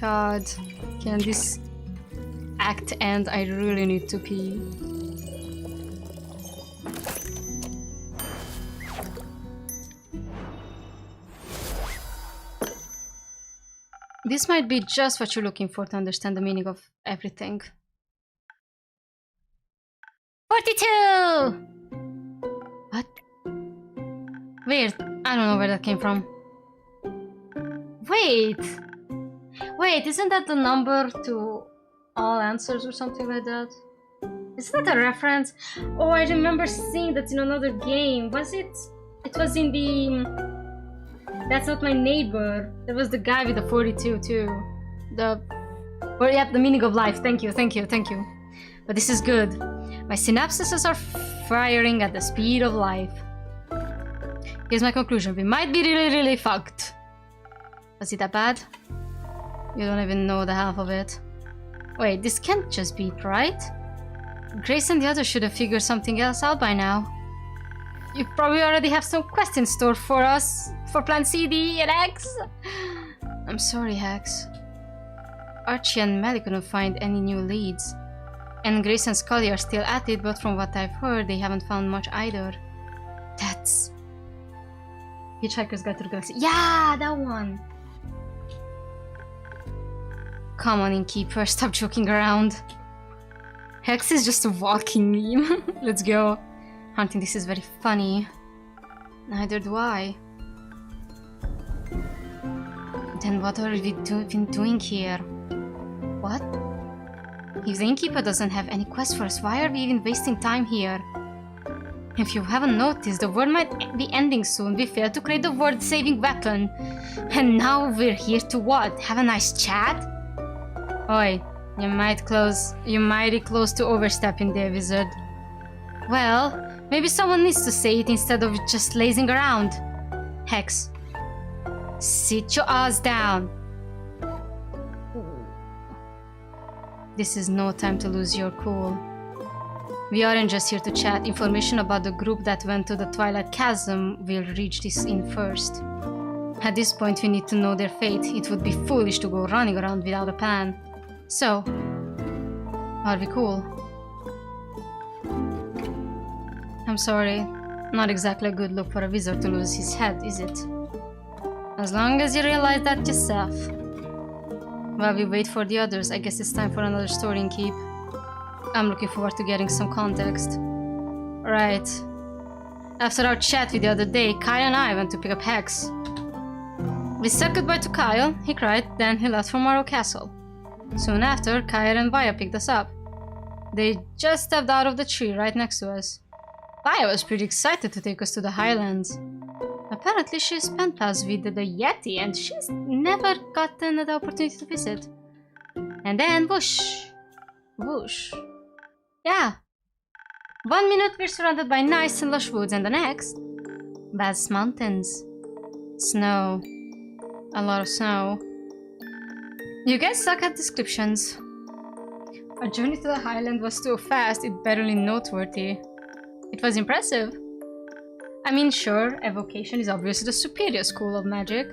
God, can this act end? I really need to pee. This might be just what you're looking for to understand the meaning of everything. 42! What? Weird. I don't know where that came from. Wait! Wait, isn't that the number to all answers or something like that? Isn't that a reference? Oh, I remember seeing that in another game. Was it? It was in the... That's Not My Neighbor. There was the guy with the 42 too. Or yeah, the meaning of life. Thank you, thank you, thank you. But this is good. My synapses are firing at the speed of life. Here's my conclusion. We might be really fucked. Was it that bad? You don't even know the half of it. Wait, this can't just be it, right? Grace and the others should have figured something else out by now. You probably already have some quests in store for us, for Plan C, D, and X. I'm sorry, Hex. Archie and Melli couldn't find any new leads. And Grace and Scully are still at it, but from what I've heard, they haven't found much either. That's... Hitchhiker's Guide to the Galaxy. Yeah, that one! Come on, Innkeeper, stop joking around. Hex is just a walking meme. Let's go. I don't think this is very funny. Neither do I. Then what are we been doing here? What? If the Innkeeper doesn't have any quest for us, why are we even wasting time here? If you haven't noticed, the world might be ending soon. We failed to create the world-saving weapon. And now we're here to what? Have a nice chat? Oi, You mighty close to overstepping there, wizard. Well, maybe someone needs to say it instead of just lazing around. Hex, sit your ass down. This is no time to lose your cool. We aren't just here to chat. Information about the group that went to the Twilight Chasm will reach this in first. At this point, we need to know their fate. It would be foolish to go running around without a plan. So, are we cool? I'm sorry. Not exactly a good look for a wizard to lose his head, is it? As long as you realize that yourself. While we wait for the others, I guess it's time for another story in Keep. I'm looking forward to getting some context. Right. After our chat with the other day, Kyle and I went to pick up Hex. We said goodbye to Kyle, he cried, then he left for Morrow Castle. Soon after, Kyle and Vaya picked us up. They just stepped out of the tree right next to us. Vaya was pretty excited to take us to the Highlands. Apparently she's pen pals with the Yeti and she's never gotten the opportunity to visit. And then whoosh! Whoosh. Yeah. 1 minute we're surrounded by nice and lush woods and the next, vast mountains. Snow. A lot of snow. You guys suck at descriptions. Our journey to the Highland was so fast it barely noteworthy. It was impressive. I mean, sure, evocation is obviously the superior school of magic,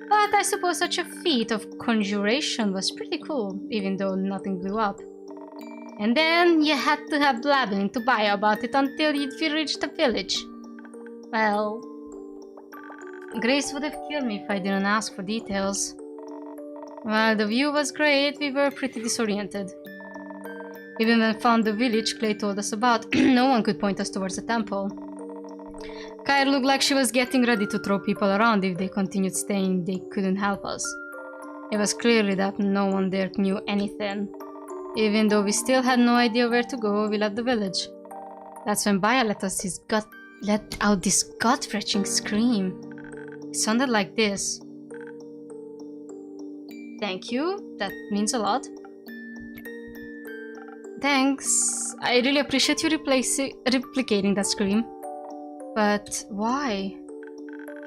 but I suppose such a feat of conjuration was pretty cool, even though nothing blew up. And then you had to have blabbing to buy about it until we reached the village. Well, Grace would have killed me if I didn't ask for details. While the view was great, we were pretty disoriented. Even when we found the village Clay told us about, no one could point us towards the temple. Kyle looked like she was getting ready to throw people around if they continued saying they couldn't help us. It was clearly that no one there knew anything. Even though we still had no idea where to go, we left the village. That's when Baya let out this gut-wrenching scream. It sounded like this. Thank you, that means a lot. Thanks, I really appreciate you replicating that scream. But why?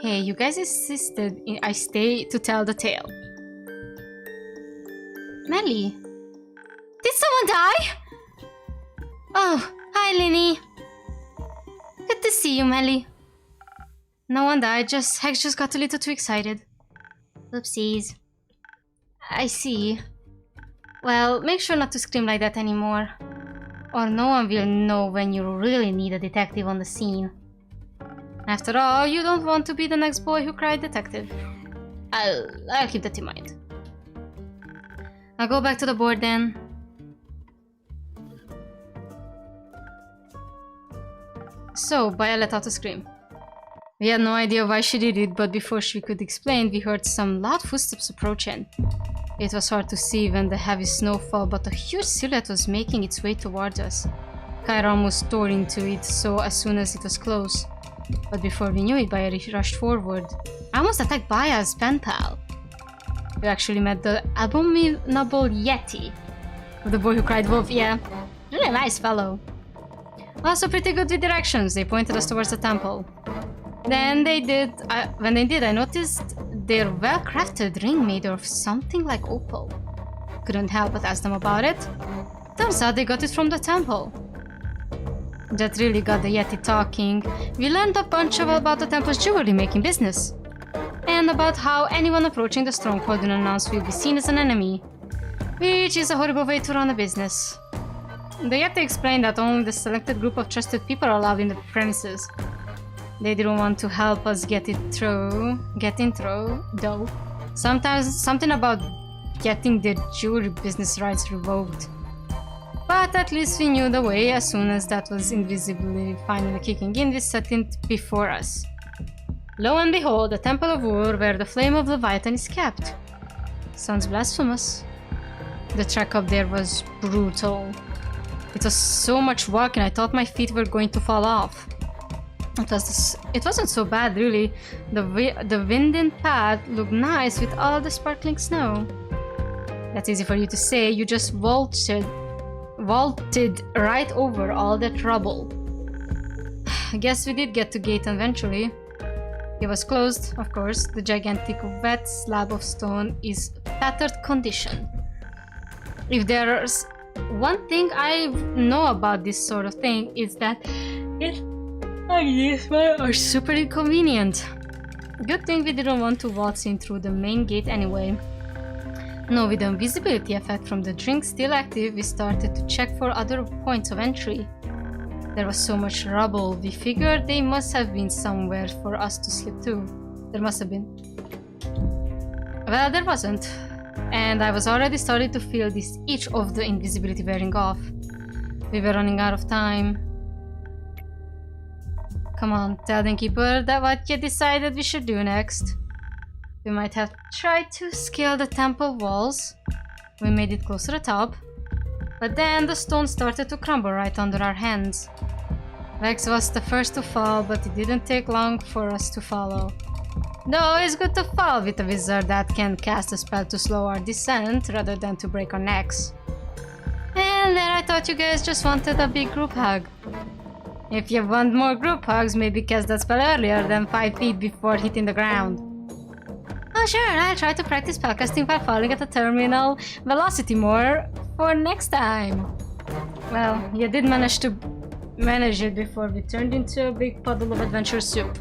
Hey, you guys insisted I stay to tell the tale. Melli, did someone die? Oh, hi Linny. Good to see you, Melli. No one died, Hex just got a little too excited. Oopsies. I see. Well, make sure not to scream like that anymore. Or no one will know when you really need a detective on the scene. After all, you don't want to be the next boy who cried detective. I'll keep that in mind. I'll go back to the board then. So, Baya let out a scream. We had no idea why she did it, but before she could explain, we heard some loud footsteps approaching. It was hard to see when the heavy snow fell, but a huge silhouette was making its way towards us. Kyra almost tore into it so as soon as it was close. But before we knew it, Baya rushed forward. I almost attacked Baya's pen pal. We actually met the abominable Yeti. The boy who cried wolf, yeah. Really nice fellow. Also pretty good with directions. They pointed us towards the temple. Then when they did, I noticed their well-crafted ring made of something like opal. Couldn't help but ask them about it. Turns out they got it from the temple. That really got the Yeti talking. We learned a bunch about the temple's jewelry making business. And about how anyone approaching the stronghold unannounced will be seen as an enemy. Which is a horrible way to run a business. The Yeti explained that only the selected group of trusted people are allowed in the premises. They didn't want to help us get in through, though. Sometimes something about getting their jewelry business rights revoked. But at least we knew the way. As soon as that was invisibly finally kicking in, we set it before us. Lo and behold, the Temple of War, where the flame of Leviathan is kept. Sounds blasphemous. The trek up there was brutal. It was so much walking, I thought my feet were going to fall off. It wasn't so bad, really. The winding path looked nice with all the sparkling snow. That's easy for you to say. You just vaulted right over all that rubble. I guess we did get to gate eventually. It was closed, of course. The gigantic wet slab of stone is battered condition. If there's one thing I know about this sort of thing, is that it are super inconvenient. Good thing we didn't want to waltz in through the main gate anyway. No, with the invisibility effect from the drink still active, we started to check for other points of entry. There was so much rubble, we figured they must have been somewhere for us to slip to. There must have been. Well, there wasn't. And I was already starting to feel this itch of the invisibility wearing off. We were running out of time. Come on, tell the innkeeper that what you decided we should do next. We might have tried to scale the temple walls. We made it close to the top. But then the stone started to crumble right under our hands. Vex was the first to fall, but it didn't take long for us to follow. Though it's good to fall with a wizard that can cast a spell to slow our descent rather than to break our necks. And then I thought you guys just wanted a big group hug. If you want more group hugs, maybe cast that spell earlier than 5 feet before hitting the ground. Oh sure, I'll try to practice spellcasting while falling at a terminal velocity more for next time. Well, you did manage to manage it before we turned into a big puddle of adventure soup.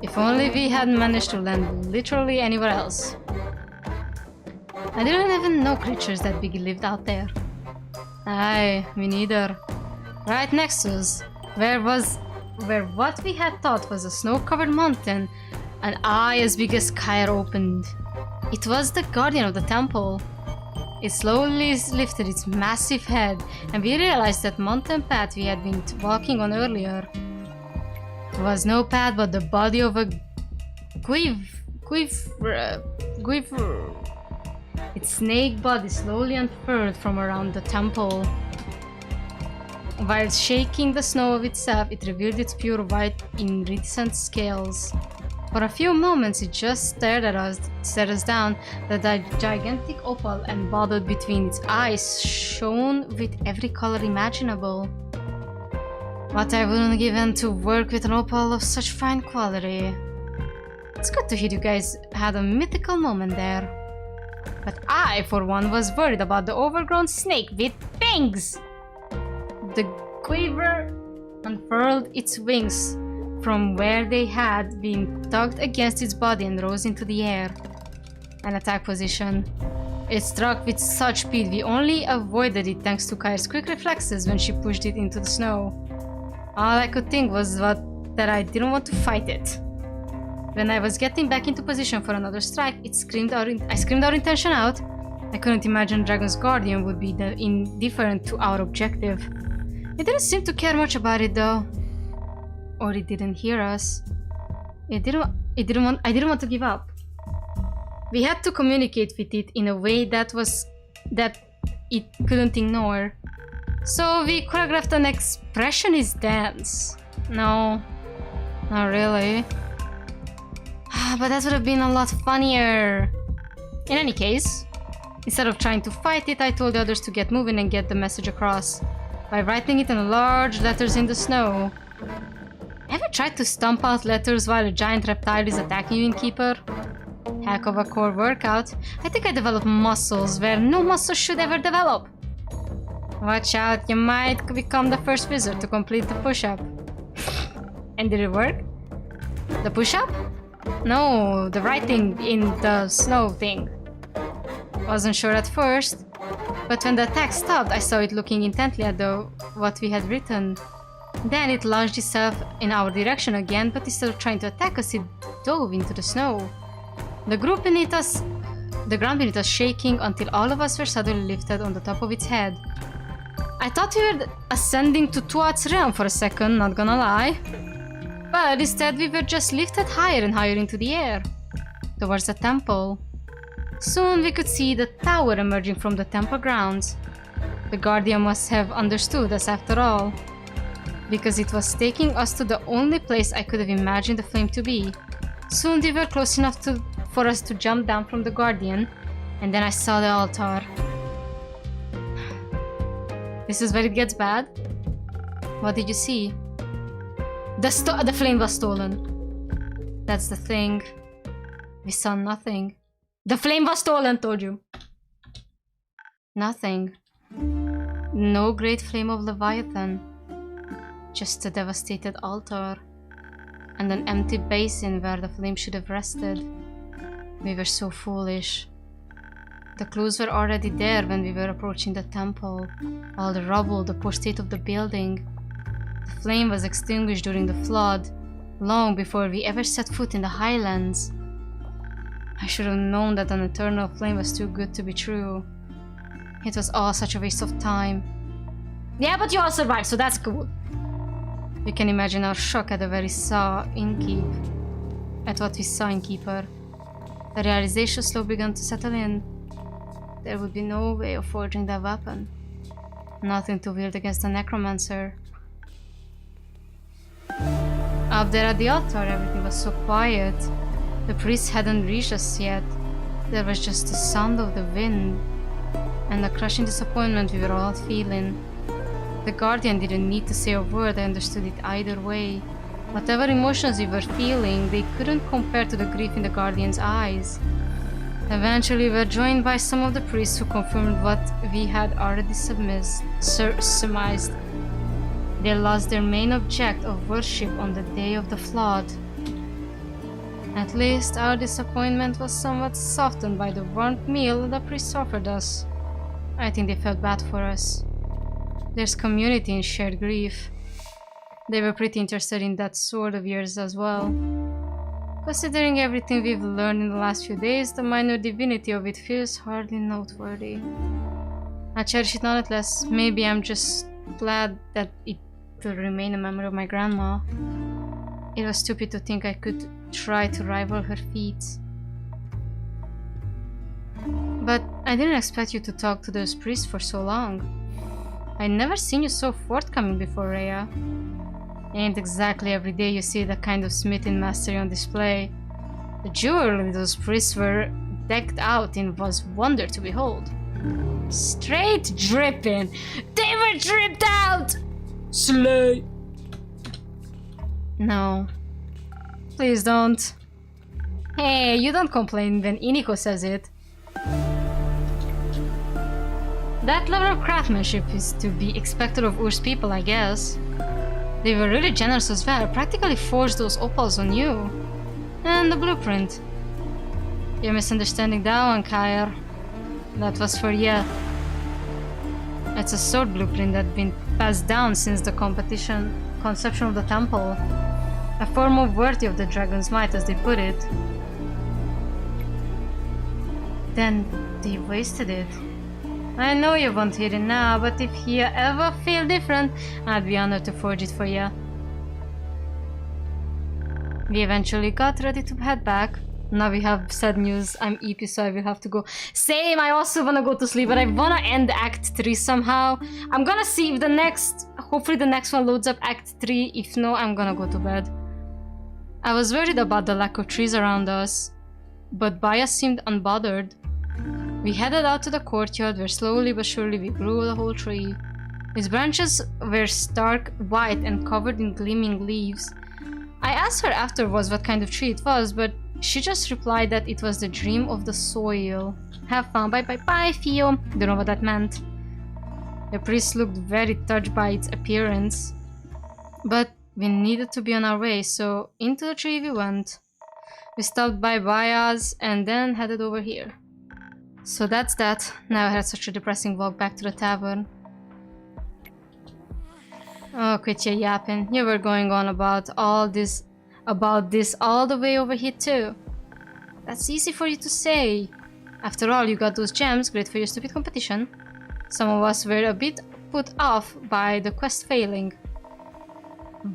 If only we had managed to land literally anywhere else. I didn't even know creatures that big lived out there. Aye, me neither. Right next to us, where what we had thought was a snow-covered mountain, an eye as big as Kyre opened. It was the guardian of the temple. It slowly lifted its massive head, and we realized that mountain path we had been walking on earlier. It was no path but the body of a Quiver. Its snake body slowly unfurled from around the temple. While shaking the snow of itself, it revealed its pure white iridescent scales. For a few moments it just stared us down. The gigantic opal embodied between its eyes shone with every color imaginable. What I wouldn't give to work with an opal of such fine quality. It's good to hear you guys had a mythical moment there. But I, for one, was worried about the overgrown snake with fangs! The quiver unfurled its wings from where they had been tugged against its body and rose into the air. An attack position. It struck with such speed we only avoided it thanks to Kyre's quick reflexes when she pushed it into the snow. All I could think was that I didn't want to fight it. When I was getting back into position for another strike, I screamed our intention out. I couldn't imagine Dragon's Guardian would be indifferent to our objective. It didn't seem to care much about it though. Or it didn't hear us. I didn't want to give up. We had to communicate with it in a way that it couldn't ignore. So we choreographed an expressionist dance. No, not really. But that would have been a lot funnier. In any case, instead of trying to fight it, I told the others to get moving and get the message across by writing it in large letters in the snow. Ever tried to stomp out letters while a giant reptile is attacking you, innkeeper? Heck of a core workout. I think I developed muscles where no muscles should ever develop. Watch out, you might become the first wizard to complete the push-up. And did it work? The push-up? No, the writing in the snow thing. Wasn't sure at first, but when the attack stopped, I saw it looking intently at what we had written. Then it launched itself in our direction again, but instead of trying to attack us, it dove into the snow. The ground beneath us shaking until all of us were suddenly lifted on the top of its head. I thought we were ascending to Tuat's realm for a second, not gonna lie. But instead we were just lifted higher and higher into the air, towards the temple. Soon we could see the tower emerging from the temple grounds. The guardian must have understood us after all, because it was taking us to the only place I could have imagined the flame to be. Soon we were close enough for us to jump down from the guardian, And then I saw the altar. This is where it gets bad. What did you see? The flame was stolen. That's the thing. We saw nothing. The flame was stolen, told you. Nothing. No great flame of Leviathan. Just a devastated altar. And an empty basin where the flame should have rested. We were so foolish. The clues were already there when we were approaching the temple. All the rubble, the poor state of the building. The flame was extinguished during the flood, long before we ever set foot in the highlands. I should have known that an eternal flame was too good to be true. It was all such a waste of time. Yeah, but you all survived, so that's cool. You can imagine our shock at the very at what we saw in Keeper. The realization slowly began to settle in. There would be no way of forging that weapon. Nothing to wield against the necromancer. Up there at the altar, everything was so quiet. The priest hadn't reached us yet. There was just the sound of the wind and the crushing disappointment we were all feeling. The guardian didn't need to say a word, I understood it either way. Whatever emotions we were feeling, they couldn't compare to the grief in the guardian's eyes. Eventually, we were joined by some of the priests who confirmed what we had already surmised. They lost their main object of worship on the day of the flood. At least our disappointment was somewhat softened by the warm meal the priests offered us. I think they felt bad for us. There's community in shared grief. They were pretty interested in that sort of years as well. Considering everything we've learned in the last few days, the minor divinity of it feels hardly noteworthy. I cherish it nonetheless. Maybe I'm just glad that it will remain a memory of my grandma. It was stupid to think I could try to rival her feats. But I didn't expect you to talk to those priests for so long. I'd never seen you so forthcoming before, Rhea. Ain't exactly every day you see that kind of smithing mastery on display. The jewelry those priests were decked out in was wonder to behold. Straight dripping! They were dripped out! Slay! No. Please don't. Hey, you don't complain when Iniko says it. That level of craftsmanship is to be expected of Ur's people, I guess. They were really generous as well, practically forged those opals on you. And the blueprint. You're misunderstanding that one, Kair. That was for you. It's a sword blueprint that's been passed down since the conception of the temple. A form of worthy of the dragon's might, as they put it. Then they wasted it. I know you won't hear it now, but if you ever feel different, I'd be honored to forge it for you. We eventually got ready to head back. Now we have sad news. I'm EP, so I will have to go. Same, I also wanna go to sleep, but I wanna end Act 3 somehow. I'm gonna see if the next... Hopefully the next one loads up Act 3. If no, I'm gonna go to bed. I was worried about the lack of trees around us, but Baya seemed unbothered. We headed out to the courtyard where slowly but surely we grew the whole tree. Its branches were stark white and covered in gleaming leaves. I asked her afterwards what kind of tree it was, but she just replied that it was the dream of the soil. Have fun, bye bye bye, Fio. Don't know what that meant. The priest looked very touched by its appearance, but we needed to be on our way, so into the tree we went. We stopped by Baya's and then headed over here. So that's that. Now I had such a depressing walk back to the tavern. Oh, quit your yapping. You were going on about this all the way over here too. That's easy for you to say. After all, you got those gems, great for your stupid competition. Some of us were a bit put off by the quest failing.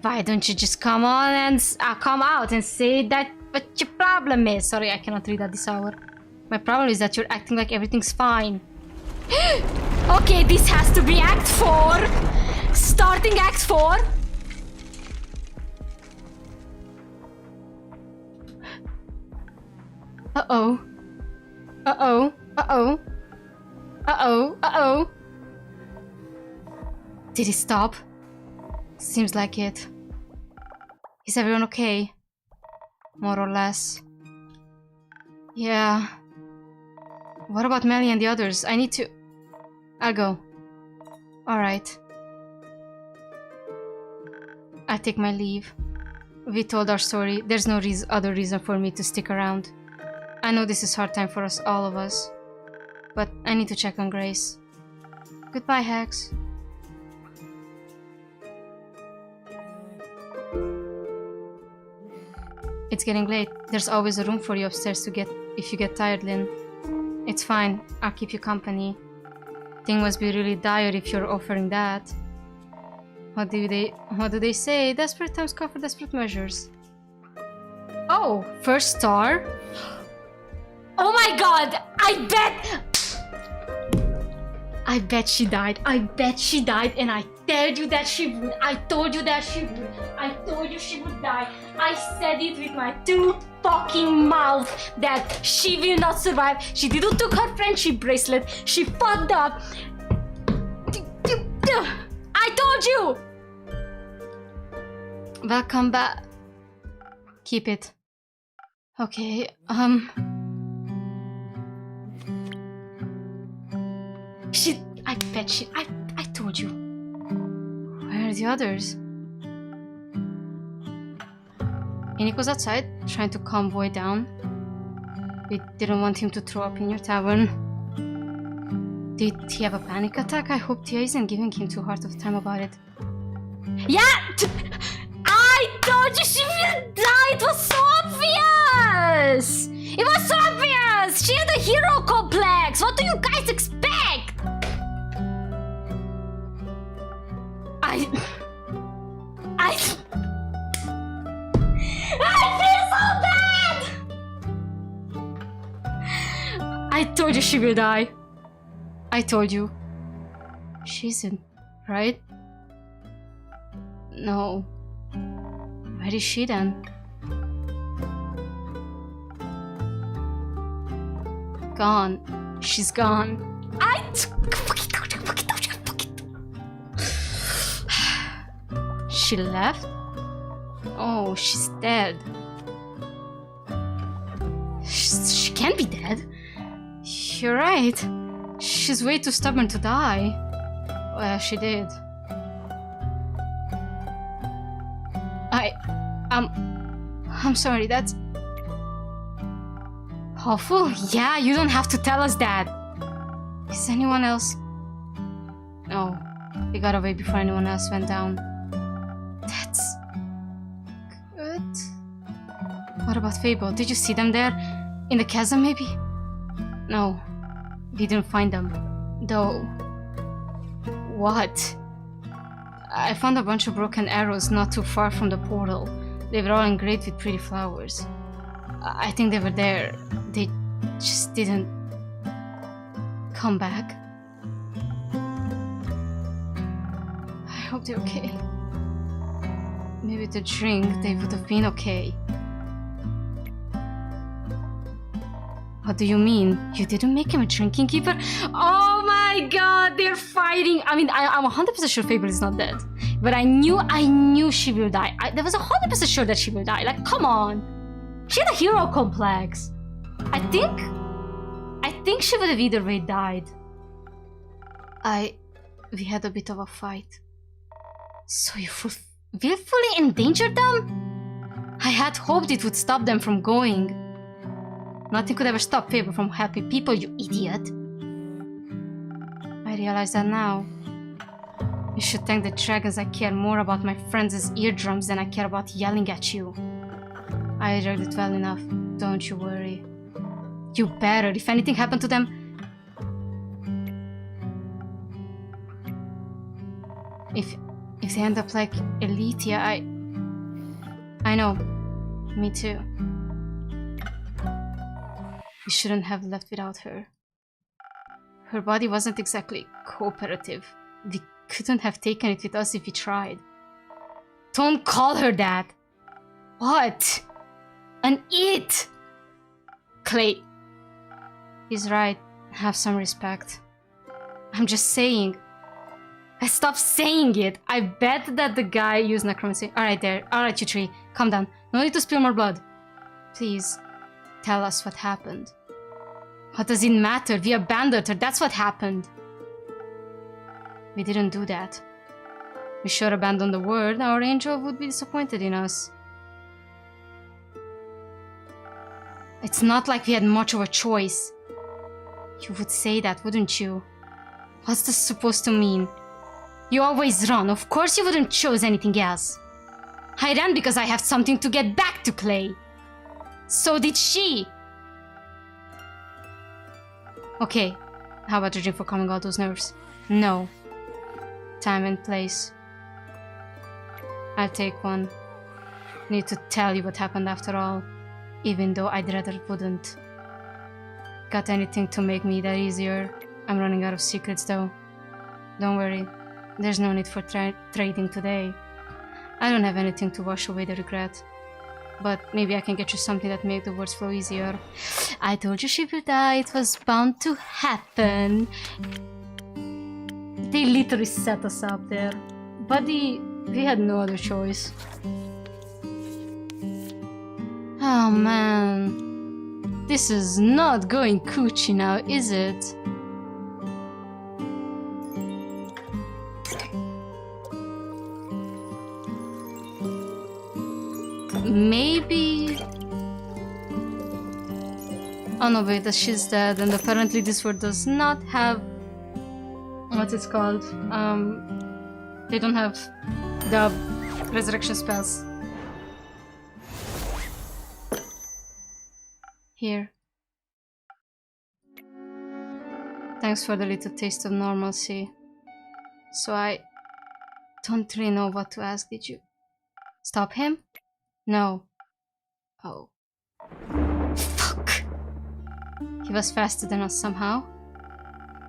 Why don't you just come out and say that what your problem is? Sorry, I cannot read at this hour. My problem is that you're acting like everything's fine. Okay, this has to be Act 4! Starting Act 4! Uh-oh. Uh-oh. Uh-oh. Uh-oh. Uh-oh. Did it stop? Seems like it. Is everyone okay? More or less. Yeah. What about Melli and the others? I need to... I'll go. Alright. I take my leave. We told our story. There's no other reason for me to stick around. I know this is hard time for us, all of us. But I need to check on Grace. Goodbye, Hex. It's getting late. There's always a room for you upstairs to get if you get tired, Lynn. It's fine. I'll keep you company. Thing must be really dire if you're offering that. What do they say? Desperate times call for desperate measures. Oh, first star? Oh my god! I bet she died. I bet she died, and I told you that she would. I told you that she would. I told you she would die. I said it with my 2 fucking mouth that she will not survive. She didn't took her friendship bracelet. She fucked up. I told you! Welcome back. Keep it. Okay, I told you. Where are the others? Enoch was outside, trying to calm Boy down. We didn't want him to throw up in your tavern. Did he have a panic attack? I hope Tia isn't giving him too hard of a time about it. Yeah! I told you she will die! It was so obvious! It was so obvious! She had a hero complex! What do you guys expect? I feel so bad! I told you she will die. I told you. She isn't, right? No. Where is she then? Gone. She's gone. She left? Oh, she's dead. She can't be dead. You're right. She's way too stubborn to die. Well, she did. I'm sorry, that's... awful? Yeah, you don't have to tell us that. Is anyone else... No, they got away before anyone else went down. That's... good. What about Fable? Did you see them there? In the chasm, maybe? No, we didn't find them. Though... What? I found a bunch of broken arrows not too far from the portal. They were all engraved with pretty flowers. I think they were there. They just didn't come back. I hope they're okay. Maybe with a drink they would have been okay. What do you mean? You didn't make him a drinking keeper? Oh my god, they're fighting! I mean, I'm 100% sure Fable is not dead. But I knew she will die. I was 100% sure that she will die. Like, come on! She had a hero complex. I think she would have either way died. We had a bit of a fight. So you willfully endangered them? I had hoped it would stop them from going. Nothing could ever stop Fable from helping people, you idiot. I realize that now. You should thank the dragons I care more about my friends' eardrums than I care about yelling at you. I read it well enough, don't you worry. You better, if anything happened to them... If they end up like Elitia, I know. Me too. We shouldn't have left without her. Her body wasn't exactly cooperative. We couldn't have taken it with us if we tried. Don't call her that! What? An it! Clay. He's right. Have some respect. I'm just saying. I stopped saying it. I bet that the guy used necromancy. Alright there. Alright, you three. Calm down. No need to spill more blood. Please, tell us what happened. What does it matter? We abandoned her. That's what happened. We didn't do that. We sure abandoned the world. Our angel would be disappointed in us. It's not like we had much of a choice. You would say that, wouldn't you? What's this supposed to mean? You always run. Of course you wouldn't choose anything else. I ran because I have something to get back to Clay. So did she. Okay, how about a drink for calming all those nerves? No. Time and place. I'll take one. Need to tell you what happened after all, even though I'd rather wouldn't. Got anything to make me that easier? I'm running out of secrets though. Don't worry, there's no need for trading today. I don't have anything to wash away the regret. But maybe I can get you something that makes the words flow easier. I told you she will die, it was bound to happen. They literally set us up there. Buddy, we had no other choice. Oh man. This is not going coochie now, is it? Maybe... Oh no, wait, she's dead, and apparently this world does not have... What's it called? They don't have the resurrection spells. Here. Thanks for the little taste of normalcy. So I don't really know what to ask, did you? Stop him? No. Oh. Fuck! He was faster than us somehow.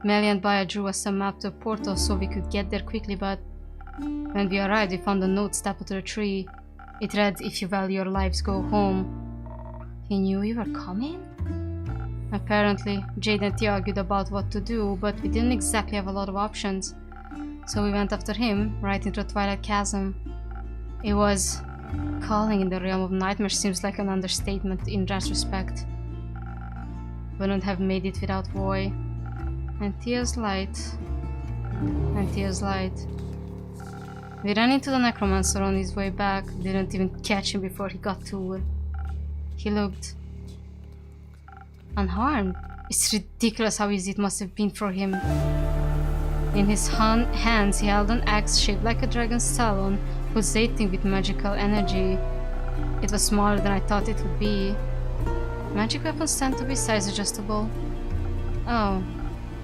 Melli and Baya drew us a map to a portal so we could get there quickly, but when we arrived we found a note stapled to the tree. It read, "If you value your lives, go home." He knew we were coming? Apparently, Jade and Tia argued about what to do, but we didn't exactly have a lot of options. So we went after him, right into the Twilight Chasm. It was... calling in the realm of nightmares seems like an understatement in retrospect. Wouldn't have made it without Voy. And Tia's light. And Tia's light. We ran into the necromancer on his way back, didn't even catch him before he got to her. He looked... unharmed. It's ridiculous how easy it must have been for him. In his hands he held an axe shaped like a dragon's talon, pulsating with magical energy. It was smaller than I thought it would be. Magic weapons tend to be size adjustable. Oh,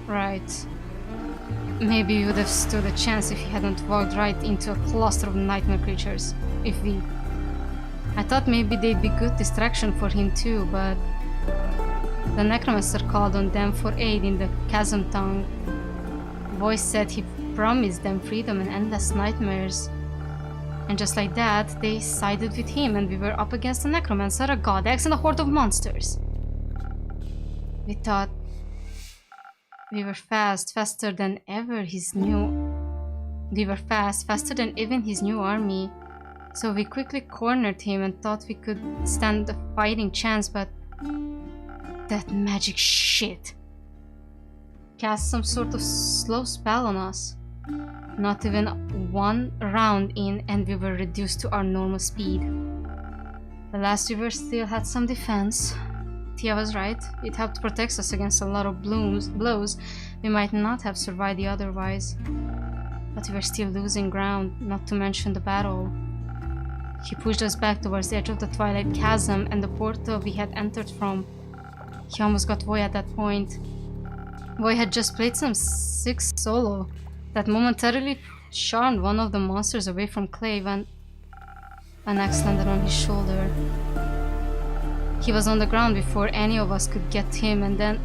right. Maybe we would have stood a chance if he hadn't walked right into a cluster of nightmare creatures. If we... I thought maybe they'd be good distraction for him too, but... The necromancer called on them for aid in the chasm tongue. Voice said he promised them freedom and endless nightmares. And just like that, they sided with him and we were up against a necromancer, a godex, and a horde of monsters. We thought... we were faster than ever his new... We were faster than even his new army. So we quickly cornered him and thought we could stand a fighting chance, but... that magic shit cast some sort of slow spell on us. Not even one round in and we were reduced to our normal speed. The last river still had some defense. Tia was right, it helped protect us against a lot of blows we might not have survived otherwise. But we were still losing ground, not to mention the battle. He pushed us back towards the edge of the Twilight Chasm and the portal we had entered from. He almost got Voy at that point. Voy had just played some sick solo that momentarily charmed one of the monsters away from Clay when an axe landed on his shoulder. He was on the ground before any of us could get him, and then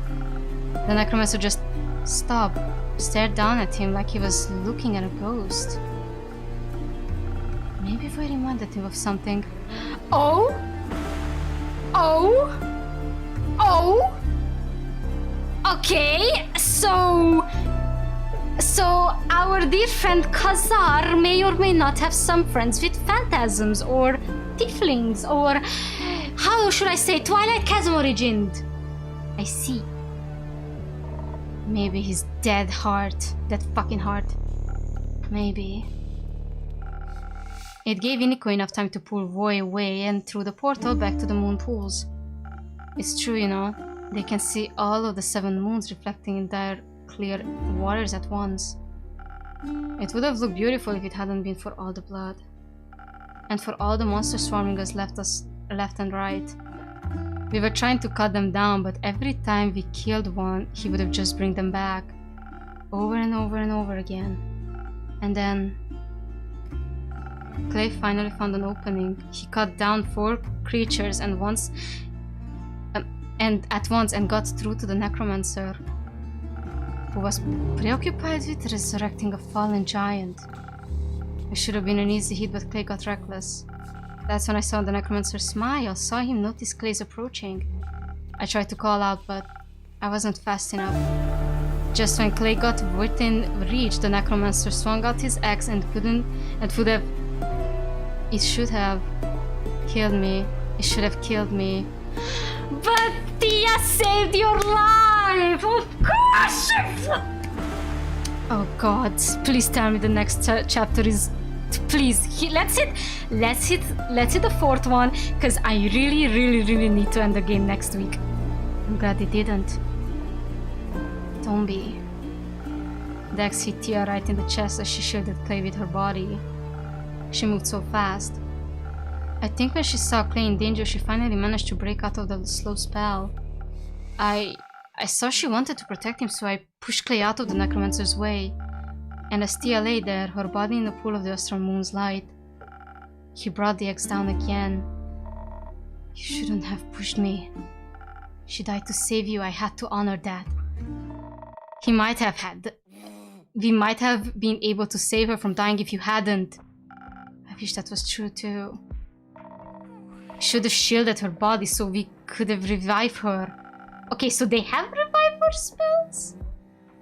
the necromancer just stopped, stared down at him like he was looking at a ghost. Maybe Voy reminded him of something. Oh? Oh? Oh? Okay, so our dear friend Khazar may or may not have some friends with phantasms or tieflings or, how should I say, Twilight Chasm origined. I see. Maybe his dead heart, that fucking heart. Maybe. It gave Iniko enough time to pull Roy away and through the portal back to the moon pools. It's true, you know. They can see all of the 7 moons reflecting in their clear waters at once. It would have looked beautiful if it hadn't been for all the blood. And for all the monsters swarming us left and right. We were trying to cut them down, but every time we killed one, he would have just bring them back. Over and over and over again. And then Clay finally found an opening. He cut down 4 creatures at once and got through to the necromancer, who was preoccupied with resurrecting a fallen giant. It should have been an easy hit, but Clay got reckless. That's when I saw the necromancer smile, saw him notice Clay's approaching. I tried to call out, but I wasn't fast enough. Just when Clay got within reach, the necromancer swung out his axe and it should have killed me. It should have killed me. But Tia saved your life! Of course! Oh god, please tell me the next chapter is... Please, let's hit the 4th one, because I really need to end the game next week. I'm glad it didn't. Don't be. Dex hit Tia right in the chest as she shielded Clay with her body. She moved so fast. I think when she saw Clay in danger, she finally managed to break out of the slow spell. I saw she wanted to protect him, so I pushed Clay out of the necromancer's way. And as Tia lay there, her body in the pool of the astral moon's light, he brought the axe down again. You shouldn't have pushed me. She died to save you. I had to honor that. We might have been able to save her from dying if you hadn't. I wish that was true too. Should have shielded her body so we could have revived her. Okay, so they have revival spells?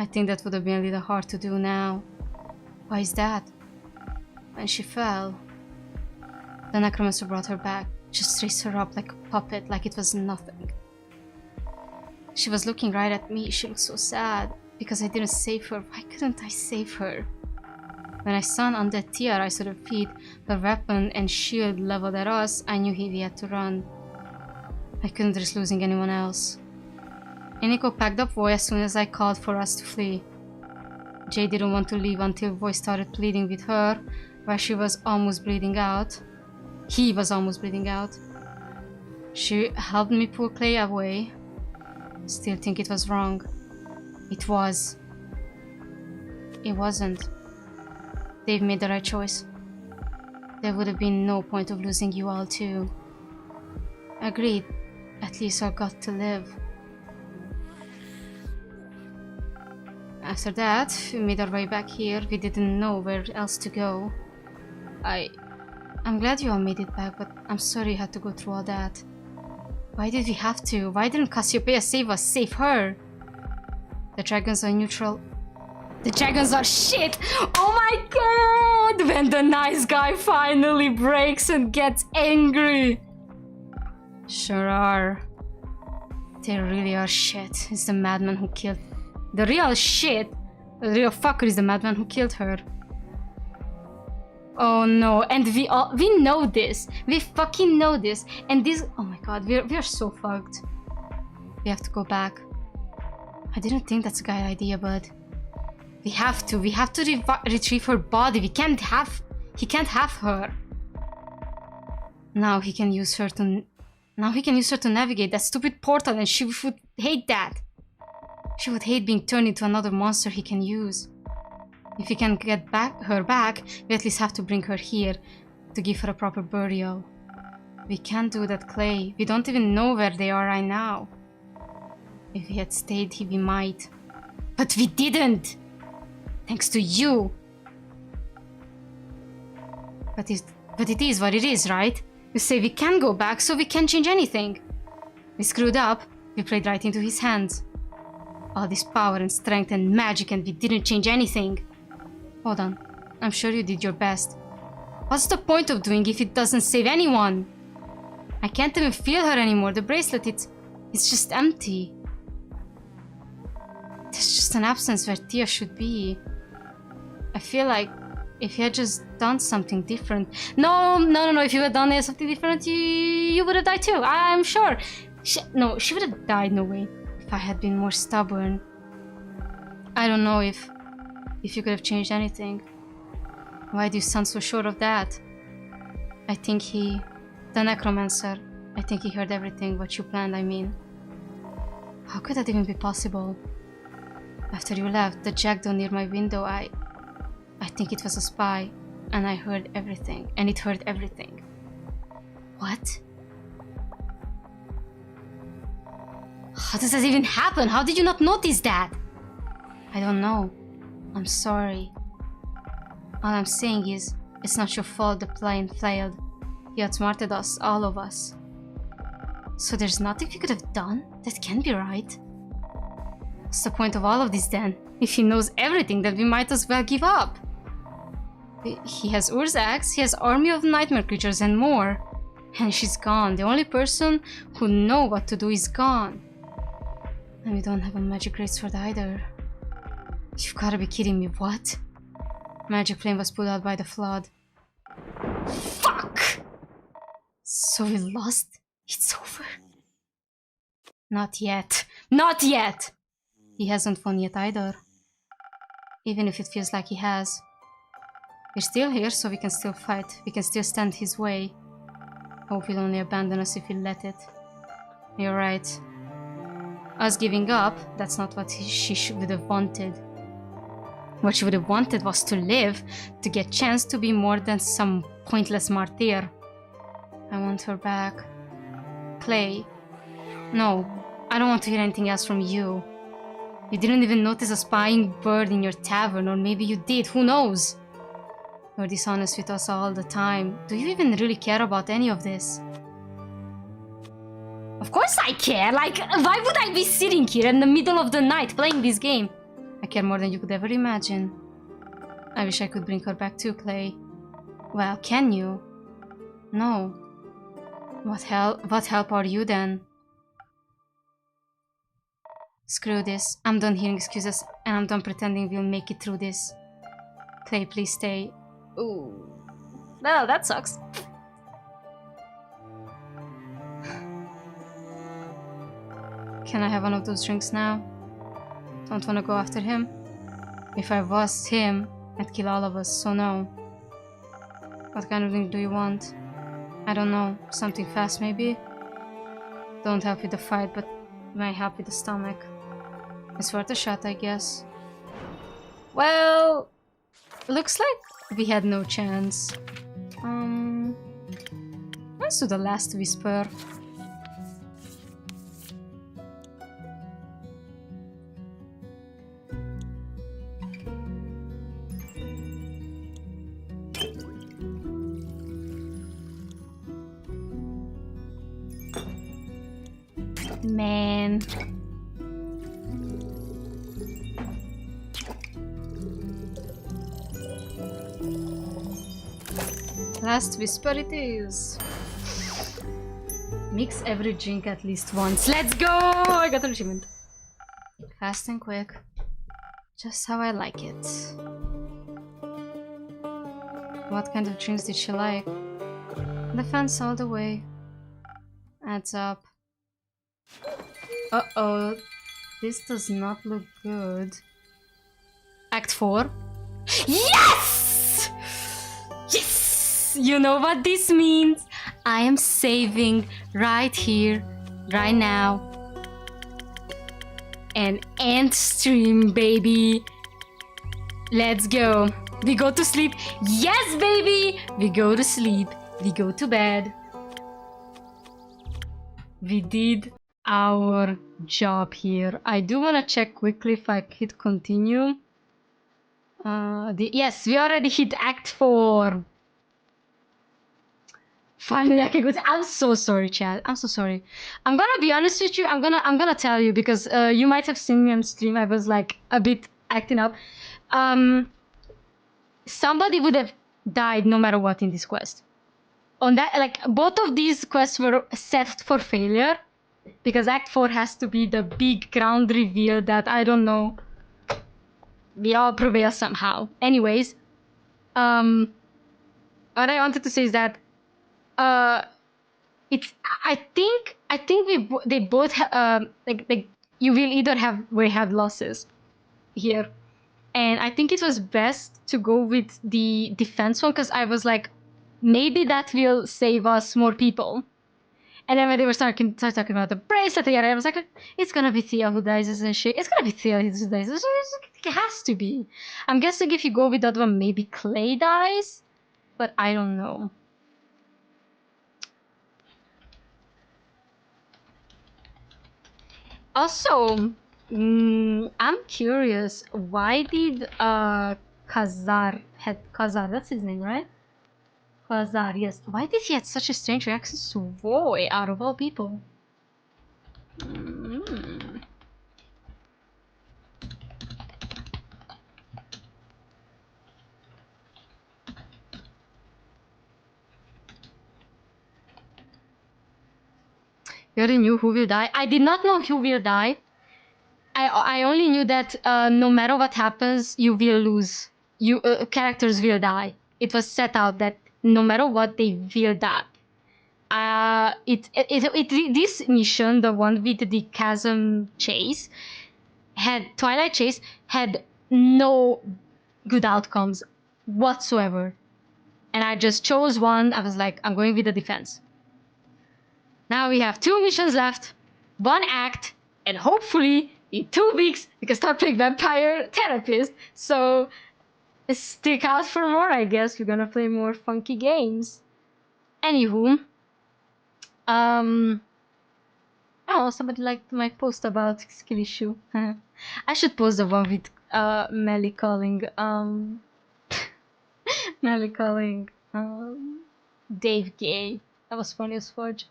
I think that would have been a little hard to do now. Why is that? When she fell, the necromancer brought her back, just raised her up like a puppet, like it was nothing. She was looking right at me. She looked so sad because I didn't save her. Why couldn't I save her? When I saw an undead Tia rise to her feet, her weapon and shield leveled at us, I knew we had to run. I couldn't risk losing anyone else. Iniko packed up Voy as soon as I called for us to flee. Jay didn't want to leave until Voy started pleading with her, where she was almost bleeding out. He was almost bleeding out. She helped me pull Clay away. Still think it was wrong. It was. It wasn't. They've made the right choice. There would have been no point of losing you all too. Agreed. At least I got to live. After that, we made our way back here. We didn't know where else to go. I'm glad you all made it back, but I'm sorry you had to go through all that. Why did we have to? Why didn't Cassiopeia save us? Save her! The dragons are neutral. The dragons are shit! Oh my god! When the nice guy finally breaks and gets angry. Sure are. They really are shit. It's the madman who killed... The real shit, the real fucker is the madman who killed her. Oh no, and we know this. We fucking know this. And this... Oh my god, we're so fucked. We have to go back. I didn't think that's a good idea, but... We have to retrieve her body. He can't have her. Now he can use her to navigate that stupid portal, and she would hate that. She would hate being turned into another monster he can use. If we can get her back, we at least have to bring her here to give her a proper burial. We can't do that, Clay. We don't even know where they are right now. If we had stayed, we might. But we didn't! Thanks to you! But it is what it is, right? You say we can go back, so we can't change anything. We screwed up. We played right into his hands. All this power and strength and magic and we didn't change anything. Hold on. I'm sure you did your best. What's the point of doing if it doesn't save anyone? I can't even feel her anymore. The bracelet, it's just empty. There's just an absence where Tia should be. I feel like if you had just done something different... No, if you had done something different, you would have died too, I'm sure. She would have died, no way. If I had been more stubborn. I don't know if you could have changed anything. Why do you sound so sure of that? I think the necromancer, I think he heard everything, what you planned, I mean. How could that even be possible? After you left, the jackdaw near my window, I think it was a spy, and I heard everything, and it heard everything. What? How does that even happen? How did you not notice that? I don't know. I'm sorry. All I'm saying is, it's not your fault the plane failed. He outsmarted us, all of us. So there's nothing we could have done? That can't be right. What's the point of all of this then? If he knows everything, then we might as well give up. He has Ur's axe, he has army of nightmare creatures and more. And she's gone. The only person who knows what to do is gone. And we don't have a magic greatsword either. You've gotta be kidding me, what? Magic flame was put out by the flood. Fuck! So we lost? It's over? Not yet. Not yet! He hasn't won yet either. Even if it feels like he has. We're still here, so we can still fight. We can still stand his way. Hope he'll only abandon us if we let it. You're right. Us giving up, that's not what she would have wanted. What she would have wanted was to live, to get chance to be more than some pointless martyr. I want her back. Clay. No, I don't want to hear anything else from you. You didn't even notice a spying bird in your tavern, or maybe you did, who knows? You're dishonest with us all the time. Do you even really care about any of this? Of course I care! Like, why would I be sitting here in the middle of the night playing this game? I care more than you could ever imagine. I wish I could bring her back too, Clay. Well, can you? No. What help are you then? Screw this. I'm done hearing excuses and I'm done pretending we'll make it through this. Clay, please stay. Ooh. Well, that sucks. Can I have one of those drinks now? Don't wanna go after him? If I was him, I'd kill all of us, so no. What kind of drink do you want? I don't know, something fast maybe? Don't help with the fight, but may help with the stomach. It's worth a shot, I guess. Well, looks like we had no chance. Let's do the last whisper. Man. Last whisper it is. Mix every drink at least once. Let's go! I got an achievement. Fast and quick. Just how I like it. What kind of drinks did she like? Defense all the way. Adds up. Uh-oh. This does not look good. Act 4. Yes! Yes! You know what this means? I am saving right here, right now. An end stream, baby. Let's go. We go to sleep. Yes, baby! We go to sleep. We go to bed. We did our job here. I do want to check quickly if I hit continue. Yes, we already hit Act 4. Finally, I can go. I'm so sorry, Chad. I'm so sorry. I'm gonna be honest with you. I'm gonna tell you because you might have seen me on stream. I was like a bit acting up. Somebody would have died no matter what in this quest. On that, like both of these quests were set for failure because Act 4 has to be the big ground reveal that I don't know. We all prevail somehow. Anyways, what I wanted to say is that it's I think they both like you will either have losses here, and I think it was best to go with the defense one because I was like, maybe that will save us more people. And then when they were starting talking about the bracelet again, I was like, it's gonna be Thea who dies and shit. It's gonna be Thea who dies. It has to be. I'm guessing if you go with that one, maybe Clay dies, but I don't know. Also, I'm curious, why did Kazar, that's his name, right? Kazar, yes. Why did he have such a strange reaction to Voy out of all people? You already knew who will die? I did not know who will die. I only knew that no matter what happens, you will lose. Characters will die. It was set out that no matter what, they will die. This mission, the one with the chasm chase, Twilight Chase had no good outcomes whatsoever. And I just chose one. I was like, I'm going with the defense. Now we have 2 missions left, 1 act, and hopefully in 2 weeks we can start playing Vampire Therapist. So stick out for more, I guess. We're gonna play more funky games. Anywho, oh, somebody liked my post about skill issue. I should post the one with Melli calling Melli calling Dave gay. That was funny as fudge.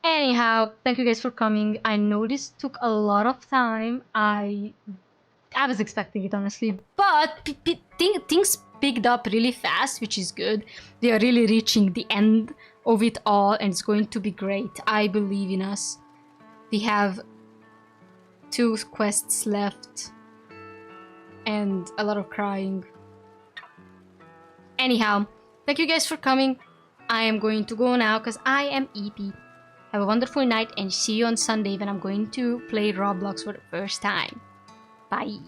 Anyhow, thank you guys for coming. I know this took a lot of time. I was expecting it, honestly, but things picked up really fast, which is good. They are really reaching the end of it all, and it's going to be great. I believe in us. We have 2 quests left and a lot of crying. Anyhow, thank you guys for coming. I am going to go now because I am EP. Have a wonderful night and see you on Sunday when I'm going to play Roblox for the first time. Bye.